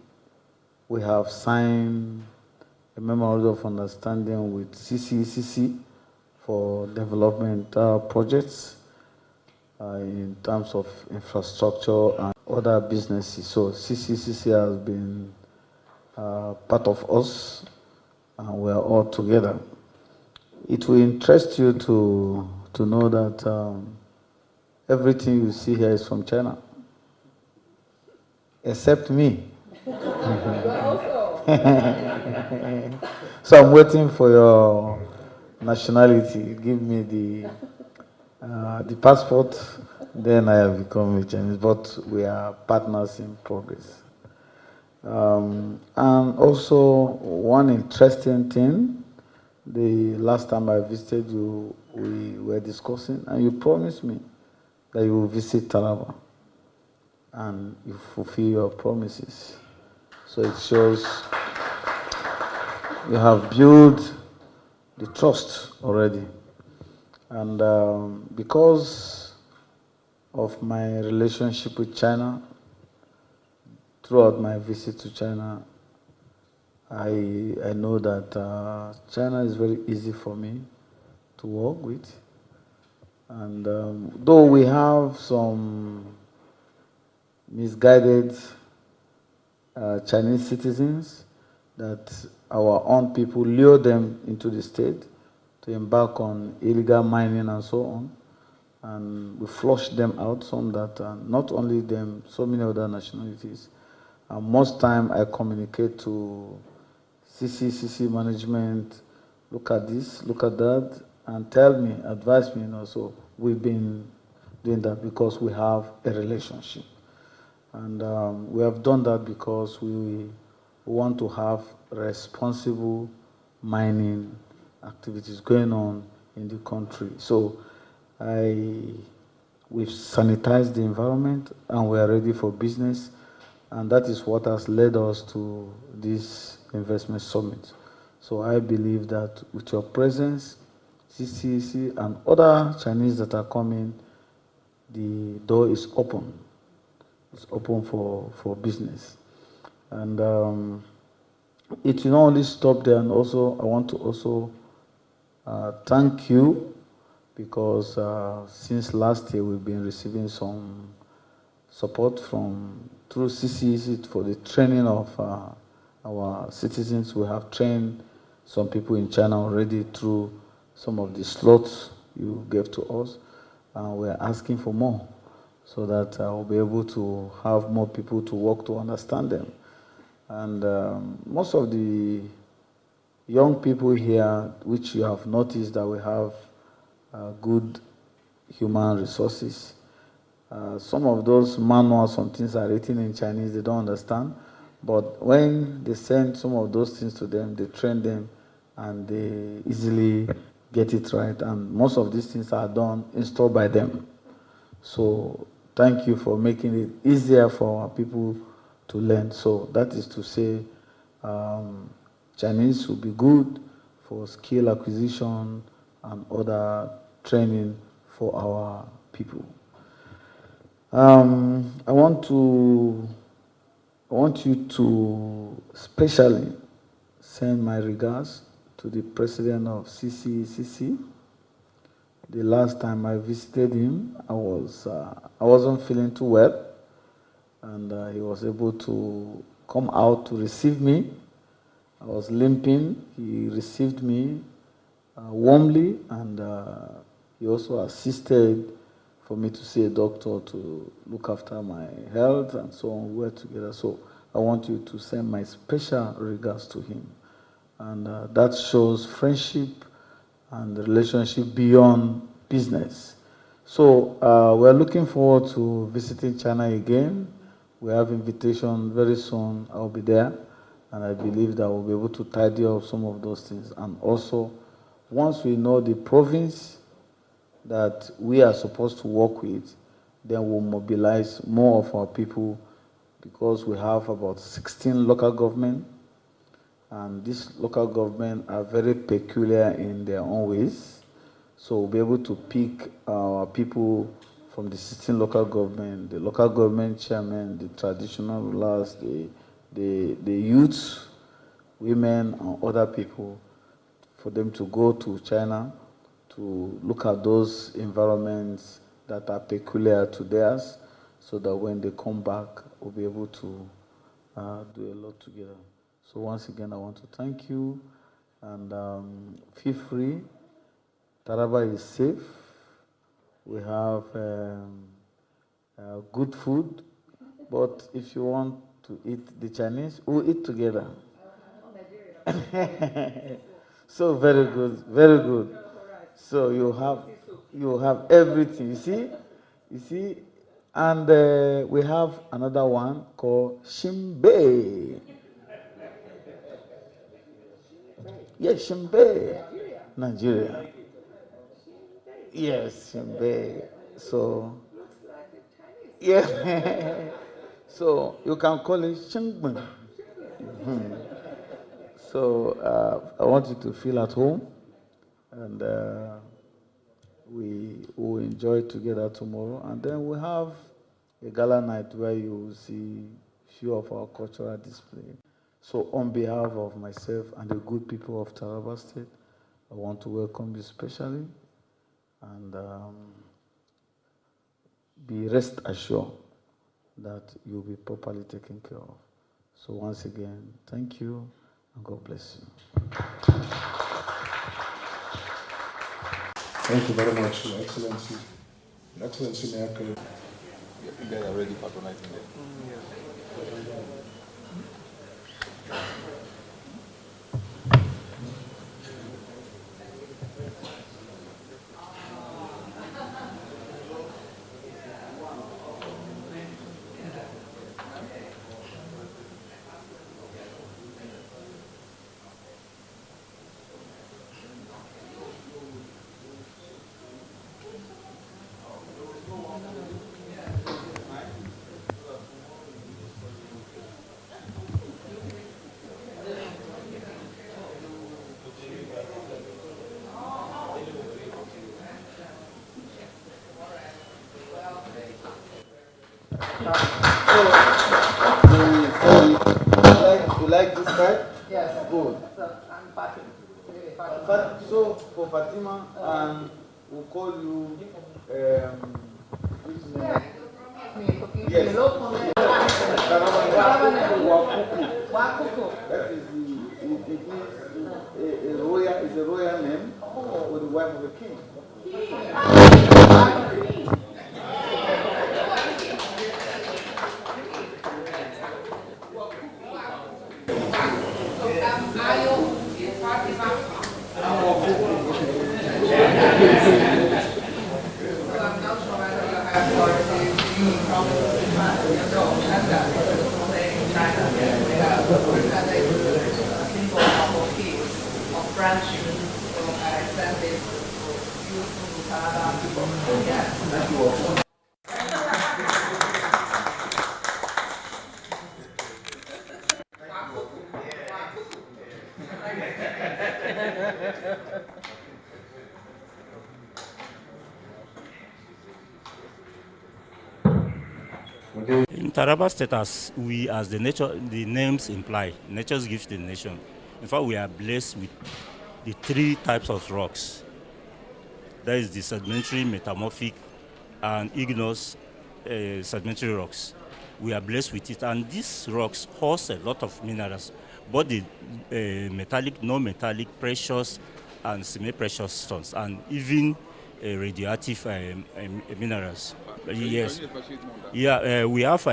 we have signed a memorandum of understanding with CCECC for development projects in terms of infrastructure and other businesses. So CCECC has been part of us, and we are all together. It will interest you to know that everything you see here is from China, except me. So I'm waiting for your nationality. Give me the passport, then I have become a Chinese. But we are partners in progress. And also, one interesting thing, the last time I visited you, we were discussing, and you promised me that you will visit Taraba, and you fulfill your promises. So it shows you have built the trust already. And because of my relationship with China, throughout my visit to China, I know that China is very easy for me to work with. And though we have some misguided Chinese citizens, that our own people lure them into the state to embark on illegal mining and so on, and we flush them out, some that not only them, so many other nationalities. And most time I communicate to CC management, look at this, look at that, and tell me, advise me, so we've been doing that because we have a relationship. And we have done that because we want to have responsible mining activities going on in the country. So we've sanitized the environment and we are ready for business. And that is what has led us to this investment summit. So I believe that with your presence, CCC and other Chinese that are coming, the door is open. It's open for business. And it will not only stop there, and also I want to also thank you, because since last year we've been receiving some support through CCC for the training of our citizens. We have trained some people in China already through some of the slots you gave to us, and we're asking for more, so that we'll be able to have more people to work to understand them. And most of the young people here, which you have noticed that we have good human resources. Some of those manuals, some things are written in Chinese, they don't understand. But when they send some of those things to them, they train them and they easily get it right. And most of these things are installed by them. So thank you for making it easier for our people to learn. So that is to say, Chinese will be good for skill acquisition and other training for our people. I want you to specially send my regards to the president of CCCC. The last time I visited him, I wasn't feeling too well, and he was able to come out to receive me. I was limping. He received me warmly, and he also assisted for me to see a doctor to look after my health and so on. We were together. So I want you to send my special regards to him. And that shows friendship and relationship beyond business. So we're looking forward to visiting China again. We have invitation very soon. I'll be there. And I believe that we'll be able to tidy up some of those things. And also, once we know the province that we are supposed to work with, then we'll mobilize more of our people, because we have about 16 local government, and these local government are very peculiar in their own ways. So we'll be able to pick our people from the 16 local government, the local government chairman, the traditional rulers, the youths, women, and other people, for them to go to China to look at those environments that are peculiar to theirs, so that when they come back, we'll be able to do a lot together. So once again, I want to thank you, and feel free. Taraba is safe. We have good food, but if you want to eat the Chinese, we'll eat together. So very good, very good. So you have everything. You see, and we have another one called Shimbe. Yes, Shimbe, Nigeria. Yes, Shimbe. So yeah, so you can call it Shingben. So I want you to feel at home, and we will enjoy together tomorrow. And then we have a gala night where you will see few of our cultural display. So on behalf of myself and the good people of Taraba State, I want to welcome you specially, and be rest assured that you'll be properly taken care of. So once again, thank you, and God bless you. Thank you very much, Your Excellency. Excellency, may I call? You guys are already patronizing them. You like this side? Yes. Good. So I'm Fatima. So for Fatima, we'll call you. Which name? Yes. Wakuku. That is a royal name for the wife of a king. In Taraba State, as the names imply, nature's gift to the nation. In fact, we are blessed with the 3 types of rocks. That is the sedimentary, metamorphic, and igneous sedimentary rocks. We are blessed with it, and these rocks host a lot of minerals, both the metallic, non-metallic, precious, and semi-precious stones, and even radioactive minerals. Yes. Yeah, we have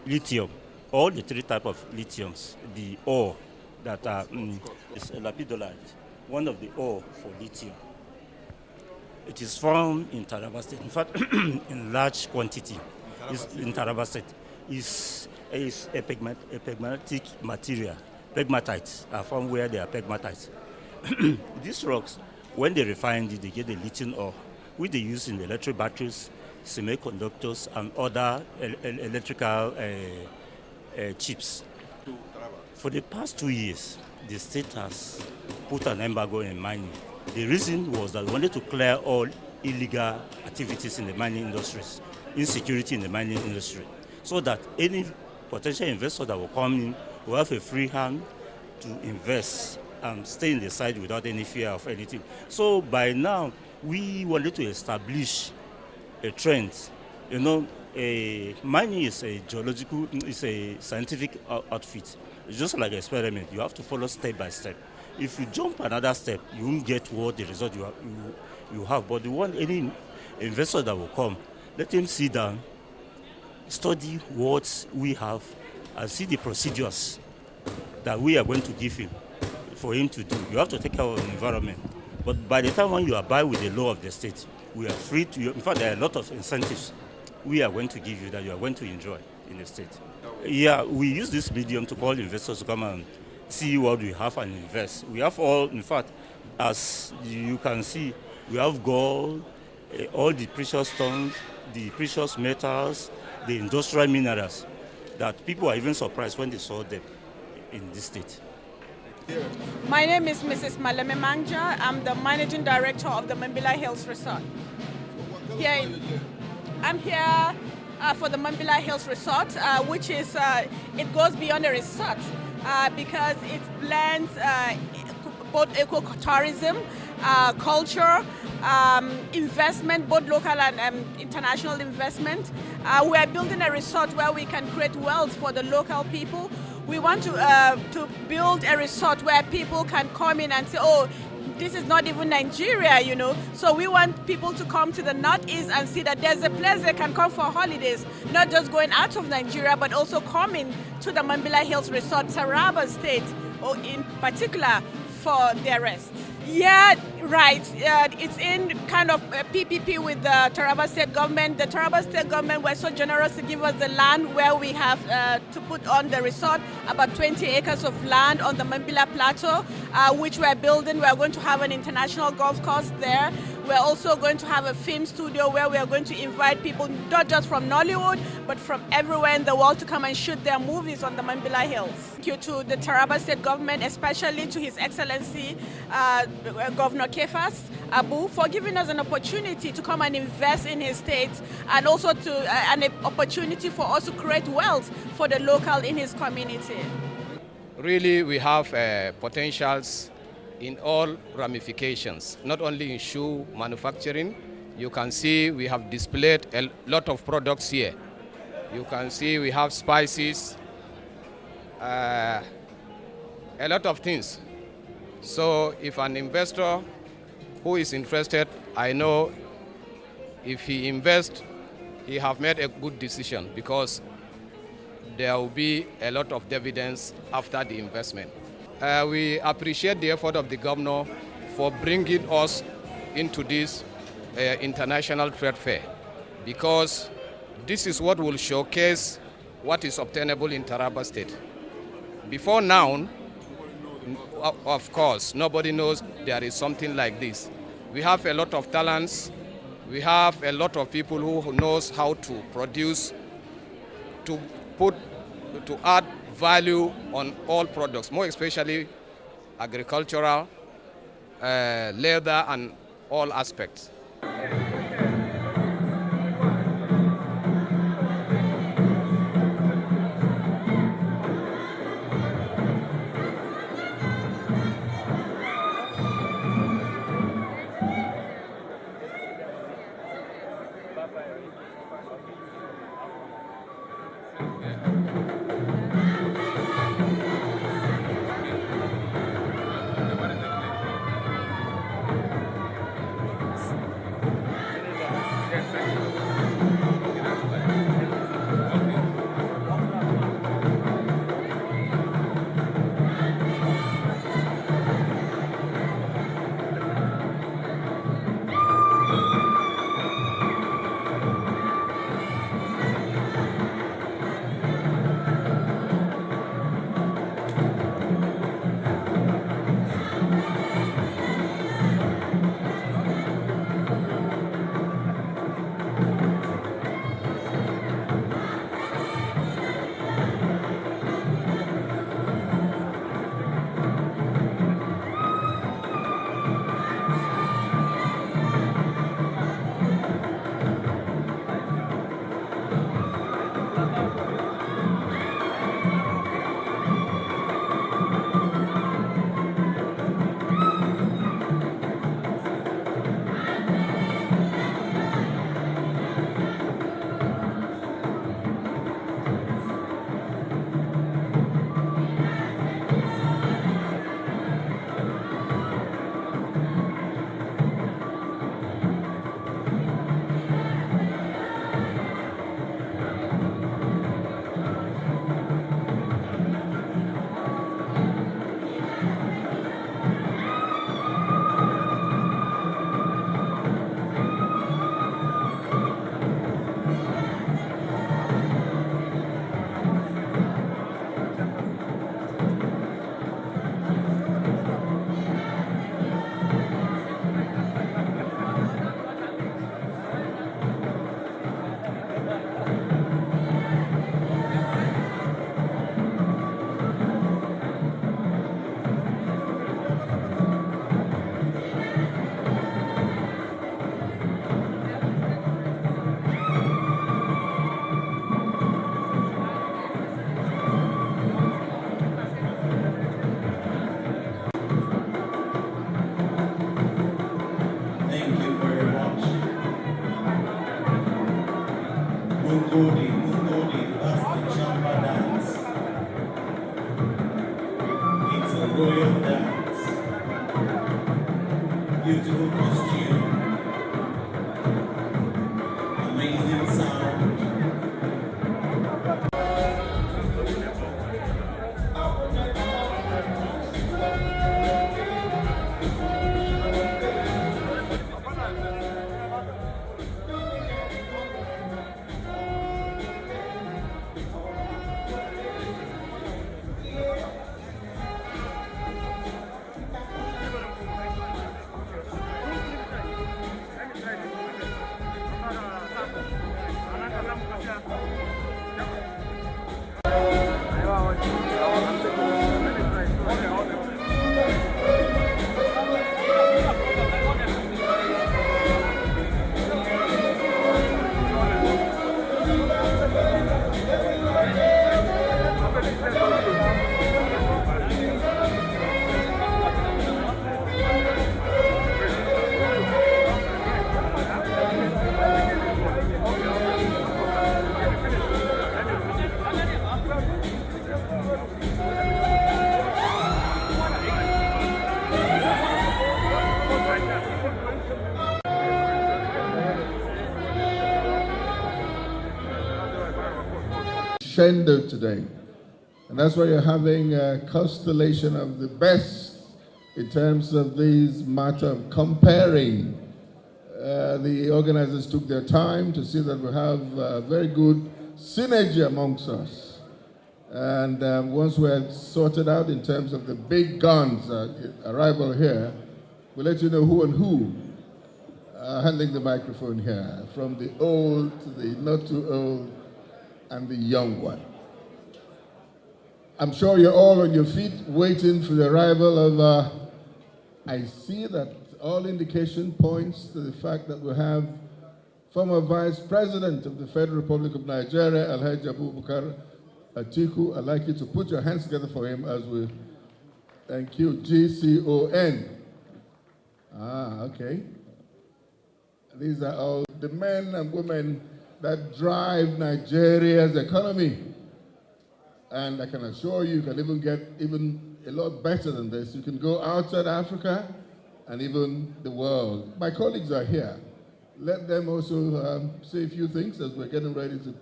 lithium, all the 3 types of lithiums. The ore that is lapidolite, one of the ore for lithium. It is found in Taraba State. In fact, in large quantity. In Taraba State. Is a pegmatic material. Pegmatites are found where there are pegmatites. These rocks, when they refine it, they get the lithium ore, which they use in electric batteries, semiconductors, and other electrical chips. For the past 2 years, the state has put an embargo in mining. The reason was that we wanted to clear all illegal activities in the mining industries, insecurity in the mining industry, so that any potential investor that will come in will have a free hand to invest and stay in the site without any fear of anything. So by now, we wanted to establish a trend. You know, mining is a geological, it's a scientific outfit. It's just like an experiment. You have to follow step by step. If you jump another step, you won't get what the result you have. But you want any investor that will come, let him sit down, study what we have, and see the procedures that we are going to give him for him to do. You have to take care of the environment. But by the time when you abide with the law of the state, we are free to, in fact, there are a lot of incentives we are going to give you that you are going to enjoy in the state. Yeah, we use this medium to call investors to come and see what we have and invest. We have all, in fact, as you can see, we have gold, all the precious stones, the precious metals, the industrial minerals that people are even surprised when they saw them in this state. My name is Mrs. Maleme Manja. I'm the managing director of the Mambila Hills Resort. I'm here for the Mambila Hills Resort, which is, it goes beyond a resort because it blends both ecotourism, culture, investment, both local and international investment. We are building a resort where we can create wealth for the local people. We want to build a resort where people can come in and say, oh, this is not even Nigeria, you know. So we want people to come to the Northeast and see that there's a place they can come for holidays, not just going out of Nigeria, but also coming to the Mambila Hills Resort, Taraba State, or in particular for their rest. Yeah, right. It's in kind of PPP with the Taraba State government. The Taraba State government were so generous to give us the land where we have to put on the resort, about 20 acres of land on the Mambila Plateau, which we're building. We're going to have an international golf course there. We're also going to have a film studio where we are going to invite people, not just from Nollywood, but from everywhere in the world to come and shoot their movies on the Mambila Hills. Thank you to the Taraba State government, especially to His Excellency Governor Kefas Abu, for giving us an opportunity to come and invest in his state, and also an opportunity for us to create wealth for the local in his community. Really, we have potentials in all ramifications, not only in shoe manufacturing. You can see we have displayed a lot of products here. You can see we have spices, a lot of things. So if an investor who is interested, I know if he invests, he have made a good decision, because there will be a lot of dividends after the investment. We appreciate the effort of the governor for bringing us into this international trade fair, because this is what will showcase what is obtainable in Taraba State. Before now, of course, nobody knows there is something like this. We have a lot of talents. We have a lot of people who knows how to produce, to add value on all products, more especially agricultural, leather, and all aspects. Mungodi, that's the Chamba dance. It's a royal dance. crescendo today. And that's why you're having a constellation of the best in terms of this matter of comparing. The organizers took their time to see that we have very good synergy amongst us. And once we're sorted out in terms of the big guns arrival here, we'll let you know who and who handling the microphone here, from the old to the not too old and the young one. I'm sure you're all on your feet waiting for the arrival of, I see that all indication points to the fact that we have former Vice President of the Federal Republic of Nigeria, Alhaji Abubakar Atiku. I'd like you to put your hands together for him as we thank you, GCON. Okay. These are all the men and women that drive Nigeria's economy. And I can assure you, you can even get even a lot better than this. You can go outside Africa and even the world. My colleagues are here. Let them also say a few things as we're getting ready to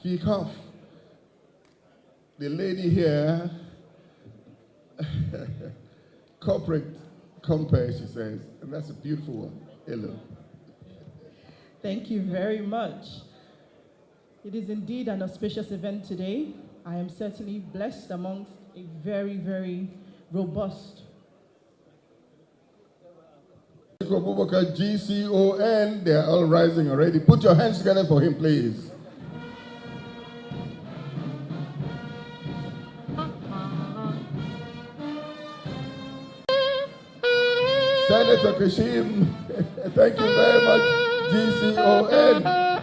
kick off. The lady here, corporate compare, she says, and that's a beautiful one. Hello. Thank you very much. It is indeed an auspicious event today. I am certainly blessed amongst a very, very robust. GCON, they are all rising already. Put your hands together for him, please. Senator Kashim, thank you very much, GCON. Wow.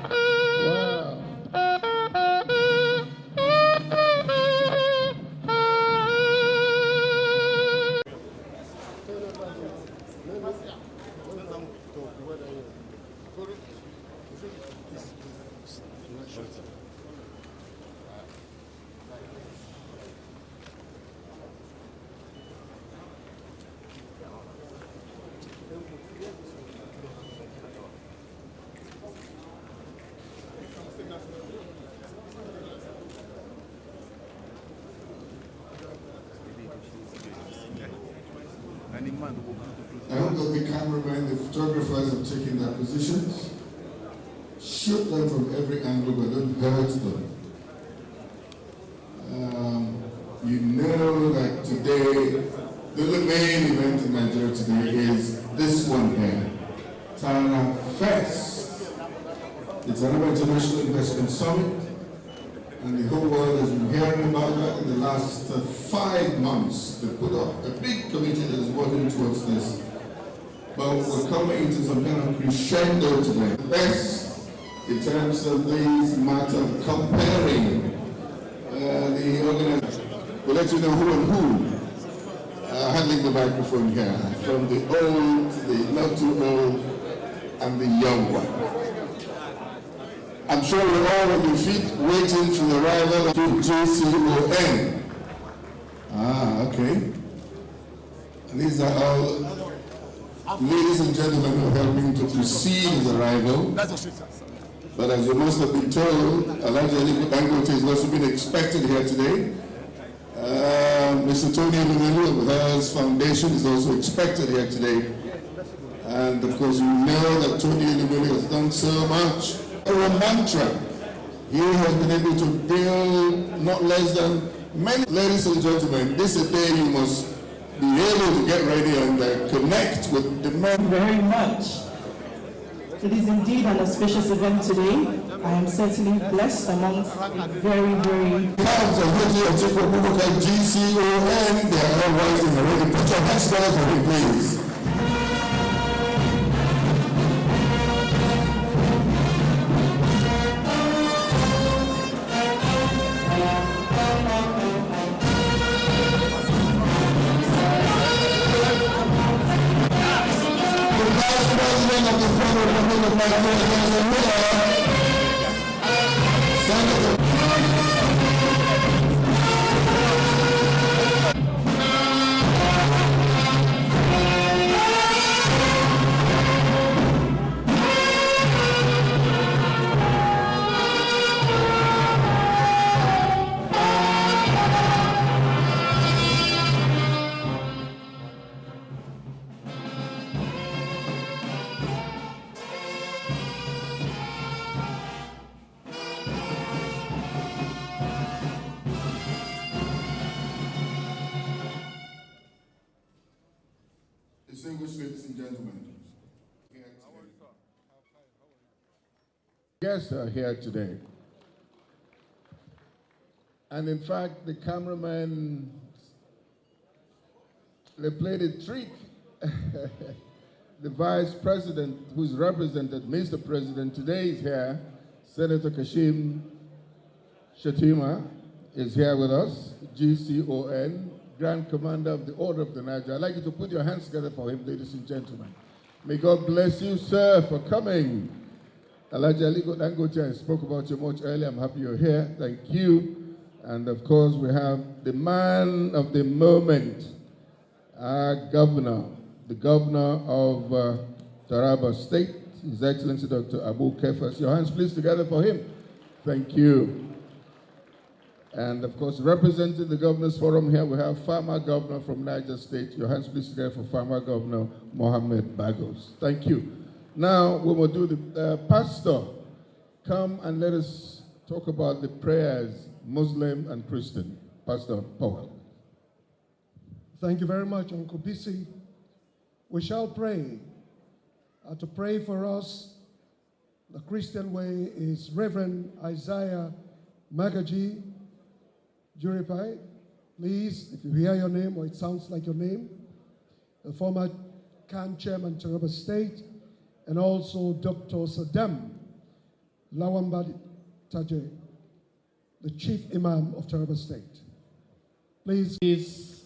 I hope that the cameramen, the photographers have taken their positions. Shoot them from every angle, but don't hurt them. You know that today, the main event in Nigeria today is this one here, Tana Fest. It's another international investment summit, and the whole world has been hearing about that in the last 5 months. They put up a big committee that is working towards this. But we're coming into some kind of crescendo today. The best in terms of this matter of comparing the organization. We'll let you know who and who handling the microphone here, from the old, the not too old, and the young one. I'm sure we're all on your feet waiting for the arrival of GCON. Okay. And these are all ladies and gentlemen who are helping to precede his arrival. But as you must have been told, Alhaji Aliko Dangote has also been expected here today. Mr. Tony Elumelu of the Health Foundation is also expected here today. And of course, you know that Tony Elumelu has done so much. A mantra. He has been able to build not less than many. Ladies and gentlemen, this is a day you must be able to get ready and connect with the men. Very much. It is indeed an auspicious event today. I am certainly blessed amongst a very, very... GCON, they are all rising already. Put your hands together for me, please. President of the Federal Republic of Nigeria, Senator. Guests are here today. And in fact, the cameraman, they played a trick. The vice president, who's represented Mr. President today, is here. Senator Kashim Shettima is here with us, GCON, Grand Commander of the Order of the Niger. I'd like you to put your hands together for him, ladies and gentlemen. May God bless you, sir, for coming. Alhaji Aliko Dangote, I spoke about you much earlier. I'm happy you're here. Thank you. And of course, we have the man of the moment, our governor, the governor of Taraba State, His Excellency Dr. Abu Kefas. Your hands please together for him. Thank you. And of course, representing the Governors Forum here, we have Farmer Governor from Niger State. Your hands please together for Farmer Governor Mohammed Bagos. Thank you. Now, we will do the pastor. Come and let us talk about the prayers, Muslim and Christian. Pastor Powell. Thank you very much, Uncle Bisi. We shall pray. To pray for us, the Christian way is Reverend Isaiah Magaji Juripai. Please, if you hear your name or it sounds like your name, the former CAN chairman, Taraba State, and also Dr. Saddam Lawambadi Taje, the chief imam of Taraba State. Please.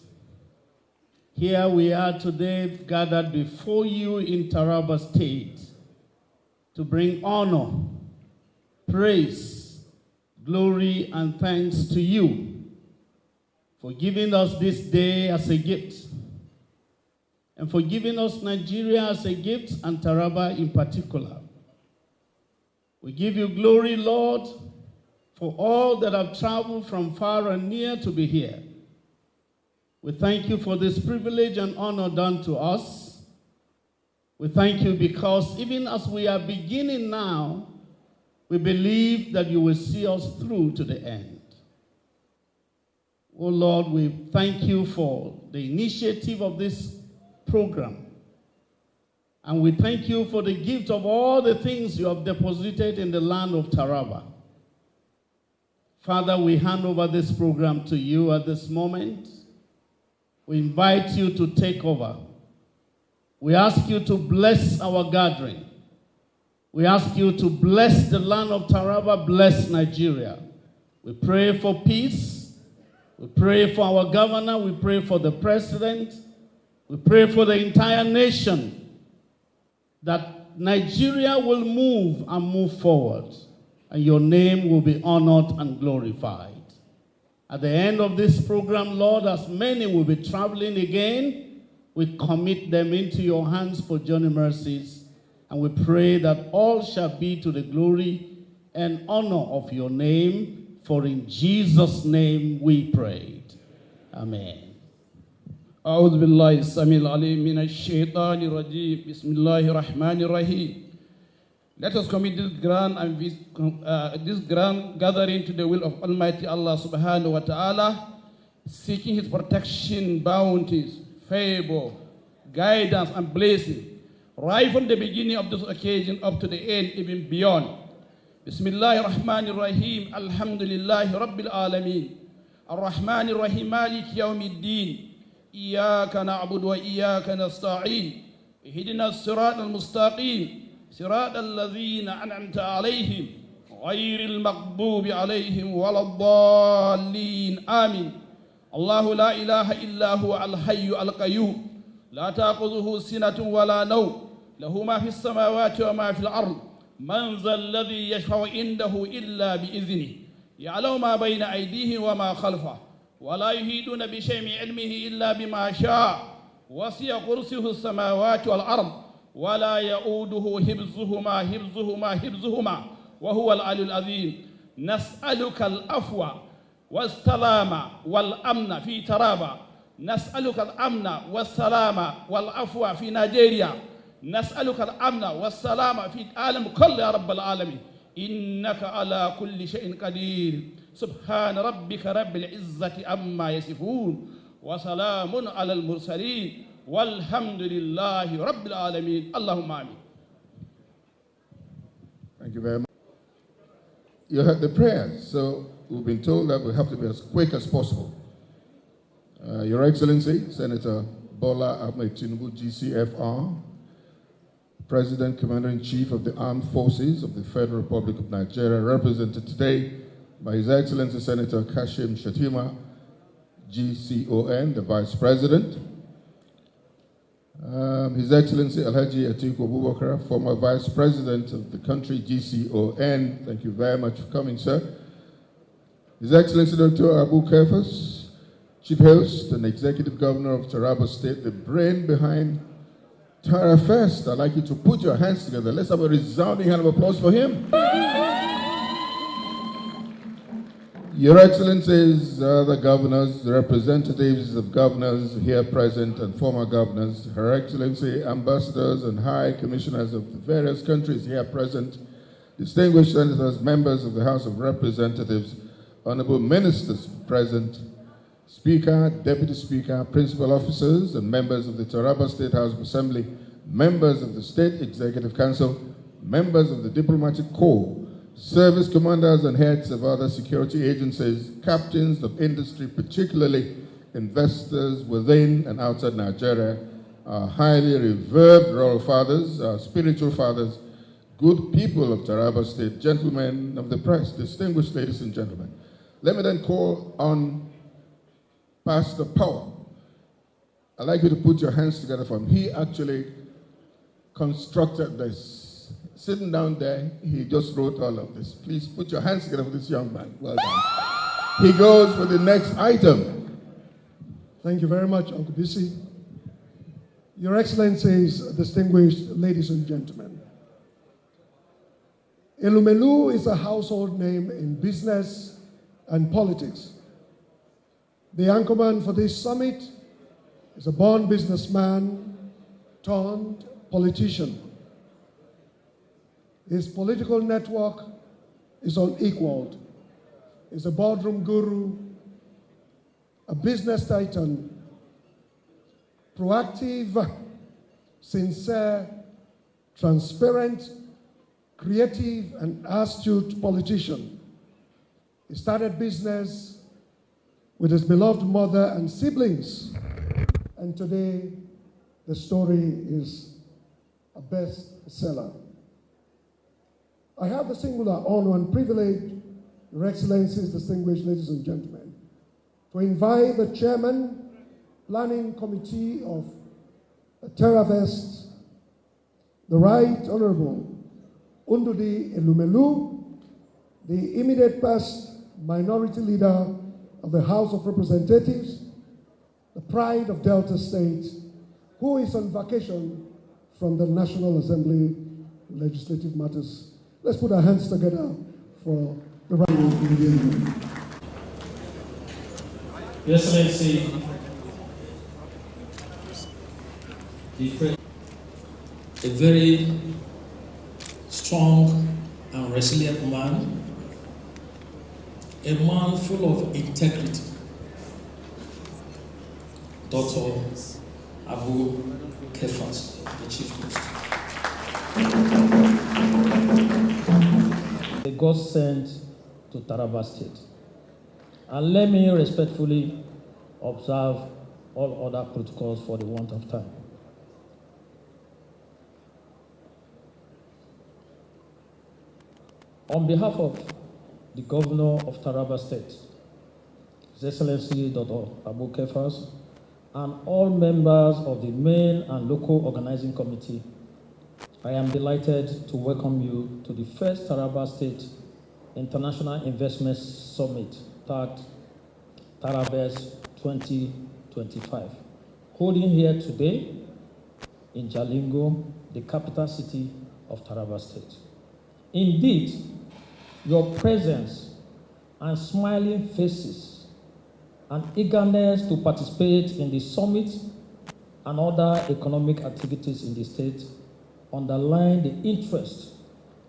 Here we are today gathered before you in Taraba State to bring honor, praise, glory, and thanks to you for giving us this day as a gift and for giving us Nigeria as a gift and Taraba in particular. We give you glory, Lord, for all that have traveled from far and near to be here. We thank you for this privilege and honor done to us. We thank you because even as we are beginning now, we believe that you will see us through to the end. Oh Lord, we thank you for the initiative of this program. And we thank you for the gift of all the things you have deposited in the land of Taraba. Father, we hand over this program to you at this moment. We invite you to take over. We ask you to bless our gathering. We ask you to bless the land of Taraba, bless Nigeria. We pray for peace. We pray for our governor. We pray for the president. We pray for the entire nation that Nigeria will move and move forward, and your name will be honored and glorified. At the end of this program, Lord, as many will be traveling again, we commit them into your hands for journey mercies, and we pray that all shall be to the glory and honor of your name, for in Jesus' name we prayed. Amen. أعوذ بالله السميع العليم من الشيطان الرجيم بسم الله الرحمن الرحيم. Let us commit this grand gathering to the will of Almighty Allah subhanahu wa ta'ala, seeking his protection, bounties, favor, guidance, and blessing, right from the beginning of this occasion up to the end, even beyond. Bismillah ar-Rahman ar-Rahim, Alhamdulillahi Rabbil Alameen, Ar-Rahman ar-Rahim, Malik Yawmiddin, Iyaka na'budu wa iyaka nasta'in, Ihdina as-sirat al-mustaqim, صراط الذين أنعمت عليهم غير المغضوب عليهم ولا الضالين آمين. الله لا إله إلا هو الحي القيوم لا تأخذه سنة ولا نوم له ما في السماوات وما في الأرض من ذا الذي يشفع عنده إلا بإذنه يعلم ما بين أيديه وما خلفه ولا يحيطون بشيء من علمه إلا بما شاء وسع كرسيه السماوات والأرض ولا يؤوده حفظهما وهو العلي العظيم. نسألك العفو والسلام والأمن في ترابا، نسألك الأمن والسلام والعفو في نيجيريا، نسألك الأمن والسلام في العالم كله يا رب العالمين، إنك على كل شيء قدير. سبحان ربك رب العزة عما يصفون وسلام على المرسلين والحمد لله رب العالمين. اللهم آمين. Thank you very much. you heard the prayers, so we've been told that we have to be as quick as possible. Your Excellency, Senator Bola Ahmed Tinubu, GCFR, President, Commander-in-Chief of the Armed Forces of the Federal Republic of Nigeria, represented today by His Excellency Senator Kashim Shettima, GCON, the Vice President. His Excellency Alhaji Atiku Abubakar, former Vice President of the country, GCON. Thank you very much for coming, sir. His Excellency Dr. Abu Kefas, Chief Host and Executive Governor of Taraba State, the brain behind Tara Fest. I'd like you to put your hands together. Let's have a resounding hand of applause for him. Your Excellencies, the governors, the representatives of governors here present and former governors, Her Excellency, ambassadors and high commissioners of the various countries here present, distinguished senators, members of the House of Representatives, honorable ministers present, Speaker, Deputy Speaker, principal officers, and members of the Taraba State House of Assembly, members of the State Executive Council, members of the Diplomatic Corps, service commanders and heads of other security agencies, captains of industry, particularly investors within and outside Nigeria, our highly revered royal fathers, our spiritual fathers, good people of Taraba State, gentlemen of the press, distinguished ladies and gentlemen. Let me then call on Pastor Power. I'd like you to put your hands together for him. He actually constructed this. Sitting down there, he just wrote all of this. Please put your hands together for this young man. Well done. He goes with the next item. Thank you very much, Uncle Bisi. Your Excellencies, distinguished ladies and gentlemen. Elumelu is a household name in business and politics. The anchorman for this summit is a born businessman turned politician. His political network is unequaled. He's a boardroom guru, a business titan, proactive, sincere, transparent, creative, and astute politician. He started business with his beloved mother and siblings, and today the story is a bestseller. I have the singular honor and privilege, Your Excellencies, distinguished ladies and gentlemen, to invite the Chairman, Planning Committee of TerraVest, the Right Honorable Undudi Elumelu, the immediate past Minority Leader of the House of Representatives, the pride of Delta State, who is on vacation from the National Assembly Legislative Matters. Let's put our hands together for the right of the Your Excellency, a very strong and resilient man, a man full of integrity, Dr. Abu Kefas, the Chief Host. God sent to Taraba State. And let me respectfully observe all other protocols for the want of time. On behalf of the Governor of Taraba State, His Excellency Dr. Abu Kefas, and all members of the main and local organizing committee, I am delighted to welcome you to the first Taraba State International Investment Summit, tagged TerraVest 2025, holding here today in Jalingo, the capital city of Taraba State. Indeed, your presence and smiling faces and eagerness to participate in the summit and other economic activities in the state underline the interest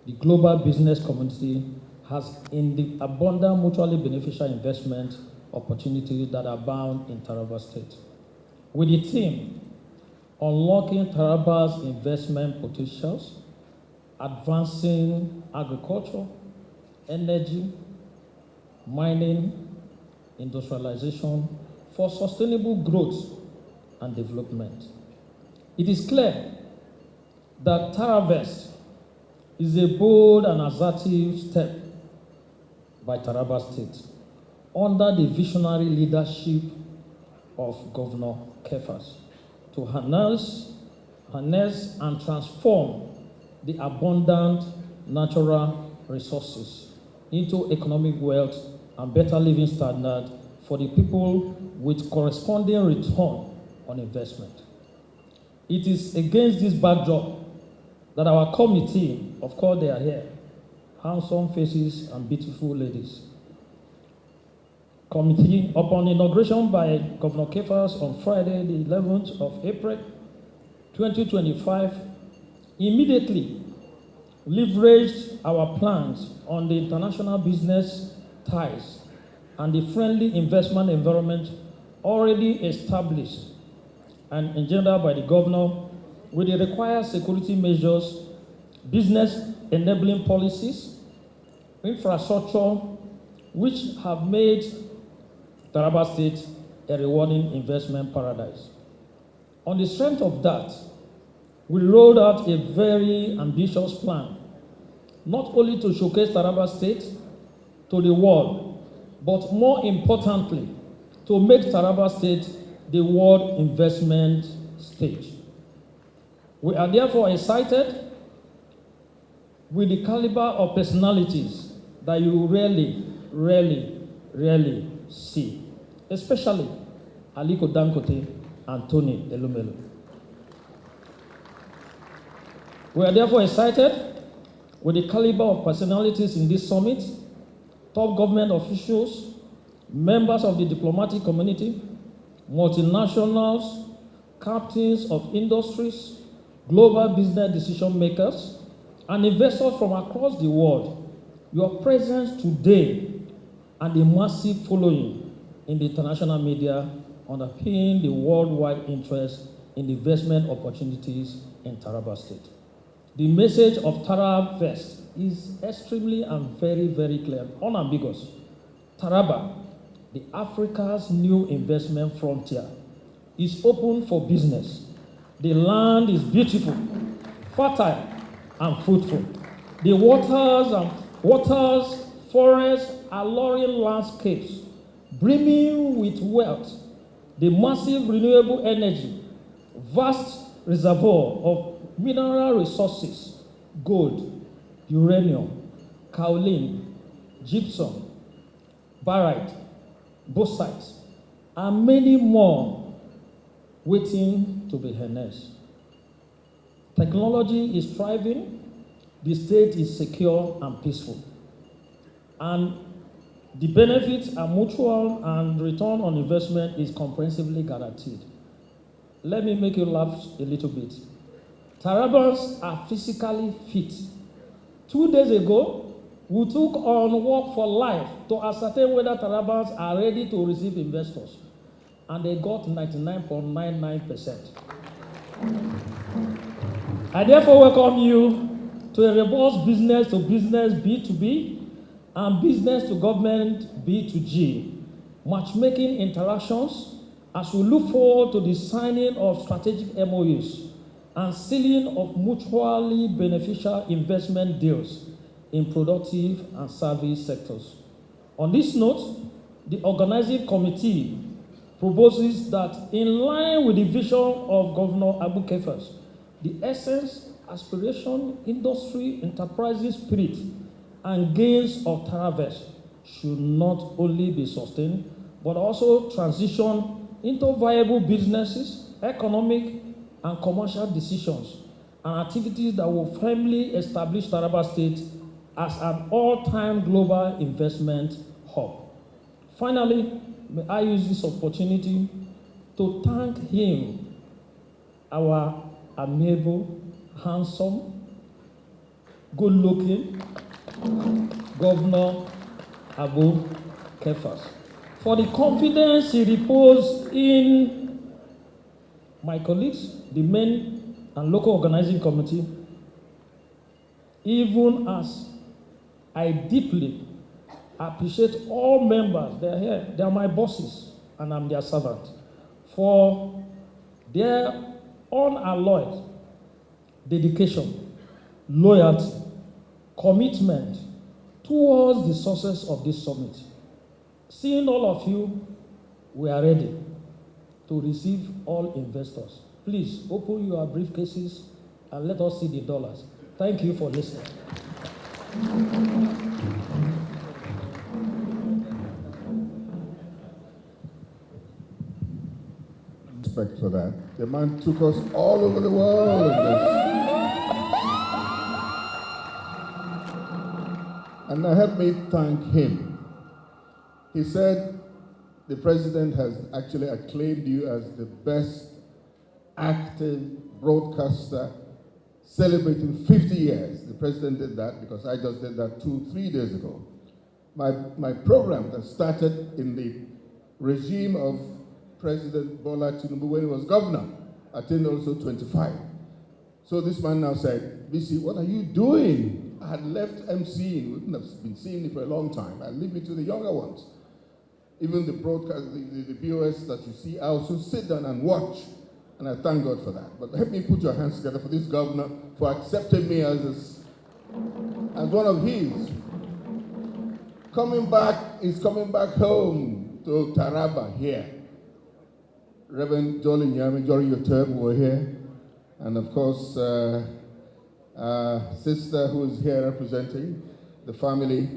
the global business community has in the abundant mutually beneficial investment opportunities that abound in Taraba State. With the theme, Unlocking Taraba's Investment Potentials, Advancing Agriculture, energy, mining, industrialization for sustainable growth and development. It is clear that TaraVest is a bold and assertive step by Taraba State under the visionary leadership of Governor Kefas to harness and transform the abundant natural resources into economic wealth and better living standard for the people with corresponding return on investment. It is against this backdrop that our committee, of course they are here, handsome faces and beautiful ladies. Committee, upon inauguration by Governor Kefas on Friday, the 11th of April, 2025, immediately leveraged our plans on the international business ties and the friendly investment environment already established and engendered by the governor with the required security measures, business enabling policies, infrastructure, which have made Taraba State a rewarding investment paradise. On the strength of that, we rolled out a very ambitious plan, not only to showcase Taraba State to the world, but more importantly, to make Taraba State the world investment stage. We are therefore excited with the caliber of personalities that you rarely see, especially Aliko Dangote and Tony Elumelu. We are therefore excited with the caliber of personalities in this summit, top government officials, members of the diplomatic community, multinationals, captains of industries, global business decision makers, and investors from across the world. Your presence today and the massive following in the international media underpin the worldwide interest in investment opportunities in Taraba State. The message of TaraVest is extremely and very clear, unambiguous. Taraba, the Africa's new investment frontier, is open for business. The land is beautiful, fertile, and fruitful. The waters, forests, alluring landscapes, brimming with wealth, the massive renewable energy, vast reservoir of mineral resources, gold, uranium, kaolin, gypsum, barite, bauxite, and many more waiting to be harnessed. Technology is thriving, the state is secure and peaceful, and the benefits are mutual and return on investment is comprehensively guaranteed. Let me make you laugh a little bit. Tarabans are physically fit. 2 days ago, we took on Work for Life to ascertain whether Tarabans are ready to receive investors, and they got 99.99%. I therefore welcome you to a robust business-to-business B2B and business-to-government B2G matchmaking interactions as we look forward to the signing of strategic MOUs and sealing of mutually beneficial investment deals in productive and service sectors. On this note, the organizing committee proposes that in line with the vision of Governor Abu Kefas, the essence, aspiration, industry, enterprising spirit, and gains of TaraVest should not only be sustained, but also transition into viable businesses, economic and commercial decisions, and activities that will firmly establish Taraba State as an all-time global investment hub. Finally, may I use this opportunity to thank him, our amiable, handsome, good-looking Governor Abu Kefas, for the confidence he reposed in my colleagues, the main and local organizing committee, even as I deeply appreciate all members. They're here. They are my bosses, and I'm their servant, for their unalloyed dedication, loyalty, commitment towards the success of this summit. Seeing all of you, we are ready to receive all investors. Please open your briefcases and let us see the dollars. Thank you for listening. Respect for that. The man took us all over the world. And now help me thank him. He said the president has actually acclaimed you as the best active broadcaster celebrating 50 years. The president did that because I just did that 2-3 days ago. My program that started in the regime of President Bola Tinubu when he was governor attained also 25. So this man now said, BC, what are you doing? I had left MCing, wouldn't have been seeing me for a long time. I leave it to the younger ones. Even the broadcast, the POS that you see, I also sit down and watch. And I thank God for that. But help me put your hands together for this governor for accepting me as one of his. He's coming back home to Taraba here. Reverend Jolly Nyame, during your term, were here. And of course, sister who is here representing the family,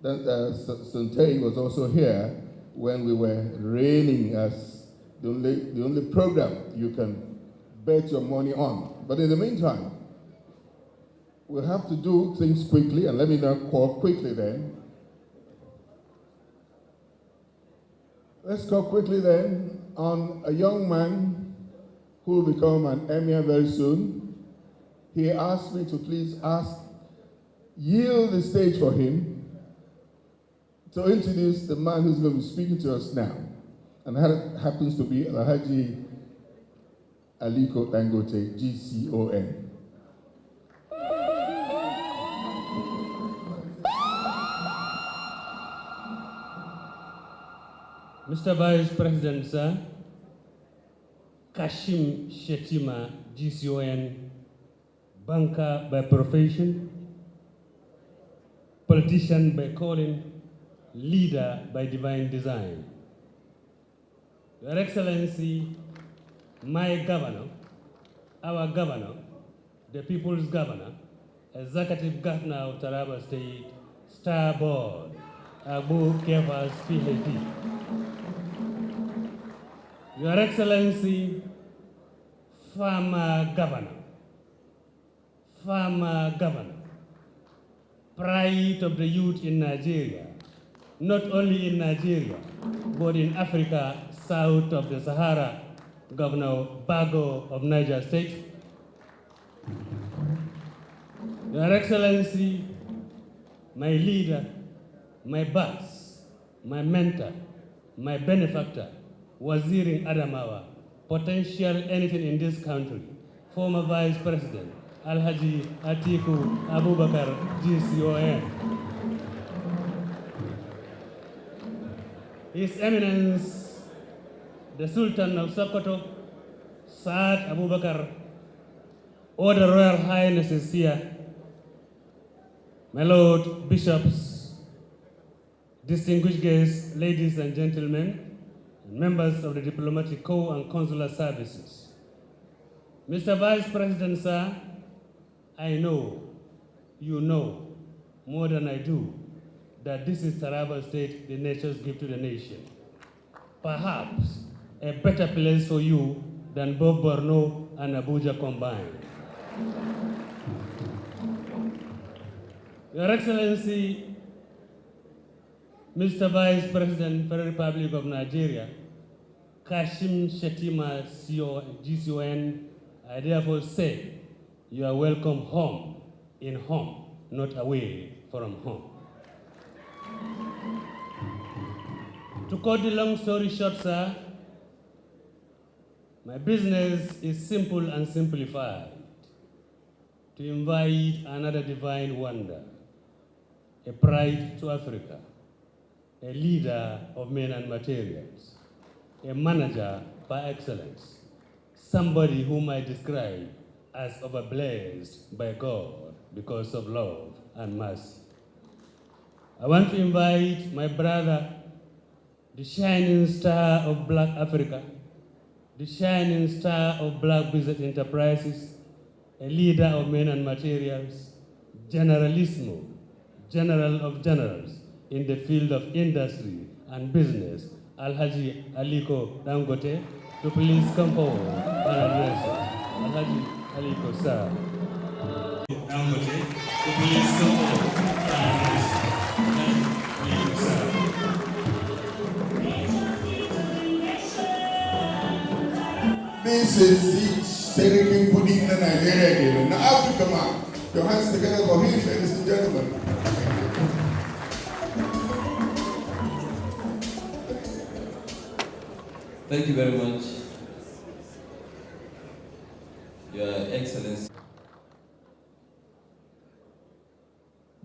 Sante, was also here when we were reigning as the only program you can bet your money on. But in the meantime, we'll have to do things quickly, and let me now call quickly then. Let's go quickly then on a young man who will become an emir very soon. He asked me to please yield the stage for him to introduce the man who's going to be speaking to us now. And that happens to be Alhaji Aliko Dangote, GCON. Mr. Vice President, sir, Kashim Shetima, GCON, banker by profession, politician by calling, leader by divine design. Your Excellency, my governor, our governor, the people's governor, executive governor of Taraba State, Starboard, Abu Kefas, PhD. Your Excellency, former governor, pride of the youth in Nigeria, not only in Nigeria, but in Africa, south of the Sahara, Governor Bago of Niger State. Your Excellency, my leader, my boss, my mentor, my benefactor, Wazirin Adamawa, potential anything in this country, former Vice President, Alhaji Atiku Abubakar, GCON. His Eminence, the Sultan of Sokoto, Saad Abubakar, all the Royal Highnesses here, my Lord Bishops, distinguished guests, ladies and gentlemen, members of the diplomatic corps and consular services. Mr. Vice President, sir, I know, you know, more than I do, that this is Taraba State, the nature's gift to the nation. Perhaps a better place for you than both Borno and Abuja combined. Your Excellency, Mr. Vice President for the Republic of Nigeria, Kashim Shetima, GCON, I therefore say you are welcome home, in home, not away from home. To cut the long story short, sir, my business is simple and simplified. To invite another divine wonder, a pride to Africa, a leader of men and materials, a manager by excellence, somebody whom I describe as overblessed by God because of love and mercy. I want to invite my brother, the shining star of Black Africa, the shining star of Black business enterprises, a leader of men and materials, generalissimo, general of generals in the field of industry and business, Alhaji Aliko Dangote, to please come forward and address us. Alhaji Aliko, sir. Dangote, to please come forward and address us. Aliko, sir. This is the Serikin Pudding in Nigeria. Now, Africa, man, your hands together for him, ladies and gentlemen. Thank you very much, Your Excellency.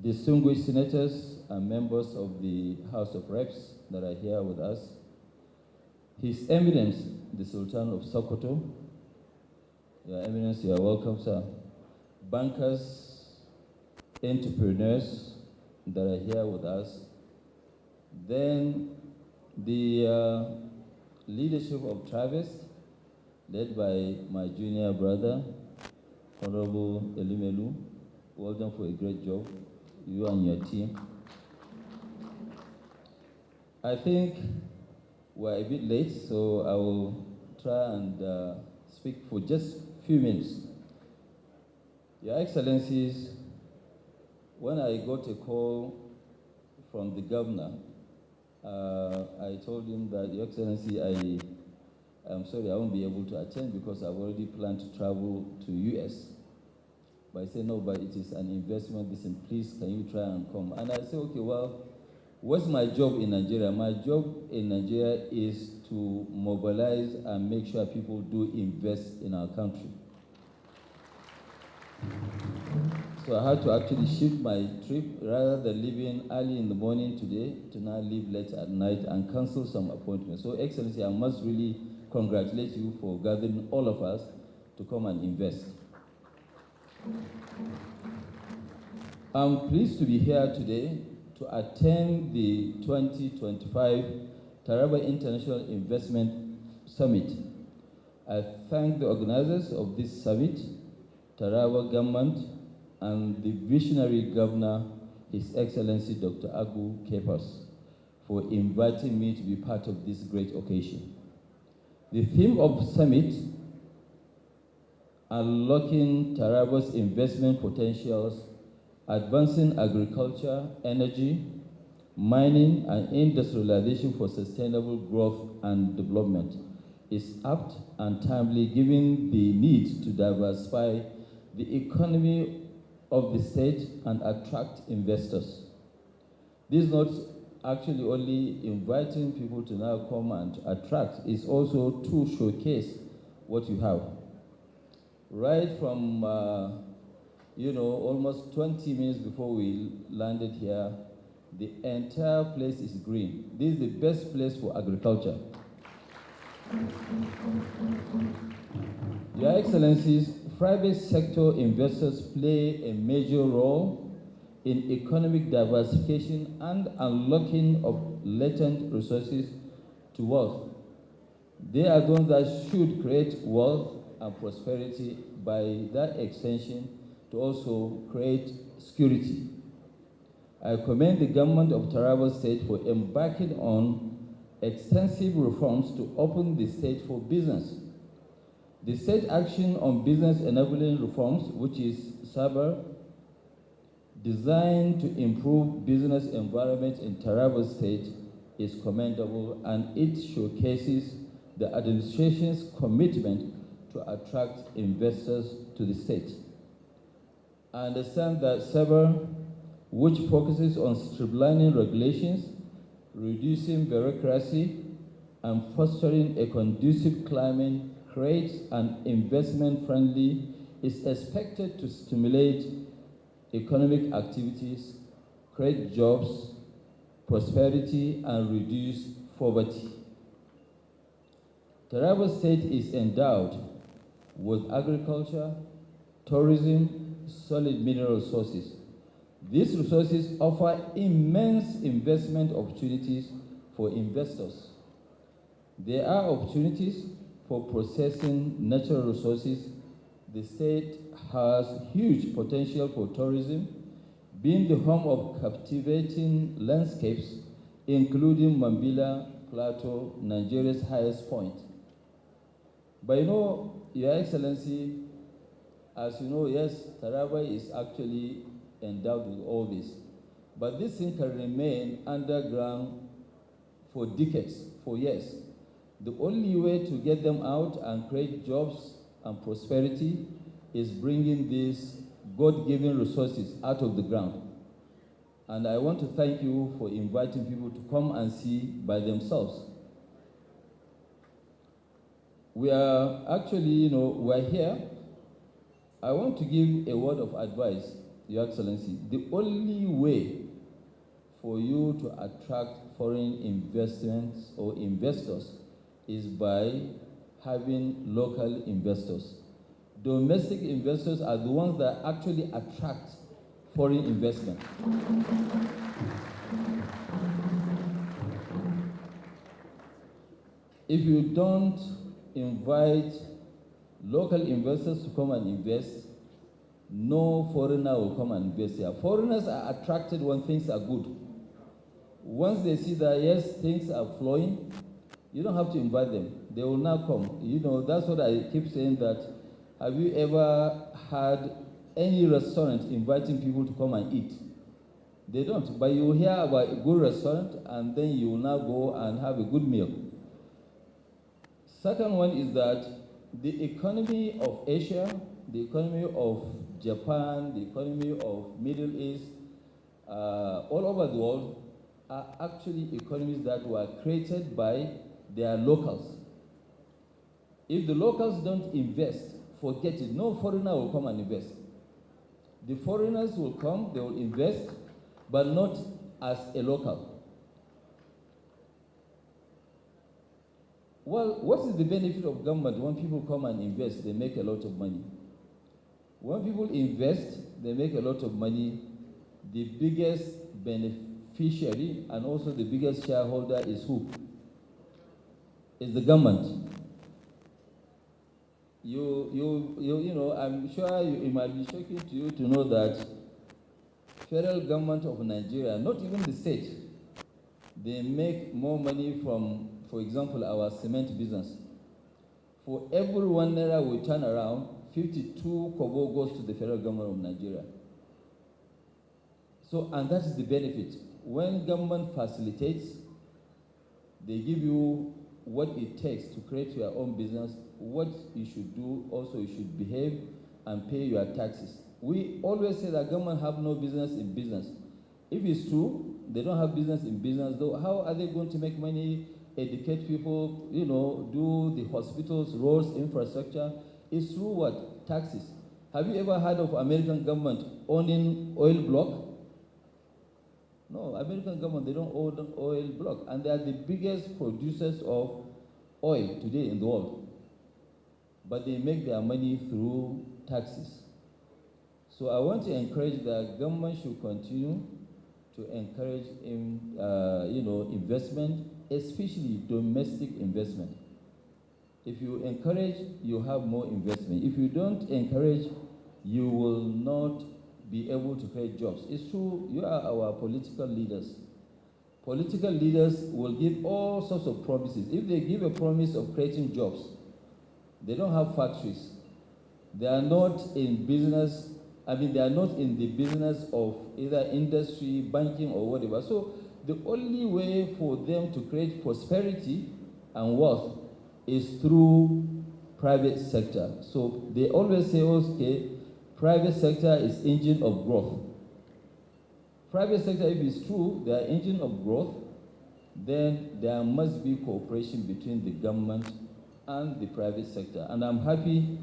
Distinguished senators and members of the House of Reps that are here with us, His Eminence, the Sultan of Sokoto, Your Eminence, you are welcome, sir. Bankers, entrepreneurs that are here with us, then the leadership of Travis, led by my junior brother, Honorable Elimelu. Well done for a great job, you and your team. I think we're a bit late, so I will try and speak for just a few minutes. Your Excellencies, when I got a call from the governor, I told him that, Your Excellency, I'm sorry I won't be able to attend because I've already planned to travel to US. But I said, no, but it is an investment. Listen, please, can you try and come? And I said, okay, well, what's my job in Nigeria? My job in Nigeria is to mobilize and make sure people do invest in our country. So I had to actually shift my trip rather than leaving early in the morning today to now leave late at night and cancel some appointments. So, Excellency, I must really congratulate you for gathering all of us to come and invest. I'm pleased to be here today to attend the 2025 Taraba International Investment Summit. I thank the organizers of this summit, Taraba government, and the visionary governor, His Excellency Dr. Agu Kepas, for inviting me to be part of this great occasion. The theme of the summit, Unlocking Taraba's Investment Potentials, Advancing Agriculture, Energy, Mining, and Industrialization for Sustainable Growth and Development, is apt and timely given the need to diversify the economy of the state and attract investors. This is not actually only inviting people to now come and attract, it's also to showcase what you have. Right from, almost 20 minutes before we landed here, the entire place is green. This is the best place for agriculture. Your Excellencies, private sector investors play a major role in economic diversification and unlocking of latent resources to wealth. They are those that should create wealth and prosperity, by that extension to also create security. I commend the government of Taraba State for embarking on extensive reforms to open the state for business. The State Action on Business Enabling Reforms, which is SABR, designed to improve business environment in Taraba State, is commendable, and it showcases the administration's commitment to attract investors to the state. I understand that SABR, which focuses on streamlining regulations, reducing bureaucracy, and fostering a conducive climate, creates an investment-friendly, is expected to stimulate economic activities, create jobs, prosperity, and reduce poverty. Taraba State is endowed with agriculture, tourism, solid mineral resources. These resources offer immense investment opportunities for investors. There are opportunities for processing natural resources. The state has huge potential for tourism, being the home of captivating landscapes, including Mambila Plateau, Nigeria's highest point. But you know, Your Excellency, as you know, yes, Taraba is actually endowed with all this. But this thing can remain underground for decades, for years. The only way to get them out and create jobs and prosperity is bringing these God-given resources out of the ground. And I want to thank you for inviting people to come and see by themselves. We are actually, we're here. I want to give a word of advice, Your Excellency. The only way for you to attract foreign investments or investors is by having local investors. Domestic investors are the ones that actually attract foreign investment. If you don't invite local investors to come and invest, no foreigner will come and invest here. Foreigners are attracted when things are good. Once they see that, yes, things are flowing, you don't have to invite them. They will now come. That's what I keep saying, that have you ever had any restaurant inviting people to come and eat? They don't. But you will hear about a good restaurant, and then you will now go and have a good meal. Second one is that the economy of Asia, the economy of Japan, the economy of Middle East, all over the world are actually economies that were created by their locals. If the locals don't invest, forget it. No foreigner will come and invest. The foreigners will come, they will invest, but not as a local. Well, what is the benefit of government when people come and invest? They make a lot of money. When people invest, they make a lot of money. The biggest beneficiary and also the biggest shareholder is who? Is the government. I'm sure it might be shocking to you to know that federal government of Nigeria, not even the state, they make more money from, for example, our cement business. For every 1 naira we turn around, 52 kobo goes to the federal government of Nigeria. So, and that is the benefit. When government facilitates, they give you what it takes to create your own business, what you should do, also you should behave and pay your taxes. We always say that government have no business in business. If it's true, they don't have business in business, though, how are they going to make money, educate people, do the hospitals, roads, infrastructure? It's through what? Taxes. Have you ever heard of American government owning oil block? No, American government, they don't own oil block, and they are the biggest producers of oil today in the world. But they make their money through taxes. So I want to encourage that government should continue to encourage investment, especially domestic investment. If you encourage, you have more investment. If you don't encourage, you will not be able to create jobs. It's true, you are our political leaders. Political leaders will give all sorts of promises. If they give a promise of creating jobs, they don't have factories. They are not in business. They are not in the business of either industry, banking, or whatever. So the only way for them to create prosperity and wealth is through private sector. So they always say, okay, private sector is engine of growth. Private sector, if it's true, they are engine of growth, then there must be cooperation between the government and the private sector. And I'm happy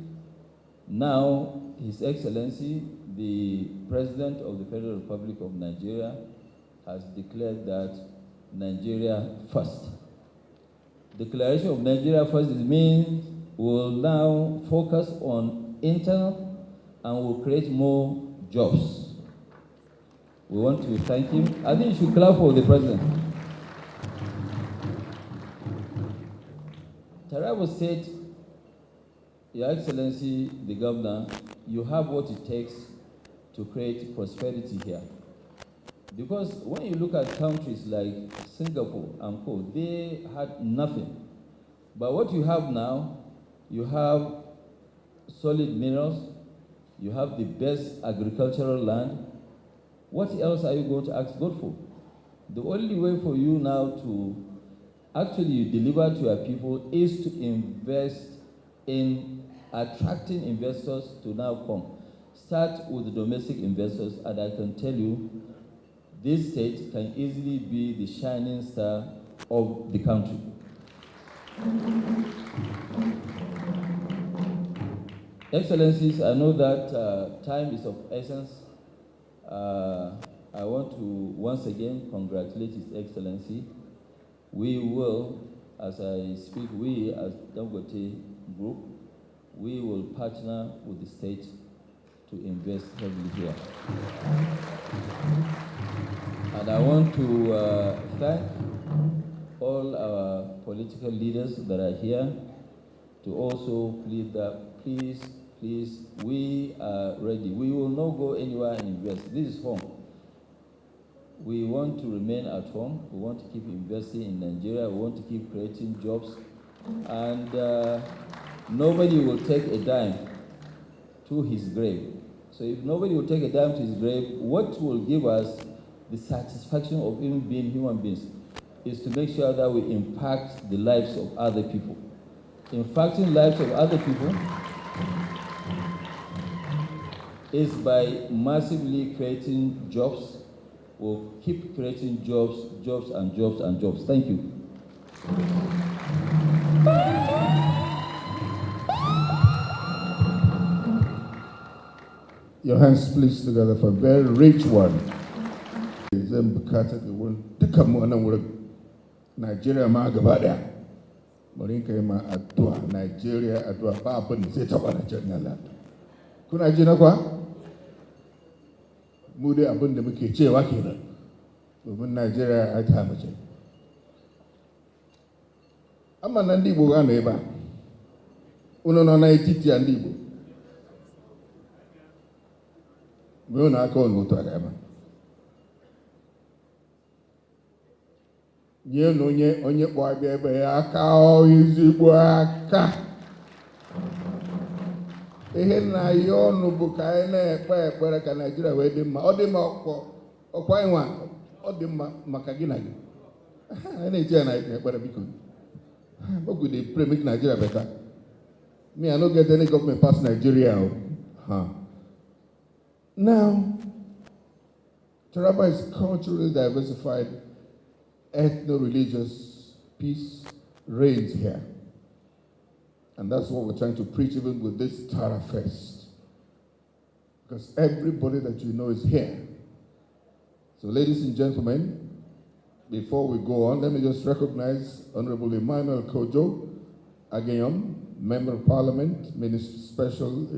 now His Excellency, the President of the Federal Republic of Nigeria, has declared that Nigeria first. Declaration of Nigeria first means we will now focus on internal and will create more jobs. We want to thank him. I think you should clap for the president. Taraba State, Your Excellency, the governor, you have what it takes to create prosperity here. Because when you look at countries like Singapore and Co., they had nothing. But what you have now, you have solid minerals, you have the best agricultural land. What else are you going to ask God for? The only way for you now to actually deliver to your people is to invest in attracting investors to now come. Start with the domestic investors, and I can tell you, this state can easily be the shining star of the country. Excellencies, I know that time is of essence. I want to once again congratulate His Excellency. We will, as I speak, we as Dangote Group, we will partner with the state to invest heavily here. And I want to thank all our political leaders that are here to also plead that please, we are ready. We will not go anywhere and invest. This is home. We want to remain at home. We want to keep investing in Nigeria. We want to keep creating jobs. And nobody will take a dime to his grave. So if nobody will take a dime to his grave, what will give us the satisfaction of even being human beings is to make sure that we impact the lives of other people. Impacting lives of other people is by massively creating jobs. We'll keep creating jobs, jobs and jobs and jobs. Thank you. Your hands please together for a very rich one. Nigeria ma gaba daya. Bari kai ma addu'a Nigeria addu'a ba abin da zai taba Nigeria Allah. Kuna ji na kwa? Mu dai abin da muke cewa kenan. Domin Nigeria ai ta mace. Amma nan di Igbo ga no eba. Uno no na etiti ya ndị Igbo. Mgbe na aka ọnụ otu aga ebe. Nye na onye kpọ abịa ebe ya aka ezigbo aka. Ihe na ya ọnụ bụ ka anyị na-ekpe ekpere ka Nigeria wee dị mma. Ọ dị mma ọkwa ịnwa. Ọ dị mma maka gị na gị. Anyị na-eji ya na ekpere biko. But we dey pray make Nigeria better. Me, I don't get any government past Nigeria. Now, Taraba is culturally diversified, ethno-religious peace reigns here. And that's what we're trying to preach even with this Tara Fest. Because everybody that you know is here. So ladies and gentlemen, before we go on, let me just recognize Honorable Emmanuel Kojo Agayom, Member of Parliament, Minister Special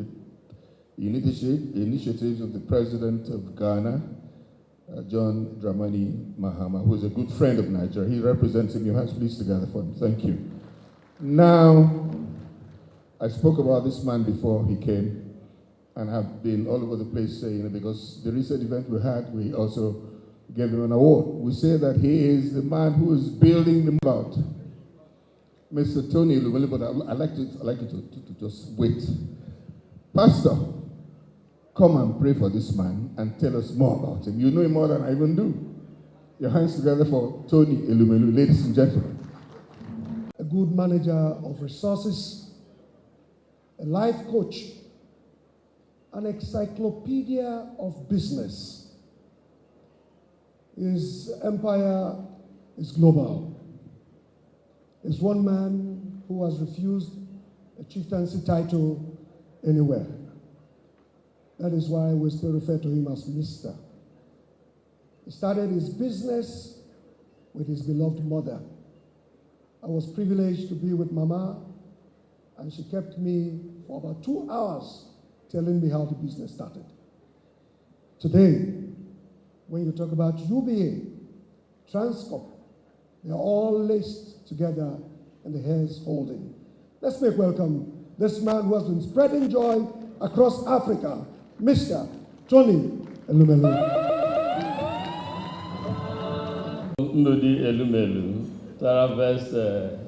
Initiatives of the President of Ghana, John Dramani Mahama, who is a good friend of Nigeria. He represents him. Your hands please together for him. Thank you. Now, I spoke about this man before he came, and have been all over the place saying it because the recent event we had, we also gave him an award. We say that he is the man who is building the about. Mr. Tony Lumeli, but I'd like you to just wait. Pastor, come and pray for this man and tell us more about him. You know him more than I even do. Your hands together for Tony Elumelu, ladies and gentlemen. A good manager of resources, a life coach, an encyclopedia of business. His empire is global. Is one man who has refused a chieftaincy title anywhere. That is why we still refer to him as Mr. He started his business with his beloved mother. I was privileged to be with Mama, and she kept me for about 2 hours telling me how the business started. Today, when you talk about UBA, Transcorp, they're all laced together in the hands holding. Let's make welcome this man who has been spreading joy across Africa, Mr. Tony Elumelu. Ndudi Elumelu, Taravest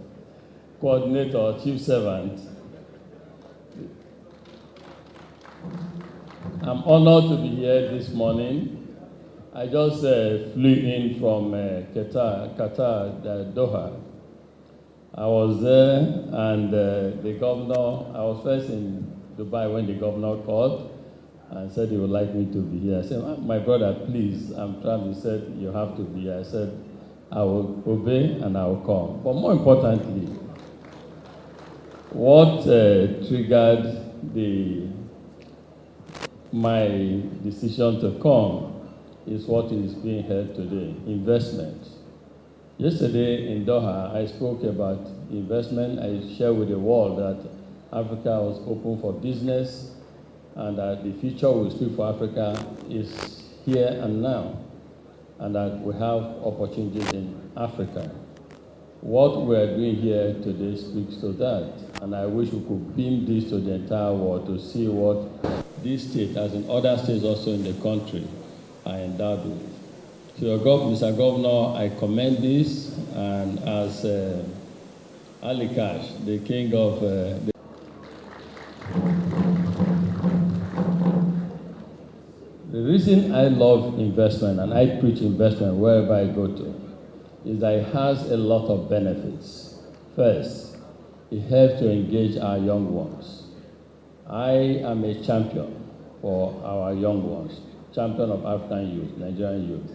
Coordinator, Chief Servant. I'm honored to be here this morning. I just flew in from Qatar, Doha. I was there, and the governor, I was first in Dubai when the governor called and said he would like me to be here. I said, my brother, please, I'm traveling. He said, you have to be here. I said, I will obey and I will come. But more importantly, what triggered my decision to come is what is being held today, investment. Yesterday in Doha, I spoke about investment. I shared with the world that Africa was open for business and that the future we speak for Africa is here and now, and that we have opportunities in Africa. What we are doing here today speaks to that, and I wish we could beam this to the entire world to see what this state, as in other states also in the country, are endowed with. To your Mr. Governor, I commend this, and as Ali Cash, the king of the reason I love investment, and I preach investment wherever I go to, is that it has a lot of benefits. First, it helps to engage our young ones. I am a champion for our young ones, champion of African youth, Nigerian youth.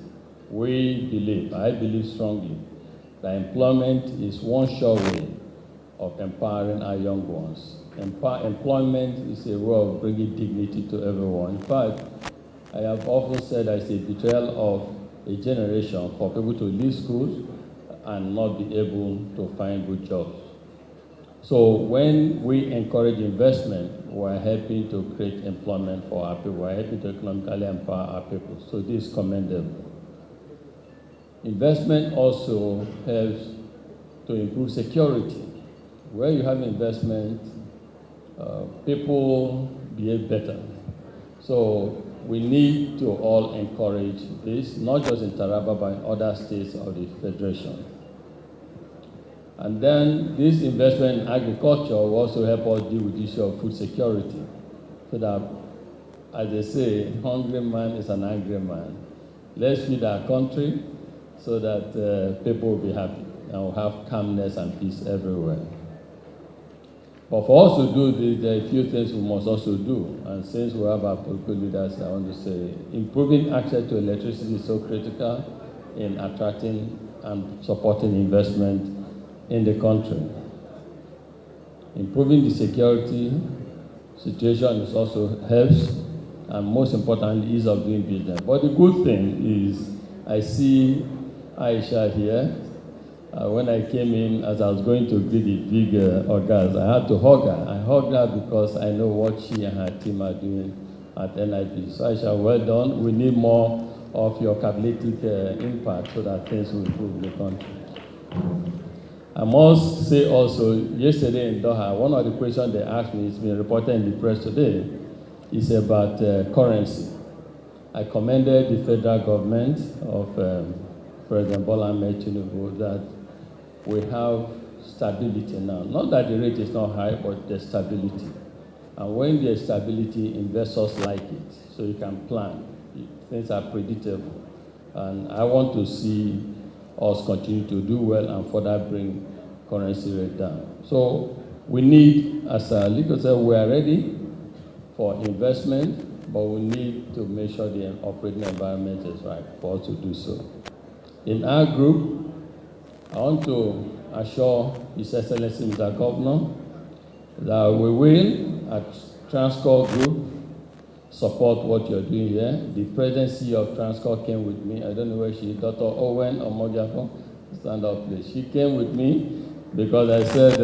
I believe strongly, that employment is one sure way of empowering our young ones. Employment is a way of bringing dignity to everyone. In fact, I have often said that it's a betrayal of a generation for people to leave schools and not be able to find good jobs. So when we encourage investment, we're helping to create employment for our people. We're helping to economically empower our people. So this is commendable. Investment also helps to improve security. Where you have investment, people behave better. So we need to all encourage this, not just in Taraba, but in other states of the Federation. And then this investment in agriculture will also help us deal with the issue of food security. So that, as they say, hungry man is an angry man. Let's feed our country so that people will be happy and will have calmness and peace everywhere. But for us to do this, there are a few things we must also do. And since we have our political leaders, I want to say, improving access to electricity is so critical in attracting and supporting investment in the country. Improving the security situation is also helps, and most importantly, ease of doing business. But the good thing is, I see Aisha here. When I came in, as I was going to greet the big organs, I had to hug her. I hugged her because I know what she and her team are doing at NIP. So Aisha, well done. We need more of your catalytic impact so that things will improve in the country. I must say also, yesterday in Doha, one of the questions they asked me, it's been reported in the press today, is about currency. I commended the federal government of President Bola Ahmed Tinubu that we have stability now. Not that the rate is not high, but there's stability. And when there's stability, investors like it, so you can plan. Things are predictable. And I want to see us continue to do well and further bring currency rate down. So we need, as Liko said, we are ready for investment, but we need to make sure the operating environment is right for us to do so. In our group, I want to assure His Excellency Mr. Governor that we will, at Transcorp Group, support what you're doing here. The presidency of Transcorp came with me. I don't know where she is, Dr. Owen or Mogiafo. Stand up, please. She came with me because I said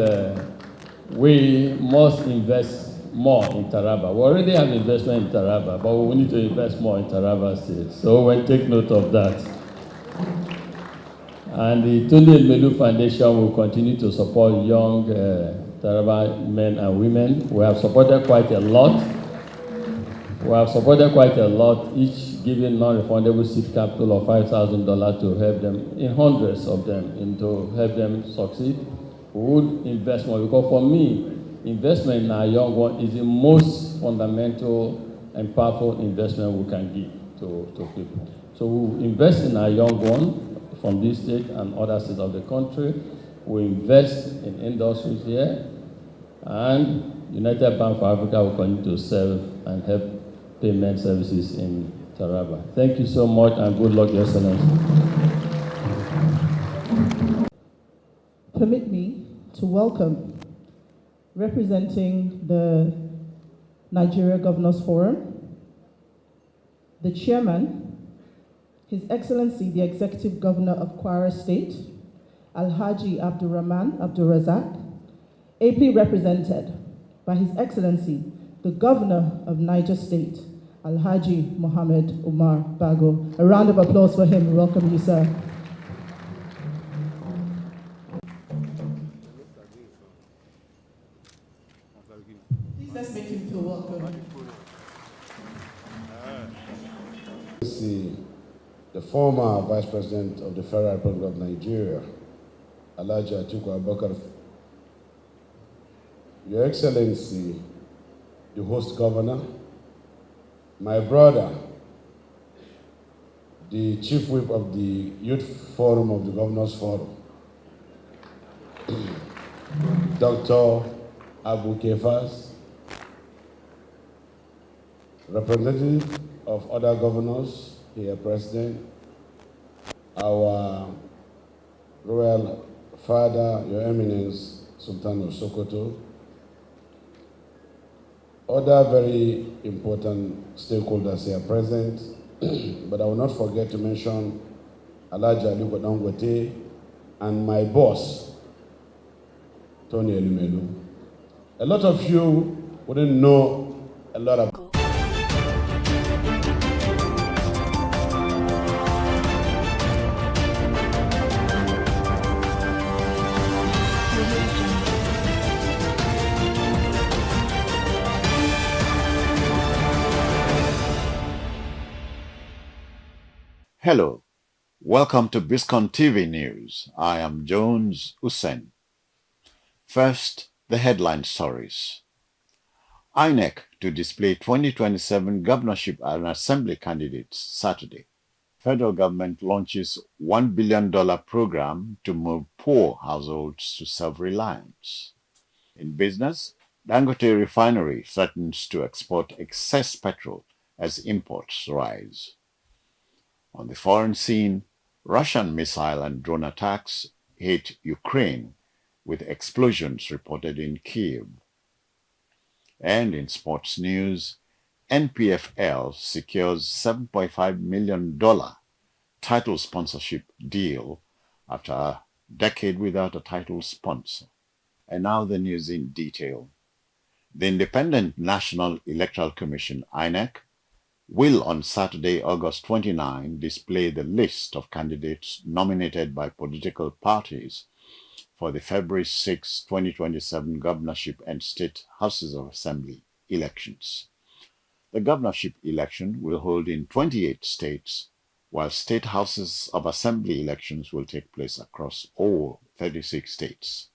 we must invest more in Taraba. We already have investment in Taraba, but we need to invest more in Taraba State. So we take note of that. And the Tunde Melu Foundation will continue to support young Taraba men and women. We have supported quite a lot. Each giving non-refundable seed capital of $5,000 to help them, in hundreds of them, to help them succeed. We would invest more because for me, investment in our young one is the most fundamental and powerful investment we can give to people. So we invest in our young one from this state and other states of the country. We invest in industries here, and United Bank for Africa will continue to serve and help payment services in Taraba. Thank you so much and good luck, Your Excellency. Permit me to welcome, representing the Nigeria Governors Forum, the chairman, His Excellency the Executive Governor of Kwara State, Alhaji Abdurrahman Abdurrazak, ably represented by His Excellency the Governor of Niger State, Alhaji Mohammed Umar Bago. A round of applause for him. We welcome you, sir. Please let's make him feel welcome. The former Vice President of the Federal Republic of Nigeria, Alhaji Atiku Abubakar, Your Excellency, the host governor, my brother, the Chief Whip of the Youth Forum of the Governors Forum, Dr. Abu Kefas, representative of other governors here present, our Royal Father, Your Eminence, Sultan of Sokoto, other very important stakeholders here present, but I will not forget to mention Alhaji Aliko Dangote and my boss, Tony Elumelu. A lot of you wouldn't know a lot of Hello, welcome to Biscon TV News. I am Jones Hussein. First, the headline stories. INEC to display 2027 governorship and assembly candidates Saturday. Federal government launches $1 billion program to move poor households to self-reliance. In business, Dangote refinery threatens to export excess petrol as imports rise. On the foreign scene, Russian missile and drone attacks hit Ukraine, with explosions reported in Kyiv. And in sports news, NPFL secures $7.5 million title sponsorship deal after a decade without a title sponsor. And now the news in detail. The Independent National Electoral Commission, INEC, will on Saturday, August 29, display the list of candidates nominated by political parties for the February 6, 2027 governorship and state houses of assembly elections. The governorship election will hold in 28 states, while state houses of assembly elections will take place across all 36 states.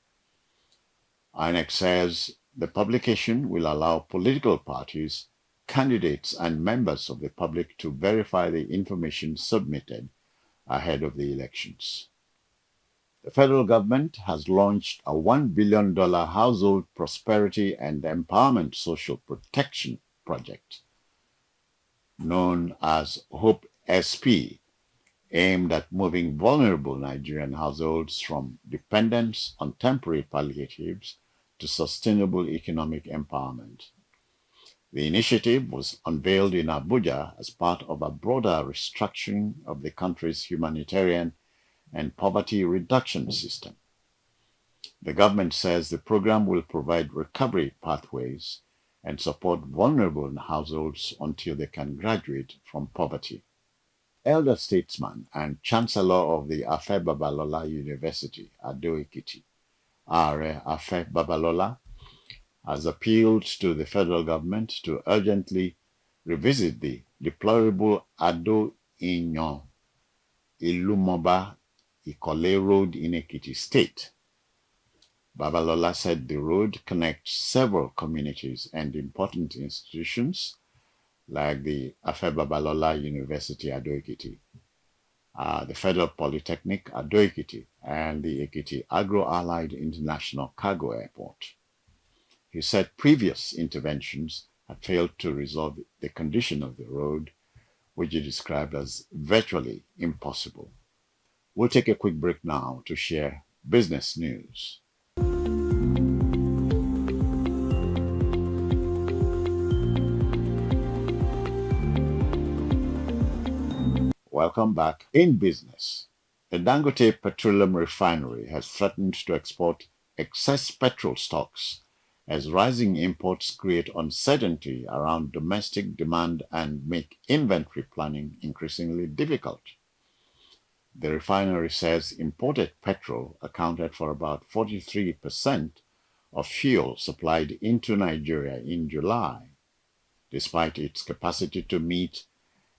INEC says the publication will allow political parties, candidates and members of the public to verify the information submitted ahead of the elections. The federal government has launched a $1 billion Household Prosperity and Empowerment Social Protection Project, known as HOPE SP, aimed at moving vulnerable Nigerian households from dependence on temporary palliatives to sustainable economic empowerment. The initiative was unveiled in Abuja as part of a broader restructuring of the country's humanitarian and poverty reduction system. The government says the program will provide recovery pathways and support vulnerable households until they can graduate from poverty. Elder statesman and chancellor of the Afe Babalola University, Ado-Ekiti, Are Afe Babalola, has appealed to the federal government to urgently revisit the deplorable Ado-Inyon Ilumoba Ikole Road in Ekiti State. Babalola said the road connects several communities and important institutions like the Afe Babalola University Ado-Ekiti, the Federal Polytechnic Ado-Ekiti, and the Ekiti Agro-Allied International Cargo Airport. He said previous interventions had failed to resolve the condition of the road, which he described as virtually impossible. We'll take a quick break now to share business news. Welcome back. In business, the Dangote Petroleum Refinery has threatened to export excess petrol stocks as rising imports create uncertainty around domestic demand and make inventory planning increasingly difficult. The refinery says imported petrol accounted for about 43% of fuel supplied into Nigeria in July, despite its capacity to meet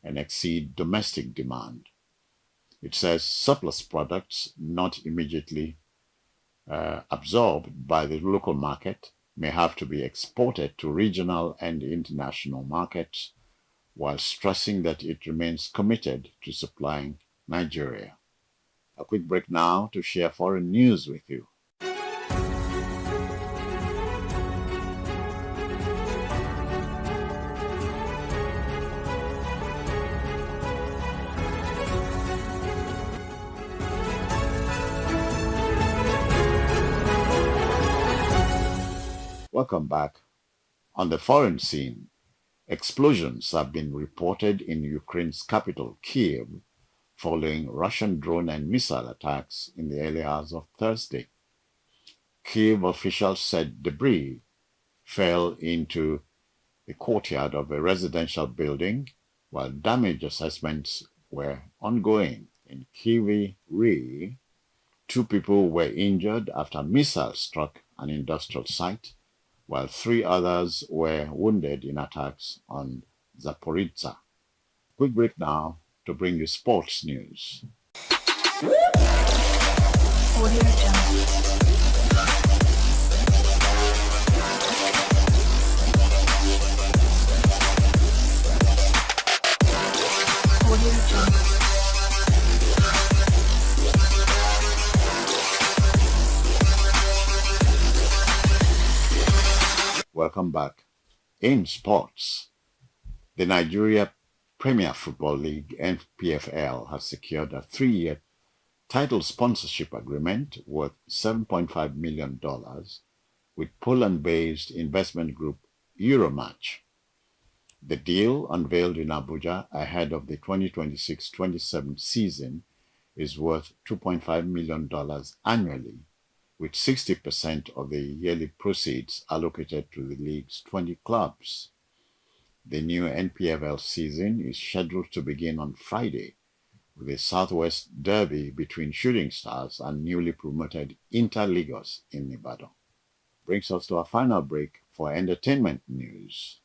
and exceed domestic demand. It says surplus products not immediately absorbed by the local market may have to be exported to regional and international markets, while stressing that it remains committed to supplying Nigeria. A quick break now to share foreign news with you. Welcome back. On the foreign scene, explosions have been reported in Ukraine's capital, Kiev, following Russian drone and missile attacks in the early hours of Thursday. Kiev officials said debris fell into the courtyard of a residential building, while damage assessments were ongoing. In Kyiv, 2 people were injured after missiles struck an industrial site, while 3 others were wounded in attacks on Zaporizhzhia. Quick break now to bring you sports news. Welcome back. In sports, the Nigeria Premier Football League, NPFL, has secured a 3-year title sponsorship agreement worth $7.5 million with Poland-based investment group Euromatch. The deal, unveiled in Abuja ahead of the 2026-27 season, is worth $2.5 million annually, with 60% of the yearly proceeds allocated to the league's 20 clubs. The new NPFL season is scheduled to begin on Friday with a Southwest Derby between Shooting Stars and newly promoted Inter Lagos in Ibadan. Brings us to our final break for entertainment news.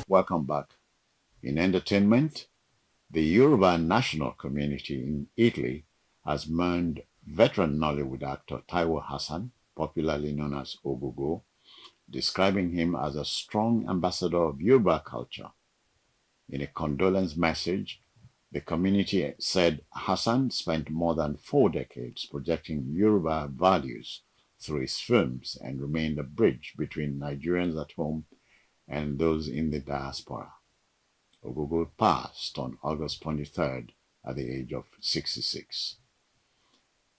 Welcome back. In entertainment, the Yoruba national community in Italy has mourned veteran Nollywood actor Taiwo Hassan, popularly known as Ogogo, describing him as a strong ambassador of Yoruba culture. In a condolence message, the community said Hassan spent more than 4 decades projecting Yoruba values through his films and remained a bridge between Nigerians at home and those in the diaspora. Ogogo passed on August 23rd at the age of 66.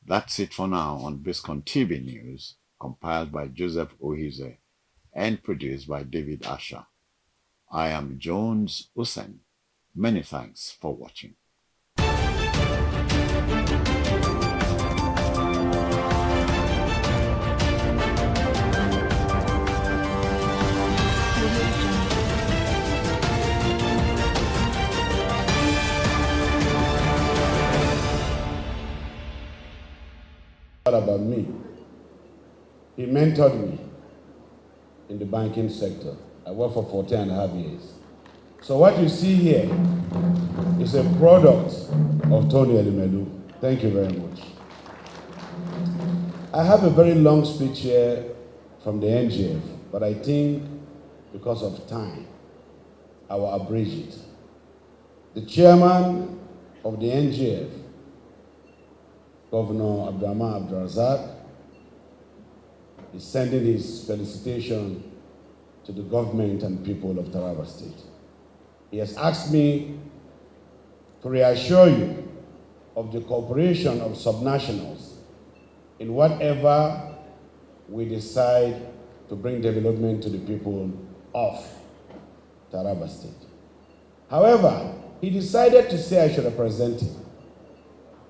That's it for now on Biscon TV News, compiled by Joseph Ohize and produced by David Asher. I am Jones Usen. Many thanks for watching. About me. He mentored me in the banking sector. I worked for 14 and a half years. So what you see here is a product of Tony Elimelu. Thank you very much. I have a very long speech here from the NGF, but I think because of time, I will abridge it. The chairman of the NGF, Governor Abdurrahman Abdulrazak, is sending his felicitation to the government and people of Taraba State. He has asked me to reassure you of the cooperation of subnationals in whatever we decide to bring development to the people of Taraba State. However, he decided to say I should represent him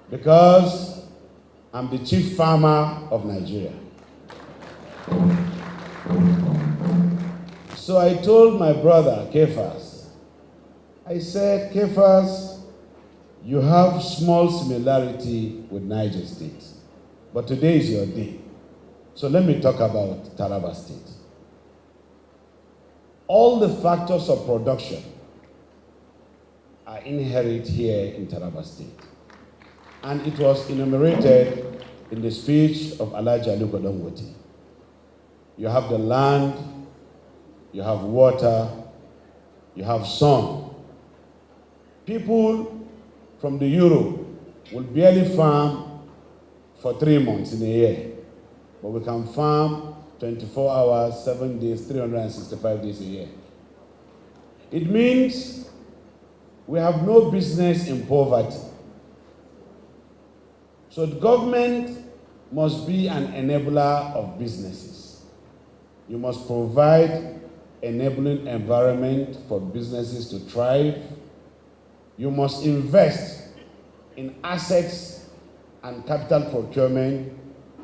because I'm the chief farmer of Nigeria. So I told my brother, Kefas, I said, Kefas, you have small similarity with Niger State, but today is your day. So let me talk about Taraba State. All the factors of production are inherent here in Taraba State. And it was enumerated in the speech of Alhaji Aliko Dangote. You have the land, you have water, you have sun. People from the Europe will barely farm for 3 months in a year, but we can farm 24 hours, 7 days, 365 days a year. It means we have no business in poverty. So the government must be an enabler of businesses. You must provide enabling environment for businesses to thrive. You must invest in assets and capital procurement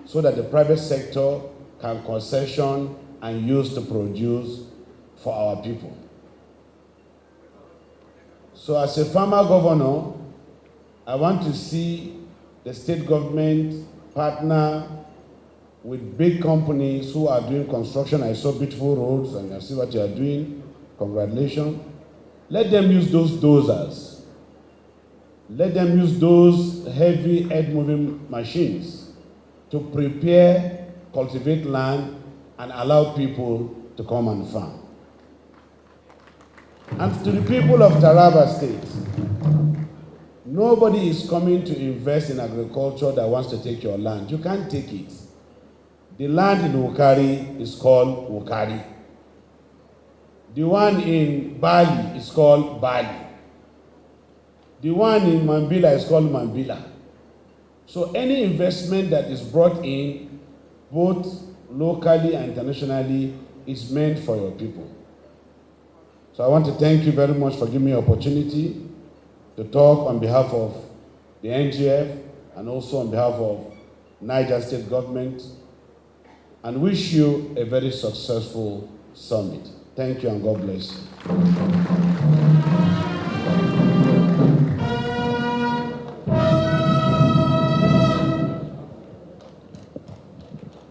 so that the private sector can concession and use to produce for our people. So as a farmer governor, I want to see the state government partner with big companies who are doing construction. I saw beautiful roads and I see what you are doing. Congratulations. Let them use those dozers. Let them use those heavy earth-moving machines to prepare, cultivate land, and allow people to come and farm. And to the people of Taraba State, nobody is coming to invest in agriculture that wants to take your land. You can't take it. The land in Wukari is called Wukari. The one in Bali is called Bali. The one in Mambila is called Mambila. So any investment that is brought in, both locally and internationally, is meant for your people. So I want to thank you very much for giving me an opportunity to talk on behalf of the NGF and also on behalf of Niger State government, and wish you a very successful summit. Thank you and God bless you.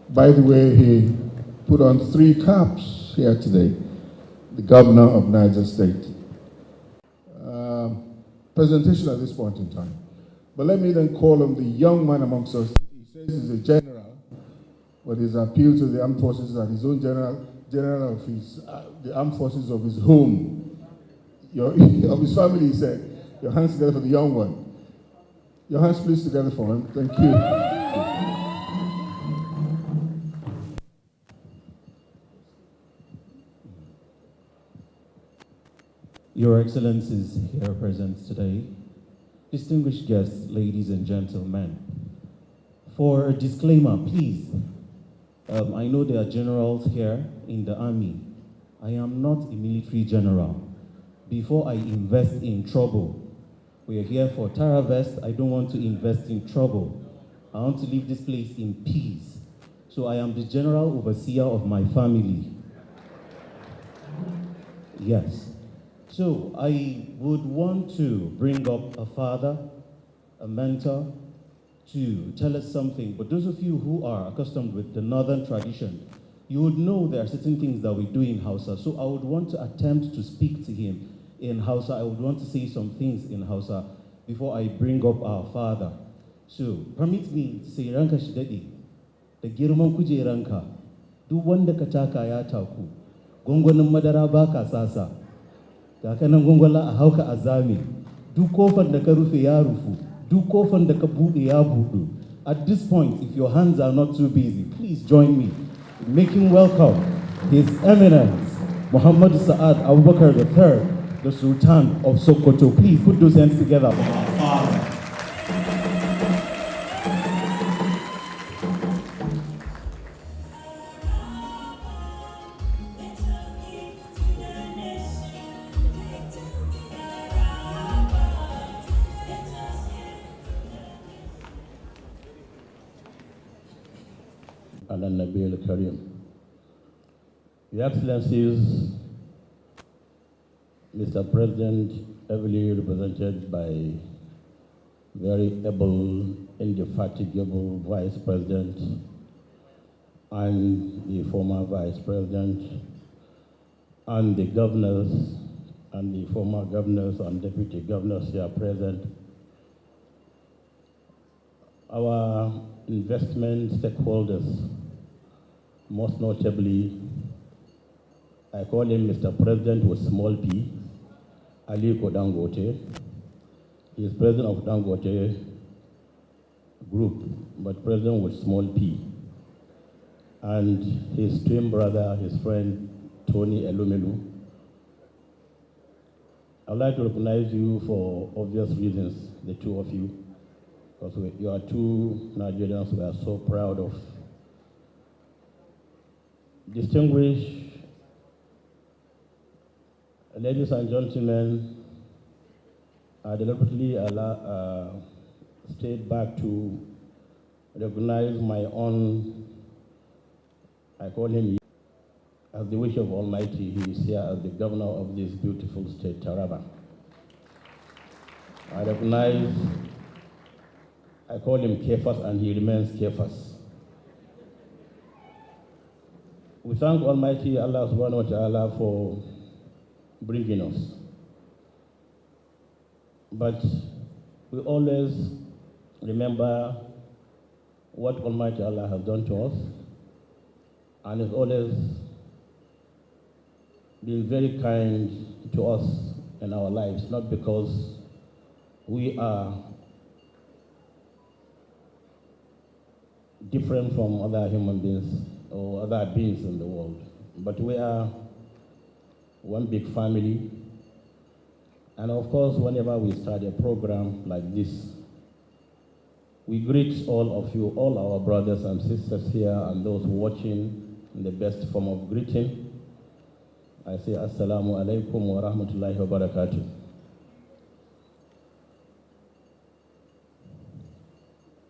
By the way, he put on 3 caps here today, the governor of Niger State. Presentation at this point in time. But let me then call on the young man amongst us. He says he's a general, but his appeal to the armed forces that his own general of his, the armed forces of his home, of his family, he said. Your hands together for the young one. Your hands please together for him. Thank you. Your Excellencies here present today, distinguished guests, ladies and gentlemen. For a disclaimer, please, I know there are generals here in the army. I am not a military general. Before I invest in trouble, we are here for Taravest. I don't want to invest in trouble. I want to leave this place in peace. So I am the general overseer of my family. Yes. So I would want to bring up a father, a mentor, to tell us something. But those of you who are accustomed with the northern tradition, you would know there are certain things that we do in Hausa. So I would want to attempt to speak to him in Hausa. I would want to say some things in Hausa before I bring up our father. So permit me to say ranka shi dade da girman kujeranka duk wanda ka taka ya taku gongonin madara baka sasa ga kanan gongola a hauka azami duk kofar da ka rufe ya rufu duk kofar da ka bude ya budu. At this point, if your hands are not too busy, please join me in making welcome His Eminence Muhammad Sa'ad Abubakar III, the Sultan of Sokoto. Please put those hands together for our father. Your Excellencies, Mr. President, heavily represented by very able, indefatigable Vice President and the former Vice President, and the governors and the former governors and deputy governors here present, our investment stakeholders, most notably, I call him Mr. President with small p, Aliko Dangote. He is president of Dangote Group, but president with small p. And his twin brother, his friend, Tony Elumelu. I'd like to recognize you for obvious reasons, the two of you, because you are two Nigerians we are so proud of. Distinguished ladies and gentlemen, I deliberately stayed back to recognize my own, I call him, as the wish of Almighty, he is here as the governor of this beautiful state, Taraba. I recognize, I call him Kefas, and he remains Kefas. We thank Almighty Allah subhanahu wa ta'ala for bringing us. But we always remember what Almighty Allah has done to us, and has always been very kind to us in our lives, not because we are different from other human beings or other beings in the world, but we are one big family. And of course, whenever we start a program like this, we greet all of you, all our brothers and sisters here and those watching in the best form of greeting. I say Assalamu alaikum wa rahmatullahi wa barakatuh.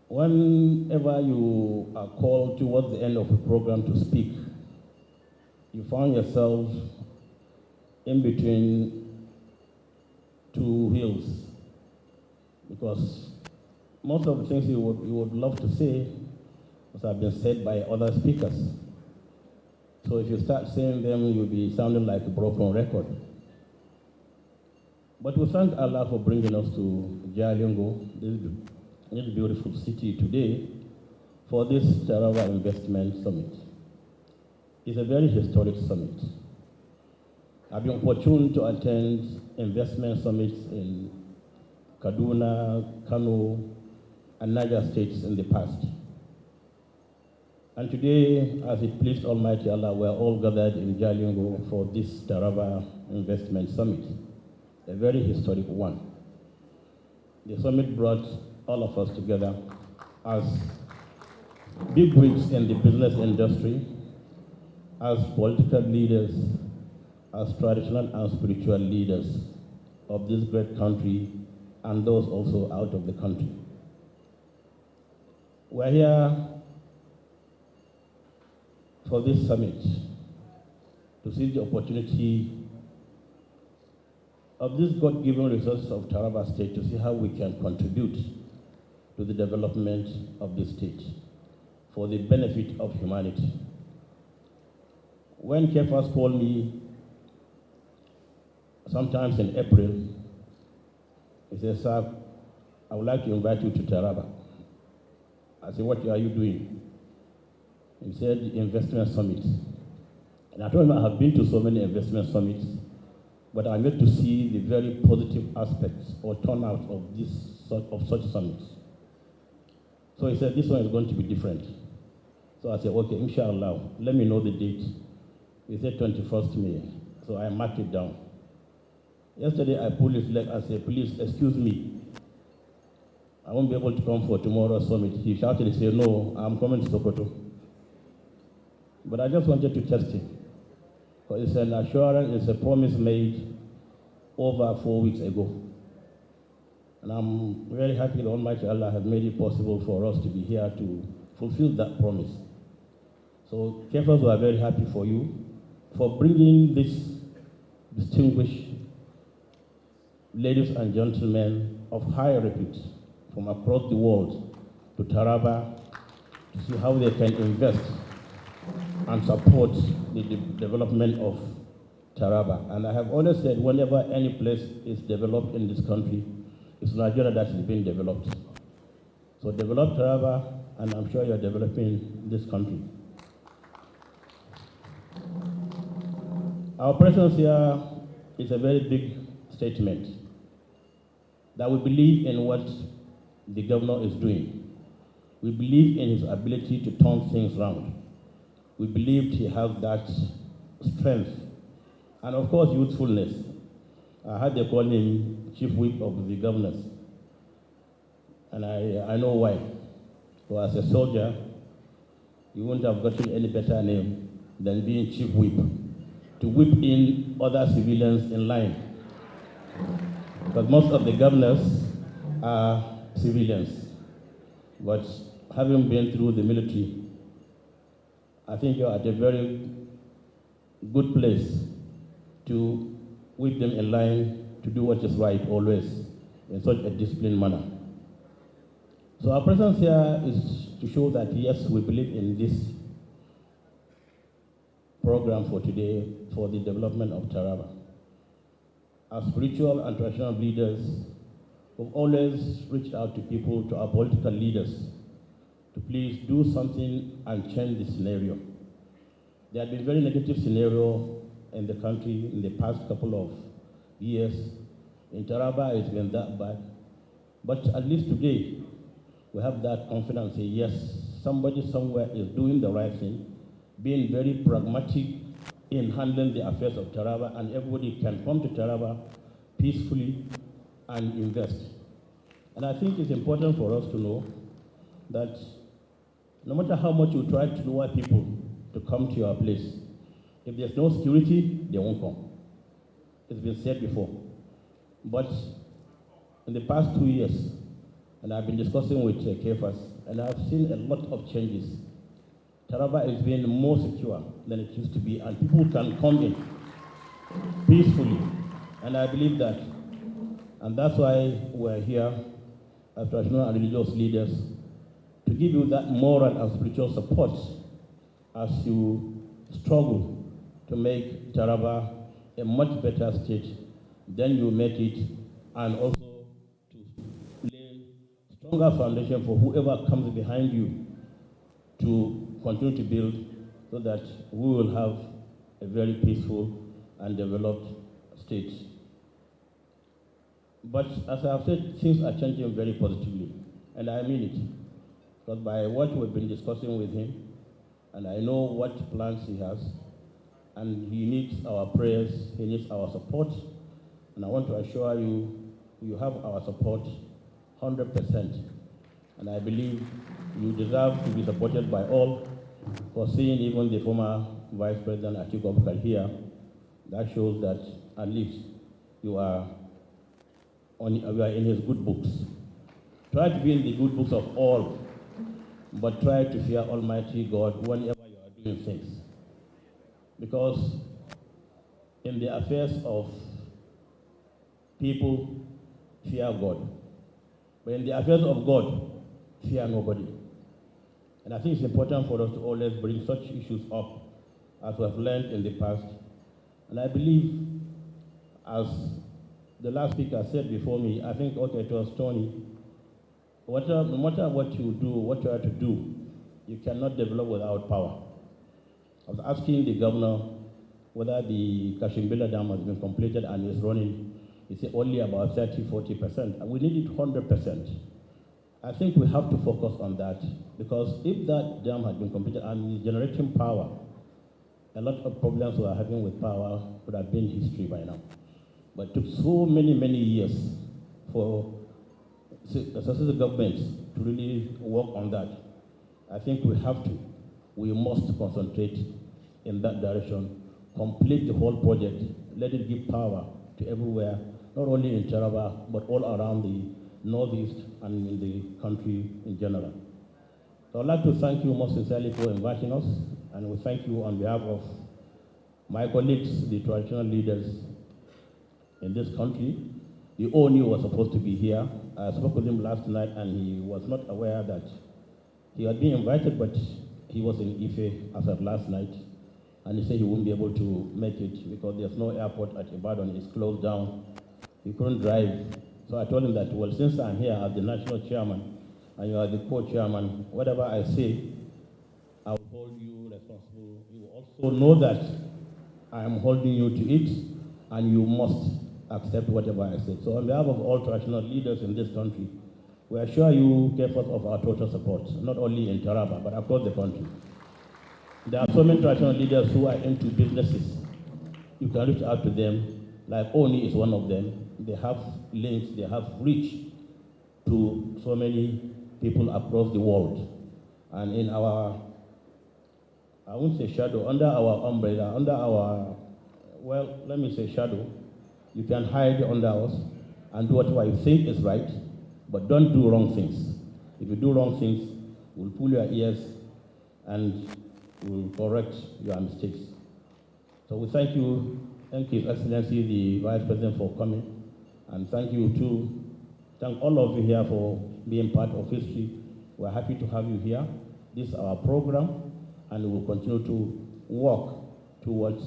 Whenever you are called towards the end of a program to speak, you find yourself in between two hills, because most of the things you would love to say have been said by other speakers. So if you start saying them, you'll be sounding like a broken record. But we thank Allah for bringing us to Jalingo, this beautiful city today, for this Taraba Investment Summit. It's a very historic summit. I've been opportune to attend investment summits in Kaduna, Kano, and Niger states in the past. And today, as it pleased Almighty Allah, we are all gathered in Jalingo for this Taraba Investment Summit. a very historic one. The summit brought all of us together as bigwigs in the business industry, as political leaders, as traditional and spiritual leaders of this great country and those also out of the country. We're here for this summit to seize the opportunity of this God-given resources of Taraba State to see how we can contribute to the development of the state for the benefit of humanity. When Kefas called me sometimes in April, he said, "Sir, I would like to invite you to Taraba." I said, "What are you doing?" He said, "The investment summit." And I told him I have been to so many investment summits, but I'm yet to see the very positive aspects or turnout of such summits. So he said, "This one is going to be different." So I said, "Okay, inshallah, let me know the date." He said 21st May. So I marked it down. Yesterday I pulled his leg and said, "Please excuse me. I won't be able to come for tomorrow's summit." He shouted, he said, "No, I'm coming to Sokoto." But I just wanted to test him. Because it's an assurance, it's a promise made over 4 weeks ago. And I'm very happy that Almighty Allah has made it possible for us to be here to fulfill that promise. So, Kefas, we are very happy for you for bringing this distinguished ladies and gentlemen of high repute from across the world to Taraba to see how they can invest and support the development of Taraba. And I have always said, whenever any place is developed in this country, it's Nigeria that is being developed. So develop Taraba, and I'm sure you're developing this country. Our presence here is a very big statement that we believe in what the governor is doing. We believe in his ability to turn things around. We believed he has that strength and, of course, youthfulness. I heard they call him chief whip of the governors. And I know why. So as a soldier, you wouldn't have gotten any better name than being chief whip, to whip in other civilians in line. Because most of the governors are civilians. But having been through the military, I think you're at a very good place to whip them in line to do what is right always in such a disciplined manner. So our presence here is to show that yes, we believe in this program for today for the development of Taraba. As spiritual and traditional leaders, we've always reached out to people, to our political leaders, to please do something and change the scenario. There had been very negative scenario in the country in the past couple of years. In Taraba, it's been that bad. But at least today, we have that confidence, say, yes, somebody somewhere is doing the right thing, being very pragmatic in handling the affairs of Taraba, and everybody can come to Taraba peacefully and invest. And I think it's important for us to know that no matter how much you try to lure people to come to your place, if there's no security, they won't come. It's been said before. But in the past 2 years, and I've been discussing with Kefas, and I've seen a lot of changes. Taraba is being more secure than it used to be, and people can come in peacefully. And I believe that. And that's why we're here as traditional and religious leaders, to give you that moral and spiritual support as you struggle to make Taraba a much better state than you make it, and also to lay stronger foundation for whoever comes behind you to continue to build, so that we will have a very peaceful and developed state. But as I have said, things are changing very positively, and I mean it. Because by what we've been discussing with him, and I know what plans he has, and he needs our prayers, he needs our support And I want to assure you, you have our support 100%. And I believe you deserve to be supported by all. For seeing even the former Vice President Atiku Abubakar here, that shows that at least you are in his good books. Try to be in the good books of all, but try to fear Almighty God whenever you are doing things. Because in the affairs of people, fear God. But in the affairs of God, fear nobody. And I think it's important for us to always bring such issues up as we have learned in the past. And I believe, as the last speaker said before me, I think, okay, it was Tony, no matter what you do, what you have to do, you cannot develop without power. I was asking the governor whether the Kashimbila Dam has been completed and is running. He said only about 30–40%, and we need it 100%. I think we have to focus on that, because if that dam had been completed and generating power, a lot of problems we are having with power would have been history by now. But it took so many years for successive governments to really work on that. I think we must concentrate in that direction, complete the whole project, let it give power to everywhere, not only in Taraba, but all around the Northeast and in the country in general. So I'd like to thank you most sincerely for inviting us, and we thank you on behalf of my colleagues, the traditional leaders in this country. The ONU was supposed to be here. I spoke with him last night, and he was not aware that he had been invited, but he was in Ife as of last night, and he said he wouldn't be able to make it because there's no airport at Ibadan. It's closed down. He couldn't drive. So I told him that, well, since I'm here as the national chairman and you are the co-chairman, whatever I say, I will hold you responsible. You will also know that I am holding you to it, and you must accept whatever I say. So on behalf of all traditional leaders in this country, we assure you gave us of our total support, not only in Taraba, but across the country. There are so many traditional leaders who are into businesses. You can reach out to them, like Oni is one of them. They have links, they have reach to so many people across the world. And in our, I won't say shadow, under our umbrella, under our, well, let me say shadow, you can hide under us and do whatever you think is right, but don't do wrong things. If you do wrong things, we'll pull your ears and we'll correct your mistakes. So we thank you, His Excellency, the Vice President, for coming. And thank you too. Thank all of you here for being part of history. We're happy to have you here. This is our program, and we will continue to work towards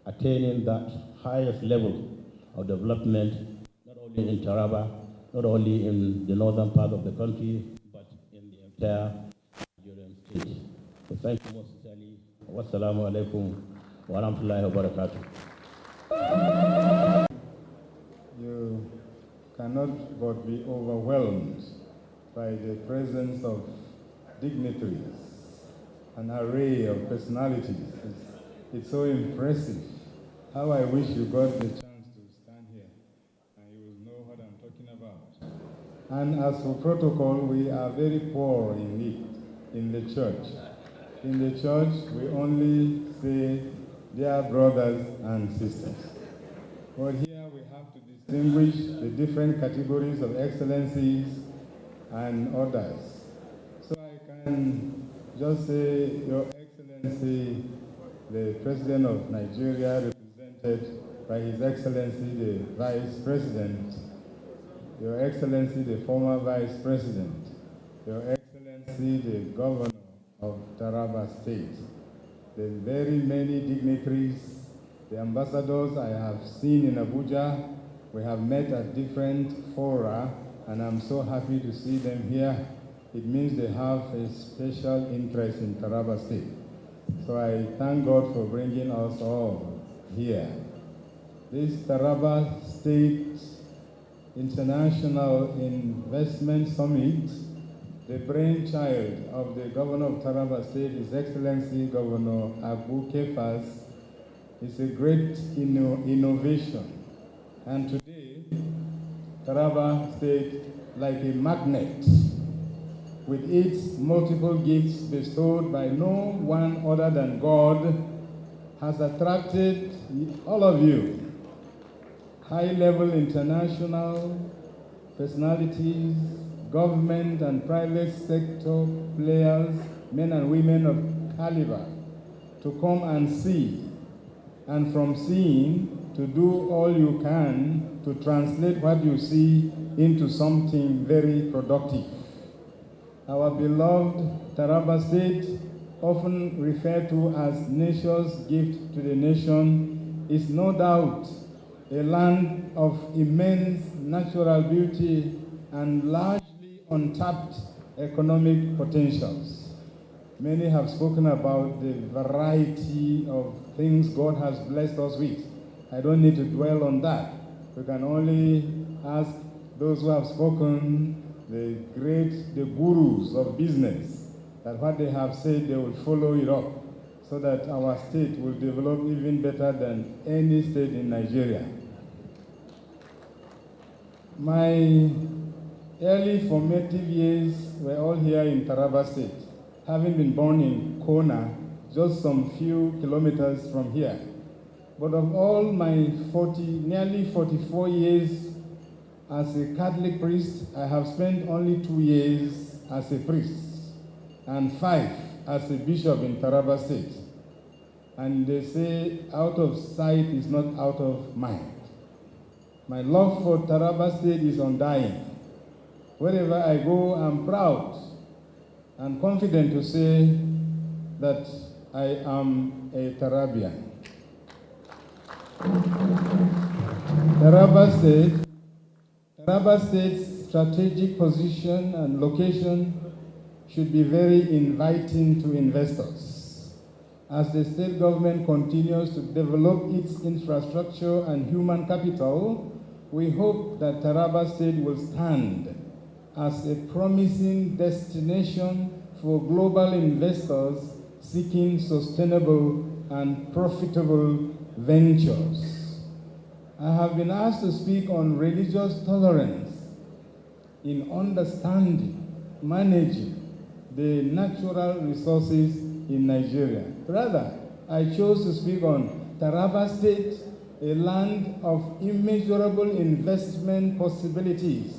attaining that highest level of development, not only in Taraba, not only in the northern part of the country, but in the entire Nigerian state. So thank you most sincerely. Wassalamu alaikum wa rahmatullahi wa barakatuh. You cannot but be overwhelmed by the presence of dignitaries, an array of personalities. It's so impressive. How I wish you got the chance to stand here and you will know what I'm talking about. And as for protocol, we are very poor in it in the church. In the church, we only say, dear brothers and sisters. But here we have to distinguish the different categories of excellencies and others. So I can just say, Your Excellency, the President of Nigeria, represented by His Excellency, the Vice President, Your Excellency, the former Vice President, Your Excellency, the Governor of Taraba State, the very many dignitaries, the ambassadors I have seen in Abuja. We have met at different fora, and I'm so happy to see them here. It means they have a special interest in Taraba State. So I thank God for bringing us all here. This Taraba State International Investment Summit, the brainchild of the Governor of Taraba State, His Excellency Governor Abu Kefas, is a great innovation And today, Taraba State, like a magnet, with its multiple gifts bestowed by no one other than God, has attracted all of you, high-level international personalities, government and private sector players, men and women of caliber, to come and see, and from seeing, to do all you can to translate what you see into something very productive. Our beloved Taraba State, often referred to as nature's gift to the nation, is no doubt a land of immense natural beauty and largely untapped economic potentials. Many have spoken about the variety of things God has blessed us with. I don't need to dwell on that. We can only ask those who have spoken, the gurus of business, that what they have said, they will follow it up so that our state will develop even better than any state in Nigeria. My early formative years were all here in Taraba State, having been born in Kona, just some few kilometers from here. But of all my nearly 44 years as a Catholic priest, I have spent only 2 years as a priest and 5 as a bishop in Taraba State. And they say, out of sight is not out of mind. My love for Taraba State is undying. Wherever I go, I'm proud and confident to say that I am a Tarabian. Taraba State's strategic position and location should be very inviting to investors. As the state government continues to develop its infrastructure and human capital, we hope that Taraba State will stand as a promising destination for global investors seeking sustainable and profitable ventures. I have been asked to speak on religious tolerance in understanding, managing the natural resources in Nigeria. Rather, I chose to speak on Taraba State, a land of immeasurable investment possibilities,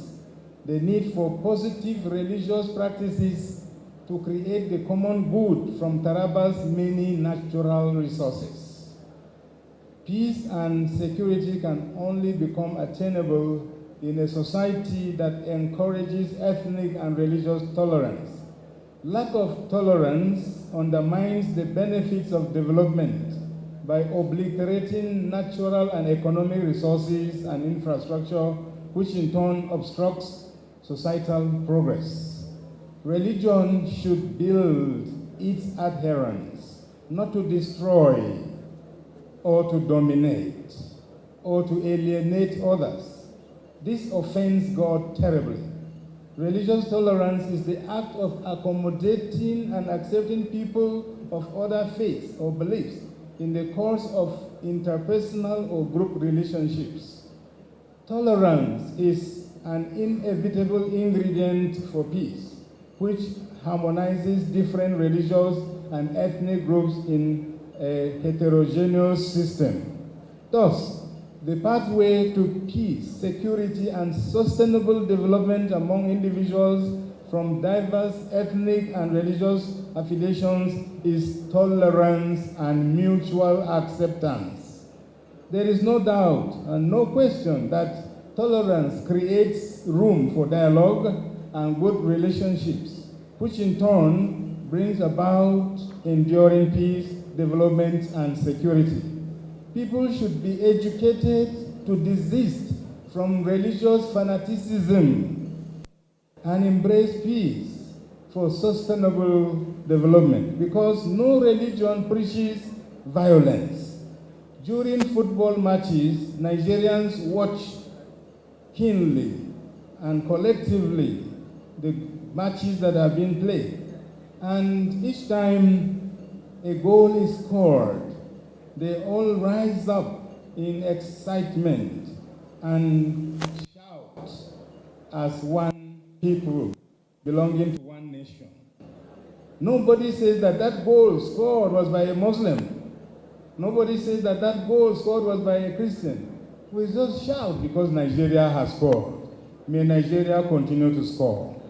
the need for positive religious practices to create the common good from Taraba's many natural resources. Peace and security can only become attainable in a society that encourages ethnic and religious tolerance. Lack of tolerance undermines the benefits of development by obliterating natural and economic resources and infrastructure, which in turn obstructs societal progress. Religion should build its adherents, not to destroy or to dominate or to alienate others. This offends God terribly. Religious tolerance is the act of accommodating and accepting people of other faiths or beliefs in the course of interpersonal or group relationships. Tolerance is an inevitable ingredient for peace, which harmonizes different religious and ethnic groups in a heterogeneous system. Thus, the pathway to peace, security, and sustainable development among individuals from diverse ethnic and religious affiliations is tolerance and mutual acceptance. There is no doubt and no question that tolerance creates room for dialogue and good relationships, which in turn brings about enduring peace, development, and security. People should be educated to desist from religious fanaticism and embrace peace for sustainable development, because no religion preaches violence. During football matches, Nigerians watch keenly and collectively the matches that are being played. And each time a goal is scored, they all rise up in excitement and shout as one people belonging to one nation. Nobody says that that goal scored was by a Muslim. Nobody says that that goal scored was by a Christian. We just shout because Nigeria has scored. May Nigeria continue to score.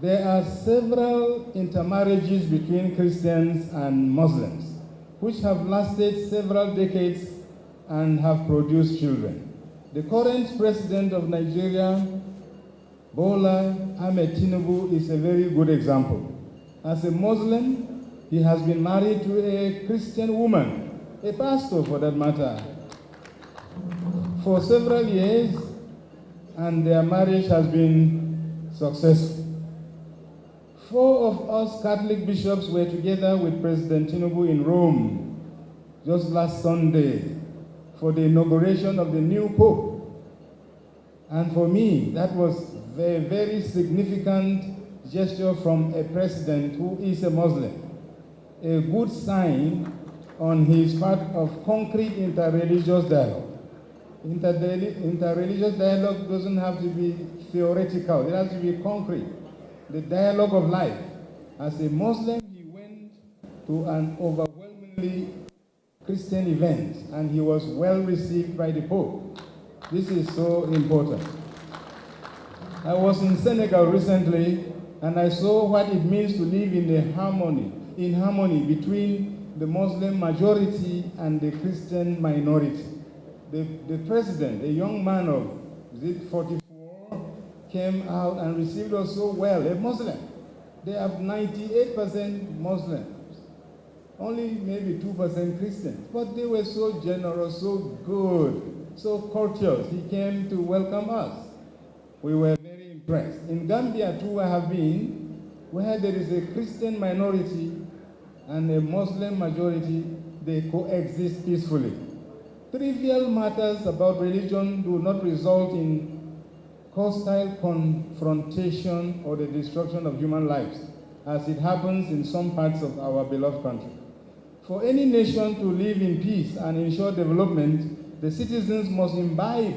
There are several intermarriages between Christians and Muslims, which have lasted several decades and have produced children. The current president of Nigeria, Bola Ahmed Tinubu, is a very good example. As a Muslim, he has been married to a Christian woman, a pastor for that matter, for several years, and their marriage has been successful. 4 of us Catholic bishops were together with President Tinubu in Rome just last Sunday for the inauguration of the new Pope. And for me, that was a very significant gesture from a president who is a Muslim. A good sign on his part of concrete interreligious dialogue. Interreligious dialogue doesn't have to be theoretical, it has to be concrete. The dialogue of life. As a Muslim, he went to an overwhelmingly Christian event, and he was well received by the Pope. This is so important. I was in Senegal recently, and I saw what it means to live in harmony between the Muslim majority and the Christian minority. The president, a young man of, 44, came out and received us so well, a Muslim. They have 98% Muslims, only maybe 2% Christians, but they were so generous, so good, so courteous. He came to welcome us. We were very impressed. In Gambia too, I have been, where there is a Christian minority and a Muslim majority, they coexist peacefully. Trivial matters about religion do not result in hostile confrontation or the destruction of human lives, as it happens in some parts of our beloved country. For any nation to live in peace and ensure development, the citizens must imbibe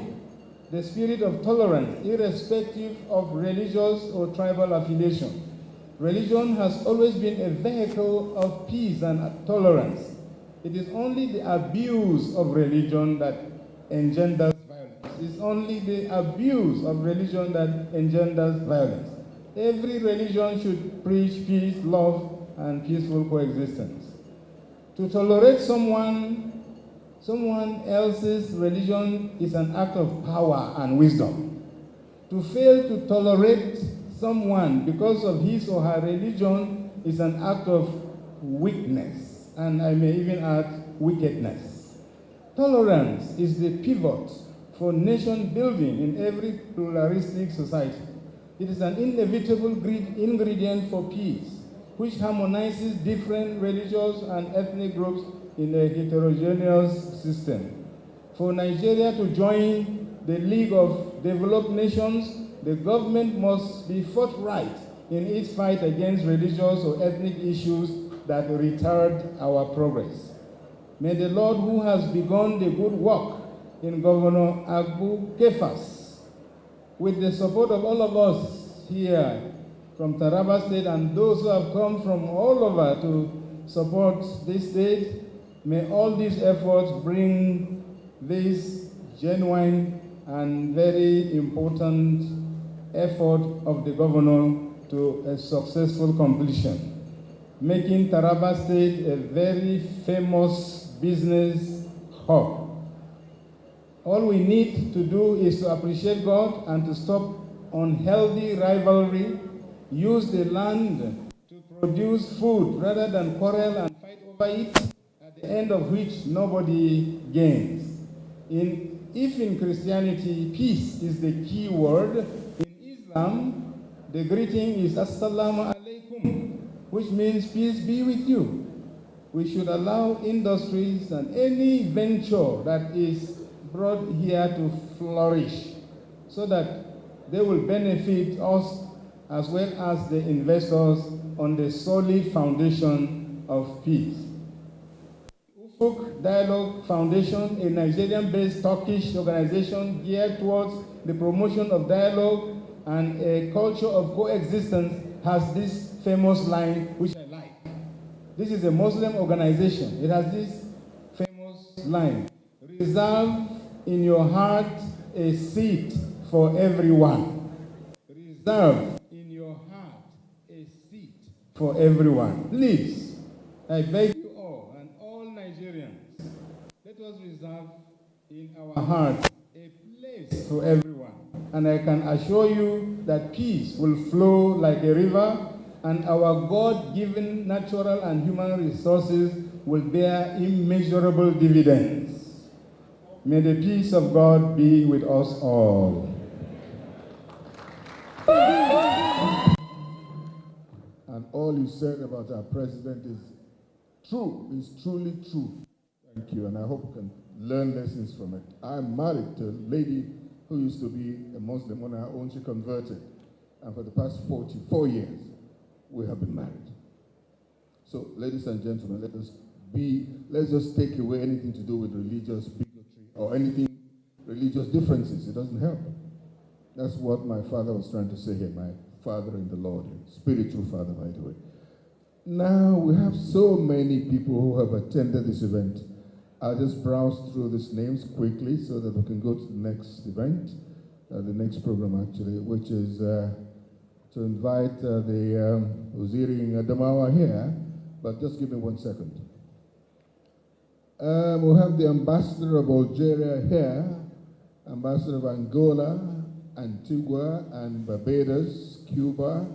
the spirit of tolerance, irrespective of religious or tribal affiliation. Religion has always been a vehicle of peace and tolerance. It is only the abuse of religion that engenders violence. It's only the abuse of religion that engenders violence. Every religion should preach peace, love, and peaceful coexistence. To tolerate someone else's religion is an act of power and wisdom. To fail to tolerate someone because of his or her religion is an act of weakness, and I may even add wickedness. Tolerance is the pivot for nation building in every pluralistic society. It is an inevitable ingredient for peace, which harmonizes different religious and ethnic groups in a heterogeneous system. For Nigeria to join the League of Developed Nations, the government must be forthright in its fight against religious or ethnic issues that retard our progress. May the Lord, who has begun the good work in Governor Agbu Kefas, with the support of all of us here from Taraba State and those who have come from all over to support this state, may all these efforts bring this genuine and very important effort of the governor to a successful completion, making Taraba State a very famous business hub. All we need to do is to appreciate God and to stop unhealthy rivalry, use the land to produce food rather than quarrel and fight over it, at the end of which nobody gains. If in Christianity peace is the key word, in Islam the greeting is Assalamu alaikum, which means peace be with you. We should allow industries and any venture that is brought here to flourish so that they will benefit us as well as the investors on the solid foundation of peace. Book Dialogue Foundation, a Nigerian-based Turkish organization geared towards the promotion of dialogue and a culture of coexistence, has this famous line, which I like. This is a Muslim organization. It has this famous line: reserve in your heart a seat for everyone. Reserve in your heart a seat for everyone. Please, I beg you all and all Nigerians, let us reserve in our hearts a place for everyone. And I can assure you that peace will flow like a river, and our God-given natural and human resources will bear immeasurable dividends. May the peace of God be with us all. And all you said about our president is true, is truly true. Thank you, and I hope you can learn lessons from it. I'm married to a lady who used to be a Muslim on her own. She converted, and for the past 44 years, we have been married. So, ladies and gentlemen, let's just take away anything to do with religious bigotry or anything religious differences. It doesn't help. That's what my father was trying to say here, my father in the Lord, spiritual father, by the way. Now, we have so many people who have attended this event. I'll just browse through these names quickly so that we can go to the next event, the next program actually, which is to invite the Uziri Adamawa here, but just give me 1 second. We'll have the Ambassador of Algeria here, Ambassador of Angola, Antigua and Barbados, Cuba,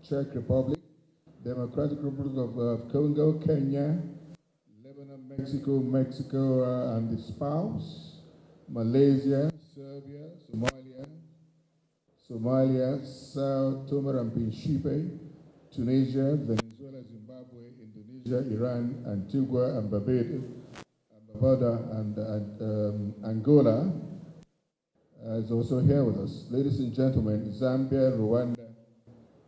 Czech Republic, Democratic Republic of Congo, Kenya, Lebanon, Mexico and the spouse, Malaysia, Serbia, Somalia, Sao Tome and Principe, Tunisia, Venezuela, Zimbabwe, Indonesia, Iran, Antigua and Barbados, and Angola is also here with us. Ladies and gentlemen, Zambia, Rwanda,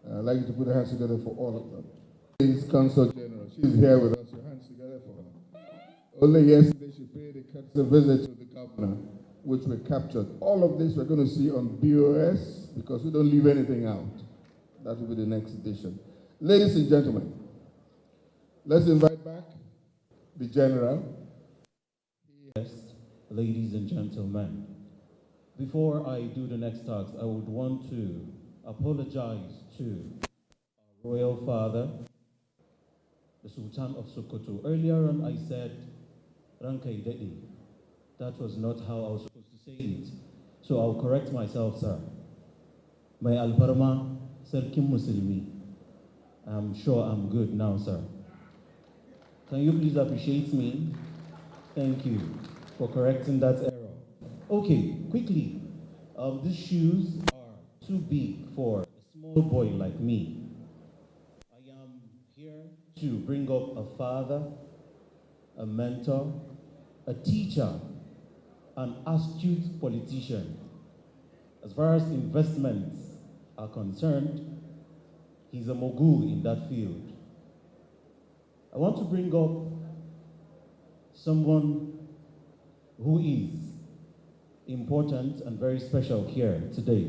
I'd like you to put your hands together for all of them. Please, Consul General, she's here with us. Your hands together for her. Only yesterday she paid a visit to the governor, which we captured. All of this we're going to see on BOS because we don't leave anything out. That will be the next edition. Ladies and gentlemen, let's invite back the General. Yes, ladies and gentlemen, before I do the next task, I would want to apologize to our royal father, the Sultan of Sokoto. Earlier on, I said Rankai Dedi. That was not how I was supposed to say it. So I'll correct myself, sir. My Alparma Serkim Muslimi. I'm sure I'm good now, sir. Can you please appreciate me? Thank you for correcting that error. Okay, quickly. These shoes are too big for a small boy like me. I am here to bring up a father, a mentor, a teacher, an astute politician. As far as investments are concerned, he's a mogul in that field. I want to bring up someone who is important and very special here today.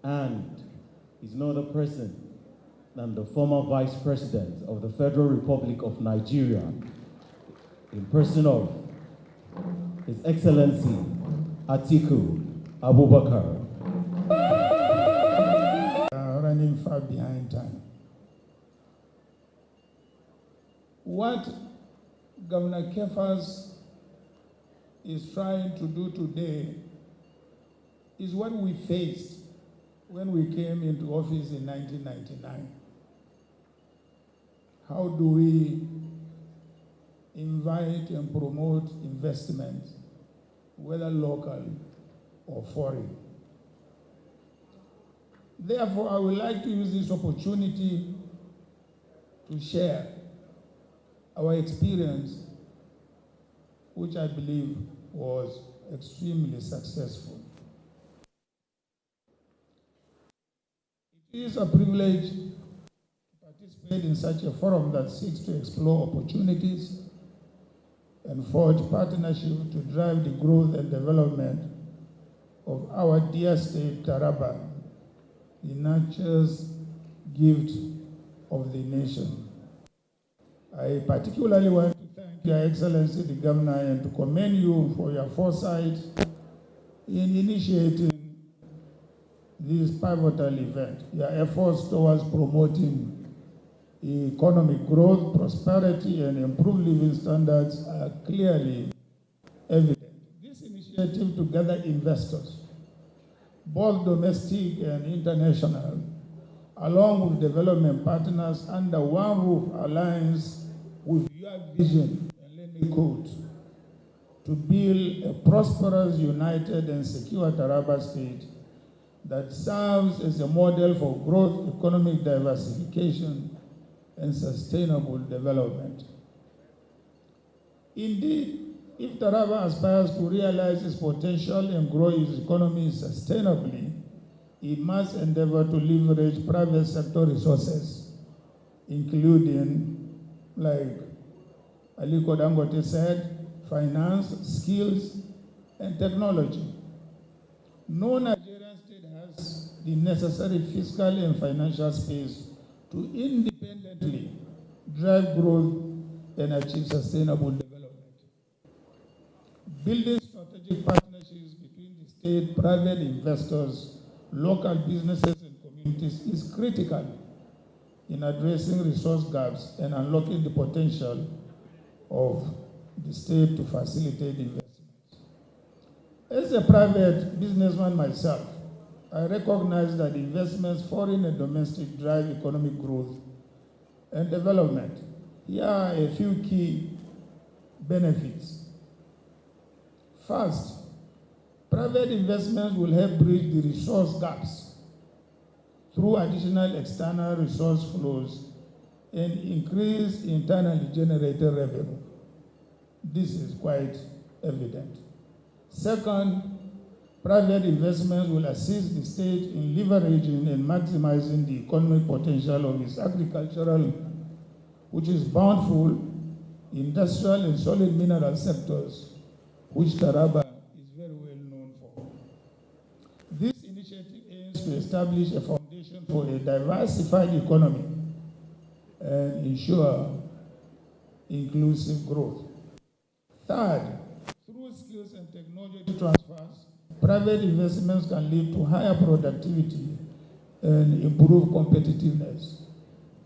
And he's no other person than the former Vice President of the Federal Republic of Nigeria, in person of His Excellency Atiku Abubakar. Running far behind time. What Governor Kefas is trying to do today is what we faced when we came into office in 1999. How do we invite and promote investment, whether local or foreign? Therefore, I would like to use this opportunity to share our experience, which I believe was extremely successful. It is a privilege to participate in such a forum that seeks to explore opportunities and forge partnership to drive the growth and development of our dear state, Taraba, the nature's gift of the nation. I particularly want to thank Your Excellency the Governor and to commend you for your foresight in initiating this pivotal event. Your efforts towards promoting economic growth, prosperity, and improved living standards are clearly evident. This initiative to gather investors, both domestic and international, along with development partners under one roof, aligns with your vision, and let me quote, to build a prosperous, united, and secure Taraba state that serves as a model for growth, economic diversification, and sustainable development. Indeed, if Taraba aspires to realize its potential and grow its economy sustainably, it must endeavor to leverage private sector resources, including, like Aliko Dangote said, finance, skills, and technology. No Nigerian state has the necessary fiscal and financial space to independently drive growth and achieve sustainable development. Building strategic partnerships between the state, private investors, local businesses, and communities is critical in addressing resource gaps and unlocking the potential of the state to facilitate investments. As a private businessman myself, I recognize that investments, foreign and domestic, drive economic growth and development. Here are a few key benefits. First, private investments will help bridge the resource gaps through additional external resource flows and increase internally generated revenue. This is quite evident. Second, private investments will assist the state in leveraging and maximizing the economic potential of its agricultural, which is bountiful, industrial, and solid mineral sectors, which Taraba is very well known for. This initiative aims to establish a foundation for a diversified economy and ensure inclusive growth. Third, through skills and technology transfers, private investments can lead to higher productivity and improve competitiveness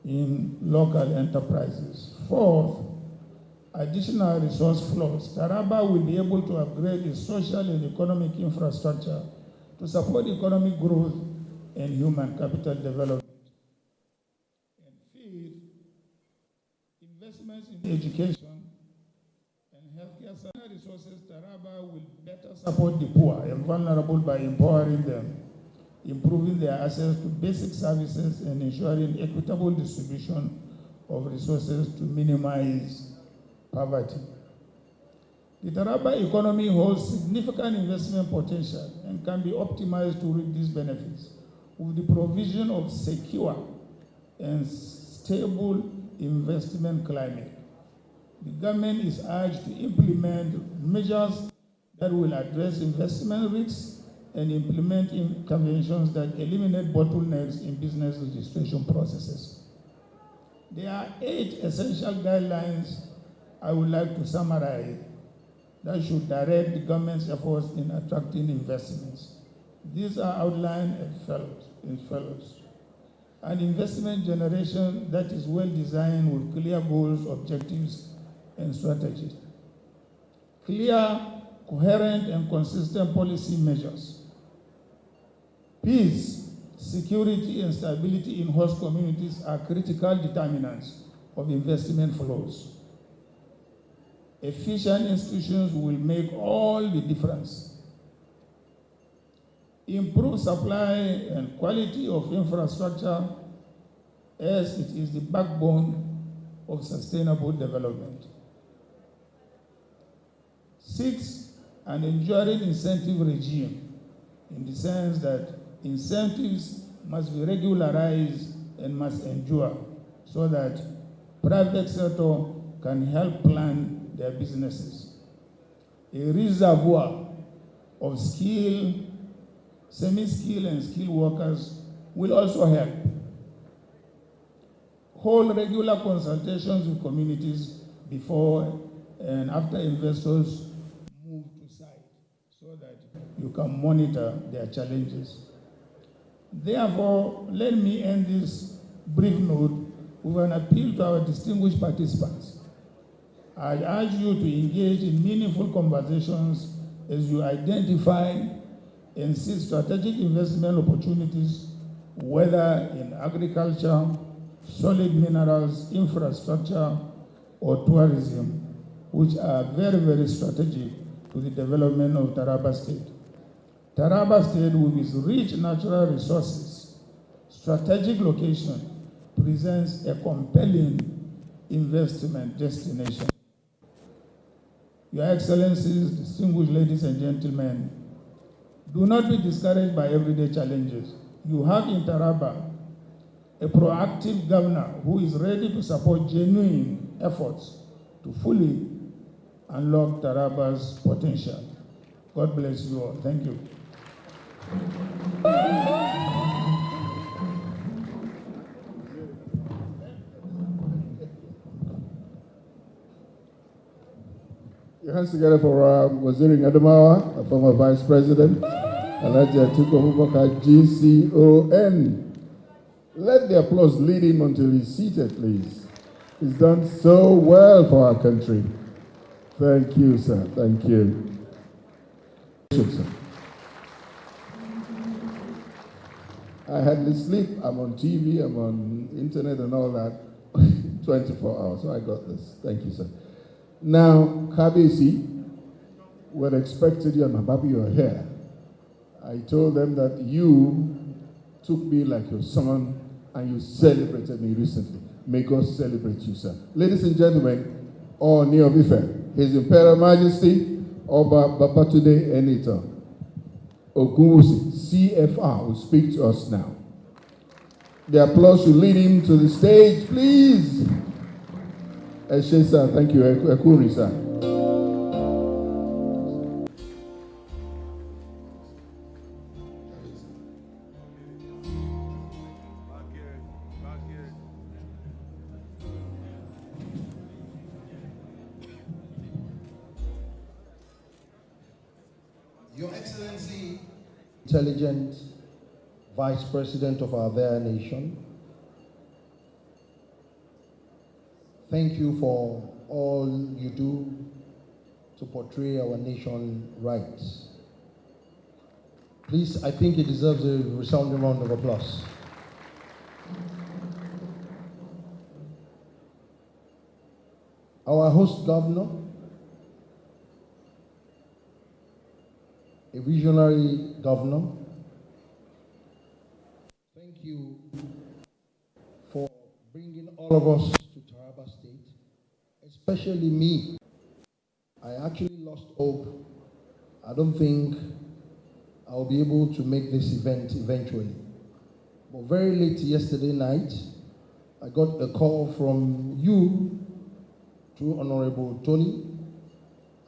in local enterprises. Fourth, additional resource flows. Taraba will be able to upgrade its social and economic infrastructure to support economic growth and human capital development. And fifth, investments in education and healthcare resources. Taraba will better support the poor and vulnerable by empowering them, improving their access to basic services, and ensuring equitable distribution of resources to minimize poverty. The Taraba economy holds significant investment potential and can be optimized to reap these benefits with the provision of secure and stable investment climate. The government is urged to implement measures that will address investment risks and implement interventions that eliminate bottlenecks in business registration processes. There are 8 essential guidelines I would like to summarize that should direct the government's efforts in attracting investments. These are outlined as follows. An investment generation that is well designed with clear goals, objectives, and strategies. Clear, coherent, and consistent policy measures. Peace, security, and stability in host communities are critical determinants of investment flows. Efficient institutions will make all the difference. Improve supply and quality of infrastructure as it is the backbone of sustainable development. 6, an enduring incentive regime in the sense that incentives must be regularized and must endure so that private sector can help plan their businesses. A reservoir of skilled, semi-skilled and skilled workers will also help. Hold regular consultations with communities before and after investors move to site so that you can monitor their challenges. Therefore, let me end this brief note with an appeal to our distinguished participants. I urge you to engage in meaningful conversations as you identify and seek strategic investment opportunities, whether in agriculture, solid minerals, infrastructure, or tourism, which are very, very strategic to the development of Taraba State. Taraba State, with its rich natural resources, strategic location, presents a compelling investment destination. Your Excellencies, distinguished ladies and gentlemen, do not be discouraged by everyday challenges. You have in Taraba a proactive governor who is ready to support genuine efforts to fully unlock Taraba's potential. God bless you all. Thank you. Your hands together for Waziri Adamawa, a former Vice President, Alhaji Atiku Abubakar, GCON. Let the applause lead him until he's seated, please. He's done so well for our country. Thank you, sir. Thank you. I hardly sleep. I'm on TV, I'm on internet and all that 24 hours, so I got this. Thank you, sir. Now, Kabesi, we expected you and Mababi, you are here. I told them that you took me like your son and you celebrated me recently. May God celebrate you, sir. Ladies and gentlemen, Ooni of Ife, His Imperial Majesty, Oba Babatunde Enita Ogunwusi, CFR, will speak to us now. The applause should lead him to the stage, please. Eshe, sir, thank you. Ekuri, sir. Your Excellency, intelligent Vice President of our dear nation, thank you for all you do to portray our nation right. Please, I think it deserves a resounding round of applause. Our host governor, a visionary governor, thank you for bringing all of us to Taraba State, especially me. I actually lost hope. I don't think I'll be able to make this event eventually. But very late yesterday night, I got a call from you, through Honorable Tony.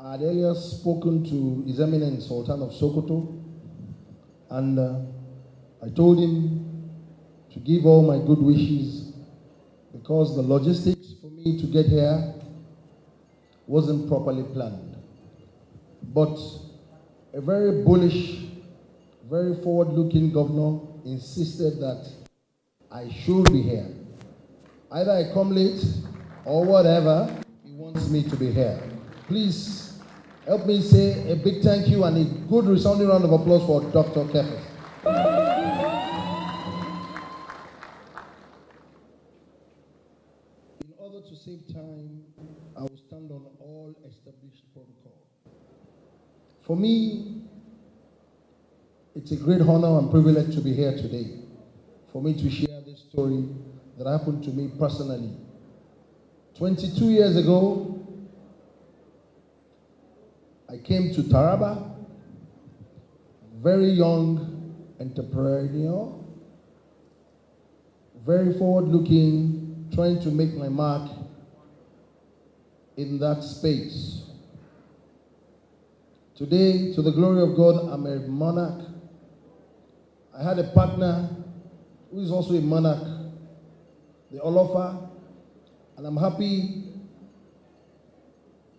I had earlier spoken to His Eminence Sultan of Sokoto, and I told him to give all my good wishes because the logistics for me to get here wasn't properly planned. But a very bullish, very forward-looking governor insisted that I should be here. Either I come late or whatever, he wants me to be here. Please help me say a big thank you and a good resounding round of applause for Dr. Kefes. In order to save time, I will stand on all established protocol. For me, it's a great honor and privilege to be here today, for me to share this story that happened to me personally. 22 years ago, I came to Taraba, very young entrepreneur, very forward-looking, trying to make my mark in that space. Today, to the glory of God, I'm a monarch. I had a partner who is also a monarch, the Olofa, and I'm happy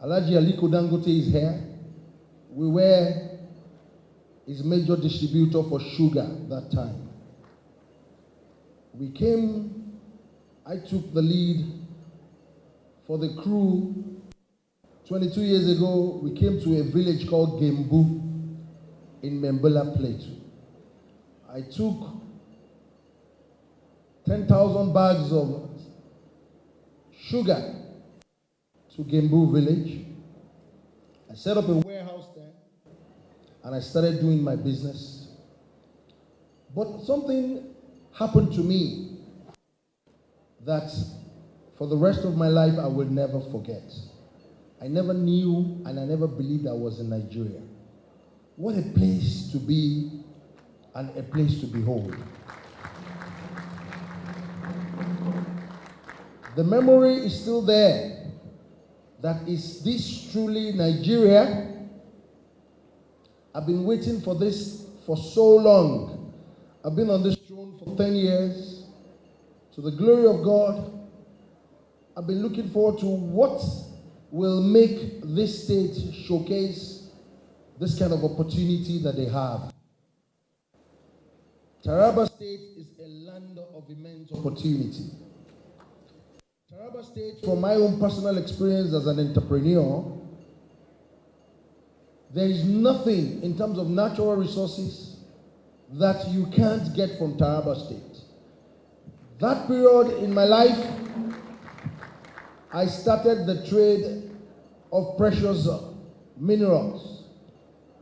Alhaji Aliko Dangote is here. We were his major distributor for sugar that time. We came, I took the lead for the crew. 22 years ago, we came to a village called Gembu in Membela Plateau. I took 10,000 bags of sugar to Gembu village. I set up a warehouse there and I started doing my business. But something happened to me that for the rest of my life I will never forget. I never knew and I never believed I was in Nigeria. What a place to be and a place to behold. The memory is still there. That is this truly Nigeria? I've been waiting for this for so long. I've been on this throne for 10 years. To the glory of God, I've been looking forward to what will make this state showcase this kind of opportunity that they have. Taraba State is a land of immense opportunity. Taraba State, from my own personal experience as an entrepreneur, there is nothing in terms of natural resources that you can't get from Taraba State. That period in my life, I started the trade of precious minerals.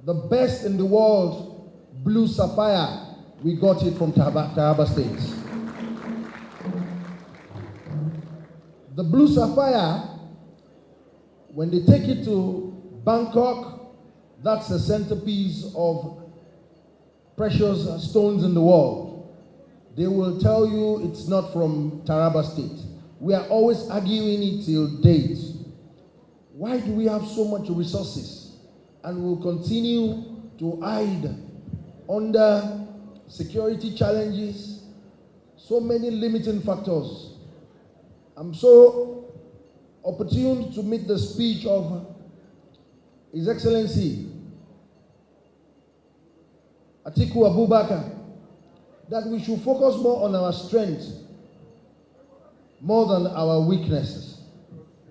The best in the world, blue sapphire, we got it from Taraba State. The blue sapphire, when they take it to Bangkok, that's the centerpiece of precious stones in the world. They will tell you it's not from Taraba State. We are always arguing it till date. Why do we have so much resources and will continue to hide under security challenges, so many limiting factors? I'm so opportune to meet the speech of His Excellency Atiku Abubakar, that we should focus more on our strengths more than our weaknesses.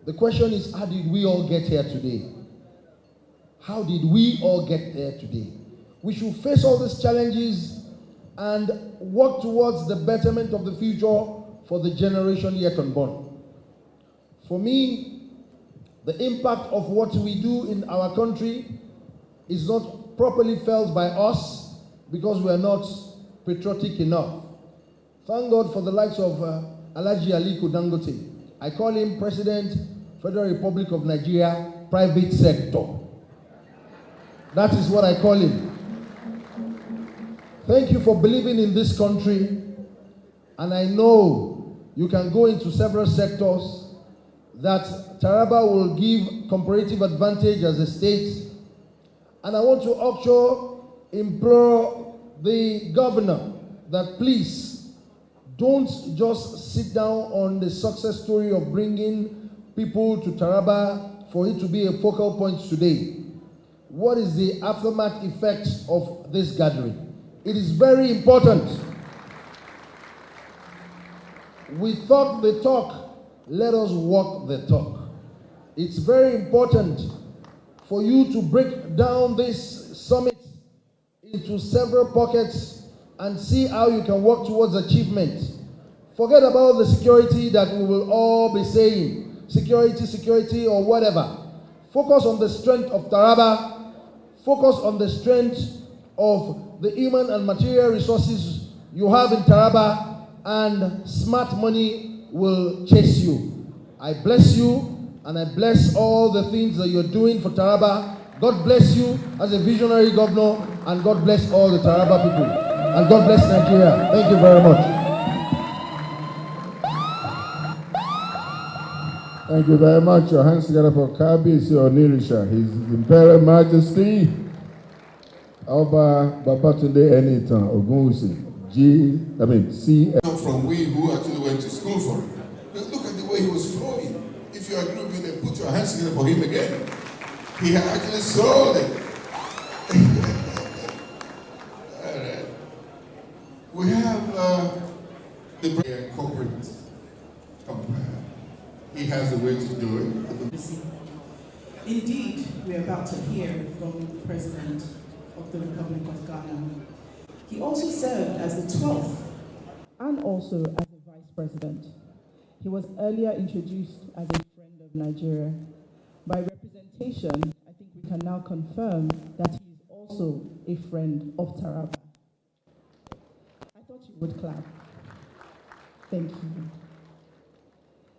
The question is, how did we all get here today? How did we all get there today? We should face all these challenges and work towards the betterment of the future for the generation yet unborn. For me, the impact of what we do in our country is not properly felt by us because we are not patriotic enough. Thank God for the likes of Alhaji Aliko Dangote. I call him President, Federal Republic of Nigeria, Private Sector. That is what I call him. Thank you for believing in this country, and I know you can go into several sectors that Taraba will give comparative advantage as a state. And I want to also implore the governor that please don't just sit down on the success story of bringing people to Taraba for it to be a focal point today. What is the aftermath effect of this gathering? It is very important. We talk the talk, let us walk the talk. It's very important for you to break down this summit into several pockets and see how you can work towards achievement. Forget about the security that we will all be saying, security, or whatever. Focus on the strength of Taraba. Focus on the strength of the human and material resources you have in Taraba, and smart money will chase you. I bless you, and I bless all the things that you're doing for Taraba. God bless you as a visionary governor, and God bless all the Taraba people. And God bless Nigeria. Thank you very much. Thank you very much. Your hands together for Kabisi Onirisha, His Imperial Majesty, Oba Babatunde Enitan Ogunwusi, C. From we who actually went to school for him. But look at the way he was flowing. If you agree with me, put your hands together for him again. He had actually sold it. All right. We have the corporate company. He has a way to do it. Indeed, we are about to hear from the President of the Republic of Ghana. He also served as the 12th and also as a Vice President. He was earlier introduced as a friend of Nigeria. By representation, I think we can now confirm that he is also a friend of Taraba. I thought you would clap. Thank you.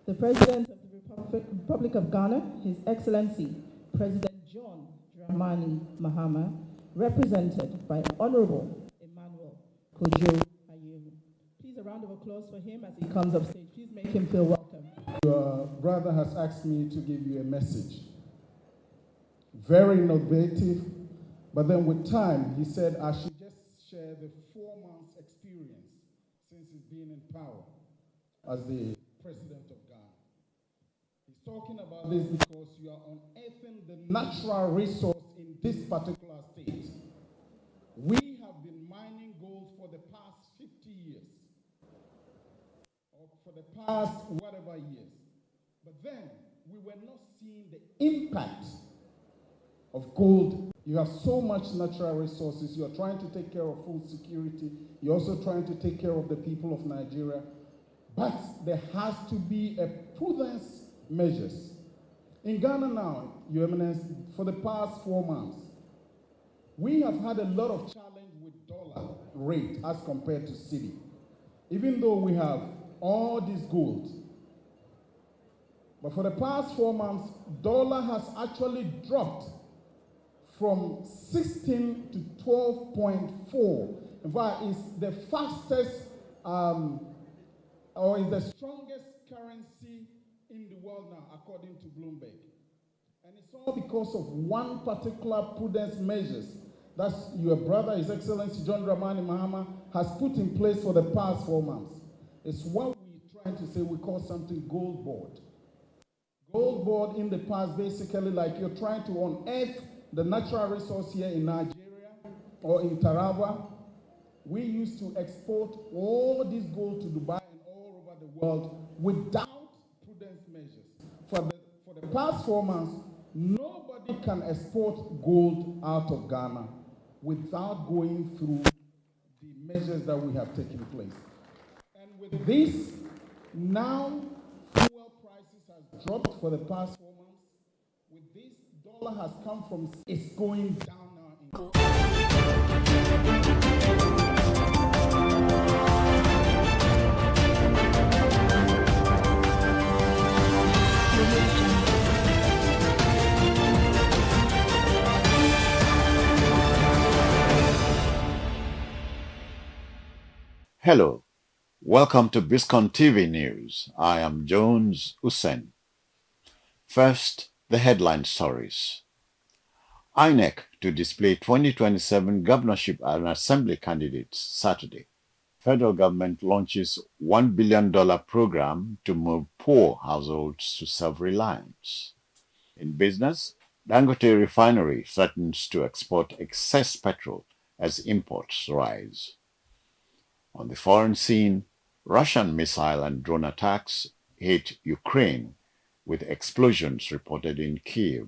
The President of the Republic of Ghana, His Excellency, President John Dramani Mahama, represented by Honorable Emmanuel Kojo Ayewu. Please, a round of applause for him as he comes up stage. Please make him feel welcome. Your brother has asked me to give you a message. Very innovative, but then with time, he said I should just share the 4 months experience since he's been in power as the President of Ghana. He's talking about this because you are unearthing the natural resource in this particular state. We have been mining gold for the past 50 years, or for the past whatever years. But then we were not seeing the impact of gold. You have so much natural resources. You are trying to take care of food security. You're also trying to take care of the people of Nigeria. But there has to be a prudence measures. In Ghana now, Your Eminence, for the past 4 months, we have had a lot of challenge with dollar rate as compared to cedi. Even though we have all this gold. But for the past 4 months, dollar has actually dropped from 16 to 12.4. In fact, it's the fastest or is the strongest currency in the world now, according to Bloomberg. And it's all because of one particular prudence measures that your brother, His Excellency John Dramani Mahama, has put in place for the past 4 months. It's what we're trying to say, we call something gold board. Gold board in the past, basically like you're trying to unearth the natural resource here in Nigeria or in Taraba. We used to export all this gold to Dubai and all over the world without prudence measures. For the past 4 months, nobody can export gold out of Ghana without going through the measures that we have taken place. And with this, now fuel prices have dropped for the past 4 months. With this, dollar has come from, it's going down now. Hello, welcome to Biscon TV News. I am Jones Usen. First, the headline stories. INEC to display 2027 governorship and assembly candidates Saturday. Federal government launches $1 billion program to move poor households to self-reliance. In business, Dangote refinery threatens to export excess petrol as imports rise. On the foreign scene, Russian missile and drone attacks hit Ukraine, with explosions reported in Kyiv.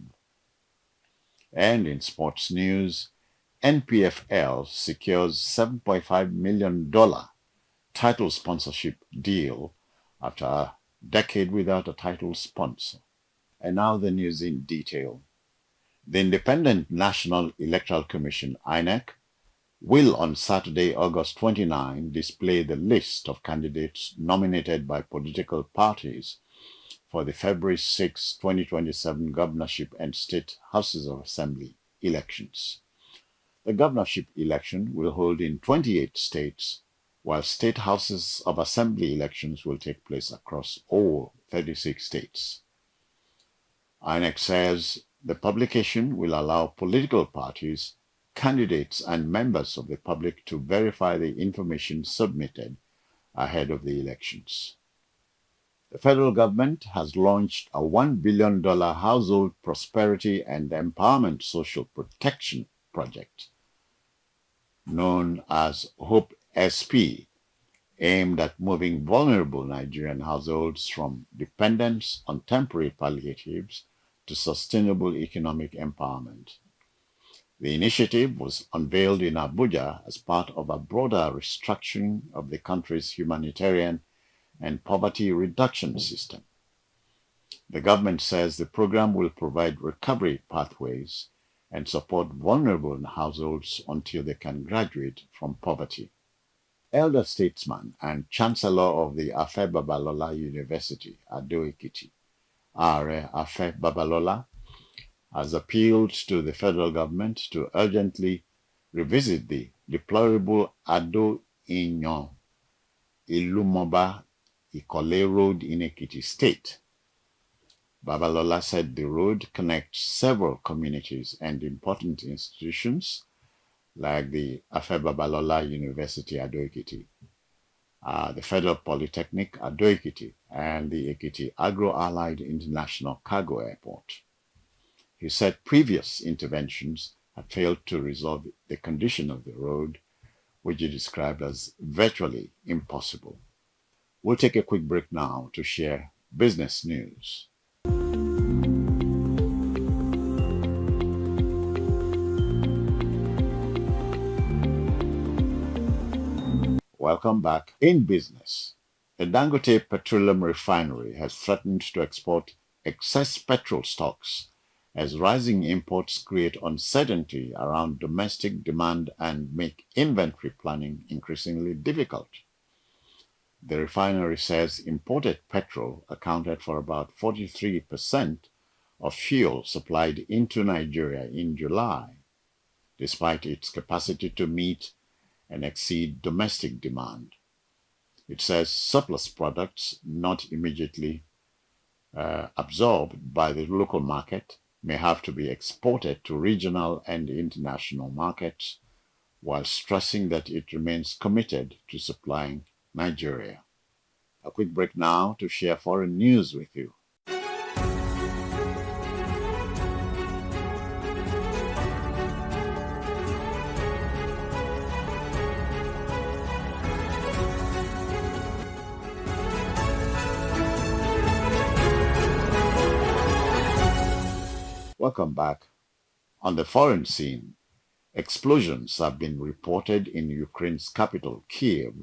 And in sports news, NPFL secures $7.5 million title sponsorship deal after a decade without a title sponsor. And now the news in detail. The Independent National Electoral Commission, INEC, will on Saturday, August 29, display the list of candidates nominated by political parties for the February 6, 2027 governorship and state houses of assembly elections. The governorship election will hold in 28 states, while state houses of assembly elections will take place across all 36 states. INEC says the publication will allow political parties, candidates, and members of the public to verify the information submitted ahead of the elections. The federal government has launched a $1 billion Household Prosperity and Empowerment Social Protection Project, known as HOPE SP, aimed at moving vulnerable Nigerian households from dependence on temporary palliatives to sustainable economic empowerment. The initiative was unveiled in Abuja as part of a broader restructuring of the country's humanitarian and poverty reduction system. The government says the program will provide recovery pathways and support vulnerable households until they can graduate from poverty. Elder statesman and Chancellor of the Afe Babalola University, Ado-Ekiti, Are Afe Babalola, has appealed to the federal government to urgently revisit the deplorable Ado-Inyon Ilumoba Ikole Road in Ekiti State. Babalola said the road connects several communities and important institutions like the Afe Babalola University Ado-Ekiti, the Federal Polytechnic Ado-Ekiti, and the Ekiti Agro-Allied International Cargo Airport. He said previous interventions had failed to resolve the condition of the road, which he described as virtually impossible. We'll take a quick break now to share business news. Welcome back. In business, the Dangote Petroleum Refinery has threatened to export excess petrol stocks as rising imports create uncertainty around domestic demand and make inventory planning increasingly difficult. The refinery says imported petrol accounted for about 43% of fuel supplied into Nigeria in July, despite its capacity to meet and exceed domestic demand. It says surplus products not immediately absorbed by the local market may have to be exported to regional and international markets, while stressing that it remains committed to supplying Nigeria. A quick break now to share foreign news with you. Welcome back. On the foreign scene, explosions have been reported in Ukraine's capital, Kiev,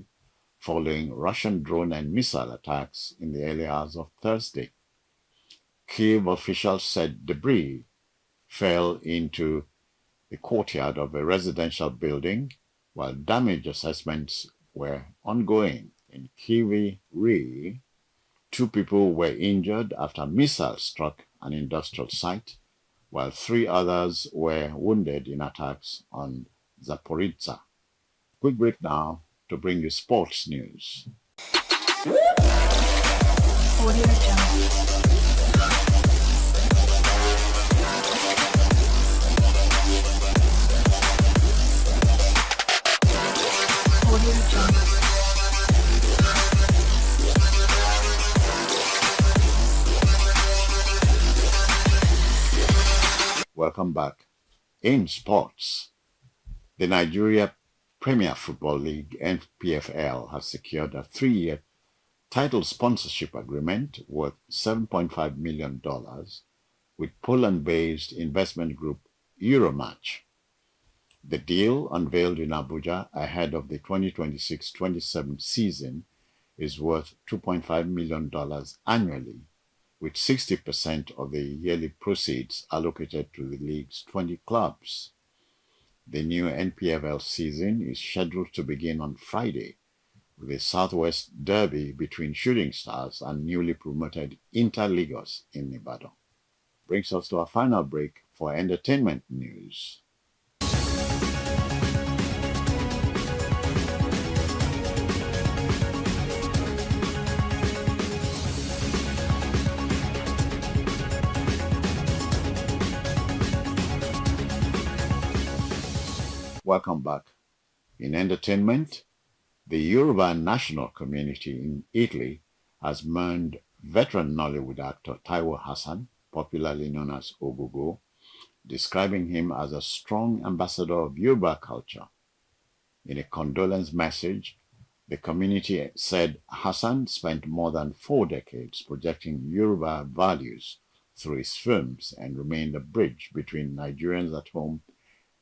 following Russian drone and missile attacks in the early hours of Thursday. Kiev officials said debris fell into the courtyard of a residential building, while damage assessments were ongoing. In Kyiv, 2 people were injured after missiles struck an industrial site, while 3 others were wounded in attacks on Zaporizhzhia. Quick break now to bring you sports news. Welcome back. In sports, the Nigeria Premier Football League, NPFL, has secured a 3-year title sponsorship agreement worth $7.5 million with Poland-based investment group Euromatch. The deal, unveiled in Abuja ahead of the 2026-27 season, is worth $2.5 million annually, with 60% of the yearly proceeds allocated to the league's 20 clubs. The new NPFL season is scheduled to begin on Friday with a Southwest Derby between Shooting Stars and newly promoted Inter Lagos in Ibadan. Brings us to our final break for entertainment news. welcome back. In entertainment, the Yoruba national community in Italy has mourned veteran Nollywood actor Taiwo Hassan, popularly known as Ogogo, describing him as a strong ambassador of Yoruba culture. In a condolence message, the community said Hassan spent more than 4 decades projecting Yoruba values through his films and remained a bridge between Nigerians at home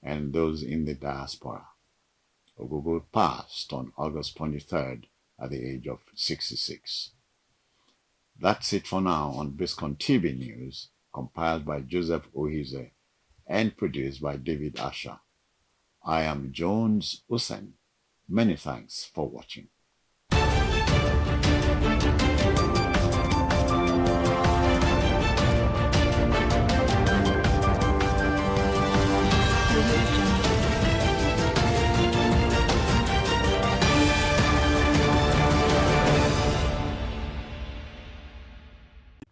and those in the diaspora. Ogogo passed on August 23rd at the age of 66. That's it for now on Biscon TV News, compiled by Joseph Ohize and produced by David Asher. I am Jones Usen. Many thanks for watching.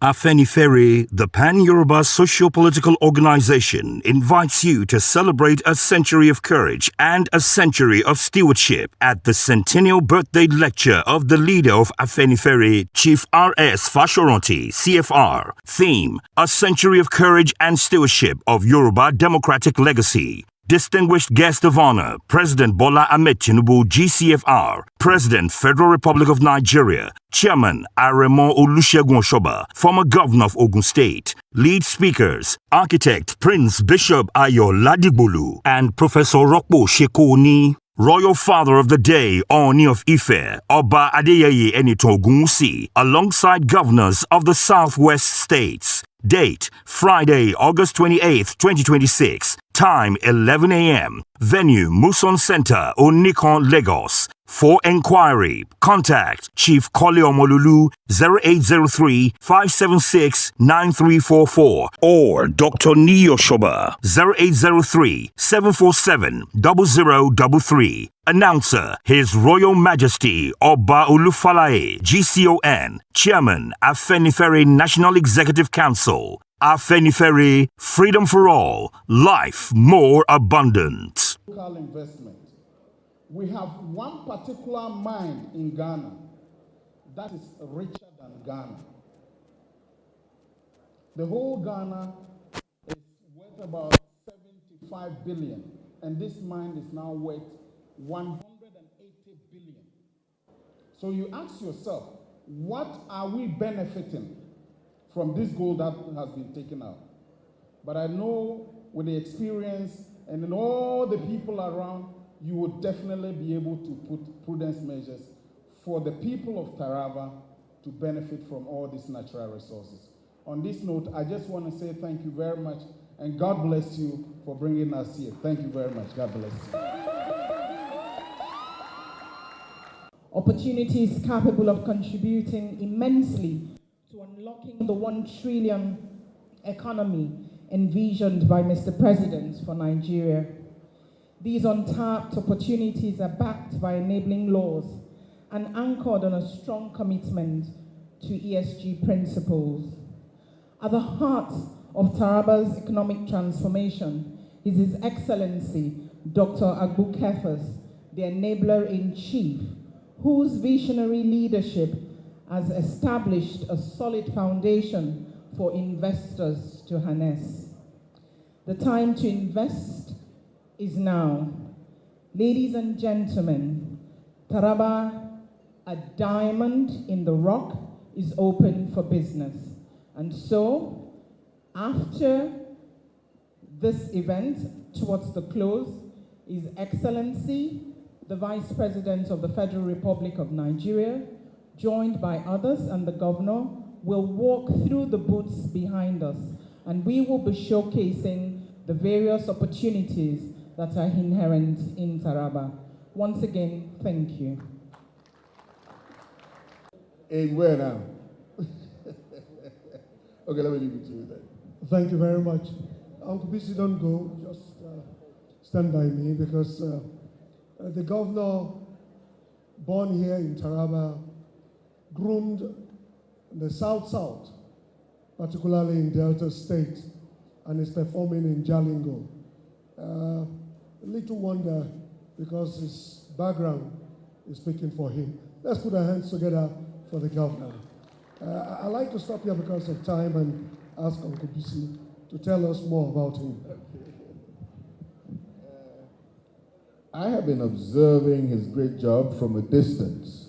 Afenifere, the Pan-Yoruba socio-political organization, invites you to celebrate a century of courage and a century of stewardship at the centennial birthday lecture of the leader of Afenifere, Chief R.S. Fashoranti, CFR. Theme: A Century of Courage and Stewardship of Yoruba Democratic Legacy. Distinguished Guest of Honor, President Bola Ahmed Tinubu, GCFR, President, Federal Republic of Nigeria, Chairman Aremo Olusegun Oshoba, former Governor of Ogun State. Lead speakers, Architect Prince Bishop Ayo Ladigbolu and Professor Rokpo Shekoni. Royal Father of the Day, Oni of Ife, Oba Adeyeye Enitan Ogunwusi, alongside governors of the Southwest states. Date: Friday, August 28th, 2026. Time: 11 a.m. Venue: Muson Center, Onikon, Lagos. For enquiry, contact Chief Kole Omololu 0803-576-9344 or Dr. Niyo Shoba 0803-747-0033. Announcer: His Royal Majesty Oba Olufalaye, GCON, Chairman, Afenifere National Executive Council. Afenifere, freedom for all, life more abundant. Local investment. We have one particular mine in Ghana that is richer than Ghana. The whole Ghana is worth about 75 billion, and this mine is now worth 180 billion. So you ask yourself, what are we benefiting from this gold that has been taken out? But I know with the experience and in all the people around, you would definitely be able to put prudence measures for the people of Taraba to benefit from all these natural resources. On this note, I just want to say thank you very much, and God bless you for bringing us here. Thank you very much. God bless you. Opportunities capable of contributing immensely to unlocking the 1 trillion economy envisioned by Mr. President for Nigeria. These untapped opportunities are backed by enabling laws and anchored on a strong commitment to ESG principles. At the heart of Taraba's economic transformation is His Excellency Dr. Agbu Kefas, the enabler-in-chief, whose visionary leadership has established a solid foundation for investors to harness. The time to invest is now. Ladies and gentlemen, Taraba, a diamond in the rough, is open for business. And so, after this event, towards the close, His Excellency, the Vice President of the Federal Republic of Nigeria, joined by others and the Governor, will walk through the booths behind us, and we will be showcasing the various opportunities that are inherent in Taraba. Once again, thank you. And where now? Okay, let me leave it to you then. Thank you very much. Uncle Bisi, don't go. Just stand by me, because the governor, born here in Taraba, groomed the South, particularly in Delta State, and is performing in Jalingo. little wonder because his background is speaking for him. Let's put our hands together for the governor. I'd like to stop here because of time and ask Uncle Bisi to tell us more about him. I have been observing his great job from a distance.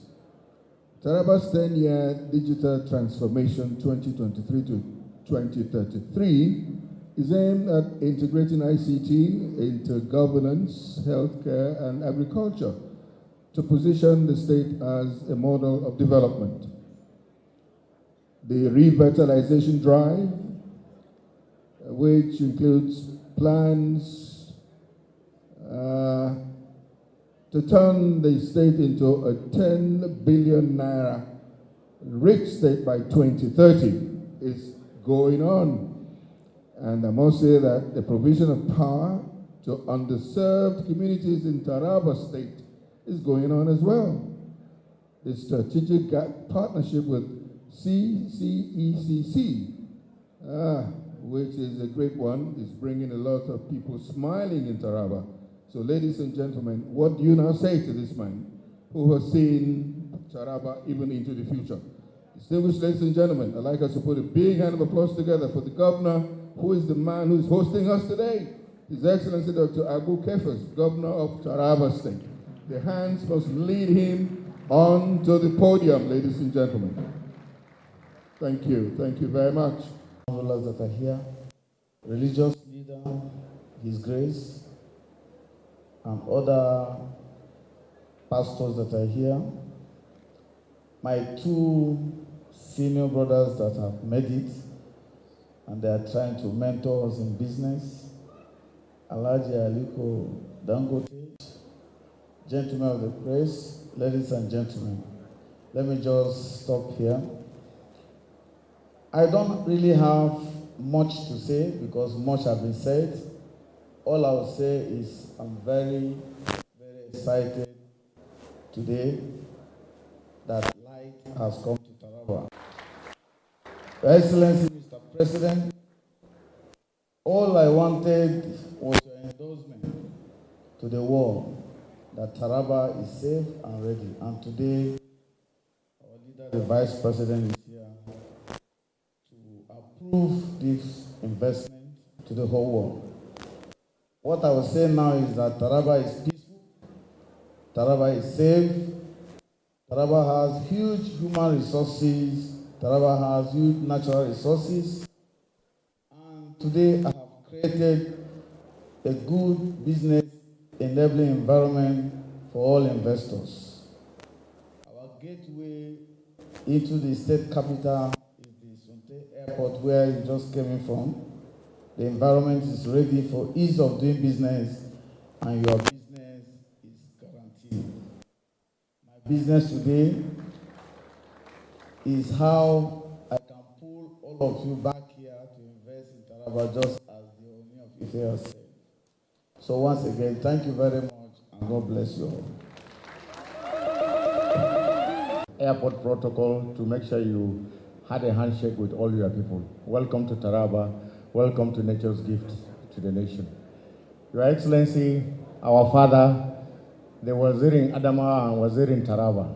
Taraba's 10-year digital transformation 2023 to 2033 is aimed at integrating ICT into governance, healthcare, and agriculture to position the state as a model of development. The revitalization drive, which includes plans to turn the state into a 10 billion naira rich state by 2030, is going on. And I must say that the provision of power to underserved communities in Taraba State is going on as well. The strategic partnership with CCECC, which is a great one, is bringing a lot of people smiling in Taraba. So ladies and gentlemen, what do you now say to this man who has seen Taraba even into the future? Distinguished ladies and gentlemen, I'd like us to put a big hand of applause together for the governor, who is the man who is hosting us today, His Excellency Dr. Abu Kefas, Governor of Taraba State. The hands must lead him on to the podium, ladies and gentlemen. Thank you very much. Rulers that are here, religious leader, His Grace, and other pastors that are here, my two senior brothers that have made it, and they are trying to mentor us in business, Alhaji Aliko Dangote, gentlemen of the press, ladies and gentlemen, let me just stop here. I don't really have much to say because much has been said. All I will say is I'm very, very excited today that light has come to Taraba. Your Excellency, Mr. President, all I wanted was your endorsement to the world that Taraba is safe and ready. And today, our leader, the Vice President, is here to approve this investment to the whole world. What I will say now is that Taraba is peaceful, Taraba is safe, Taraba has huge human resources, Taraba has huge natural resources, and today I have created a good business enabling environment for all investors. Our gateway into the state capital is the Sunte Airport, where you just came in from. The environment is ready for ease of doing business, and your business is guaranteed. My business today is how I can pull all of you back here to invest in Taraba, just as the owner of Ife has said. So once again, thank you very much, and God bless you all. Airport protocol to make sure you had a handshake with all your people. Welcome to Taraba. Welcome to nature's gift to the nation. Your Excellency, our father, the Wazir in Adamawa and Wazir in Taraba,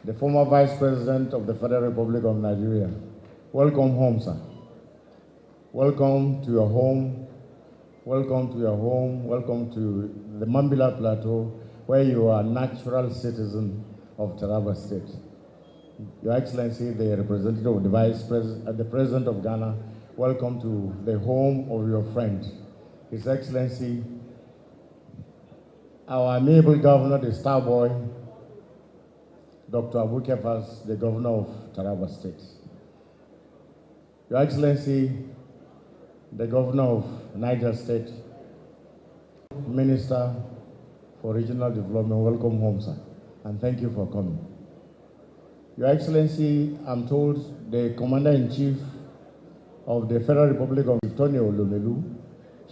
the former Vice President of the Federal Republic of Nigeria. Welcome home, sir. Welcome to your home. Welcome to your home. Welcome to the Mambila Plateau, where you are a natural citizen of Taraba State. Your Excellency, the representative of the Vice President, the President of Ghana, welcome to the home of your friend, His Excellency, our amiable governor, the star boy, Dr. Abu Kefas, the governor of Taraba State. Your Excellency, the governor of Niger State, Minister for Regional Development, welcome home, sir, and thank you for coming. Your Excellency, I'm told the Commander-in-Chief of the Federal Republic of Victoria Olumelu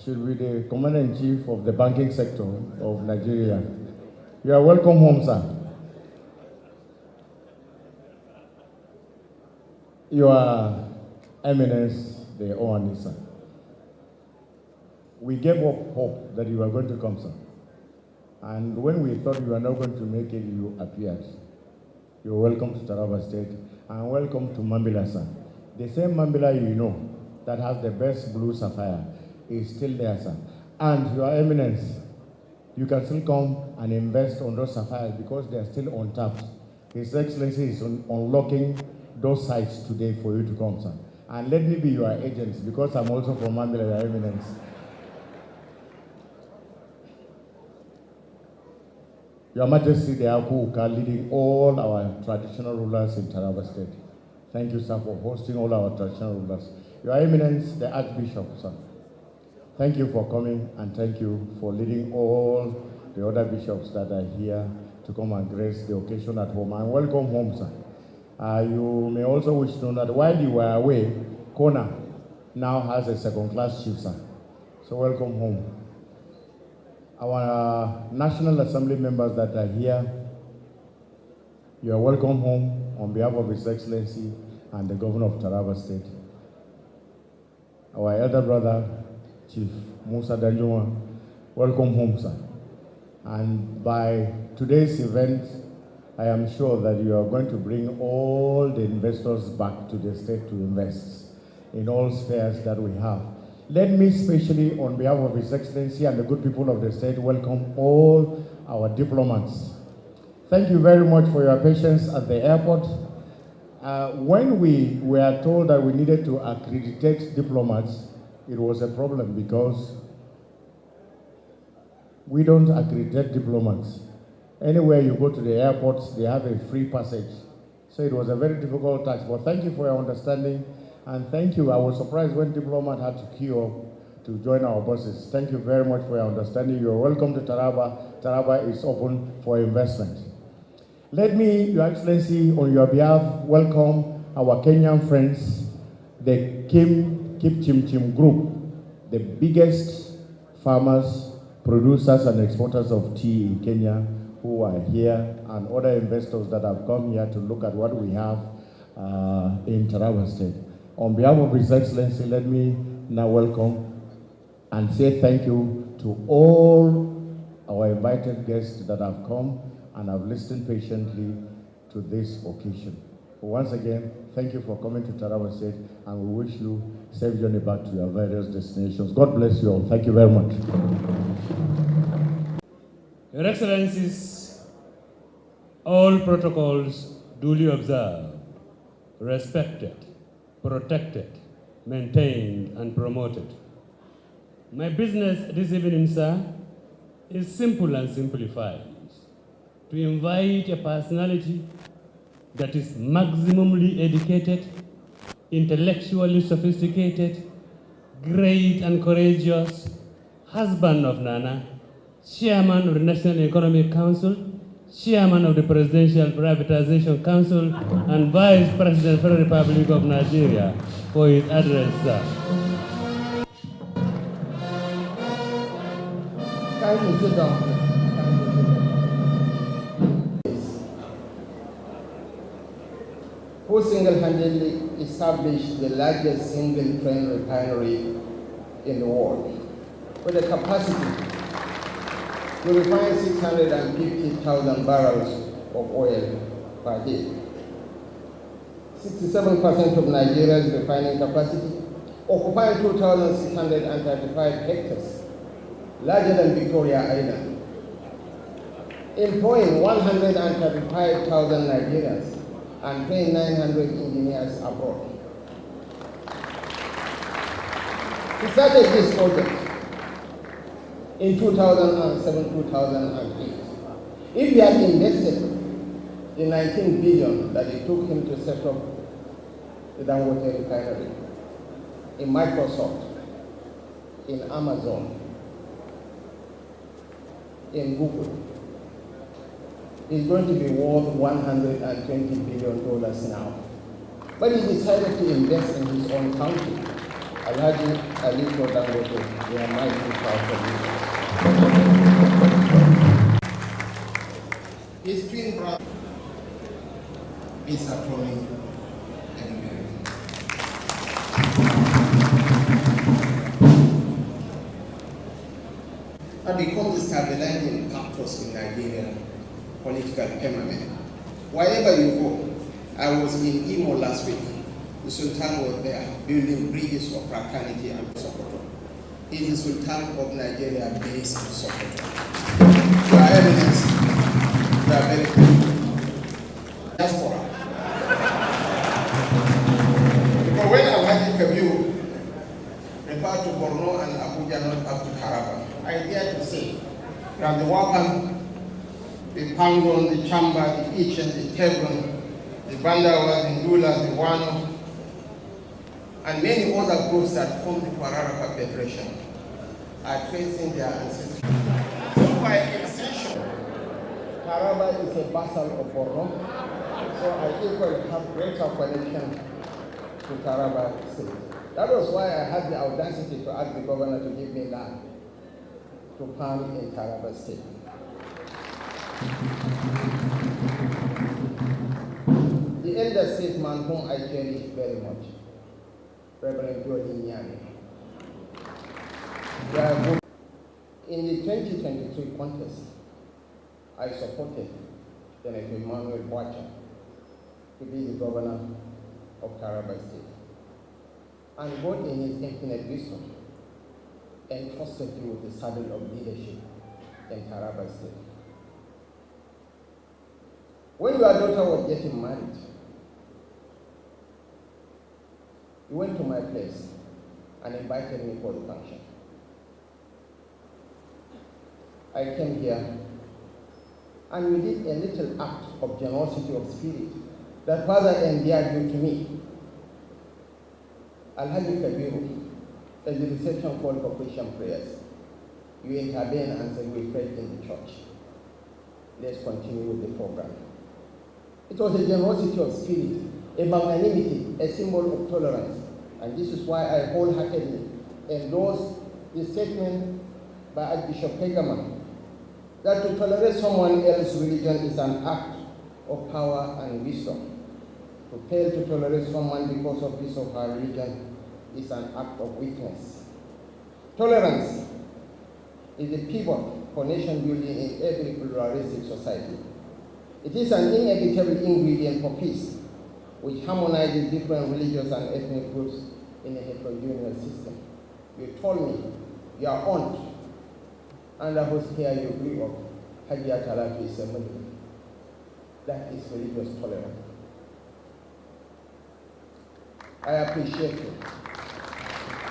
should be the Commander-in-Chief of the banking sector of Nigeria. You are welcome home, sir. Your Eminence, the Oani, sir. we gave up hope that you were going to come, sir. And when we thought you were not going to make it, you appeared. You're welcome to Taraba State, and welcome to Mambila, sir. The same Mambila you know that has the best blue sapphire is still there, sir. And Your Eminence, you can still come and invest on those sapphires because they are still untapped. His Excellency is unlocking those sites today for you to come, sir. And let me be your agent because I'm also from Mambila, Your Eminence. Your Majesty, the Akuka, leading all our traditional rulers in Taraba State. Thank you, sir, for hosting all our traditional rulers. Your Eminence, the Archbishop, sir. Thank you for coming, and thank you for leading all the other bishops that are here to come and grace the occasion at home. And welcome home, sir. You may also wish to know that while you were away, Kona now has a second-class chief, sir. So welcome home. Our National Assembly members that are here, you are welcome home on behalf of His Excellency and the Governor of Taraba State. Our elder brother, Chief Musa Danjuma, welcome home, sir. And by today's event, I am sure that you are going to bring all the investors back to the state to invest in all spheres that we have. Let me especially, on behalf of His Excellency and the good people of the state, welcome all our diplomats. Thank you very much for your patience at the airport. When we were told that we needed to accreditate diplomats, it was a problem because we don't accredit diplomats. Anywhere you go to the airports, they have a free passage. So it was a very difficult task. But thank you for your understanding, and thank you. I was surprised when diplomat had to queue up to join our buses. Thank you very much for your understanding. You are welcome to Taraba. Taraba is open for investment. Let me, Your Excellency, on your behalf, welcome our Kenyan friends, the Kipchimchim Group, the biggest farmers, producers, and exporters of tea in Kenya, who are here, and other investors that have come here to look at what we have in Taraba State. On behalf of His Excellency, let me now welcome and say thank you to all our invited guests that have come and have listened patiently to this occasion. Once again, thank you for coming to Taraba State, and we wish you safe journey back to your various destinations. God bless you all. Thank you very much. Your Excellencies, all protocols duly observed, respected, protected, maintained, and promoted. My business this evening, sir, is simple and simplified. To invite a personality that is maximally educated, intellectually sophisticated, great and courageous, husband of Nana, chairman of the National Economic Council, chairman of the Presidential Privatization Council, and vice president for the Republic of Nigeria for his address, sir. Kindly sit down. Who single-handedly established the largest single train refinery in the world, with a capacity to refine 650,000 barrels of oil per day. 67% of Nigeria's refining capacity, occupying 2,635 hectares, larger than Victoria Island, employing 135,000 Nigerians and paying 900 engineers abroad. We started this project in 2007-2008. If he had invested the 19 billion that it took him to set up the Dangote refinery in Microsoft, in Amazon, in Google, is going to be worth $120 billion now. But he decided to invest in his own country. Alhaji Aliko Dangote, they are mighty proud of his twin brother is Tony and Mary. have become the stabilizing factors in Nigerian political firmament. Wherever you go, I was in Imo last week. The Sultan was there building bridges of fraternity and Sokoto. He is the Sultan of Nigeria based in Sokoto. You are evidence, you are very good. Diaspora. Because when Alhaji Kabiru referred to Borno and Abuja not up to Taraba, I dare to say that the Wapan, the Pangon, the Chamba, the Ichen, the Tebron, the Bandawa, the Ndula, the Wano, and many other groups that form the Kwararaka Federation are tracing their ancestry. So by extension, Taraba is a vassal of Borno, so I equally have greater connection to Taraba State. That was why I had the audacity to ask the governor to give me land to farm in Taraba State. The elder statesman whom I cherish very much, Reverend Jordan Nyani. In the 2023 contest, I supported Senator Emmanuel Boacha to be the governor of Taraba State. And God in his infinite wisdom entrusted me with the saddle of leadership in Taraba State. When your daughter was getting married, you went to my place and invited me for the function. I came here and we did a little act of generosity of spirit that Father endeared you to me. Alhaji Kabiru, at the reception call for Christian prayers, you intervened and said we prayed in the church. Let's continue with the program. It was a generosity of spirit, a magnanimity, a symbol of tolerance. And this is why I wholeheartedly endorse the statement by Archbishop Hegaman that to tolerate someone else's religion is an act of power and wisdom. To fail to tolerate someone because of his or her religion is an act of weakness. Tolerance is the pivot for nation building in every pluralistic society. It is an inevitable ingredient for peace, which harmonizes different religious and ethnic groups in a heterogeneous system. You told me your aunt and the host here you grew up, Hajia Talatu is a Muslim. That is religious tolerance. I appreciate you.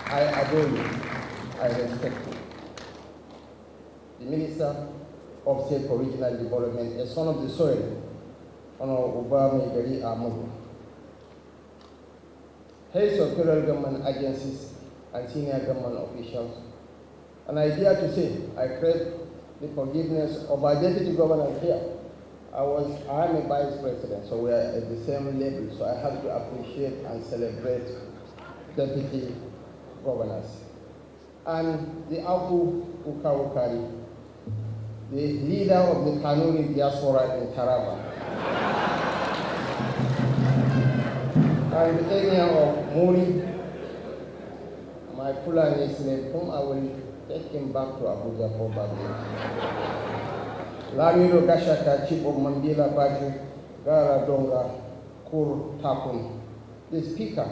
I adore you. I respect you. The Minister of State for Regional Development, a son of the soil, Honorable Obama Gari Amu. Heads of federal government agencies and senior government officials. And I dare to say, I crave the forgiveness of our deputy governor here. I am a vice president, so we are at the same level, so I have to appreciate and celebrate deputy governors. And the Abu Ukawukari, the leader of the Kanuri diaspora in Taraba, and the area of Muri, my Fulani slave, whom I will take him back to Abuja for baptism. Lamido Gashaka, Chief of Mambila Baju, Gara Donga, Kur Takum, the Speaker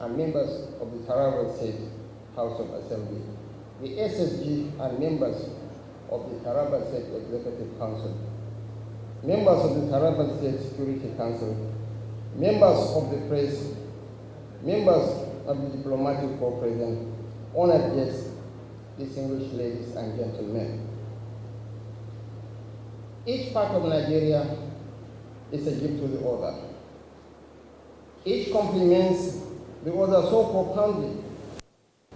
and members of the Taraba State House of Assembly, the SSG and members of the Taraba State Executive Council, members of the Taraba State Security Council, members of the press, members of the diplomatic corps present, honored guests, distinguished ladies and gentlemen. Each part of Nigeria is a gift to the other. Each complements the other so profoundly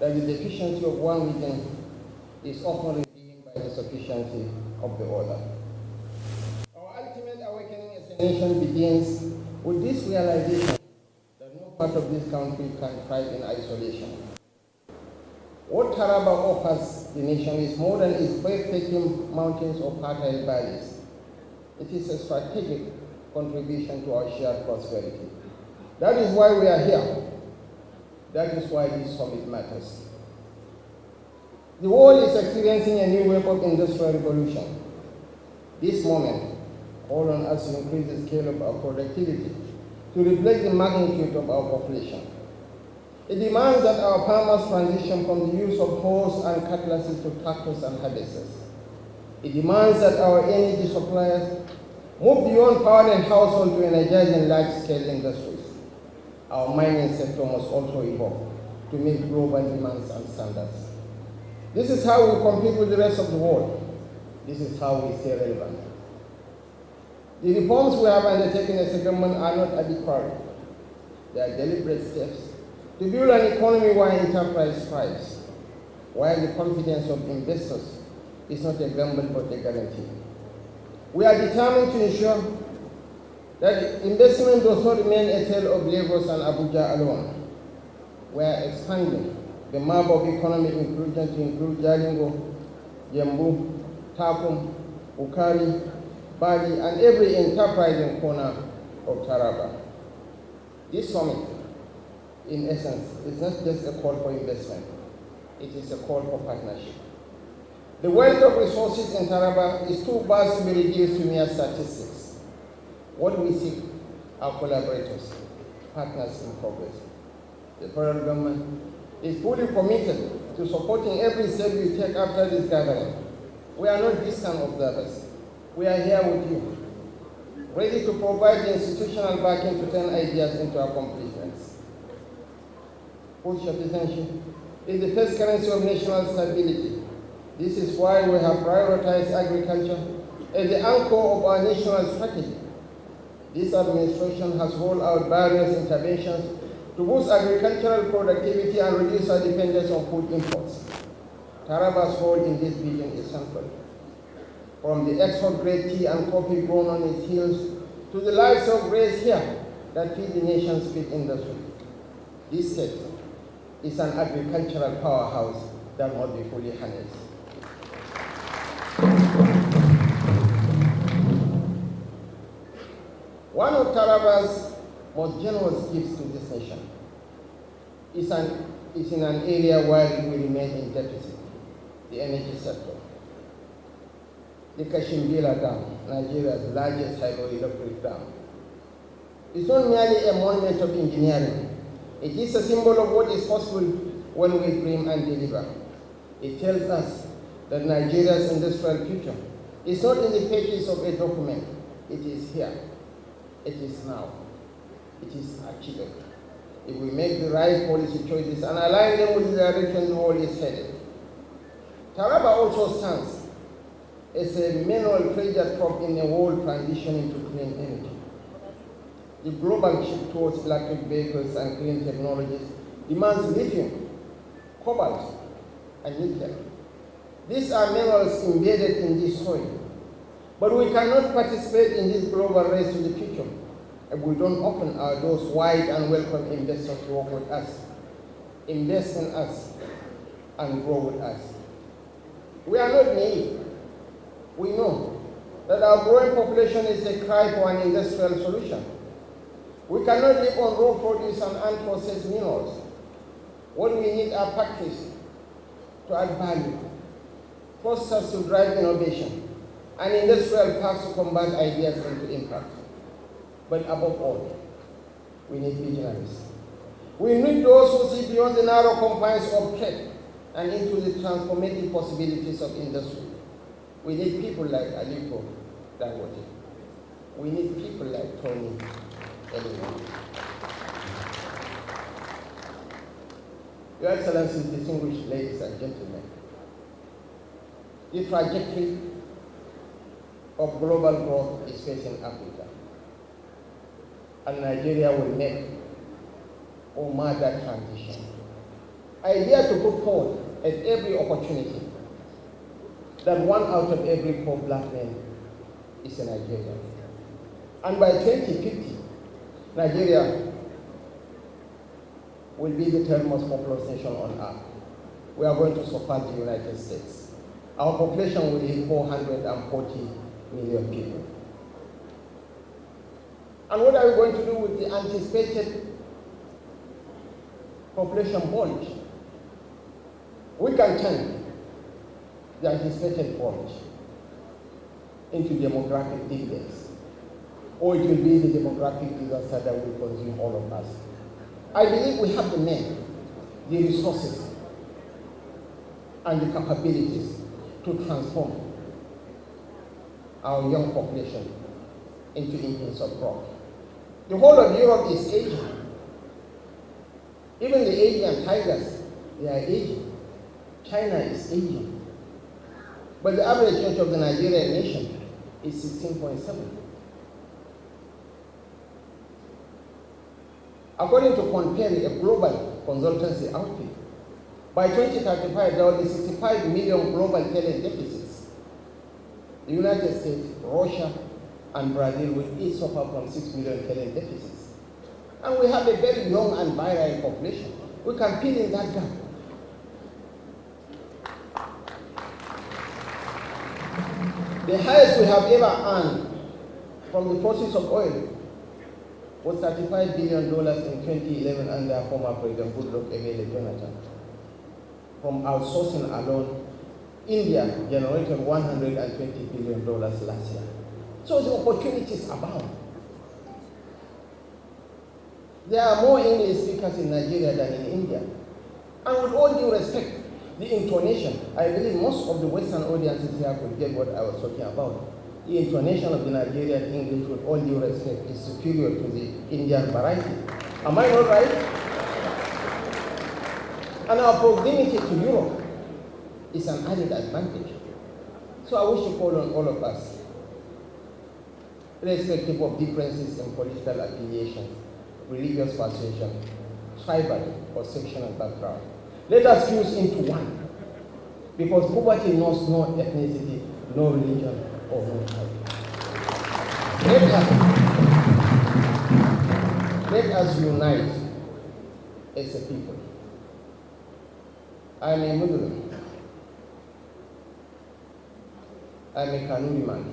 that the deficiency of one region is often redeemed by the sufficiency of the other. Our ultimate awakening as a nation begins with this realization that no part of this country can thrive in isolation. What Taraba offers the nation is more than its breathtaking mountains or fertile valleys. It is a strategic contribution to our shared prosperity. That is why we are here. That is why this summit matters. The world is experiencing a new wave of industrial revolution. This moment calls on us to increase the scale of our productivity to reflect the magnitude of our population. It demands that our farmers transition from the use of hoes and cutlasses to tractors and harvesters. It demands that our energy suppliers move beyond powering household to energizing large-scale industries. Our mining sector must also evolve to meet global demands and standards. This is how we compete with the rest of the world. This is how we stay relevant. The reforms we have undertaken as a government are not arbitrary. They are deliberate steps to build an economy where enterprise thrives, while the confidence of investors is not a gamble but a guarantee. We are determined to ensure that investment does not remain a tale of Lagos and Abuja alone. We are expanding the map of economic inclusion to include Jalingo, Gembu, Takum, Ukari, Bali, and every enterprising corner of Taraba. This summit, in essence, is not just a call for investment, it is a call for partnership. The wealth of resources in Taraba is too vast to be reduced to mere statistics. What we seek are collaborators, partners in progress. The federal government is fully committed to supporting every step we take after this gathering. We are not distant observers. We are here with you, ready to provide the institutional backing to turn ideas into accomplishments. Food sufficiency is the first currency of national stability. This is why we have prioritized agriculture as the anchor of our national strategy. This administration has rolled out various interventions to boost agricultural productivity and reduce our dependence on food imports. Taraba's role in this vision is central. From the export-grade tea and coffee grown on its hills to the livestock raised here that feed the nation's feed industry. This state is an agricultural powerhouse that must be fully harnessed. One of Taraba's most generous gifts to this nation is in an area where we remain in deficit, the energy sector. The Kashimbila Dam, Nigeria's largest hydroelectric dam, is not merely a monument of engineering. It is a symbol of what is possible when we dream and deliver. It tells us that Nigeria's industrial future is not in the pages of a document. It is here. It is now. It is achievable if we make the right policy choices and align them with the direction the world is headed. Taraba also stands as a mineral treasure trove in a world transitioning to clean energy. The global shift towards electric vehicles and clean technologies demands lithium, cobalt, and nickel. These are minerals embedded in this soil. But we cannot participate in this global race to the future if we don't open our doors wide and welcome investors to work with us, invest in us, and grow with us. We are not naive. We know that our growing population is a cry for an industrial solution. We cannot live on raw produce and unprocessed minerals. What we need are factories to add value, clusters to drive innovation, and industrial parks to convert ideas into impact. But above all, we need visionaries. We need those who see beyond the narrow confines of trade and into the transformative possibilities of industry. We need people like Aliko Dangote. We need people like Tony Elliman. Your Excellencies, distinguished ladies and gentlemen, the trajectory of global growth is facing Africa, and Nigeria will make or mark that transition. I dare to put forward at every opportunity that 1 out of every 4 black men is a Nigerian. And by 2050, Nigeria will be the 10th most populous nation on earth. We are going to surpass the United States. Our population will hit 440 million people. And what are we going to do with the anticipated population bulge? We can turn the anticipated plunge into demographic dividends, or it will be the demographic disaster that will consume all of us. I believe we have the men, the resources, and the capabilities to transform our young population into engines of growth. The whole of Europe is aging. Even the Asian tigers, they are aging. China is aging. But the average age of the Nigerian nation is 16.7. According to Compare, a global consultancy outfit, by 2035, there will be 65 million global talent deficits. The United States, Russia, and Brazil will each suffer from 6 million talent deficits. And we have a very young and virile population. We can fill in that gap. The highest we have ever earned from the process of oil was $35 billion in 2011 under former President Goodluck Ebele Jonathan. From outsourcing alone, India generated $120 billion last year. So the opportunities abound. There are more English speakers in Nigeria than in India. And with all due respect, the intonation, I believe most of the Western audiences here could get what I was talking about. The intonation of the Nigerian English, with all due respect, is superior to the Indian variety. Am I not right? And our proximity to Europe is an added advantage. So I wish to call on all of us, irrespective of differences in political affiliation, religious persuasion, tribal or sectional background, let us fuse into one. Because poverty knows no ethnicity, no religion, or no tribe. Let us unite as a people. I am a Muslim. I am a Kanuri man.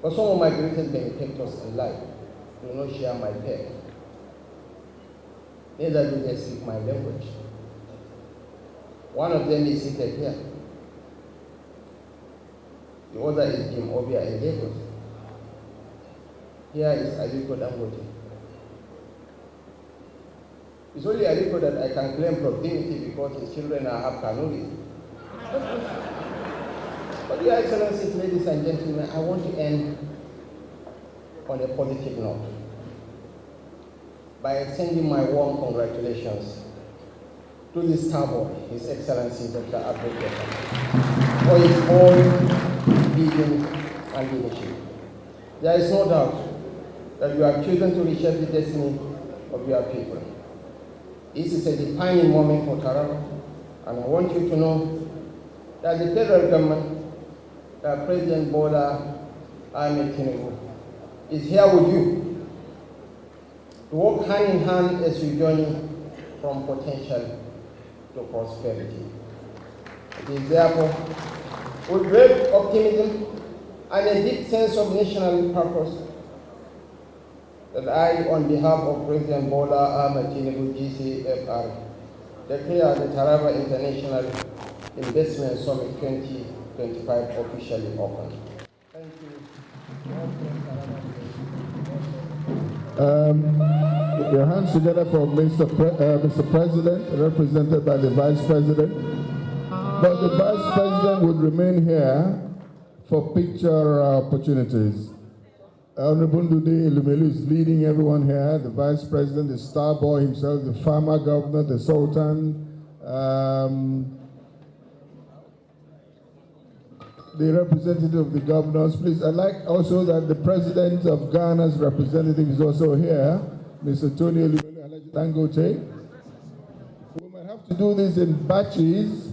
But some of my greatest benefactors in life do not share my faith. Neither do they speak my language. One of them is seated here. The other is Jim Obia in Lagos. Here is Aliko Dangote. It's only Aliko that I can claim proximity because his children are half Kanuri. But Your Excellencies, ladies and gentlemen, I want to end on a positive note by extending my warm congratulations to the star boy, His Excellency Dr. Abdul for his own vision and leadership. There is no doubt that you have chosen to reshape the destiny of your people. This is a defining moment for Taraba, and I want you to know that the federal government, that President Bola Ahmed Tinubu, is here with you to work hand in hand as you journey from potential to prosperity. It is therefore with great optimism and a deep sense of national purpose that I, on behalf of President Bola Ahmed Tinubu, GCFR, declare the Taraba International Investment Summit 2025 officially open. Thank you. Your hands together for Mr. President, represented by the Vice President. But the Vice President would remain here for picture opportunities. Honorable Ndude Elumelu is leading everyone here, the Vice President, the star boy himself, the farmer governor, the Sultan, the representative of the governors. Please, I'd like also that the President of Ghana's representative is also here, Mr. Tony Elumelu Dangote. We might have to do this in batches.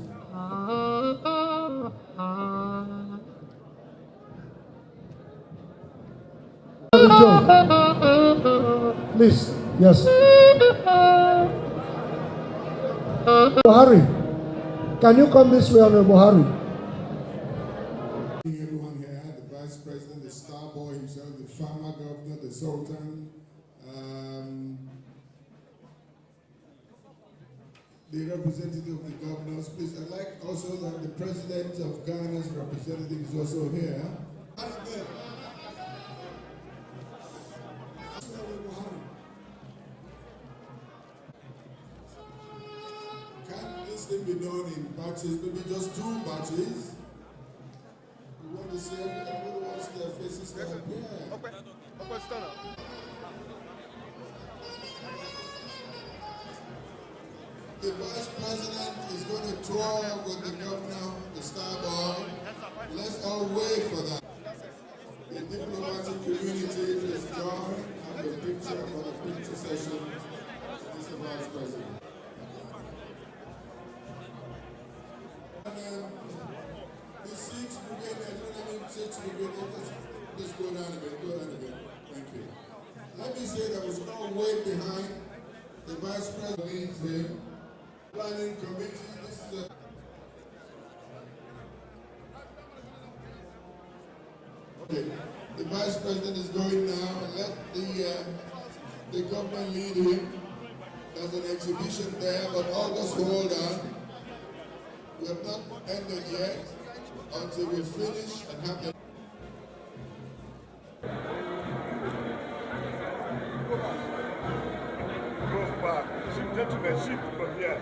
Please, yes. Buhari, can you come this way, Honorable Buhari? Everyone here, the Vice President, the star boy himself, the farmer governor, the Sultan, the representative of the governors. Please, I'd like also that the president of Ghana's representative is also here. Can this thing be done in batches, maybe just 2 batches? We want to see everybody wants their faces to appear. The vice president is going to tour with the governor, the star boy. Let's all wait for that. The diplomatic community is joined and the picture for the picture session. Mr. Vice President. And the 6th brigade, I don't know 6th brigade, just go down a bit, Thank you. Let me say that was no weight behind the vice president leads him. Planning committee, this is a okay. The vice president is going now. Let the government lead him. There's an exhibition there, but all just hold on. We have not ended yet until we finish and have the Gentlemen, shift from here.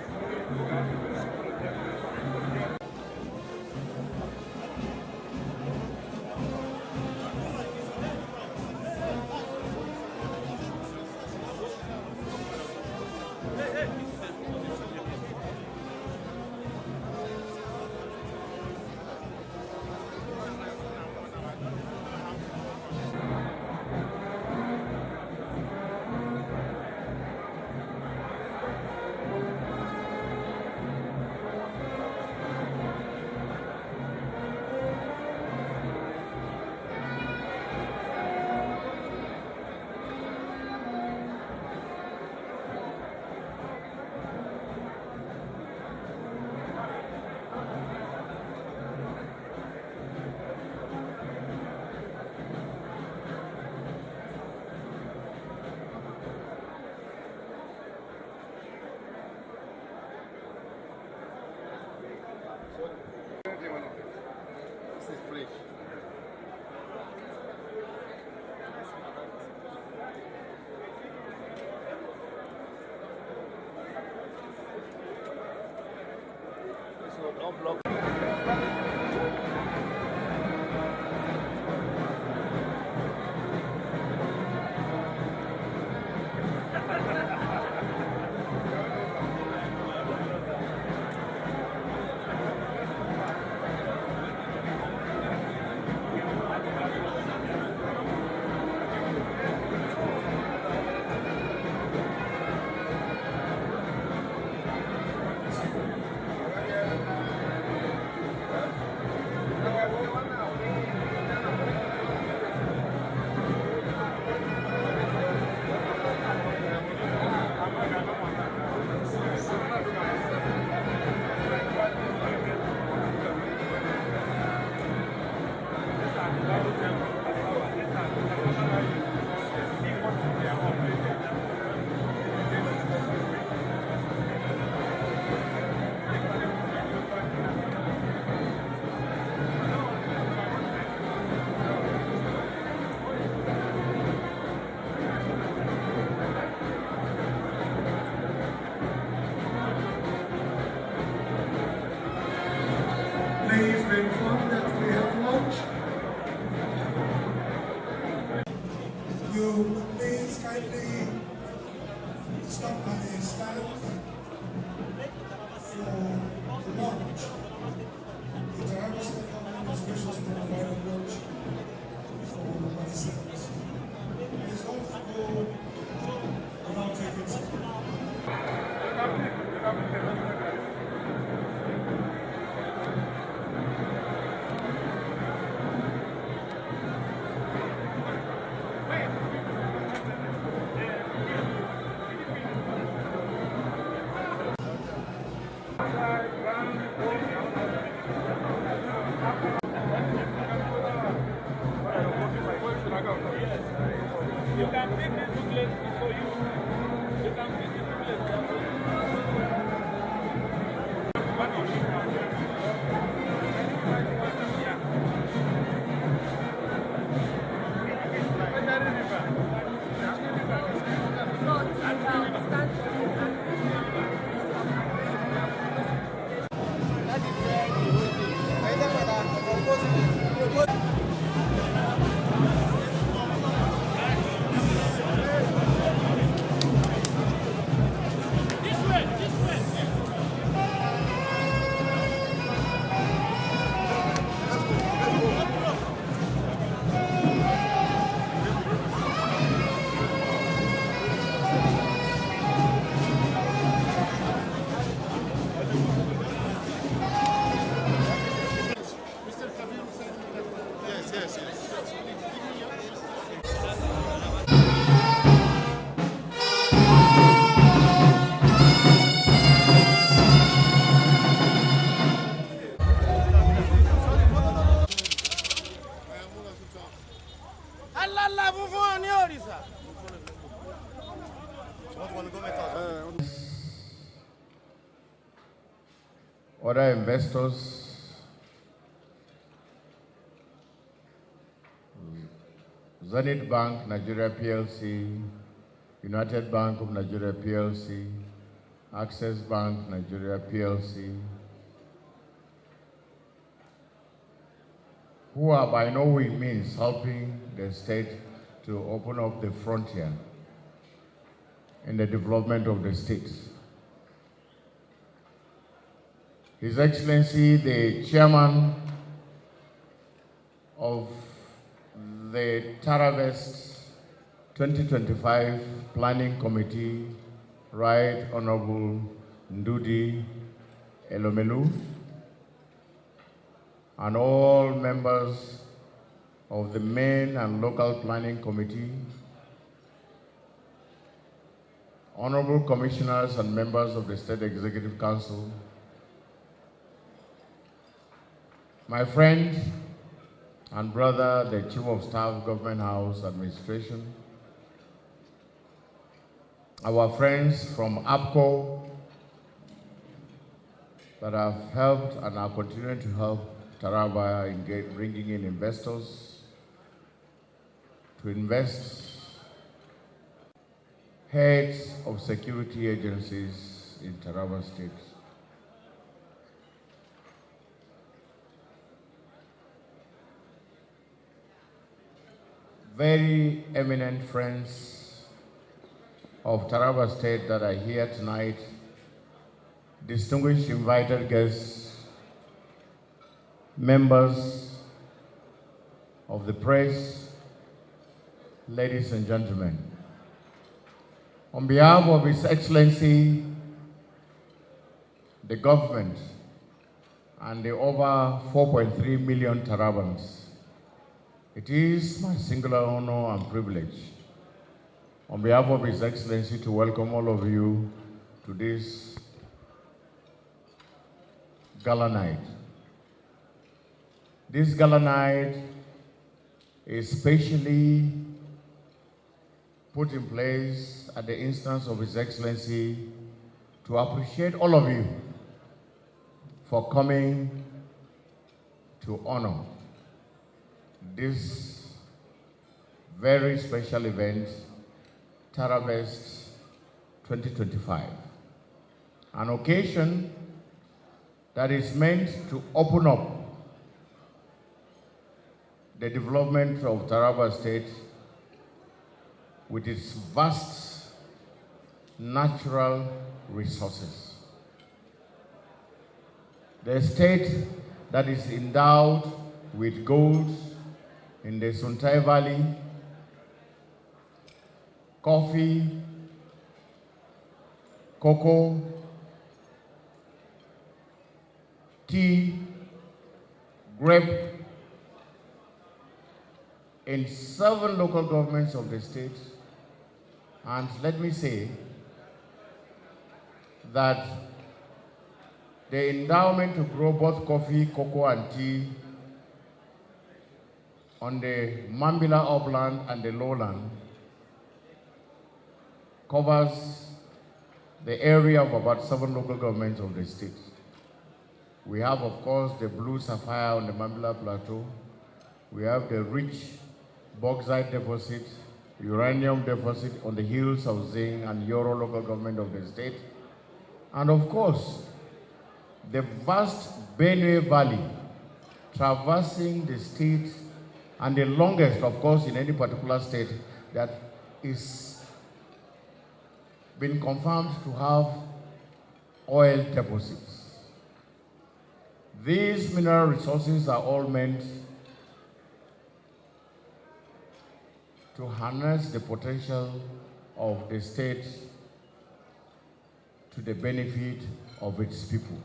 other investors, Zenith Bank Nigeria PLC, United Bank of Nigeria PLC, Access Bank Nigeria PLC, who are by no means helping the state to open up the frontier in the development of the state. His Excellency, the Chairman of the Taravest 2025 Planning Committee, Right Honorable Ndudi Elomelu, and all members of the main and local planning committee, honorable commissioners and members of the State Executive Council, my friend and brother, the Chief of Staff, Government House Administration, our friends from APCO that have helped and are continuing to help Taraba in bringing in investors to invest, heads of security agencies in Taraba State. Very eminent friends of Taraba State that are here tonight, distinguished invited guests, members of the press, ladies and gentlemen. On behalf of His Excellency, the government, and the over 4.3 million Tarabans, it is my singular honor and privilege, on behalf of His Excellency, to welcome all of you to this gala night. This gala night is specially put in place at the instance of His Excellency to appreciate all of you for coming to honor this very special event, Taravest 2025, an occasion that is meant to open up the development of Taraba State with its vast natural resources. The state that is endowed with gold in the Suntai Valley, coffee, cocoa, tea, grape, in 7 local governments of the state. And let me say that the endowment to grow both coffee, cocoa, and tea on the Mambila upland and the lowland covers the area of about 7 local governments of the state. We have, of course, the blue sapphire on the Mambila Plateau. We have the rich bauxite deposit, uranium deposit on the hills of Zing and Yoro local government of the state. And of course, the vast Benue Valley traversing the state, and the longest, of course, in any particular state that is been confirmed to have oil deposits. These mineral resources are all meant to harness the potential of the state to the benefit of its people.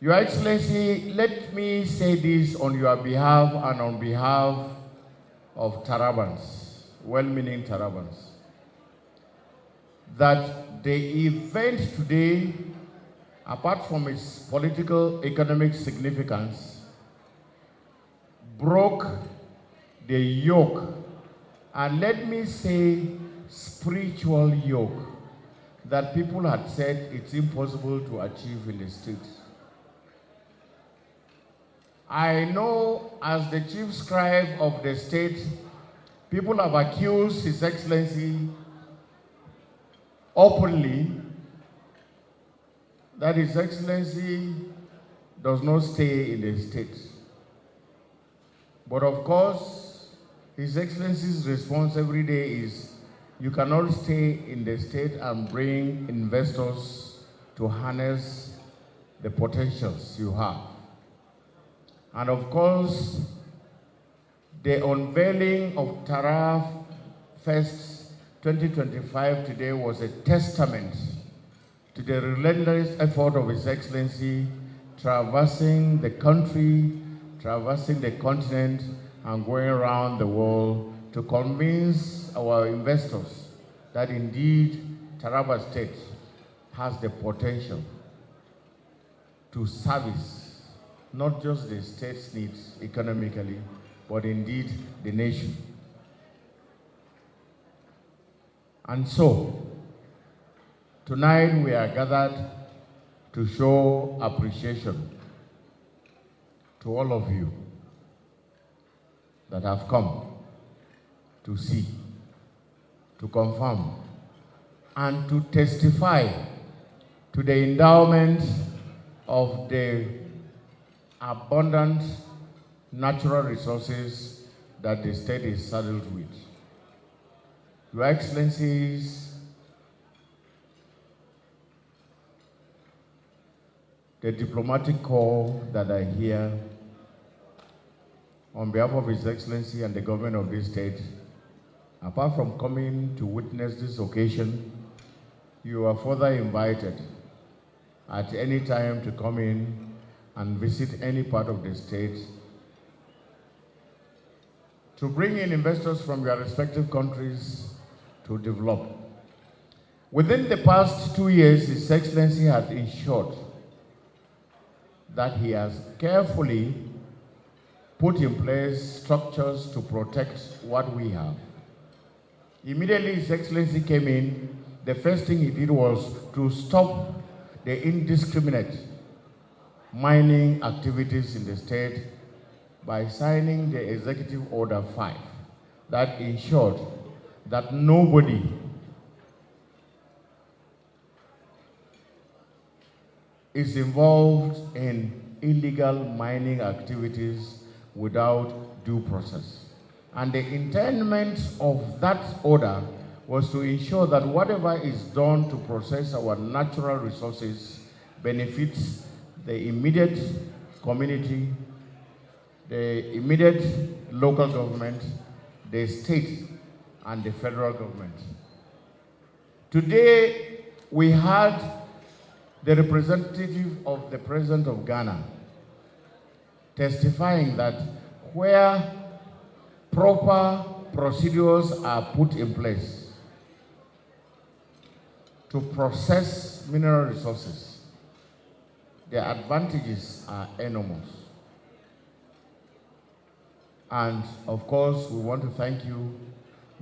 Your Excellency, let me say this on your behalf and on behalf of Tarabans, well-meaning Tarabans, that the event today, apart from its political, economic significance, broke the yoke, and let me say spiritual yoke, that people had said it's impossible to achieve in the state. I know as the chief scribe of the state, people have accused His Excellency openly that His Excellency does not stay in the state. But of course, His Excellency's response every day is, you cannot stay in the state and bring investors to harness the potentials you have. And of course, the unveiling of Tariff Fest 2025 today was a testament to the relentless effort of His Excellency traversing the country, traversing the continent, and going around the world to convince our investors that indeed Taraba State has the potential to service not just the state's needs economically, but indeed the nation. And so, tonight we are gathered to show appreciation to all of you that have come to see, to confirm, and to testify to the endowment of the abundant natural resources that the state is saddled with. Your Excellencies, the diplomatic corps that are here, on behalf of His Excellency and the government of this state, apart from coming to witness this occasion, you are further invited at any time to come in and visit any part of the state to bring in investors from your respective countries to develop. Within the past 2 years, His Excellency has ensured that he has carefully put in place structures to protect what we have. Immediately His Excellency came in, the first thing he did was to stop the indiscriminate mining activities in the state by signing the Executive Order 5 that ensured that nobody is involved in illegal mining activities without due process. And the intent of that order was to ensure that whatever is done to process our natural resources benefits the immediate community, the immediate local government, the state, and the federal government. Today, we had the representative of the President of Ghana testifying that where proper procedures are put in place to process mineral resources, the advantages are enormous. And of course, we want to thank you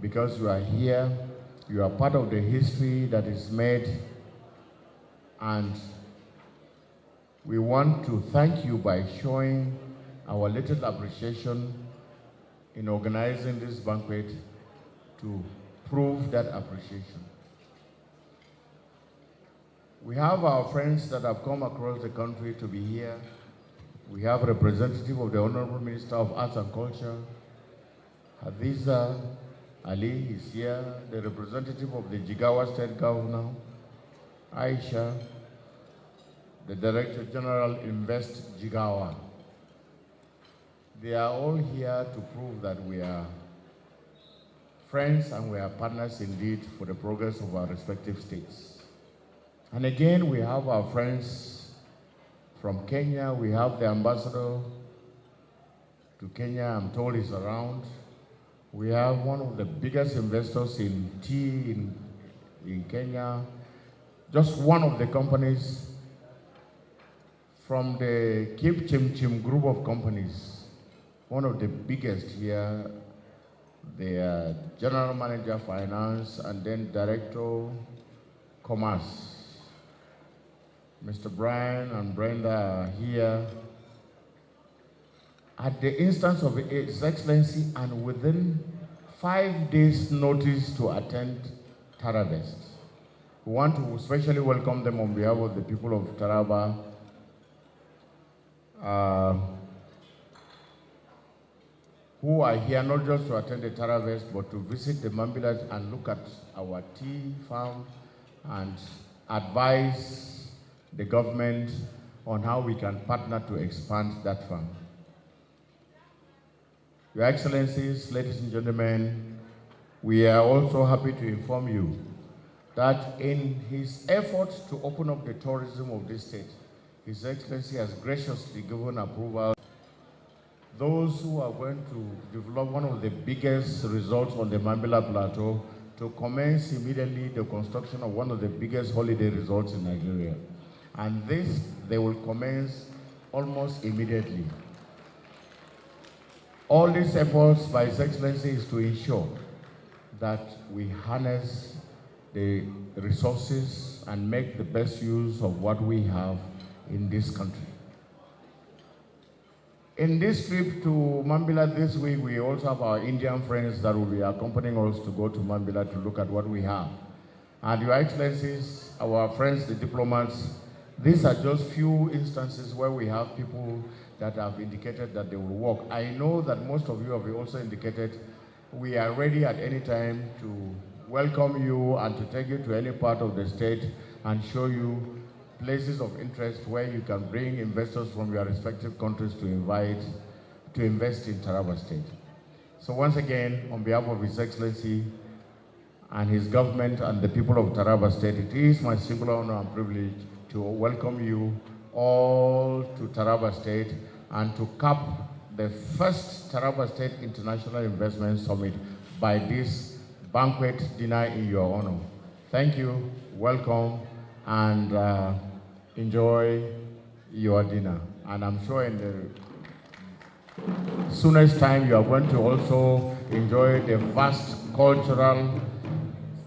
because you are here, you are part of the history that is made, and we want to thank you by showing our little appreciation in organizing this banquet to prove that appreciation. We have our friends that have come across the country to be here. We have a representative of the Honorable Minister of Arts and Culture, Hadiza Ali is here, the representative of the Jigawa State Governor, Aisha, the Director General Invest Jigawa. They are all here to prove that we are friends and we are partners indeed for the progress of our respective states. And again, we have our friends from Kenya. We have the ambassador to Kenya, I'm told he's around. We have one of the biggest investors in tea in Kenya. Just one of the companies from the Kip Chim Chim group of companies, one of the biggest here, the general manager finance and then director Commerce. Mr. Brian and Brenda are here at the instance of His Excellency and within 5 days' notice to attend Tarabest. We want to especially welcome them on behalf of the people of Taraba. Who are here not just to attend the Tarabest, but to visit the Mambilas and look at our tea farm and advise the government on how we can partner to expand that farm. Your Excellencies, ladies and gentlemen, we are also happy to inform you that in his efforts to open up the tourism of this state, His Excellency has graciously given approval. Those who are going to develop one of the biggest resorts on the Mambila Plateau to commence immediately the construction of one of the biggest holiday resorts in Nigeria. And this, they will commence almost immediately. All these efforts by His Excellency is to ensure that we harness the resources and make the best use of what we have in this country. In this trip to Mambila this week, we also have our Indian friends that will be accompanying us to go to Mambila to look at what we have. And Your Excellencies, our friends, the diplomats, these are just few instances where we have people that have indicated that they will work. I know that most of you have also indicated we are ready at any time to welcome you and to take you to any part of the state and show you places of interest where you can bring investors from your respective countries to invest in Taraba State. So once again, on behalf of His Excellency and his government and the people of Taraba State, it is my singular honor and privilege to welcome you all to Taraba State and to cap the first Taraba State International Investment Summit by this banquet dinner in your honor. Thank you, welcome, and enjoy your dinner. And I'm sure in the soonest time you are going to also enjoy the vast cultural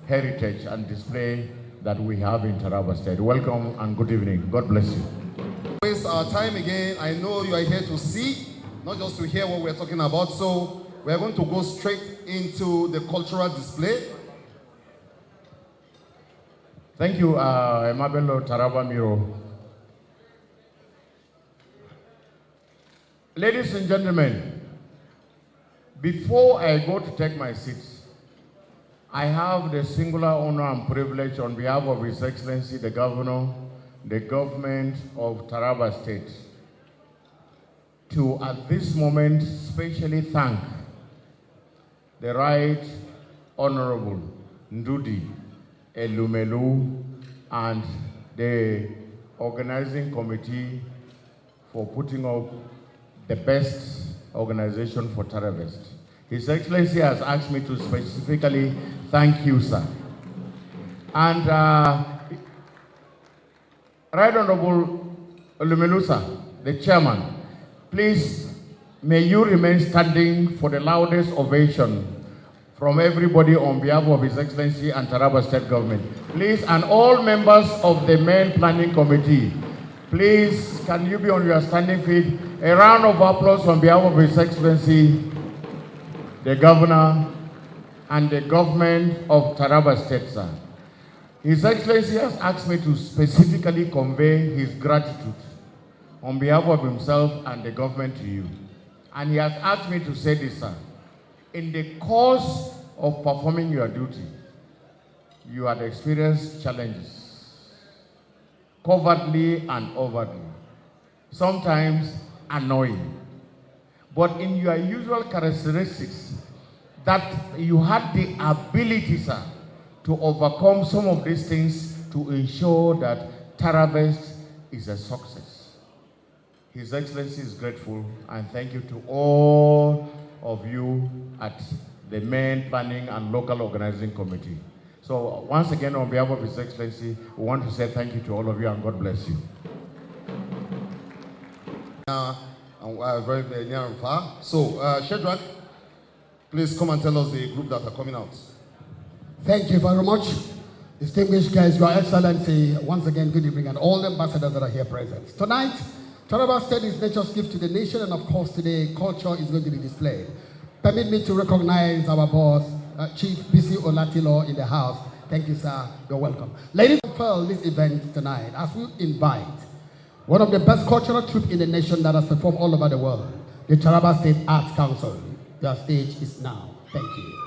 heritage and display that we have in Taraba State. Welcome and good evening. God bless you. Waste our time again. I know you are here to see, not just to hear what we're talking about. So we're going to go straight into the cultural display. Thank you, Emabelo Taraba Miro. Ladies and gentlemen, before I go to take my seat, I have the singular honor and privilege on behalf of His Excellency, the Governor, the government of Taraba State, to at this moment specially thank the Right Honorable Ndudi Elumelu and the organizing committee for putting up the best organization for Tarabest. His Excellency has asked me to specifically thank you, sir. And Right Honorable Elumelu, sir, the chairman, please may you remain standing for the loudest ovation from everybody on behalf of His Excellency and Taraba State Government. Please, and all members of the main planning committee, please, can you be on your standing feet? A round of applause on behalf of His Excellency, the Governor, and the government of Taraba State, sir. His Excellency has asked me to specifically convey his gratitude on behalf of himself and the government to you. And he has asked me to say this, sir. In the course of performing your duty, you had experienced challenges, covertly and overtly, sometimes annoying. But in your usual characteristics, that you had the ability, sir, to overcome some of these things to ensure that Tarabest is a success. His Excellency is grateful, and thank you to all of you at the main planning and local organizing committee. So once again, on behalf of His Excellency, we want to say thank you to all of you and God bless you. Very, very near and far. So, Shedrack, please come and tell us the group that are coming out. Thank you very much. Distinguished guests, Your Excellency, once again, good evening, and all the ambassadors that are here present. Tonight, Taraba State is nature's gift to the nation, and of course, today, culture is going to be displayed. Permit me to recognize our boss, Chief Bisi Olatilo in the house. Thank you, sir. You're welcome. Ladies and gentlemen, this event tonight, as we invite one of the best cultural troops in the nation that has performed all over the world, the Taraba State Arts Council. Your stage is now. Thank you.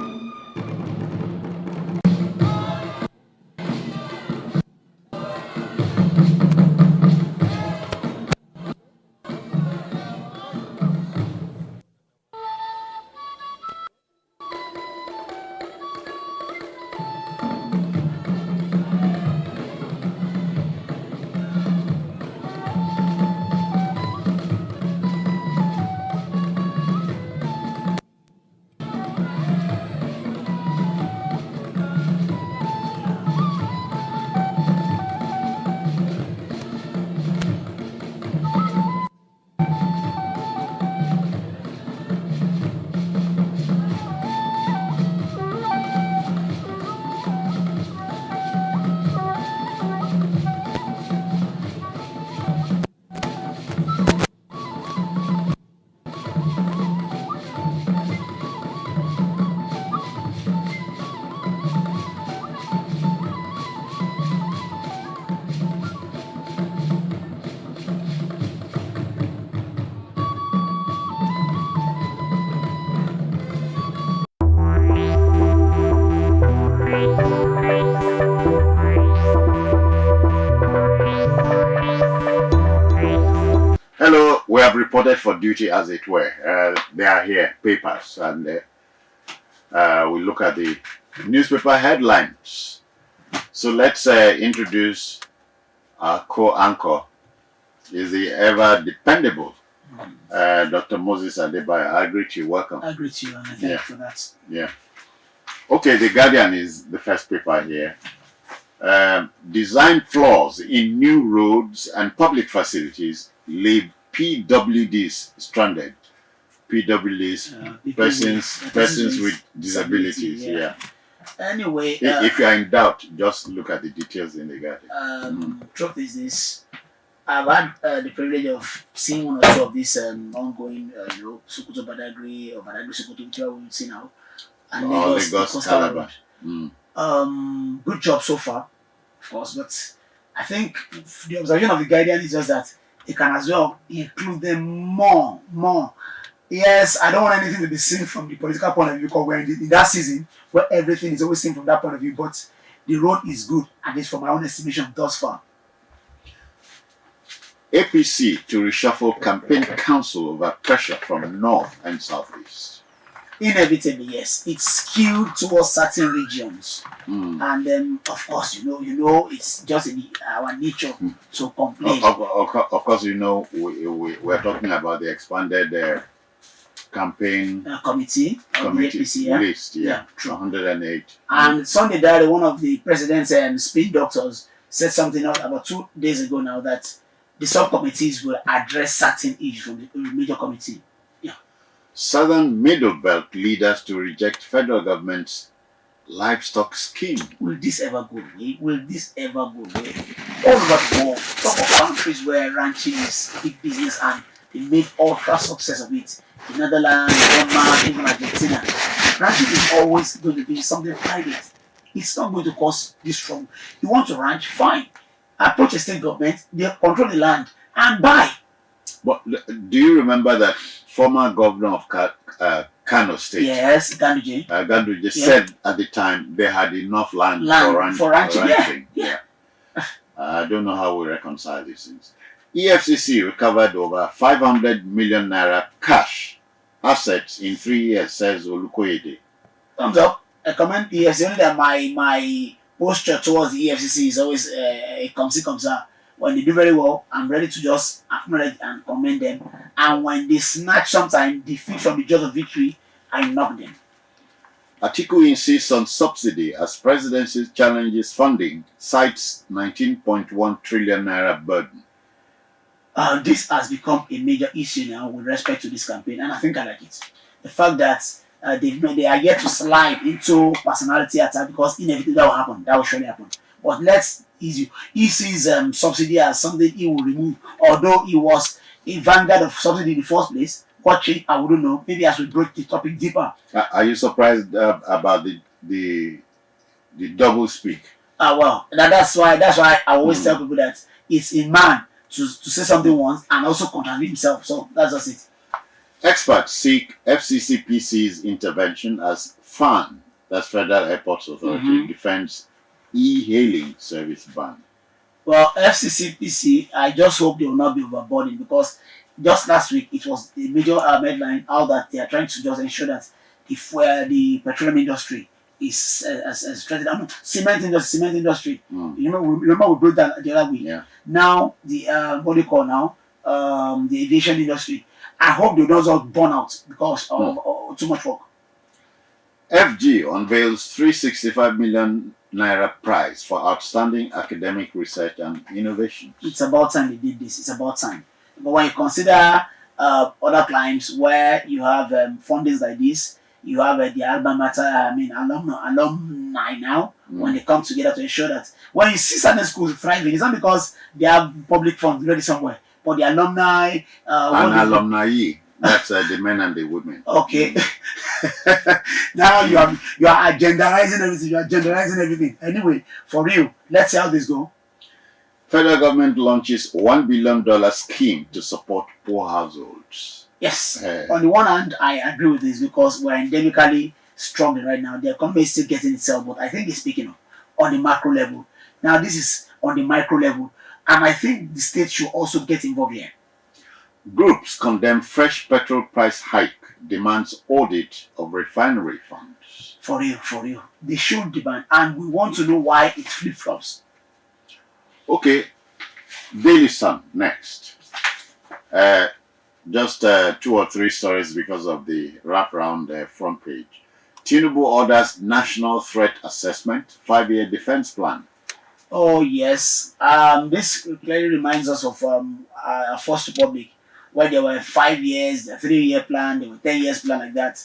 Hello, we have reported for duty, as it were. They are here, papers, and we look at the newspaper headlines. So let's introduce our co-anchor. Is the ever dependable Dr. Moses Adebayo. I greet you. Welcome. I greet you, and I thank you for that. Yeah. Okay, the Guardian is the first paper here. Design flaws in new roads and public facilities leave PWDs stranded. PWDs, persons with disabilities. Yeah. Anyway, if you are in doubt, just look at the details in the Guardian. Truth is this: I've had the privilege of seeing one or two of these ongoing, Sokoto Badagry or Badagry Sokoto, whichever we see now, and Lagos Calabar. Good job so far, of course, but I think the observation of the Guardian is just that it can as well include them more. Yes, I don't want anything to be seen from the political point of view, because we're in that season where everything is always seen from that point of view, but the road is good, at least from my own estimation thus far. APC to reshuffle campaign council over pressure from North and Southeast. Inevitably, yes. It's skewed towards certain regions. And of course, you know, it's just in our nature to complain. Of course, we're talking about the expanded campaign committee APC, list, true. 108. And Sunday Diary, one of the president's spin doctors, said something about 2 days ago now that the subcommittees will address certain issues from the major committee. Southern Middle Belt leaders to reject federal government's livestock scheme. Will this ever go away? Will this ever go away? All over the world, talk of countries where ranching is big business and they made ultra success of it. The Netherlands, Denmark, even Argentina. Ranching is always going to be something private. It's not going to cause this trouble. You want to ranch? Fine. Approach a state government, they control the land and buy. But do you remember that former governor of Kano State? Yes, Ganduje. Said at the time they had enough land for ranching. Yeah. I don't know how we reconcile these things. EFCC recovered over 500 million naira cash assets in 3 years, says Olukoyede. Thumbs up. I commend EFCC. Only that my posture towards the EFCC is always a comes out. When they do very well, I'm ready to just acknowledge and commend them. And when they snatch sometimes defeat from the jaws of victory, I knock them. Atiku insists on subsidy as presidency challenges funding, cites 19.1 trillion naira burden. This has become a major issue now with respect to this campaign, and I think I like it. The fact that they are yet to slide into personality attack, because inevitably that will happen. That will surely happen. But let's easy. He sees subsidy as something he will remove, although he was a vanguard of subsidy in the first place. What changed? I wouldn't know. Maybe as we break the topic deeper. Are you surprised about the double speak? Well, that's why I always tell people that it's in man to say something once and also contradict himself. So that's just it. Experts seek FCCPC's intervention as FAN, that's Federal Airports Authority, defends e-hailing service ban. Well, FCCPC, I just hope they will not be overburdened, because just last week it was a major headline how that they are trying to just ensure that the petroleum industry is as threatened. Cement industry. You know, remember we broke that the other week. Yeah. Now the what do you call now? The aviation industry. I hope they don't just burn out because of too much work. FG unveils 365 million naira prize for outstanding academic research and innovation. It's about time they did this. It's about time. But when you consider other climes where you have fundings like this, you have the alma mater, alumni now, when they come together to ensure that when you see certain schools thriving, it's not because they have public funds ready somewhere, but the alumni. Alumni, that's the men and the women. Okay. Now you are agendarizing everything. You are agendarizing everything. Anyway, for real, let's see how this goes. Federal government launches $1 billion scheme to support poor households. Yes. On the one hand, I agree with this because we're endemically struggling right now. The economy is still getting itself, but I think it's picking up on the macro level. Now, this is on the micro level, and I think the state should also get involved here. Groups condemn fresh petrol price hike, demands audit of refinery funds. For real. They should demand, and we want to know why it flip-flops. Okay, Daily Sun next. Just 2 or 3 stories because of the wraparound front page. Tinubu orders National Threat Assessment, 5-year defense plan. Oh yes, this clearly reminds us of our First Republic, where there were 5 years, a 3-year plan, there were 10 years plan like that.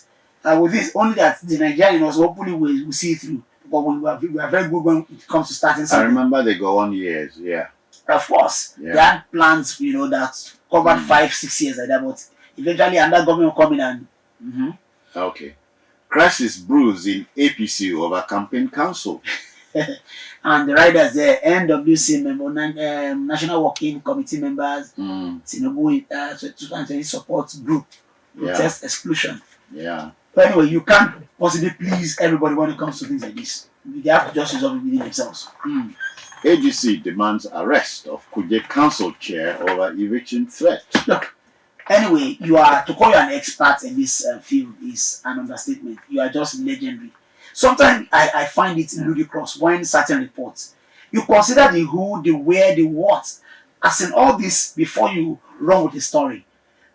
With this, only that the Nigerians hopefully will see it through. But we are very good when it comes to starting something. I remember they go on years, yeah. Of course, they had plans, that covered 5-6 years like that, but eventually another government will come in and. Okay. Crisis brews in APC over campaign council. And the riders there, NWC member, National Working Committee members, Tinubu 2020 support group, protest exclusion. Yeah. But anyway, you can't possibly please everybody when it comes to things like this. They have to just resolve it within themselves. AGC demands arrest of Kuje Council chair over eviction threat. Look, anyway, to call you an expert in this field is an understatement. You are just legendary. Sometimes I find it ludicrous when certain reports, you consider the who, the where, the what, as in all this before you run with the story.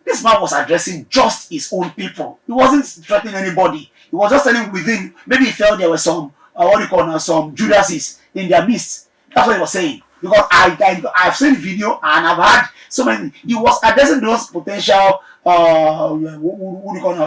This man was addressing just his own people. He wasn't threatening anybody. He was just telling within, maybe he felt there were some, some Judases in their midst. That's what he was saying. Because I've seen the video and I've had so many. He was addressing those potential,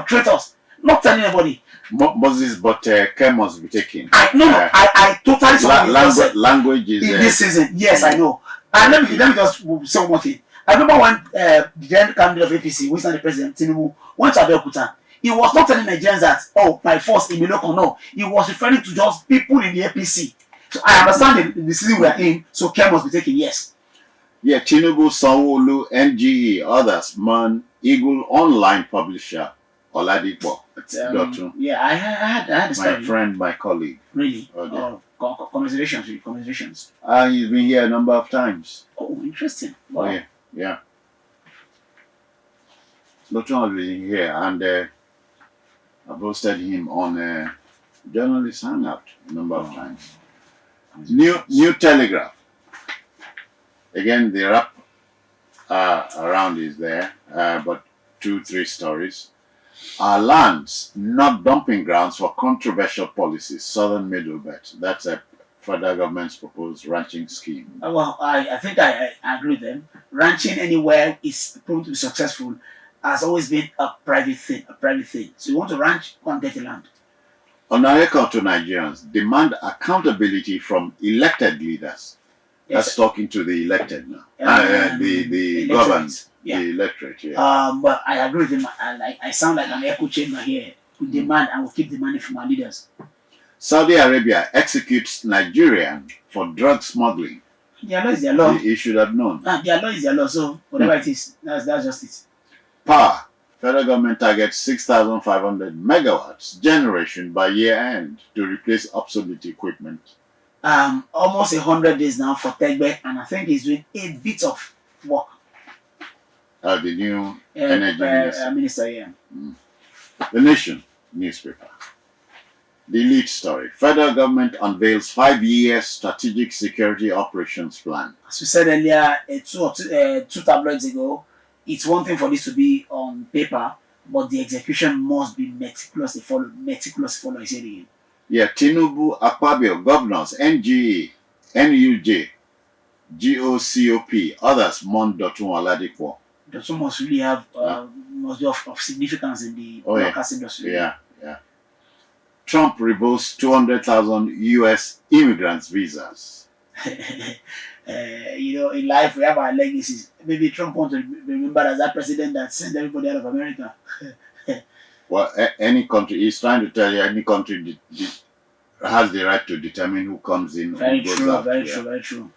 traitors. Not telling anybody. Moses, but care must be taken. I totally support language is in this season. Yes, I know. And let me just say one more thing. I remember when the then candidate of APC, who is now the president, Tinubu, went to Abeokuta. He was not telling Nigerians that, my force in Miloko. No, he was referring to just people in the APC. So I understand the season we are in, so care must be taken. Yes. Yeah, Tinubu, Sanwo-Olu, NGE, others, Man, Eagle online publisher, Oladipo. Yeah, I had this my friend, my colleague. Really? Commiserations. He's been here a number of times. Oh, interesting. Wow. Oh, yeah. Dr. has been here, and I've hosted him on Journalist Hangout a number of times. New Telegraph. Again, the wrap around is there, but 2-3 stories. Our lands, not dumping grounds for controversial policies. Southern Middle Belt. That's a federal government's proposed ranching scheme. Well, I think I agree with them. Ranching anywhere is proven to be successful has always been a private thing. So you want to ranch, go and get the land. On our record to Nigerians, demand accountability from elected leaders. Yes, That's talking to the elected now. The electorate. governed, Yeah. the electorate. Yeah. But I agree with him. I sound like an echo chamber here. We demand and we keep demanding from our leaders. Saudi Arabia executes Nigerian for drug smuggling. Their law is their law. You should have known. Their law is their law. So whatever it is, that's just it. Power. Federal government targets 6,500 megawatts generation by year end to replace obsolete equipment. Almost 100 days now for Tegbe, and I think he's doing a bit of work. The new energy minister, yeah. The Nation newspaper. The lead story. Federal government unveils 5-year strategic security operations plan. As we said earlier, two tabloids ago, it's one thing for this to be on paper, but the execution must be meticulously followed. I said again. Yeah, Tinubu, Akpabio, governors, NGE, NUJ, GOCOP, others, Mon Dotun Oladikwo. Dotun must really have must be of significance in the broadcast industry. Yeah. Trump revokes 200,000 U.S. immigrants' visas. In life we have our legacies. Maybe Trump wants to be remembered as that president that sent everybody out of America. Well, any country, he's trying to tell you, any country has the right to determine who comes in, very who goes true, out. Very true.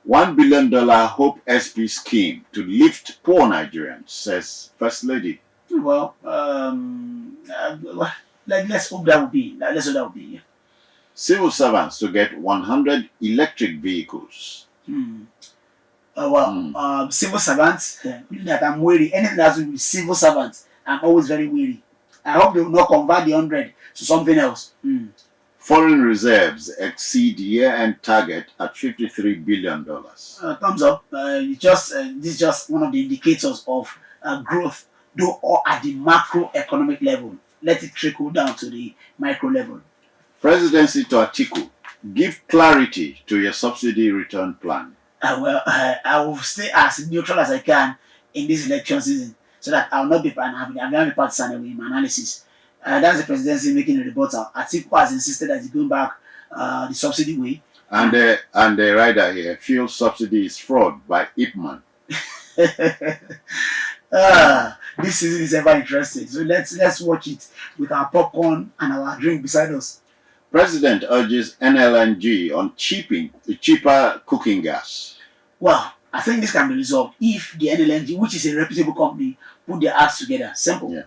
$1 billion Hope SP scheme to lift poor Nigerians, says First Lady. Well, let's hope that will be. Yeah. Civil servants to get 100 electric vehicles. Civil servants, that I'm wary. Anything that has to do with civil servants, I'm always very wary. I hope they will not convert the 100 to something else. Foreign reserves exceed year-end target at $53 billion. Thumbs up. This is just one of the indicators of growth, though or at the macroeconomic level. Let it trickle down to the micro level. Presidency to Atiku, give clarity to your subsidy return plan. I will stay as neutral as I can in this election season, so that I will not be partisan in my analysis. That's the presidency making a rebuttal. Atiku has insisted that he's going back the subsidy way. And the rider here, fuel subsidy is fraud by Ipman. This season is ever interesting. So let's watch it with our popcorn and our drink beside us. President urges NLNG on cheaper cooking gas. Well, I think this can be resolved if the NLNG, which is a reputable company, put their acts together. Simple. Yeah.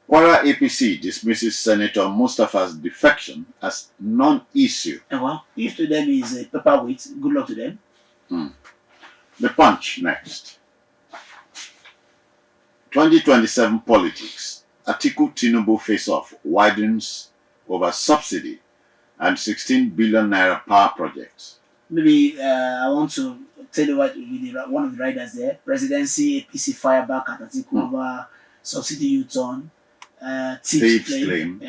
Kwara APC dismisses Senator Mustafa's defection as non-issue. Well, if to them is a paperweight, good luck to them. The Punch next. 2027 politics. Atiku Tinubu face-off widens over subsidy and 16 billion naira power projects. Maybe I want to tell you what one of the riders there. Presidency APC fire back at Atiku over subsidy U-turn, thieves claim.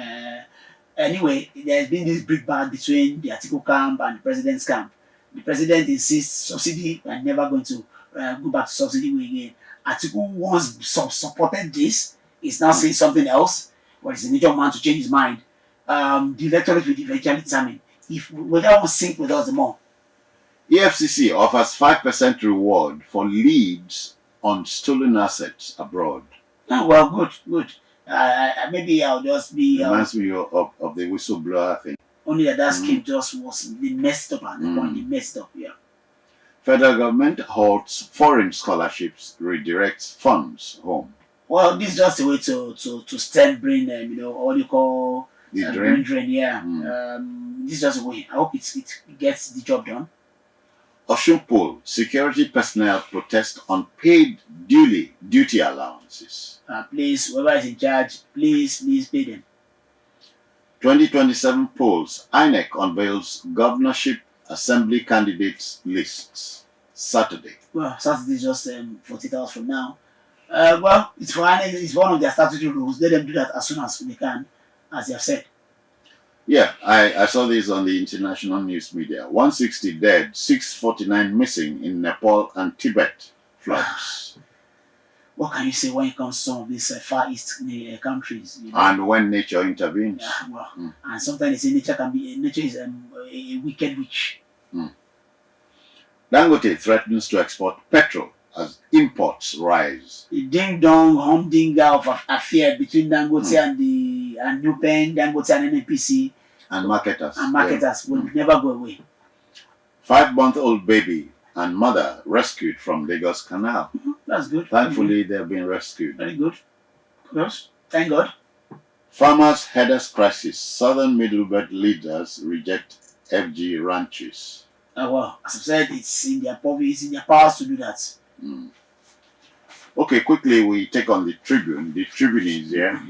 Anyway, there's been this big battle between the Atiku camp and the president's camp. The president insists subsidy and never going to go back to subsidy way again. Atiku once supported this, is now saying something else. Well, it's a nature man to change his mind. The electorate will eventually determine if whether one sync with us the more. EFCC offers 5% reward for leads on stolen assets abroad. Oh, well, good. Maybe I'll just be... Reminds me of the whistleblower thing. Only that scheme just was messed up at the point. They messed up, yeah. Federal government halts foreign scholarships, redirects funds home. Well, this is just a way to stem brain, what you call the brain, yeah. This is just a way. I hope it gets the job done. Osun Poll, security personnel protest unpaid duty allowances. Please, whoever is in charge, please pay them. 2027 polls, INEC unveils governorship assembly candidates lists. Saturday. Well, Saturday is just 48 hours from now. Well, it's one of their statutory rules. Let them do that as soon as they can, as they have said. Yeah, I saw this on the international news media. 160 dead, 649 missing in Nepal and Tibet floods. what can you say when it comes to some of these Far East countries? You know? And when nature intervenes. Yeah, well, and sometimes they say nature is a wicked witch. Dangote threatens to export petrol as imports rise. The ding-dong, humdinger of affair between Dangote and Nupen, Dangote and NNPC. And marketers. And marketers will never go away. 5-month-old baby and mother rescued from Lagos Canal. That's good. Thankfully, they've been rescued. Very good. Yes. Thank God. Farmers' headers crisis. Southern Middlebelt leaders reject FG ranches. Well, as I said, it's in their powers to do that. Okay, quickly we take on the Tribune. The Tribune is here,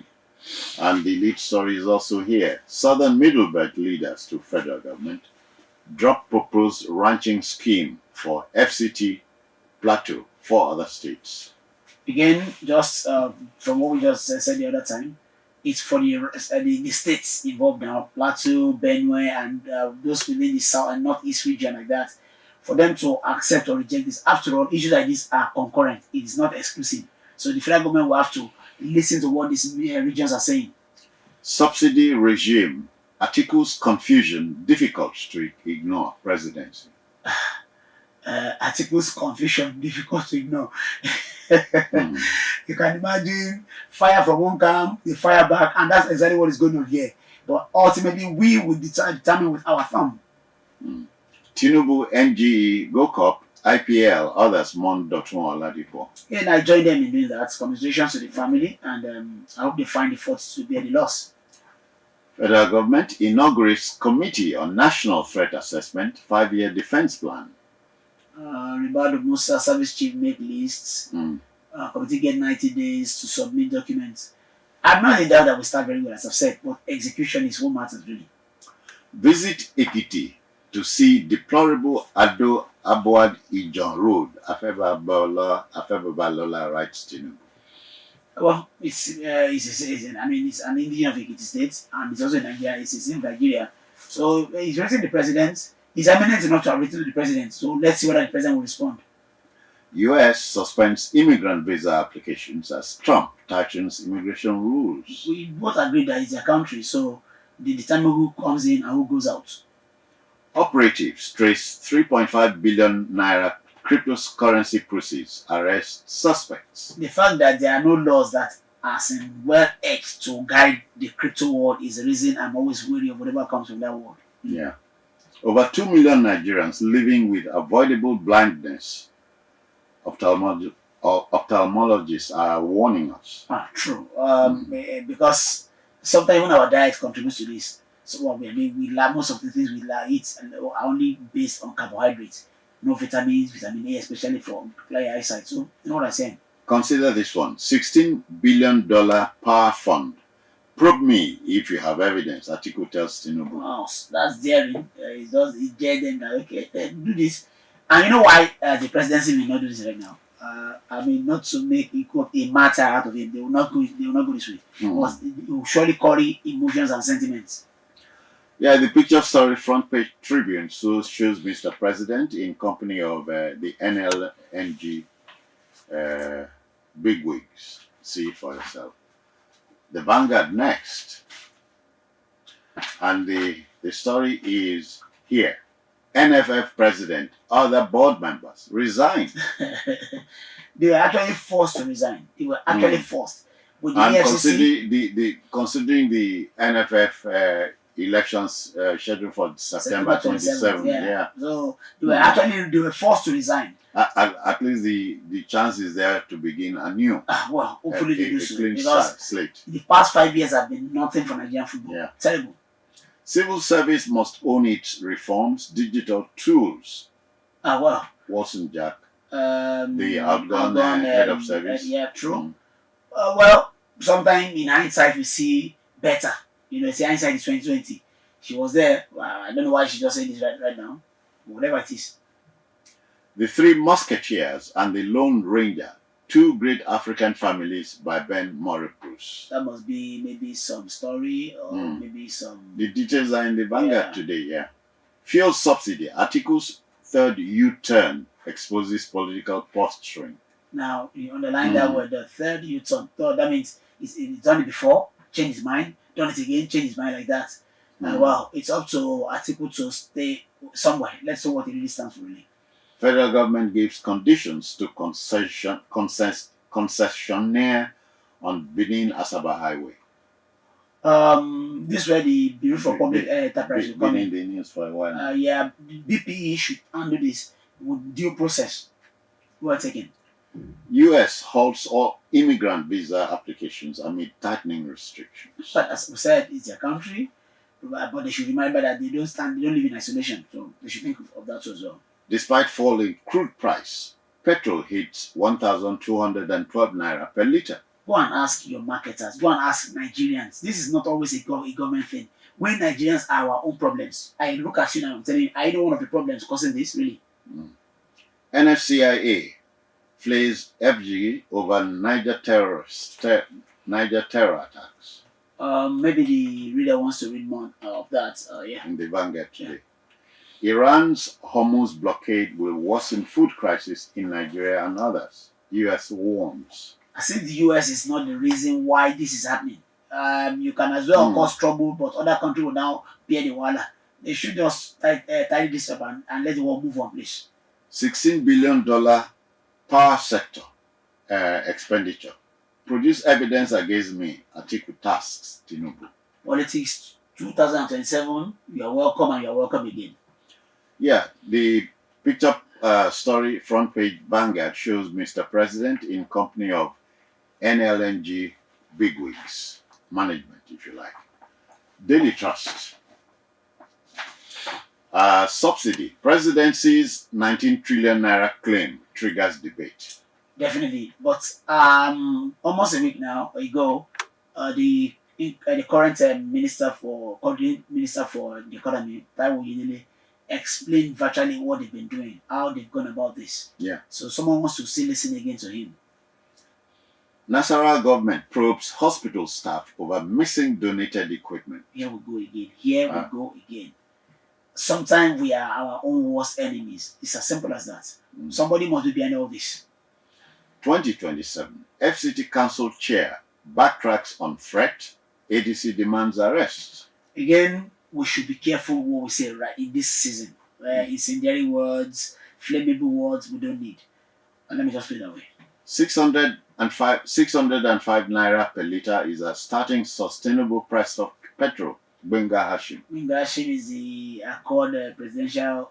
and the lead story is also here. Southern Middlebelt leaders to federal government drop proposed ranching scheme for FCT, Plateau, 4 other states. Again, just from what we just said the other time, it's for the states involved now, Plateau, Benue, and those within the south and northeast region like that, for them to accept or reject this. After all, issues like this are concurrent. It is not exclusive. So the federal government will have to listen to what these regions are saying. Subsidy regime. Articles confusion difficult to ignore presidency. Articles confusion difficult to ignore. You can imagine fire from one camp, the fire back, and that's exactly what is going on here. But ultimately, we will determine with our thumb. Tinubu, NGE, GoCop, IPL, others mourn Dotun Oladipo. Yeah, and I join them in doing that. Congratulations to the family, and I hope they find the force to bear the loss. Federal government inaugurates Committee on National Threat Assessment 5-year defense plan. Ribado Musa, service chief, make lists. Committee get 90 days to submit documents. I'm not in doubt that we start very well, as I've said, but execution is what matters really. Visit Ekiti to see deplorable Ado Abuad Ijon Road. Afeba Balola writes Tinubu. Well, it's an Indian of Ekiti State, and it's also in Nigeria. It's in Nigeria. So he's writing the president. He's eminent enough to have written to the president. So let's see whether the president will respond. U.S. suspends immigrant visa applications as Trump tightens immigration rules. We both agree that it's their country, so they determine who comes in and who goes out. Operatives trace 3.5 billion naira cryptocurrency proceeds, arrest suspects. The fact that there are no laws that are well etched to guide the crypto world is the reason I'm always wary of whatever comes from that world. Yeah. Over 2 million Nigerians living with avoidable blindness. Ophthalmologists are warning us. True. Because sometimes even our diet contributes to this. So we lack most of the things we eat are only based on carbohydrates. No vitamins, vitamin A, especially for clear eyesight. So you know what I'm saying? Consider this one: $16 billion power fund. Probe me if you have evidence. Article tells Tinubu. Wow, that's daring. It dare them that okay, do this. And you know why the presidency will not do this right now? Not to make a matter out of it. They will not go. They will not go this way. Because it will surely carry emotions and sentiments. Yeah, the picture story front page Tribune shows Mr. President in company of the NLNG bigwigs. See it for yourself. The Vanguard next. And the story is here. NFF president, other board members resign. They were actually forced to resign. They were actually forced. With the and FCC, considering the NFF elections scheduled for September 27th. Yeah. So they were forced to resign. At least the chance is there to begin anew. Well, hopefully they do so. Clean Because slate. the past 5 years have been nothing for Nigerian football. Yeah. Terrible. Civil service must own its reforms, digital tools. Well. Watson Jack, the outgone head of service. Yeah, true. Well, sometimes in hindsight we see better. Say hindsight is 2020. She was there. I don't know why she just said this right now. Whatever it is. The Three Musketeers and the Lone Ranger, Two Great African Families by Ben Murray Bruce. That must be maybe some story or maybe some... The details are in the Vanguard today, yeah. Fuel subsidy, Article's third U-turn exposes political posturing. Now, you underline that word, the third U-turn. Third, that means it's done it before, change his mind, done it again, change his mind like that. Well, it's up to Article to stay somewhere. Let's see what it really stands for, really. Federal government gives conditions to concessionaire on Benin Asaba Highway. This where the Bureau for Public Enterprise will come in. The news for a while. Yeah, BPE should handle this with due process. Well taken. U.S. halts all immigrant visa applications amid tightening restrictions. But as we said, it's their country, but they should remember that they don't live in isolation, so they should think of that as well. Despite falling crude price, petrol hits 1,212 naira per liter. Go and ask your marketers. Go and ask Nigerians. This is not always a government thing. When Nigerians are our own problems, I look at you now. I'm telling you, I know one of the problems causing this. Really. NFCIA flays FG over Niger terror attacks. Maybe the reader wants to read more of that. Yeah. In the Vanguard today. Iran's Hormuz blockade will worsen food crisis in Nigeria and others. U.S. warns. I think the U.S. is not the reason why this is happening. You can as well cause trouble, but other countries will now bear the wahala. They should just tidy this up and let the world move on, please. $16 billion power sector expenditure. Produce evidence against me. Atiku tasks Tinubu. Politics 2027. You are welcome and you are welcome again. Yeah, the picture story front page Vanguard shows Mr. President in company of NLNG bigwigs, management, if you like. Daily Trust. Subsidy. Presidency's 19 trillion naira claim triggers debate. Definitely, but almost a week now ago, the current minister for the economy, Taiwo Yinile, explained virtually what they've been doing, how they've gone about this. Yeah. So someone wants to still listen again to him. Nasarawa government probes hospital staff over missing donated equipment. Here we go again. Here we go again. Sometimes we are our own worst enemies. It's as simple as that. Somebody must be behind all this. 2027. FCT Council Chair backtracks on threat. ADC demands arrest. Again, we should be careful what we say right in this season. Incendiary words, flammable words, we don't need. And let me just put it that way. 605 naira per liter is a starting sustainable price of petrol. Benga Hashim. Benga Hashim is the Accord presidential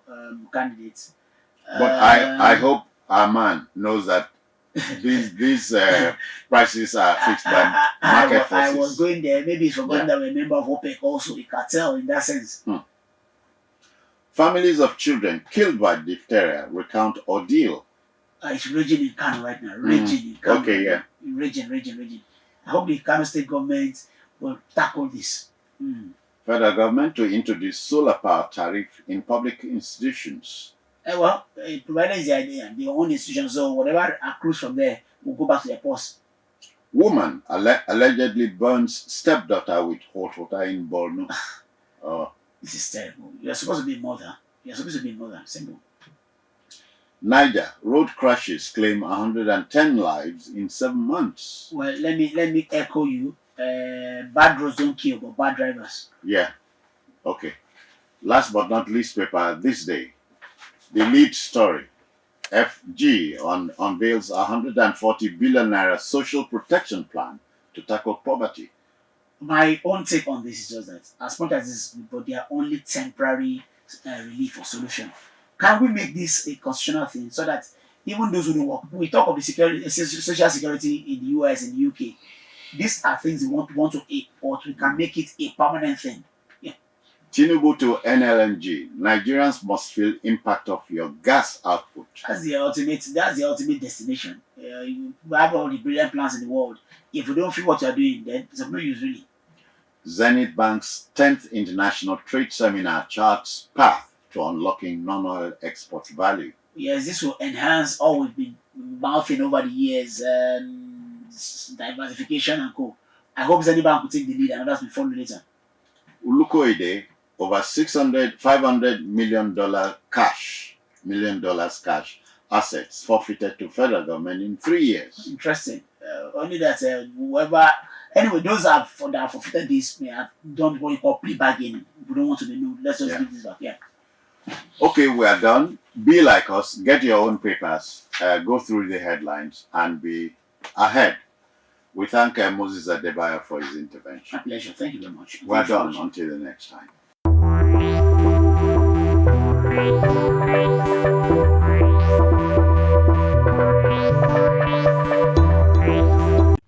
candidate. But I hope our man knows that these prices are fixed by market forces. I was going there. Maybe he's forgotten that we're a member of OPEC, also a cartel in that sense. Families of children killed by diphtheria recount ordeal. It's raging in Kano right now. Raging in Kano. Okay, yeah. Raging. I hope the Kano state government will tackle this. Federal government to introduce solar power tariff in public institutions. Well, provided is the idea, their own institution, so whatever accrues from there will go back to their post. Woman allegedly burns stepdaughter with hot water in Borno. This is terrible. You're supposed to be a mother. Simple. Niger, road crashes claim 110 lives in 7 months. Well, let me echo you. Bad roads don't kill, but bad drivers. Yeah. Okay. Last but not least paper this day. The lead story. FG unveils 140 billion naira social protection plan to tackle poverty. My own take on this is just that, as much as this, but they are only temporary relief or solution. Can we make this a constitutional thing so that even those who don't work, we talk of the social security in the US and the UK, these are things we want to aid, but we can make it a permanent thing. Yeah. Tinubu to NLNG. Nigerians must feel impact of your gas output. That's the ultimate destination. You have all the brilliant plans in the world. If you don't feel what you are doing, then it's of no use really. Zenith Bank's 10th International Trade Seminar charts path to unlocking non-oil export value. Yes, this will enhance all we've been mouthing over the years, diversification and co. I hope Zenith Bank will take the lead and others will follow later. Ulukoide, over $500 million cash assets forfeited to federal government in 3 years. Interesting. Only that whoever, anyway, those that have forfeited this may have done what you call plea bargaining. We don't want to know. Let's just give this back. Yeah. Okay, we are done. Be like us. Get your own papers. Go through the headlines and be ahead. We thank Moses Adebayo for his intervention. My pleasure. Thank you very much. We're done until the next time.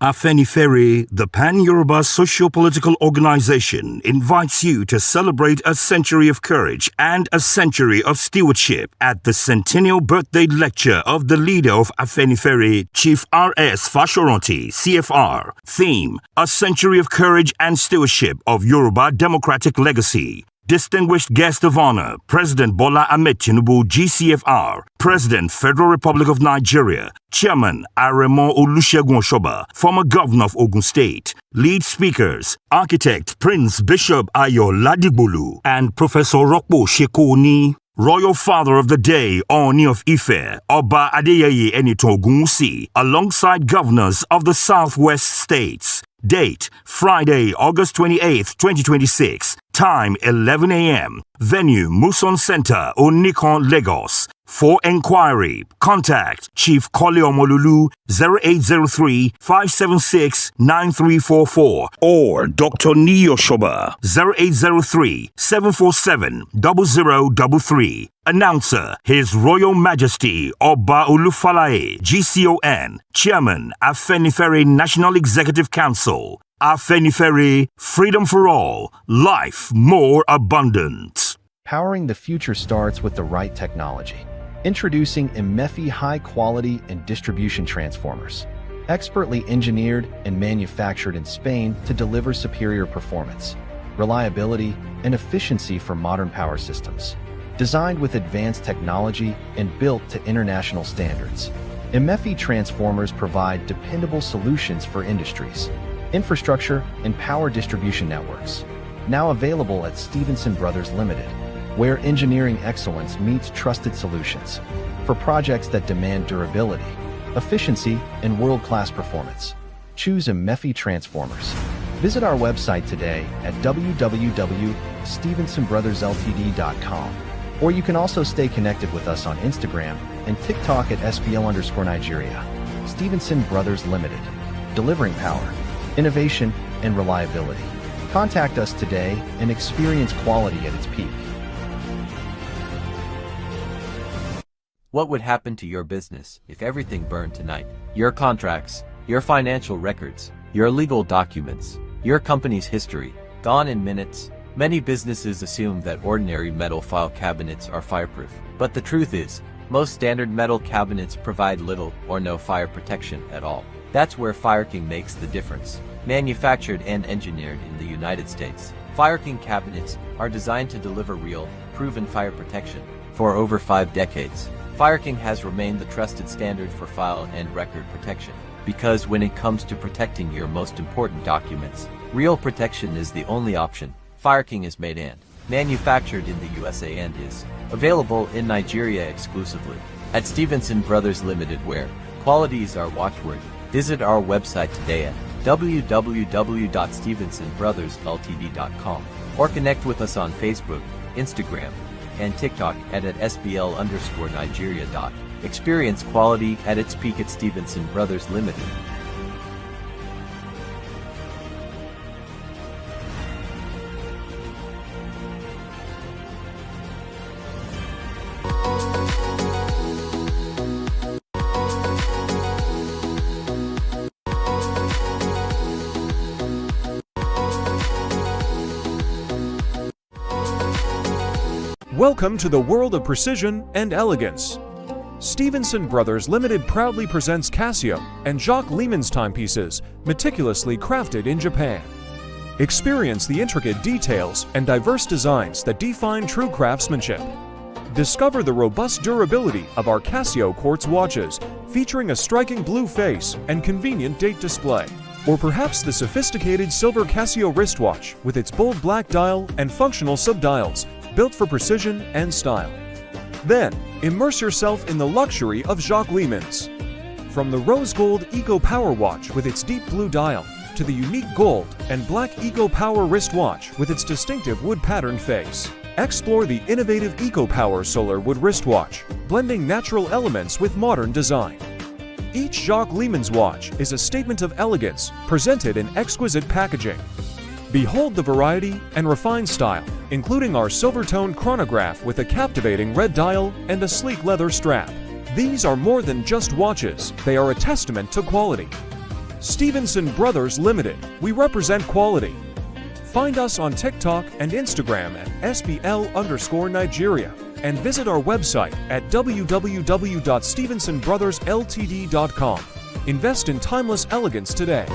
Afenifere, the Pan-Yoruba socio-political organization, invites you to celebrate a century of courage and a century of stewardship at the centennial birthday lecture of the leader of Afenifere, Chief R.S. Fashoranti, CFR. Theme: A Century of Courage and Stewardship of Yoruba Democratic Legacy. Distinguished guest of honor, President Bola Ahmed Tinubu, GCFR, President, Federal Republic of Nigeria, Chairman Aremo Olusegun Oshoba, former Governor of Ogun State. Lead speakers, Architect Prince Bishop Ayo Ladigbolu and Professor Rokpo Shekoni. Royal Father of the Day, Oni of Ife, Oba Adeyeye Enitan Ogunwusi, alongside governors of the Southwest states. Date, Friday, August 28th, 2026. Time, 11 a.m. Venue, Muson Center, Onikon, Lagos. For inquiry, contact Chief Kole Omolulu 0803-576-9344 or Dr. Niyo Shoba 0803-747-0033. Announcer, His Royal Majesty Oba Olufalaye, GCON, Chairman, Afenifere National Executive Council. Afenifere, freedom for all, life more abundant. Powering the future starts with the right technology. Introducing Imefi high-quality and distribution transformers, expertly engineered and manufactured in Spain to deliver superior performance, reliability, and efficiency for modern power systems. Designed with advanced technology and built to international standards, Imefi transformers provide dependable solutions for industries, infrastructure, and power distribution networks. Now available at Stevenson Brothers Limited, where engineering excellence meets trusted solutions for projects that demand durability, efficiency, and world-class performance. Choose Imefi Transformers. Visit our website today at www.stevensonbrothersltd.com, or you can also stay connected with us on Instagram and TikTok at SBL_Nigeria. Stevenson Brothers Limited, delivering power, innovation, and reliability. Contact us today and experience quality at its peak. What would happen to your business if everything burned tonight? Your contracts, your financial records, your legal documents, your company's history, gone in minutes. Many businesses assume that ordinary metal file cabinets are fireproof. But the truth is, most standard metal cabinets provide little or no fire protection at all. That's where Fire King makes the difference. Manufactured and engineered in the United States, Fire King cabinets are designed to deliver real, proven fire protection. For over 5 decades, Fire King has remained the trusted standard for file and record protection. Because when it comes to protecting your most important documents, real protection is the only option. Fire King is made and manufactured in the USA and is available in Nigeria exclusively at Stevenson Brothers Limited, where quality is our watchword. Visit our website today at www.stevensonbrothersltd.com or connect with us on Facebook, Instagram, and TikTok at SBL_Nigeria. Experience quality at its peak at Stevenson Brothers Limited. Welcome to the world of precision and elegance. Stevenson Brothers Limited proudly presents Casio and Jacques Lehmann's timepieces, meticulously crafted in Japan. Experience the intricate details and diverse designs that define true craftsmanship. Discover the robust durability of our Casio quartz watches, featuring a striking blue face and convenient date display. Or perhaps the sophisticated silver Casio wristwatch with its bold black dial and functional subdials, built for precision and style. Then, immerse yourself in the luxury of Jacques Lehmann's. From the rose gold Eco Power Watch with its deep blue dial, to the unique gold and black Eco Power wristwatch with its distinctive wood patterned face. Explore the innovative Eco Power Solar Wood wristwatch, blending natural elements with modern design. Each Jacques Lehmann's watch is a statement of elegance, presented in exquisite packaging. Behold the variety and refined style, including our silver-toned chronograph with a captivating red dial and a sleek leather strap. These are more than just watches, they are a testament to quality. Stevenson Brothers Limited, we represent quality. Find us on TikTok and Instagram at SBL_Nigeria and visit our website at www.stevensonbrothersltd.com. Invest in timeless elegance today.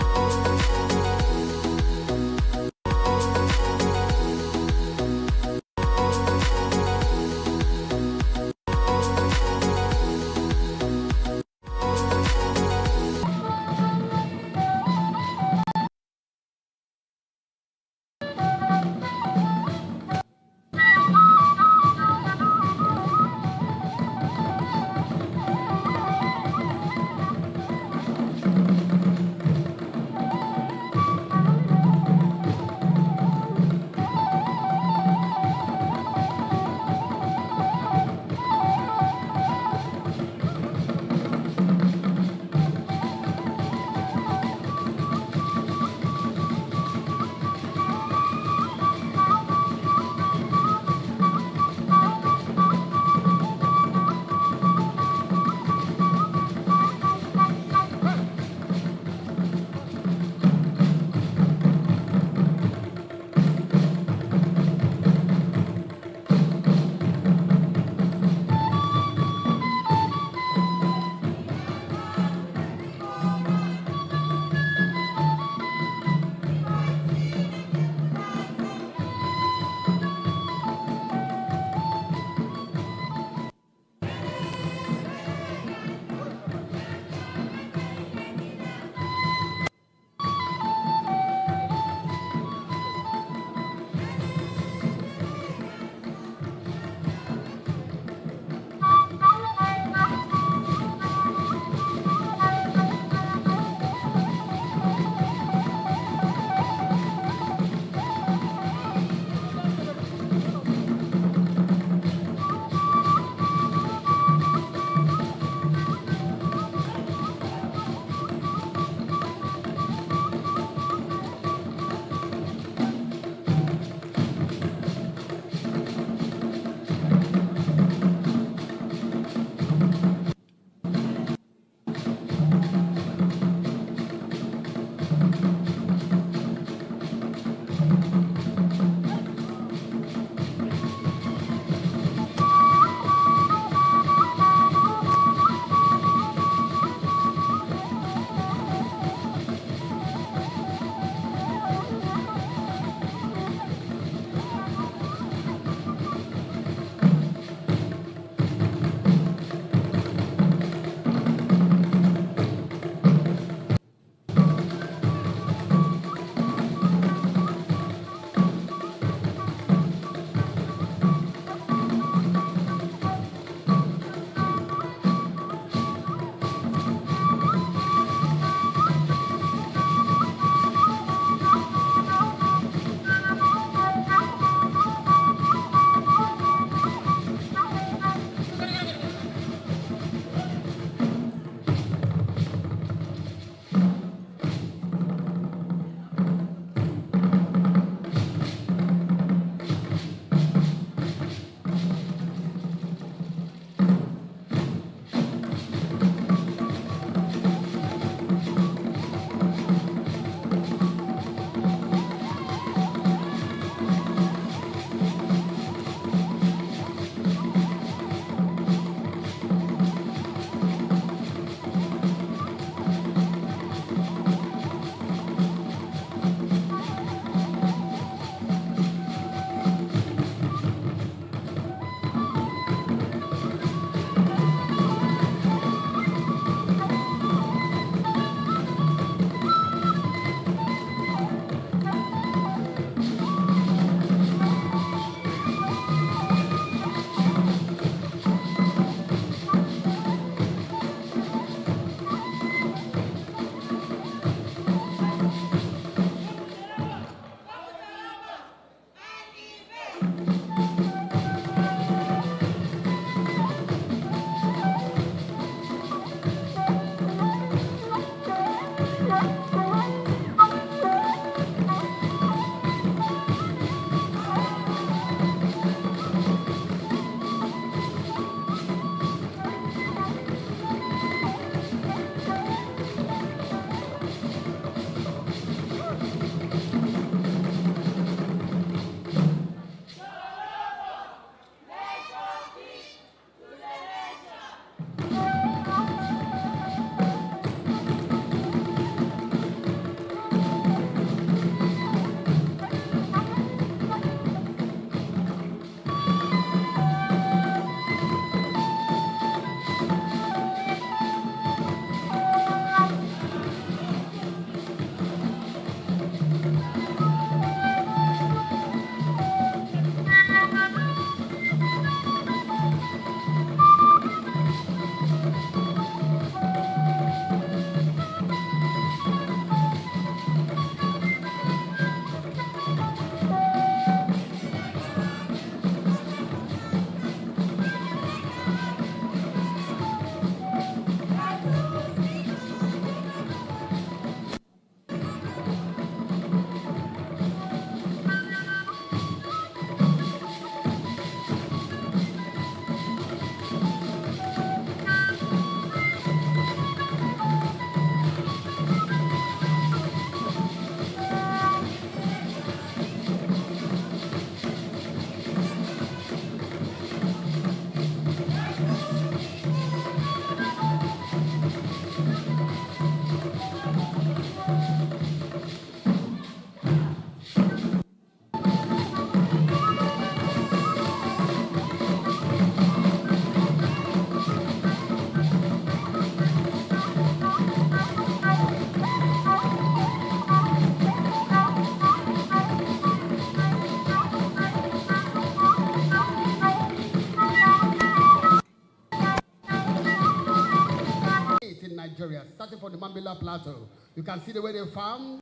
starting from the Mambila Plateau. You can see the way they farm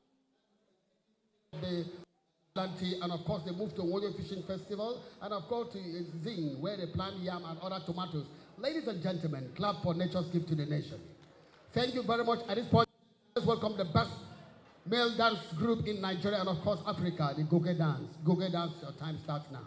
the planting, and of course they moved to Warrior Fishing Festival, and of course to Zing, where they plant yam and other tomatoes. Ladies and gentlemen, clap for nature's gift to the nation. Thank you very much. At this point, let's welcome the best male dance group in Nigeria and of course Africa, the Goge Dance. Goge Dance, your time starts now.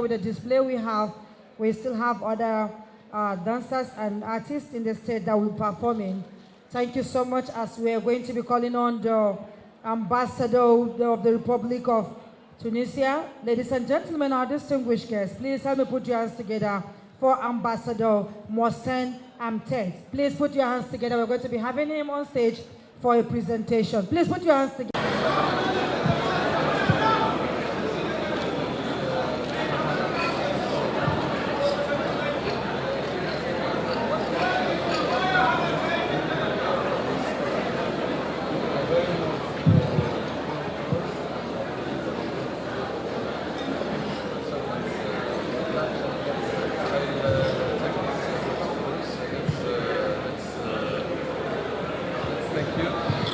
With the display we still have other dancers and artists in the state that will be performing. Thank you so much, as we are going to be calling on the ambassador of the Republic of Tunisia. Ladies and gentlemen, our distinguished guests, please help me put your hands together for Ambassador Mohsen Amtet. Please put your hands together. We're going to be having him on stage for a presentation. Please put your hands together.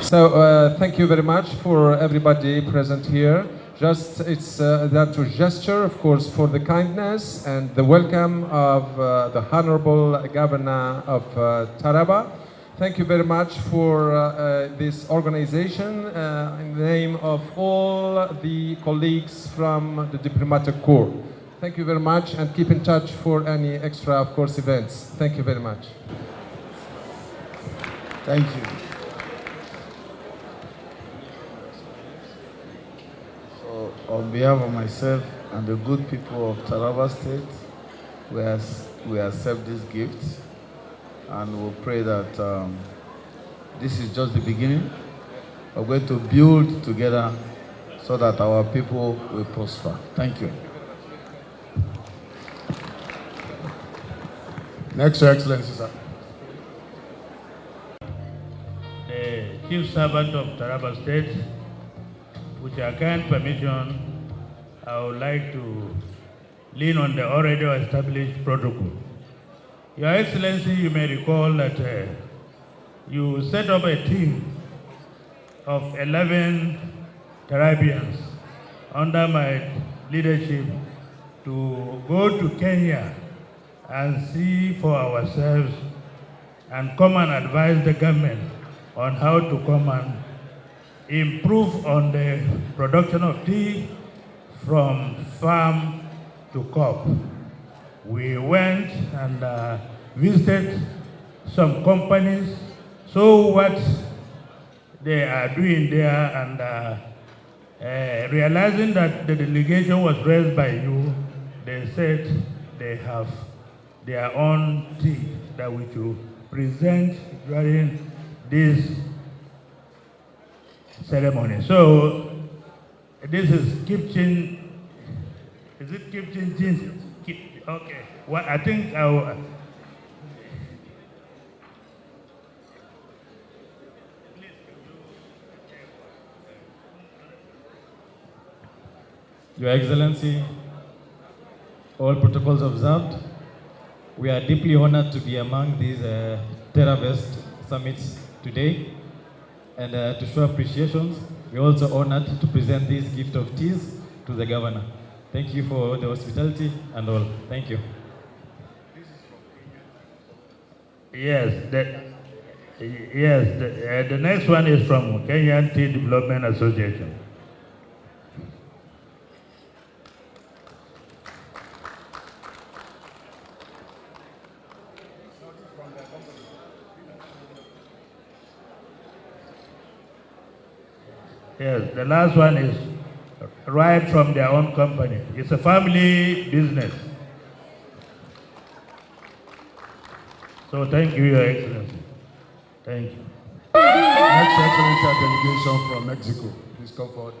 So thank you very much for everybody present here. It's that to gesture, of course, for the kindness and the welcome of the Honorable Governor of Taraba. Thank you very much for this organization in the name of all the colleagues from the Diplomatic Corps. Thank you very much, and keep in touch for any extra, of course, events. Thank you very much. Thank you. So, on behalf of myself and the good people of Taraba State, we accept this gift, and we'll pray that this is just the beginning. We're going to build together so that our people will prosper. Thank you. Next, Your Excellency, sir. The Chief Servant of Taraba State, with your kind permission, I would like to lean on the already established protocol. Your Excellency, you may recall that you set up a team of 11 Caribbeans under my leadership to go to Kenya and see for ourselves and come and advise the government on how to come and improve on the production of tea from farm to cup. We went and visited some companies, saw what they are doing there, and realizing that the delegation was raised by you, they said they have their own tea that we should present during this ceremony. So this is Kipchin. Is it Kipchin Jin? Okay. Well, I think I'll. Your Excellency, all protocols observed. We are deeply honored to be among these TerraVest summits today. And to show appreciation, we're also honored to present this gift of teas to the governor. Thank you for the hospitality and all. Thank you. Yes, the next one is from Kenyan Tea Development Association. Yes, the last one is right from their own company. It's a family business. So thank you, Your Excellency. Thank you. Next Excellency, a delegation from Mexico. Please come forward.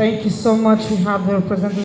Thank you so much. We have the representative.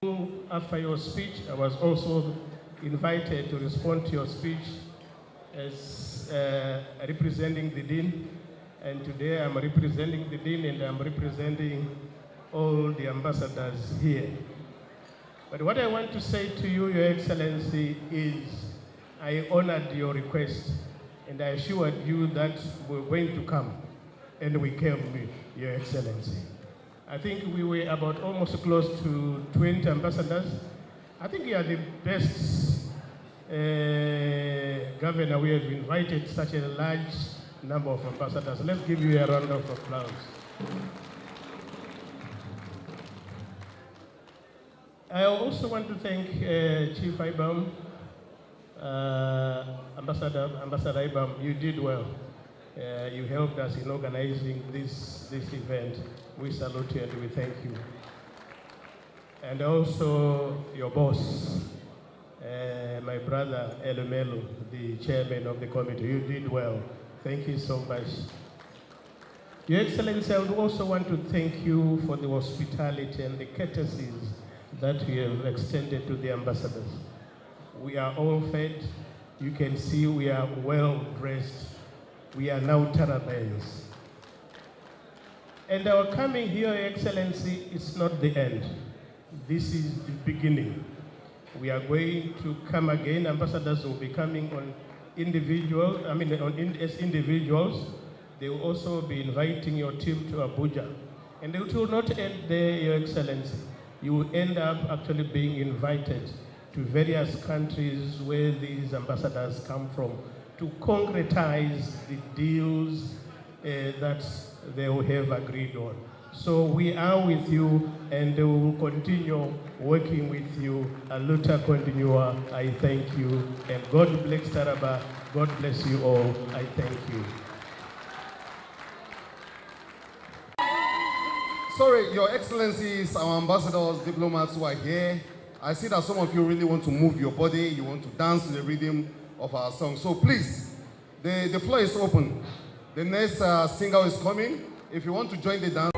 After your speech, I was also invited to respond to your speech as representing the Dean. And today I'm representing the Dean and I'm representing all the ambassadors here. But what I want to say to you, Your Excellency, is I honored your request and I assured you that we're going to come. And we came, Your Excellency. I think we were about almost close to 20 ambassadors. I think you are the best governor we have invited such a large number of ambassadors. Let's give you a round of applause. I also want to thank Chief Ibam, Ambassador Ibam. You did well. You helped us in organizing this event. We salute you and we thank you. And also your boss, my brother Elumelu, the chairman of the committee. You did well. Thank you so much. Your Excellency, I would also want to thank you for the hospitality and the courtesies that you have extended to the ambassadors. We are all fed. You can see we are well dressed. We are now Tarabans. And our coming here, Your Excellency, is not the end. This is the beginning. We are going to come again. Ambassadors will be coming on individual, as individuals. They will also be inviting your team to Abuja. And it will not end there, Your Excellency. You will end up actually being invited to various countries where these ambassadors come from to concretize the deals that they will have agreed on. So we are with you and we will continue working with you. Aluta continua, I thank you. And God bless Taraba, God bless you all, I thank you. Sorry, Your Excellencies, our ambassadors, diplomats who are here. I see that some of you really want to move your body, you want to dance to the rhythm of our song. So please, the floor is open. The next singer is coming. If you want to join the dance.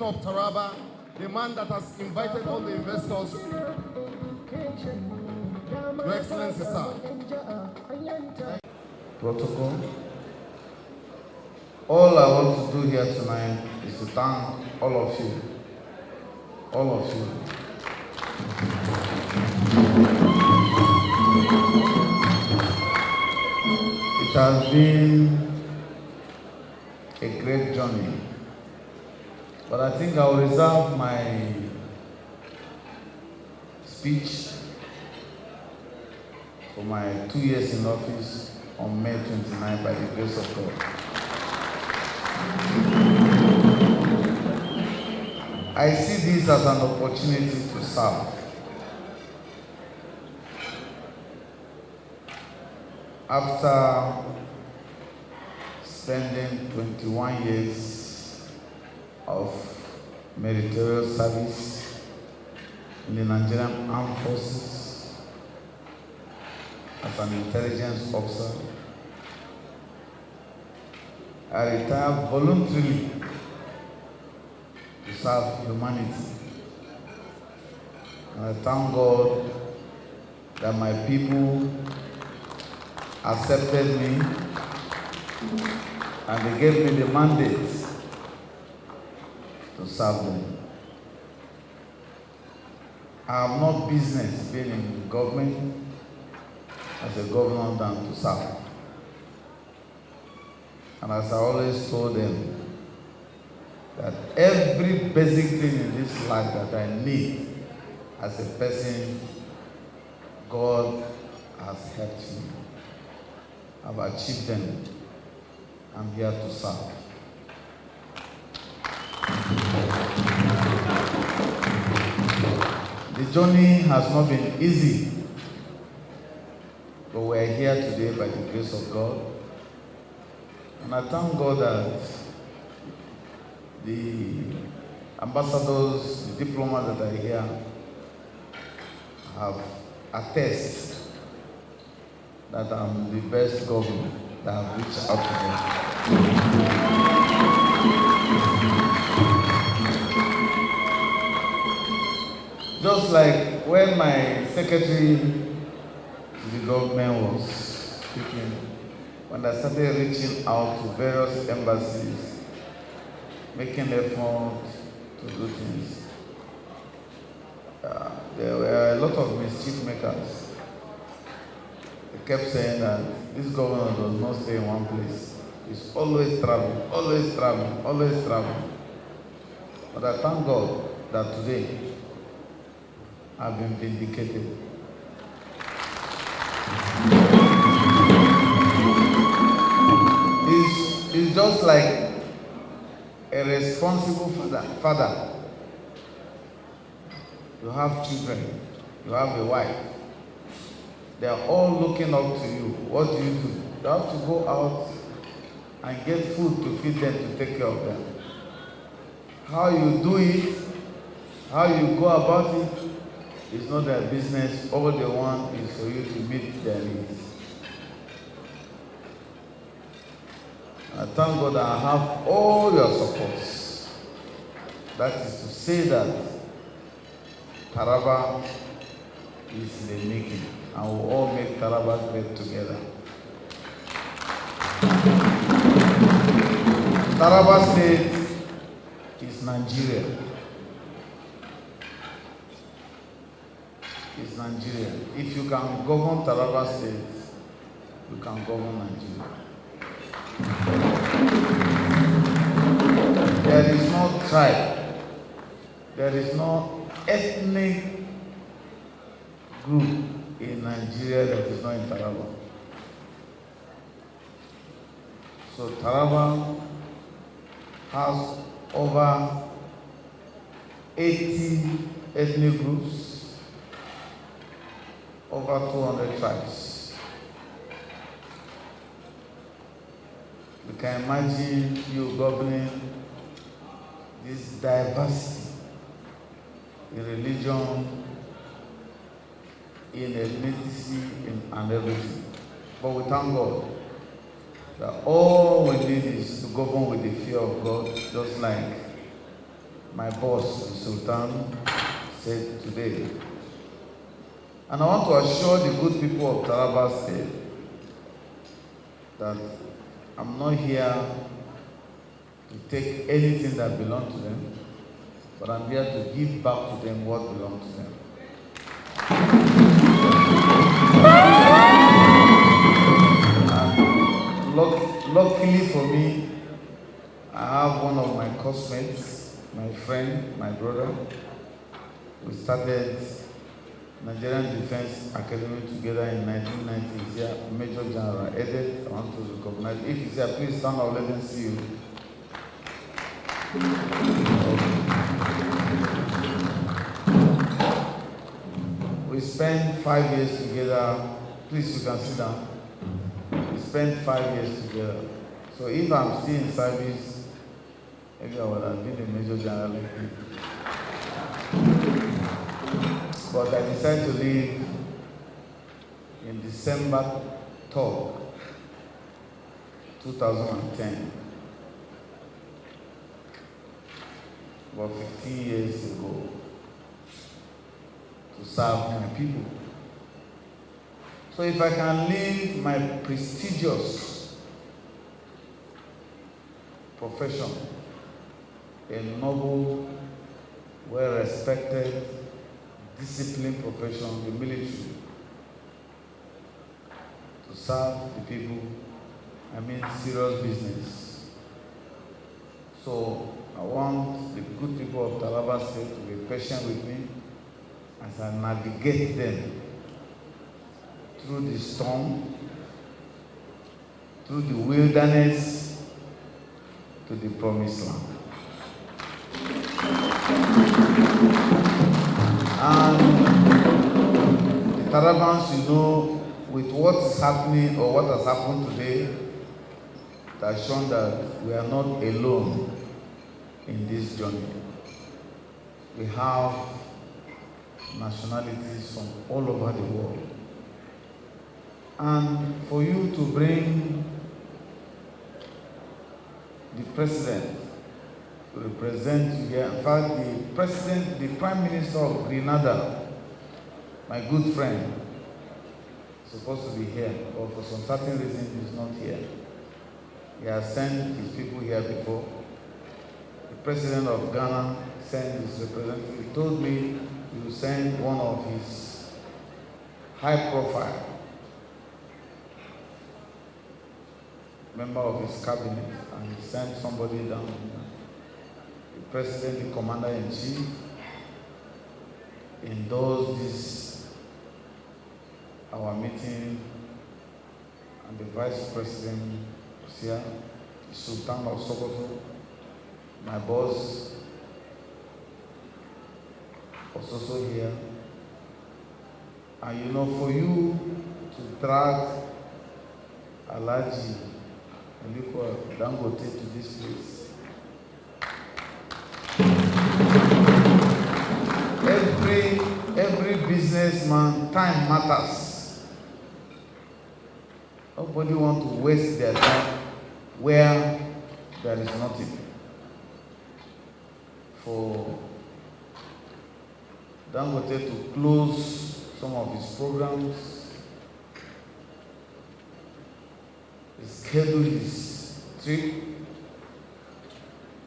of Taraba, the man that has invited all the investors. Your Excellency, sir. Protocol. All I want to do here tonight is to thank all of you. All of you. It has been a great journey, but I think I'll reserve my speech for my 2 years in office on May 29 by the grace of God. I see this as an opportunity to serve. After spending 21 years of meritorious service in the Nigerian Armed Forces as an intelligence officer, I retired voluntarily to serve humanity. And I thank God that my people accepted me and they gave me the mandate to serve them. I have no business being in government as a governor than to serve. And as I always told them, that every basic thing in this life that I need as a person, God has helped me. I've achieved them. I'm here to serve. The journey has not been easy, but we're here today by the grace of God. And I thank God that the ambassadors, the diplomats that are here have attested that I'm the best governor that have reached out to them. Just like when my secretary to the government was speaking, when I started reaching out to various embassies, making effort to do things, there were a lot of mischief makers. They kept saying that this governor does not stay in one place. He's always traveling, always traveling, always traveling. But I thank God that today I've been vindicated. It's just like a responsible father. You have children, you have a wife. They are all looking up to you. What do? You have to go out and get food to feed them, to take care of them. How you do it, how you go about it, is not their business. All they want is for you to meet their needs. I thank God that I have all your supports. That is to say that Taraba is the making, and we'll all make Taraba great together. Taraba State is Nigeria. It's Nigeria. If you can govern Taraba State, you can govern Nigeria. There is no tribe, there is no ethnic group in Nigeria that is not in Taraba. So Taraba has over 80 ethnic groups, over 200 tribes. You can imagine you governing this diversity in religion, in ethnicity, and everything. But we thank God that all we need is to govern with the fear of God, just like my boss, the Sultan, said today. And I want to assure the good people of Taraba State that I'm not here to take anything that belongs to them, but I'm here to give back to them what belongs to them. And luckily for me, I have one of my classmates, my friend, my brother. We started Nigerian Defense Academy together in 1990. He's here, Major General Edith. I want to recognize. If he's here, please stand up, let them see you. We spent 5 years together. Please, you can sit down. We spent 5 years together. So if I'm still in service, maybe I would have been a Major General like him. But I decided to leave in December 3rd, 2010. About 15 years ago, to serve my people. So if I can leave my prestigious profession, a noble, well-respected, disciplined profession, the military, to serve the people, I mean serious business. So I want the good people of Taraba State to be patient with me as I navigate them through the storm, through the wilderness, to the promised land. And the Tarabans, you know, with what is happening or what has happened today, it has shown that we are not alone in this journey. We have nationalities from all over the world. And for you to bring the president to represent you here, in fact, the president, the prime minister of Grenada, my good friend, is supposed to be here, but for some certain reason he's not here. He has sent his people here before. The president of Ghana sent his representative. He told me he will send one of his high profile member of his cabinet, and he sent somebody down. The president, the commander-in-chief, endorsed this, our meeting, and the vice president was here, the Sultan of Sokoto, my boss was also here. And you know, for you to drag Alaji Aliko Dangote to this place, every businessman, time matters. Nobody wants to waste their time where there is nothing. For Dangote to close some of his programs, schedule his trip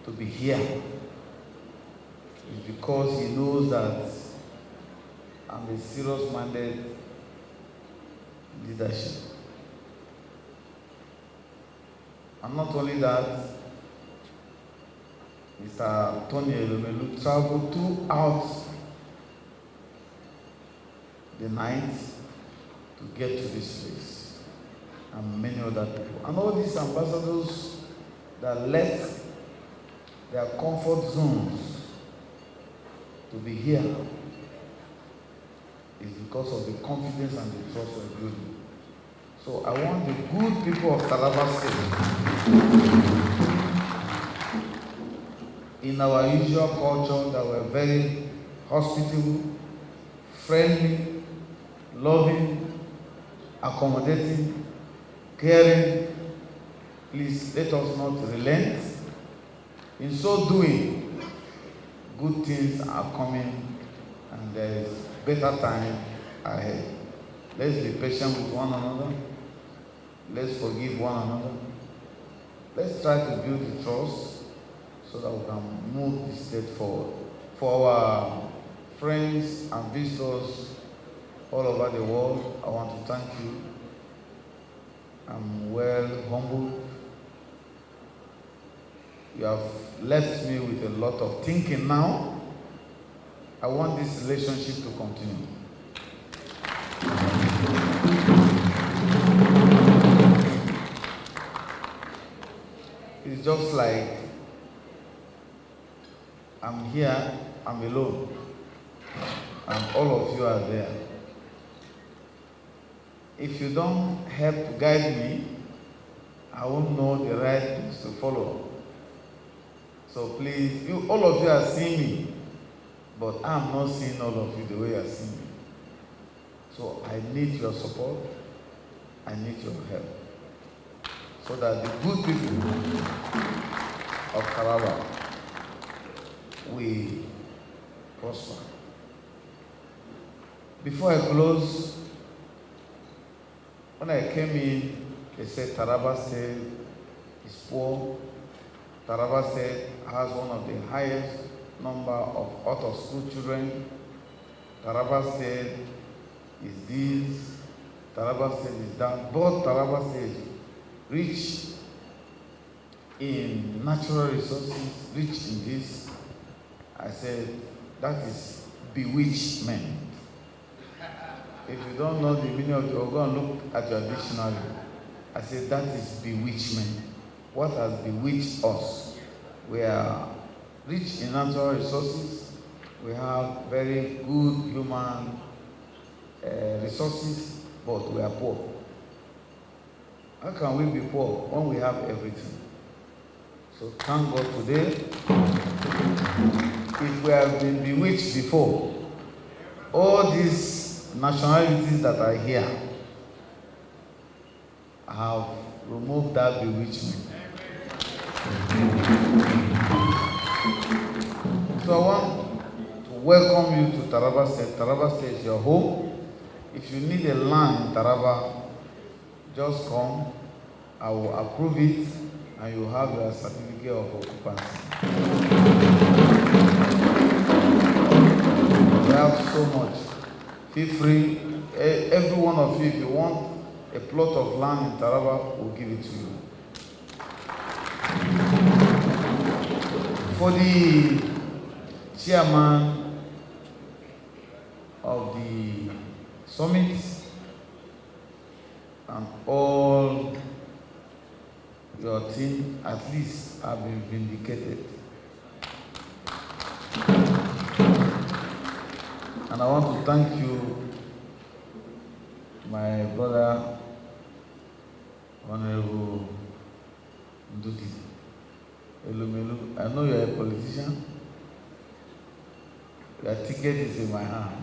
to be here, is because he knows that I'm a serious-minded leadership. And not only that, Mr. Tony Elomelu traveled throughout the night to get to this place, and many other people. And all these ambassadors that left their comfort zones to be here is because of the confidence and the trust we're building. So I want the good people of Taraba State, in our usual culture, that we're very hospitable, friendly, loving, accommodating, caring. Please let us not relent. In so doing, good things are coming and there is better time ahead. Let's be patient with one another. Let's forgive one another. Let's try to build the trust so that we can move the state forward. For our friends and visitors all over the world, I want to thank you. I'm well humbled. You have left me with a lot of thinking now. I want this relationship to continue. It's just like I'm here, I'm alone, and all of you are there. If you don't help to guide me, I won't know the right things to follow. So please, all of you are seeing me, but I'm not seeing all of you the way you are seeing me. So I need your support, I need your help, so that the good people of Taraba will prosper. Before I close, when I came in, they said Taraba State is poor. Taraba State has one of the highest number of out-of-school children. Taraba State is this, Taraba State is that. But Taraba State is rich in natural resources, rich in this. I said, that is bewitchment. If you don't know the meaning of the word, go and look at your dictionary. I said, that is bewitchment. What has bewitched us? We are rich in natural resources. We have very good human resources, but we are poor. How can we be poor when we have everything? So thank God today. If we have been bewitched before, all these nationalities that are here have removed that bewitchment. So I want to welcome you to Taraba State. Taraba State is your home. If you need a land in Taraba, just come. I will approve it and you have your certificate of occupancy. We have so much. Feel free. Every one of you, if you want a plot of land in Taraba, we'll give it to you. For the chairman of the summit and all your team, at least have been vindicated. And I want to thank you, my brother, Honorable Nduki Elumelu. I know you're a politician. Your ticket is in my hand.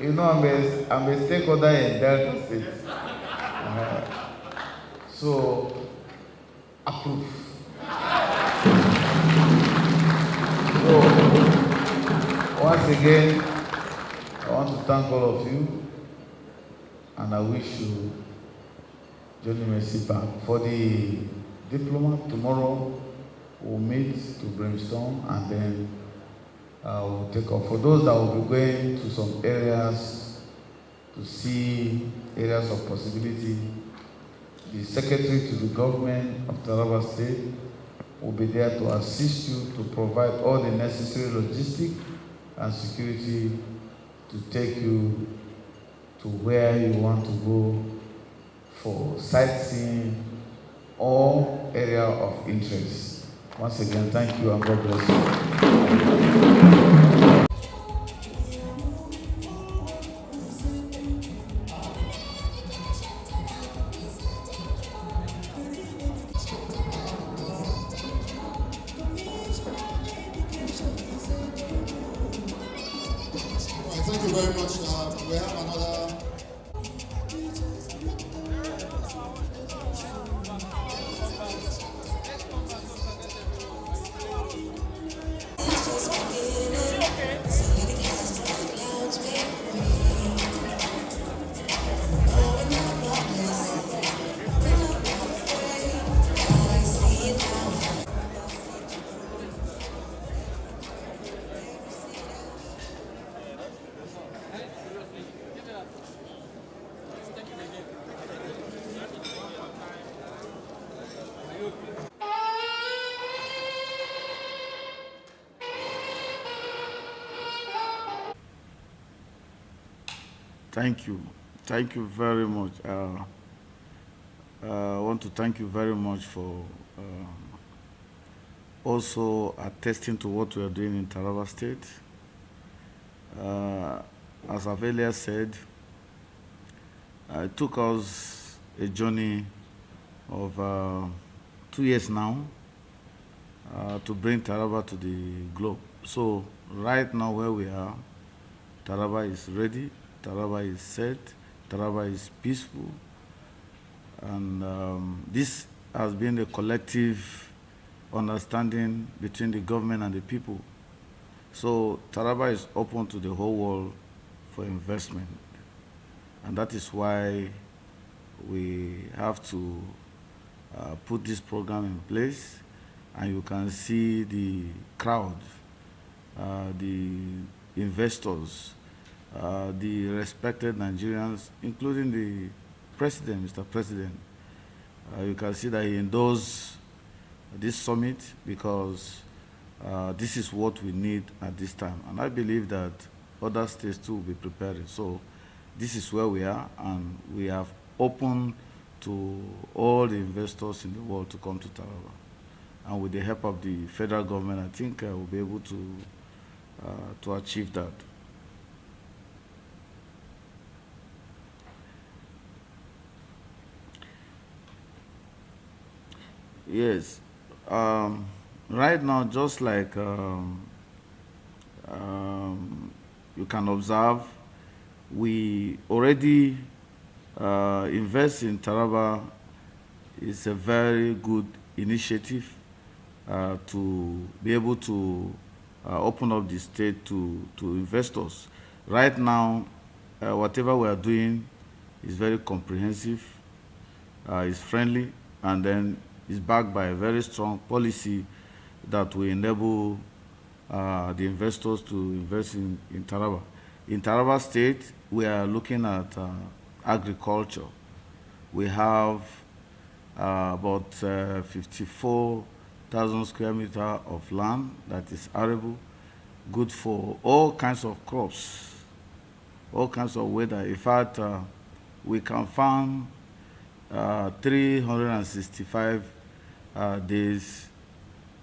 You know, I'm a stakeholder in Delta State. So, approve. So, once again, I want to thank all of you, and I wish you Johnny Mercy back. For the diplomat, tomorrow we'll meet to brainstorm, and then we'll take off. For those that will be going to some areas to see areas of possibility, the Secretary to the Government of Taraba State will be there to assist you to provide all the necessary logistics and security to take you to where you want to go for sightseeing or area of interest. Once again, thank you and God bless you. Thank you very much. We have another. Thank you. Thank you very much. I want to thank you very much for also attesting to what we are doing in Taraba State. As I've earlier said, it took us a journey of 2 years now to bring Taraba to the globe. So right now where we are, Taraba is ready, Taraba is set, Taraba is peaceful, and this has been a collective understanding between the government and the people. So Taraba is open to the whole world for investment, and that is why we have to put this program in place, and you can see the crowd, the investors, the respected Nigerians, including the President, Mr. President. You can see that he endorsed this summit because this is what we need at this time. And I believe that other states too will be preparing. So this is where we are, and we have opened to all the investors in the world to come to Taraba. And with the help of the federal government, I think we'll be able to achieve that. Yes. Right now, just like you can observe, we already invest in Taraba. It's a very good initiative to be able to open up the state to investors. Right now, whatever we are doing is very comprehensive, is friendly, and then is backed by a very strong policy that will enable the investors to invest in Taraba. In Taraba State, we are looking at agriculture. We have about 54,000 square meters of land that is arable, good for all kinds of crops, all kinds of weather. In fact, we can farm 365 days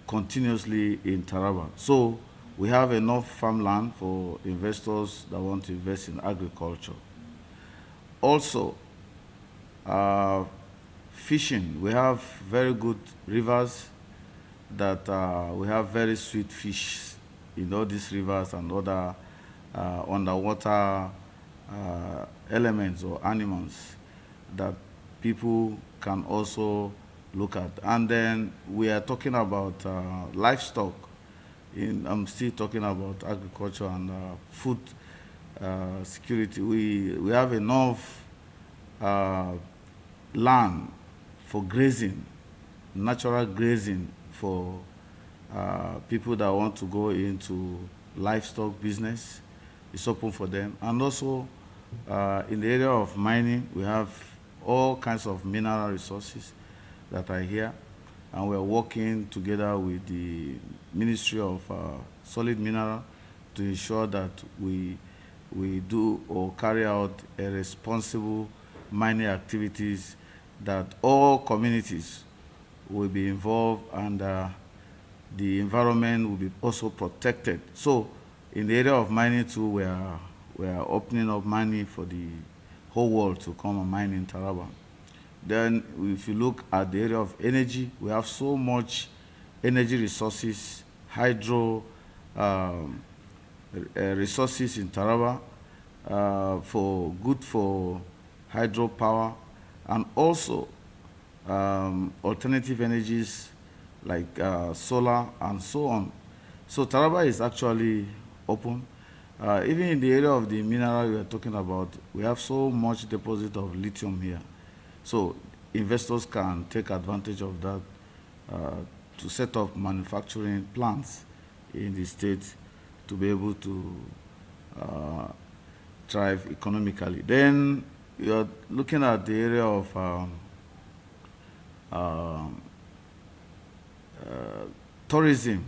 continuously in Taraba. So we have enough farmland for investors that want to invest in agriculture. Also, fishing. We have very good rivers that we have very sweet fish in all these rivers and other underwater elements or animals that people can also look at. And then we are talking about livestock. I'm still talking about agriculture and food security. We have enough land for grazing, natural grazing for people that want to go into livestock business. It's open for them. And also in the area of mining, we have all kinds of mineral resources that are here, and we're working together with the Ministry of Solid Mineral to ensure that we do or carry out a responsible mining activities, that all communities will be involved, and the environment will be also protected. So in the area of mining too, we are opening up mining for the whole world to come and mine in Taraba. Then if you look at the area of energy, we have so much energy resources, hydro resources in Taraba, good for hydropower, and also alternative energies like solar and so on. So Taraba is actually open. Even in the area of the mineral we are talking about, we have so much deposit of lithium here. So investors can take advantage of that to set up manufacturing plants in the state to be able to thrive economically. Then you're looking at the area of tourism.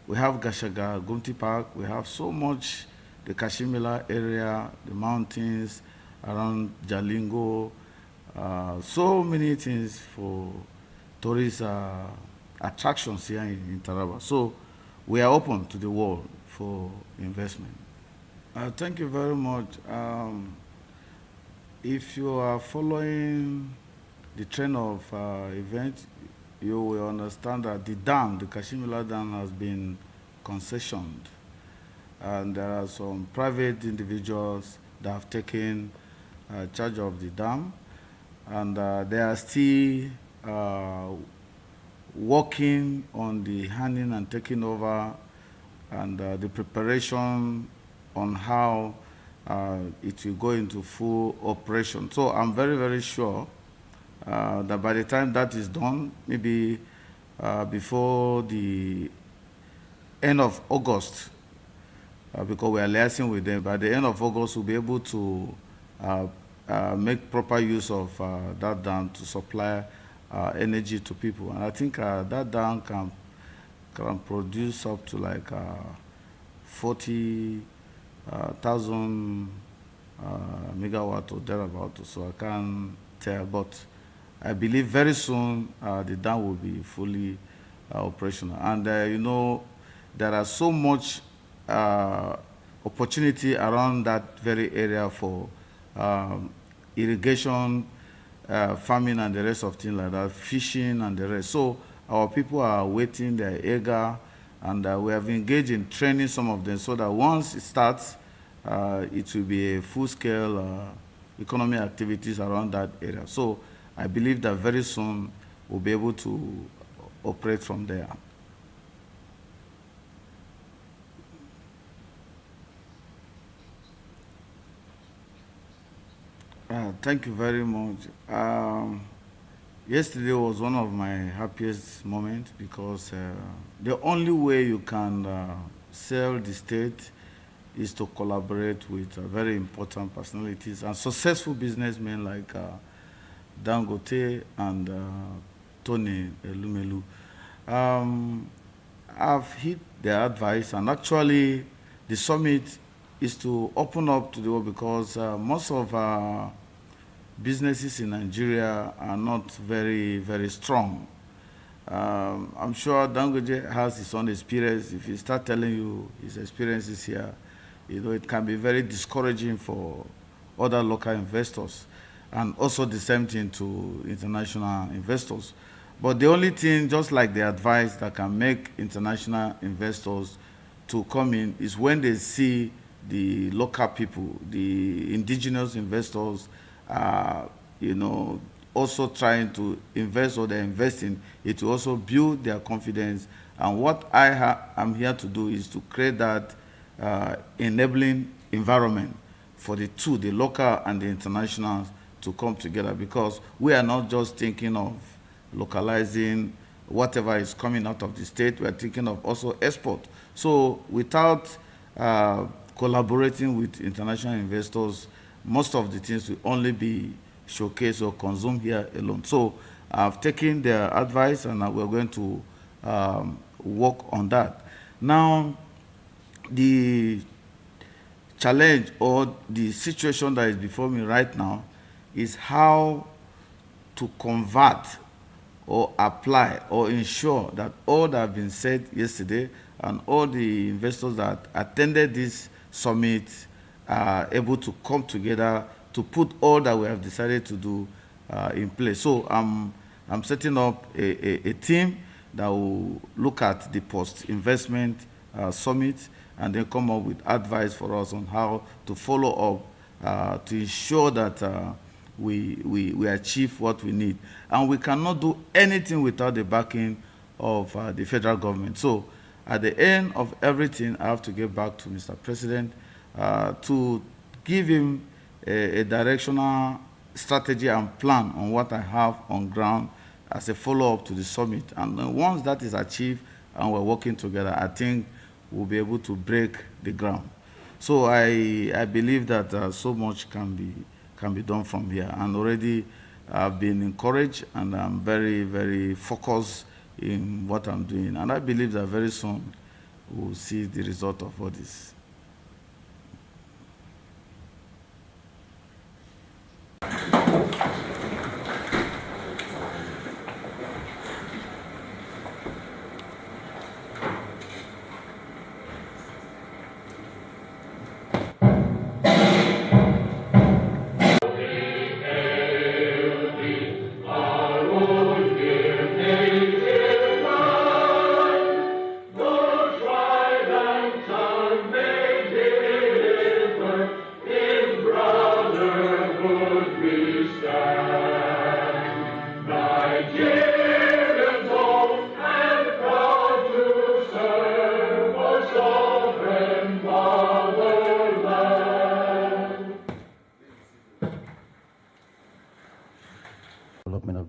We have Gashaga, Gomti Park. We have so much the Kashmir area, the mountains around Jalingo, so many things for tourist attractions here in Taraba. So we are open to the world for investment. Thank you very much. If you are following the trend of events, you will understand that the dam, the Kashmir dam, has been concessioned. And there are some private individuals that have taken charge of the dam. And they are still working on the handing and taking over and the preparation on how it will go into full operation. So I'm very, very sure that by the time that is done, maybe before the end of August, because we are liaising with them, by the end of August, we'll be able to make proper use of that dam to supply energy to people. And I think that dam can produce up to like 40,000 megawatt or thereabout. So I can't tell, but I believe very soon the dam will be fully operational. And you know, there are so much opportunity around that very area for irrigation, farming and the rest of things like that, fishing and the rest. So our people are waiting, they're eager, and we have engaged in training some of them so that once it starts, it will be a full-scale economic activities around that area. So I believe that very soon we'll be able to operate from there. Thank you very much. Yesterday was one of my happiest moments because the only way you can sell the state is to collaborate with very important personalities and successful businessmen like Dangote and Tony Elumelu. I've hit their advice, and actually the summit is to open up to the world because most of our businesses in Nigeria are not very, very strong. I'm sure Dangote has his own experience. If he start telling you his experiences here, you know, it can be very discouraging for other local investors, and also the same thing to international investors. But the only thing, just like the advice that can make international investors to come in, is when they see the local people, the indigenous investors, you know, also trying to invest or they're investing, it will also build their confidence. And what I'm here to do is to create that enabling environment for the two, the local and the international, to come together, because we are not just thinking of localizing whatever is coming out of the state, we are thinking of also export. So without collaborating with international investors, most of the things will only be showcased or consumed here alone. So I've taken their advice and we're going to work on that. Now, the challenge or the situation that is before me right now is how to convert or apply or ensure that all that have been said yesterday and all the investors that attended this summit are able to come together to put all that we have decided to do in place. So I'm setting up a team that will look at the post-investment summit and then come up with advice for us on how to follow up to ensure that we achieve what we need. And we cannot do anything without the backing of the federal government. So at the end of everything, I have to get back to Mr. President to give him a directional strategy and plan on what I have on ground as a follow-up to the summit. And once that is achieved and we're working together, I think we'll be able to break the ground. So I believe that so much can be done from here. And already I've been encouraged and I'm very, very focused in what I'm doing. And I believe that very soon we'll see the result of all this.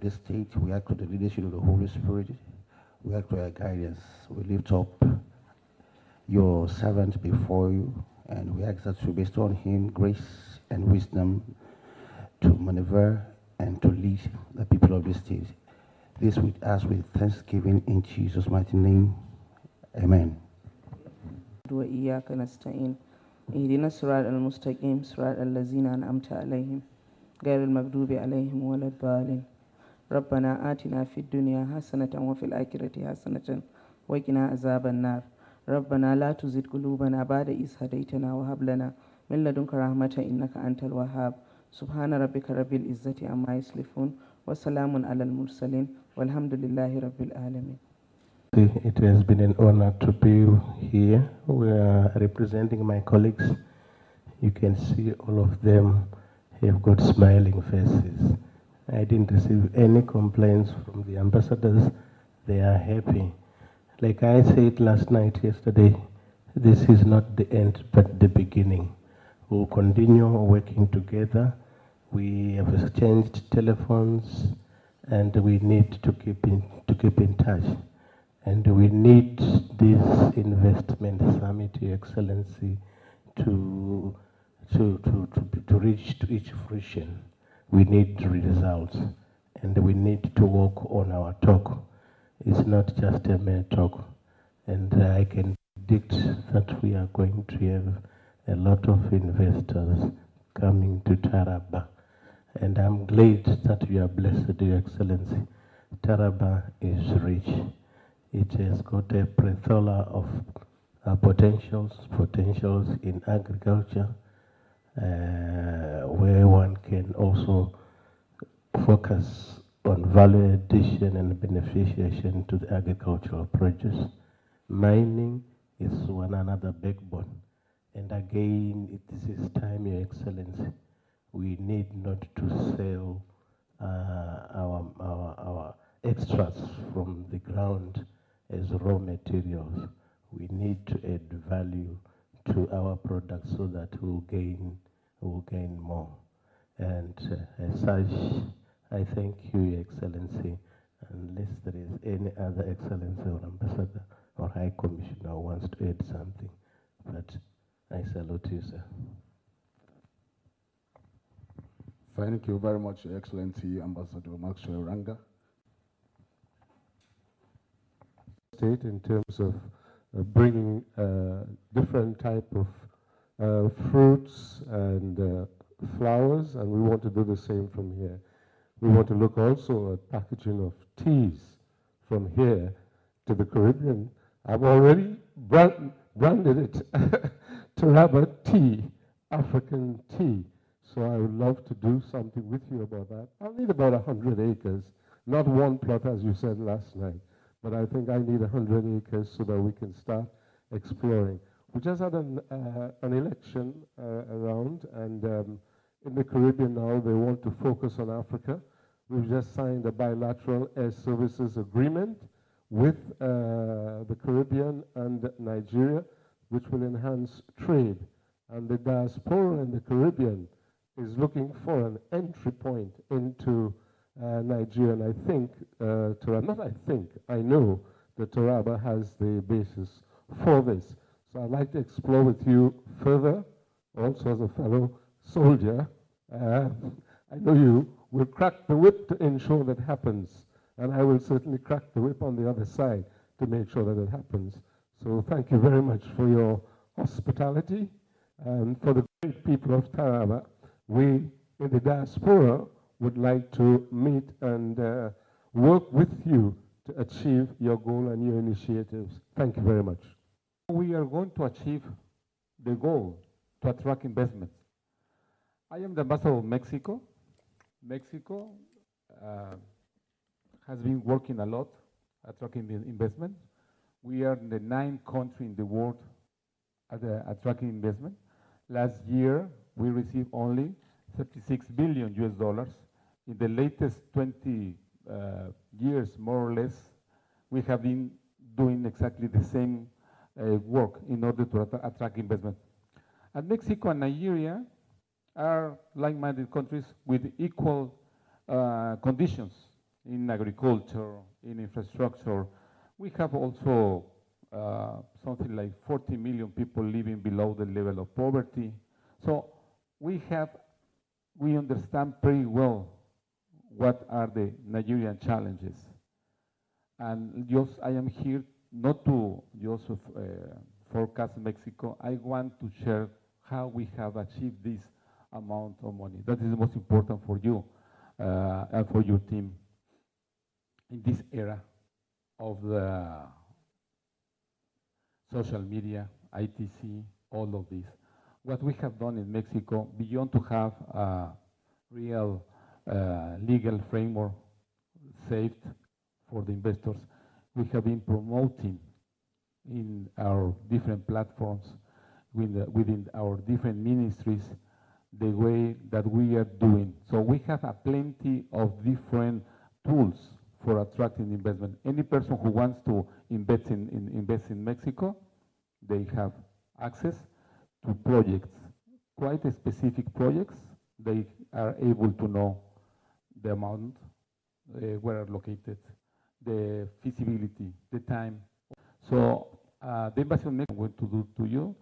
this state. We ask for the leadership of the Holy Spirit. We ask for your guidance. We lift up your servant before you, and we ask that you bestow on him grace and wisdom to maneuver and to lead the people of this state. This we ask with thanksgiving in Jesus' mighty name. Amen. وإياك نستعين اهدنا الصراط المستقيم صراط الذين أنعمت عليهم غير المغضوب عليهم ولا الضالين ربنا آتنا في الدنيا حسنة وفي الآخرة حسنة وقنا عذاب النار ربنا لا تزغ قلوبنا بعد إذ هديتنا وهب لنا من لدنك رحمة إنك أنت الوهاب سبحان ربك رب العزة عما يصفون وسلام على المرسلين والحمد لله رب العالمين. It has been an honor to be here. We are representing my colleagues. You can see all of them have got smiling faces. I didn't receive any complaints from the ambassadors. They are happy. Like I said yesterday, this is not the end but the beginning. We'll continue working together. We have exchanged telephones and we need to keep in touch. And we need this investment summit, Your Excellency, to reach to its fruition. We need results, and we need to work on our talk. It's not just a mere talk. And I can predict that we are going to have a lot of investors coming to Taraba. And I'm glad that you are blessed, Your Excellency. Taraba is rich. It has got a plethora of potentials in agriculture, where one can also focus on value addition and beneficiation to the agricultural produce. Mining is one another backbone. And again, this is time, Your Excellency. We need not to sell our extracts from the ground as raw materials. We need to add value to our products so that we'll gain more. And as such, I thank you, Your Excellency. Unless there is any other Excellency or Ambassador or High Commissioner who wants to add something, but I salute you, sir. Thank you very much, Your Excellency, Ambassador Maxwell Ranga. State in terms of bringing different type of fruits and flowers, and we want to do the same from here. We want to look also at packaging of teas from here to the Caribbean. I've already branded it Taraba tea, African tea. So I would love to do something with you about that. I'll need about 100 acres, not one plot as you said last night, but I think I need 100 acres so that we can start exploring. We just had an election around, and in the Caribbean now they want to focus on Africa. We've just signed a bilateral air services agreement with the Caribbean and Nigeria, which will enhance trade. And the diaspora in the Caribbean is looking for an entry point into Nigeria. And I think, I know that Taraba has the basis for this. So I'd like to explore with you further, also as a fellow soldier. I know you will crack the whip to ensure that happens. And I will certainly crack the whip on the other side to make sure that it happens. So thank you very much for your hospitality and for the great people of Taraba. We in the diaspora would like to meet and work with you to achieve your goal and your initiatives. Thank you very much. We are going to achieve the goal to attract investments. I am the ambassador of Mexico. Mexico has been working a lot attracting investment. We are the 9th country in the world attracting investment. Last year, we received only $36 billion US. In the latest 20 years, more or less, we have been doing exactly the same work in order to attract investment. And Mexico and Nigeria are like-minded countries with equal conditions in agriculture, in infrastructure. We have also something like 40 million people living below the level of poverty. So we understand pretty well what are the Nigerian challenges. And just I am here not to just forecast Mexico. I want to share how we have achieved this amount of money. That is the most important for you and for your team in this era of the social media, ITC, all of this. What we have done in Mexico, beyond to have a real legal framework saved for the investors, we have been promoting in our different platforms, within our different ministries, the way that we are doing. So we have a plenty of different tools for attracting investment. Any person who wants to invest in Mexico, they have access to projects, quite specific projects. They are able to know the amount, where are located, the feasibility, the time. So the Embassy of Mexico, I'm going to do to you.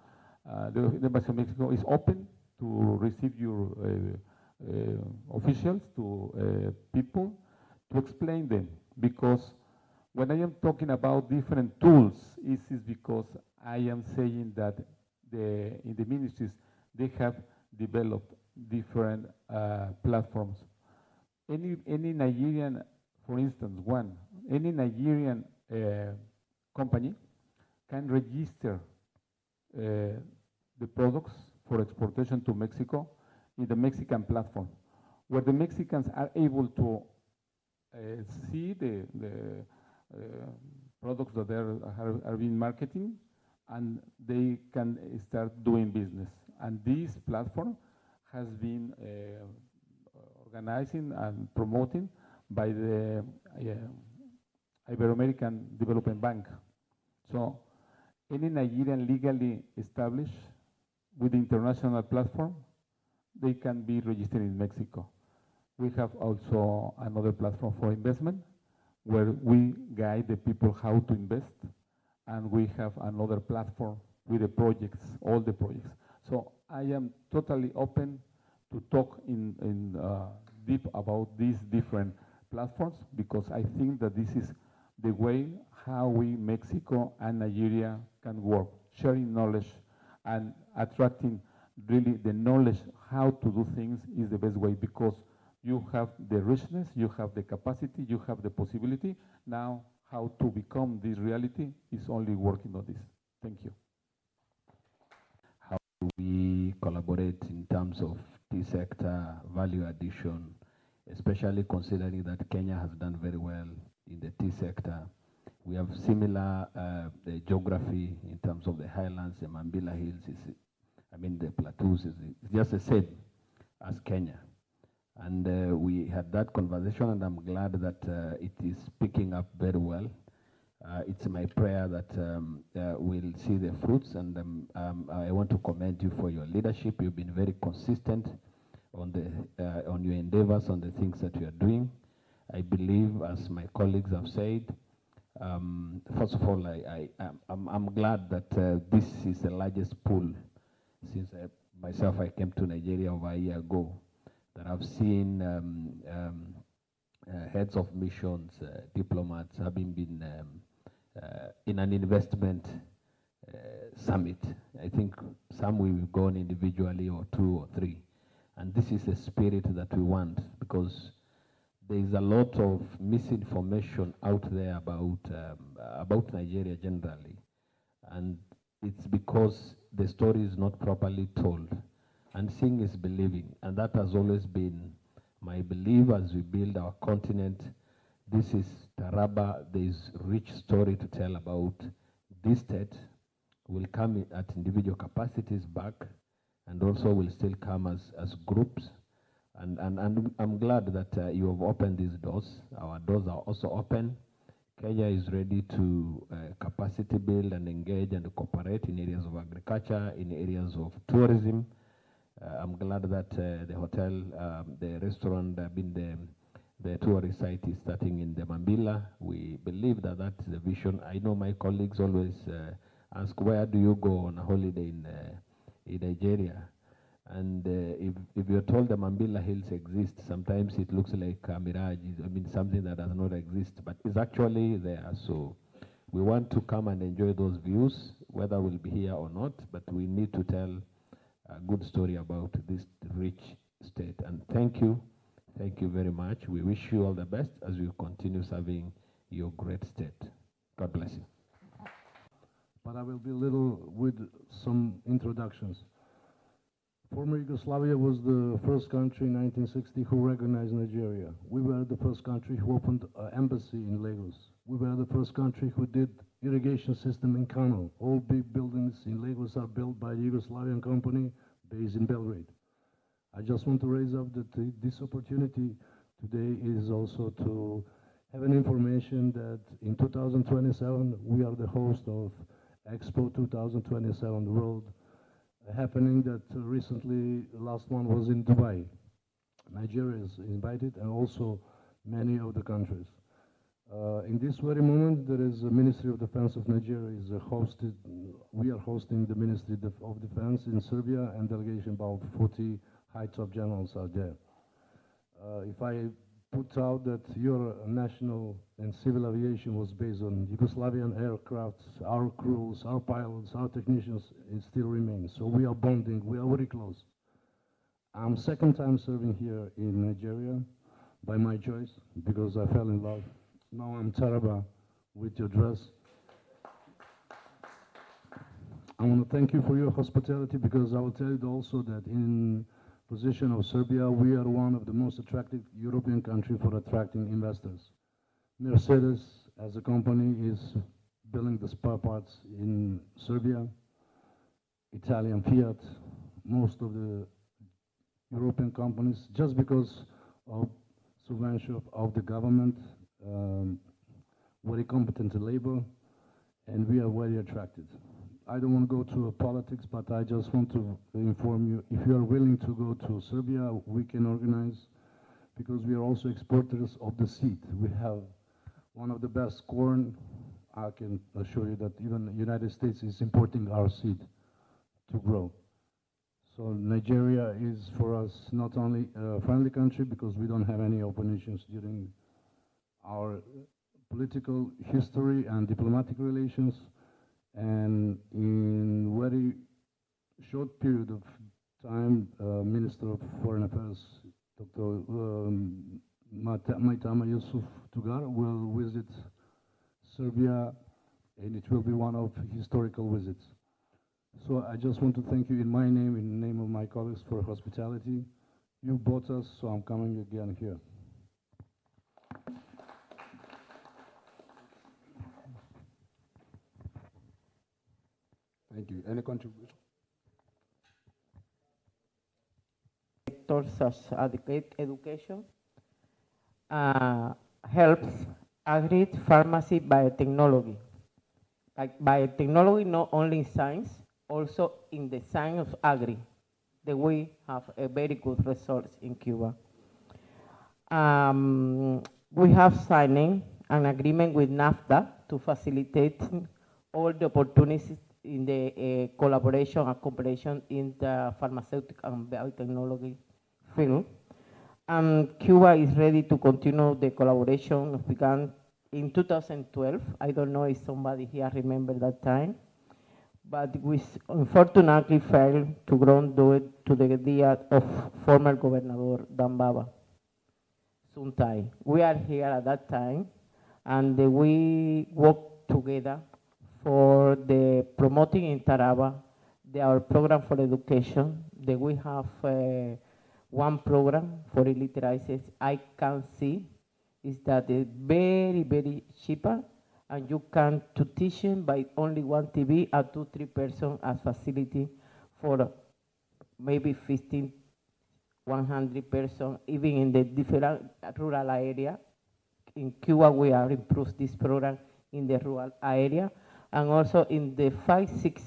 The Embassy of Mexico is open to receive your officials, to people, to explain them. Because when I am talking about different tools, it is because I am saying that in the ministries, they have developed different platforms. Any Nigerian, for instance, any Nigerian company can register the products for exportation to Mexico in the Mexican platform, where the Mexicans are able to see the products that are being marketing, and they can start doing business. And this platform has been organizing and promoting by the Ibero-American Development Bank. So any Nigerian legally established with the international platform, they can be registered in Mexico. We have also another platform for investment where we guide the people how to invest, and we have another platform with the projects, all the projects. So I am totally open to talk in deep about these different platforms, because I think that this is the way how we, Mexico and Nigeria, can work, sharing knowledge and attracting really the knowledge how to do things is the best way, because you have the richness, you have the capacity, you have the possibility. Now, how to become this reality is only working on this. Thank you. How do we collaborate in terms of T-sector value addition, especially considering that Kenya has done very well in the T-sector. We have similar geography in terms of the highlands, the Mambila Hills, the plateaus, it's just the same as Kenya. And we had that conversation, and I'm glad that it is picking up very well. It's my prayer that we'll see the fruits, and I want to commend you for your leadership. You've been very consistent on your endeavors, on the things that you are doing. I believe, as my colleagues have said, first of all, I'm glad that this is the largest pool since I came to Nigeria over a year ago, that I've seen heads of missions, diplomats having been in an investment summit. I think some will have gone individually, or 2 or 3. And this is the spirit that we want, because there is a lot of misinformation out there about Nigeria generally. And it's because the story is not properly told. And seeing is believing. And that has always been my belief as we build our continent. This is Taraba. There is rich story to tell about this state. Will come at individual capacities back, and also will still come as groups. And I'm glad that you have opened these doors. Our doors are also open. Kenya is ready to capacity build and engage and cooperate in areas of agriculture, in areas of tourism. I'm glad that the hotel, the restaurant, the tourist site is starting in the Mambila. We believe that that's the vision. I know my colleagues always ask, where do you go on a holiday in Nigeria? And if you're told the Mambila Hills exist, sometimes it looks like a mirage. I mean, something that does not exist, but it's actually there. So we want to come and enjoy those views, whether we'll be here or not, but we need to tell a good story about this rich state. And thank you very much. We wish you all the best as you continue serving your great state. God bless you. But I will be little with some introductions. Former Yugoslavia was the first country in 1960 who recognized Nigeria. We were the first country who opened an embassy in Lagos. We were the first country who did irrigation system in Kano. All big buildings in Lagos are built by the Yugoslavian company based in Belgrade. I just want to raise up that this opportunity today is also to have an information that in 2027 we are the host of Expo 2027 World happening that recently, the last one was in Dubai. Nigeria is invited and also many of the countries. In this very moment, there is a Ministry of Defense of Nigeria is hosted. We are hosting the Ministry of Defense in Serbia, and delegation about 40 high top generals are there. If I put out that your national and civil aviation was based on Yugoslavian aircrafts, our crews, our pilots, our technicians, it still remains. So we are bonding, we are very close. I'm second time serving here in Nigeria by my choice because I fell in love. Now I'm Taraba with your dress. I want to thank you for your hospitality because I will tell you also that in position of Serbia, we are one of the most attractive European countries for attracting investors. Mercedes, as a company, is building the spare parts in Serbia. Italian Fiat, most of the European companies, just because of subvention of the government, very competent labor, and we are very attracted. I don't want to go to politics, but I just want to inform you, if you are willing to go to Serbia, we can organize, because we are also exporters of the seed. We have one of the best corn. I can assure you that even the United States is importing our seed to grow. So Nigeria is for us not only a friendly country, because we don't have any oppositions during our political history and diplomatic relations, and in very short period of time, Minister of Foreign Affairs, Dr. Maitama Yusuf Tugar, will visit Serbia, and it will be one of historical visits. So I just want to thank you in my name, in the name of my colleagues, for hospitality. You bought us, so I'm coming again here. Thank you. Any contribution? Sectors such as education, helps agri, pharmacy, biotechnology. Like biotechnology, not only in science, also in the science of agri, that we have a very good results in Cuba. We have signing an agreement with NAFTA to facilitate all the opportunities in the collaboration and cooperation in the pharmaceutical and biotechnology field. Cuba is ready to continue the collaboration began in 2012. I don't know if somebody here remember that time, but we unfortunately failed to ground due to the idea of former Governor Dambaba Suntai. We are here at that time, and we work together for the promoting in Taraba our program for education. That we have one program for illiteracy. I can see is that it's very, very cheaper, and you can to teach them by only one TV and 2-3 persons as facility for maybe 1,500 persons, even in the different rural area. In Cuba, we are improved this program in the rural area, and also in the 5-6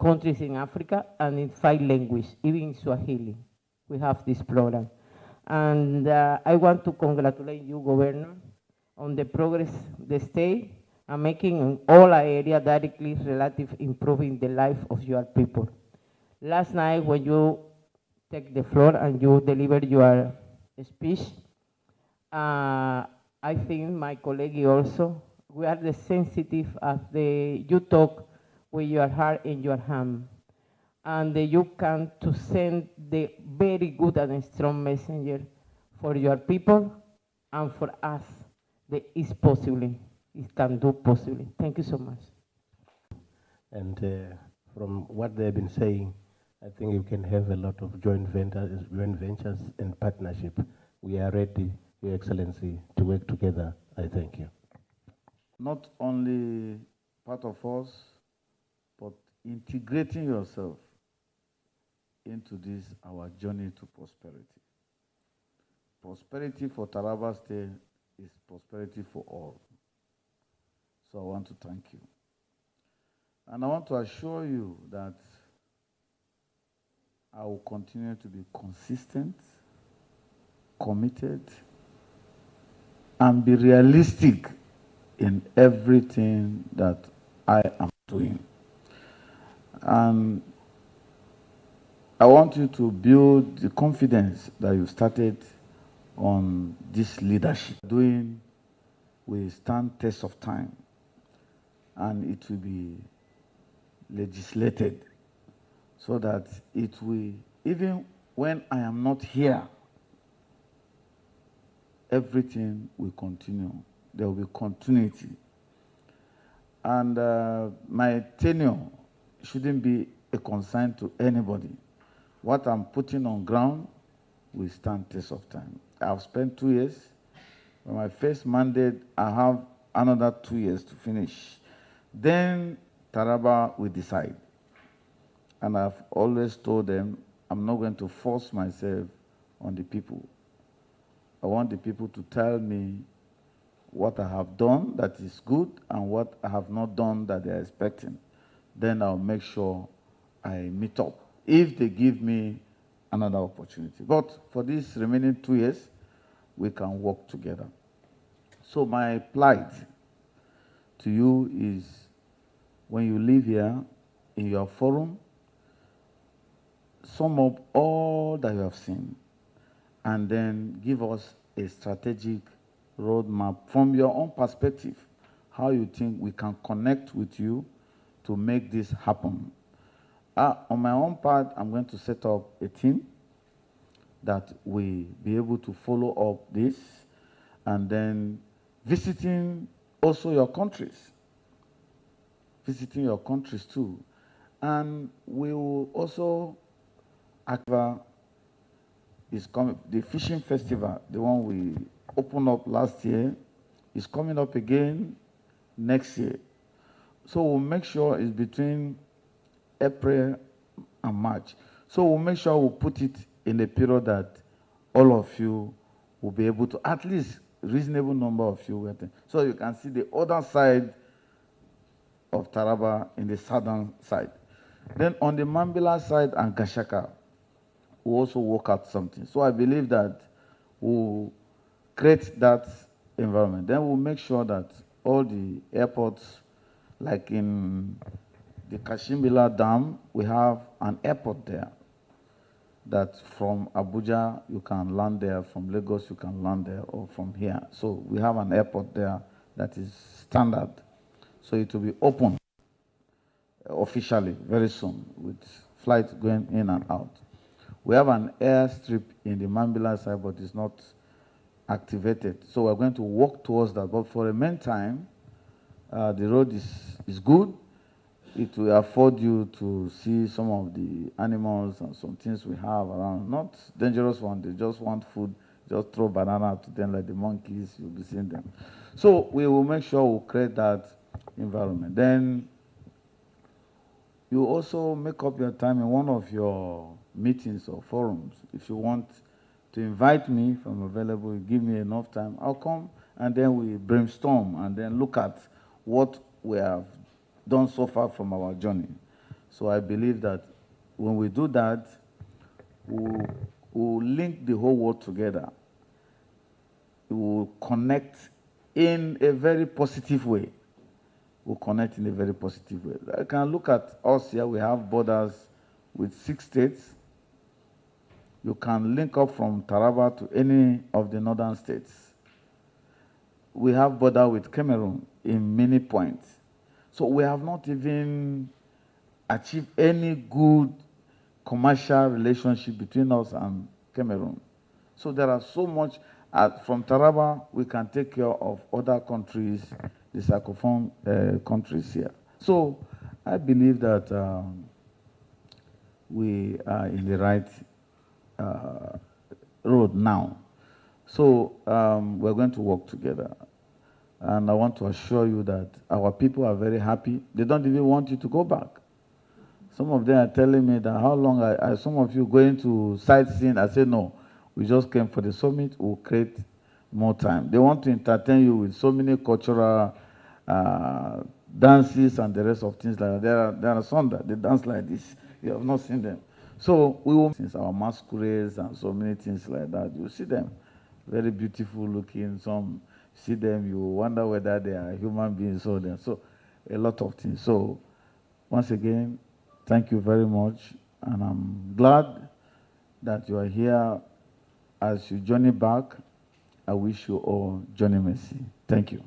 countries in Africa, and in 5 languages, even in Swahili. We have this program. And I want to congratulate you, Governor, on the progress the state and making in all areas directly relative improving the life of your people. Last night when you take the floor and you delivered your speech, I think my colleague also, we are the sensitive as you talk with your heart in your hand. And you can to send the very good and strong messenger for your people and for us that is possible, it can do possibly. Thank you so much. And from what they've been saying, I think you can have a lot of joint ventures and partnership. We are ready, Your Excellency, to work together. I thank you. Not only part of us, but integrating yourself into this, our journey to prosperity. Prosperity for Taraba State is prosperity for all. So I want to thank you. And I want to assure you that I will continue to be consistent, committed, and be realistic in everything that I am doing. And I want you to build the confidence that you started on this leadership. Doing will stand test of time, and it will be legislated so that it will, even when I am not here, everything will continue. There will be continuity. And my tenure shouldn't be a concern to anybody. What I'm putting on ground will stand test of time. I've spent 2 years. When my first mandate, I have another 2 years to finish. Then Taraba will decide. And I've always told them, I'm not going to force myself on the people. I want the people to tell me what I have done that is good and what I have not done that they are expecting. Then I'll make sure I meet up if they give me another opportunity. But for these remaining 2 years, we can work together. So my plight to you is, when you leave here in your forum, sum up all that you have seen and then give us a strategic roadmap from your own perspective, how you think we can connect with you to make this happen. On my own part, I'm going to set up a team that will be able to follow up this, and then visiting also your countries. Visiting your countries too. And we will also, is coming, the fishing festival, the one we opened up last year, is coming up again next year. So we'll make sure it's between April and March. So we'll make sure we'll put it in a period that all of you will be able to, at least reasonable number of you, so you can see the other side of Taraba in the southern side. Then on the Mambila side and Gashaka, we'll also work out something. So I believe that we'll create that environment. Then we'll make sure that all the airports, like in the Kashimbila Dam, we have an airport there that from Abuja you can land there, from Lagos you can land there, or from here. So we have an airport there that is standard. So it will be open officially very soon with flights going in and out. We have an airstrip in the Mambila side, but it's not activated. So we're going to work towards that. But for the meantime, the road is good. It will afford you to see some of the animals and some things we have around. Not dangerous ones, they just want food. Just throw banana to them like the monkeys, you'll be seeing them. So we will make sure we create that environment. Then you also make up your time in one of your meetings or forums. If you want to invite me, if I'm available, you give me enough time, I'll come, and then we brainstorm and then look at what we have done so far from our journey. So I believe that when we do that, we'll will link the whole world together. It will connect in a very positive way. Will connect in a very positive way. I can look at us here. We have borders with 6 states. You can link up from Taraba to any of the northern states. We have border with Cameroon in many points. So we have not even achieved any good commercial relationship between us and Cameroon. So there are so much. From Taraba, we can take care of other countries, the Francophone countries here. So I believe that we are in the right road now. So we're going to work together. And I want to assure you that our people are very happy. They don't even want you to go back. Some of them are telling me that how long are some of you going to sightseeing? I said, no, we just came for the summit. We'll create more time. They want to entertain you with so many cultural dances and the rest of things like that. There are some that they dance like this. You have not seen them. So we will, since our masquerades and so many things like that, you see them. Very beautiful looking. Some see them, you wonder whether they are human beings or they. So a lot of things. So once again, thank you very much. And I'm glad that you are here. As you journey back, I wish you all journey mercy. Thank you.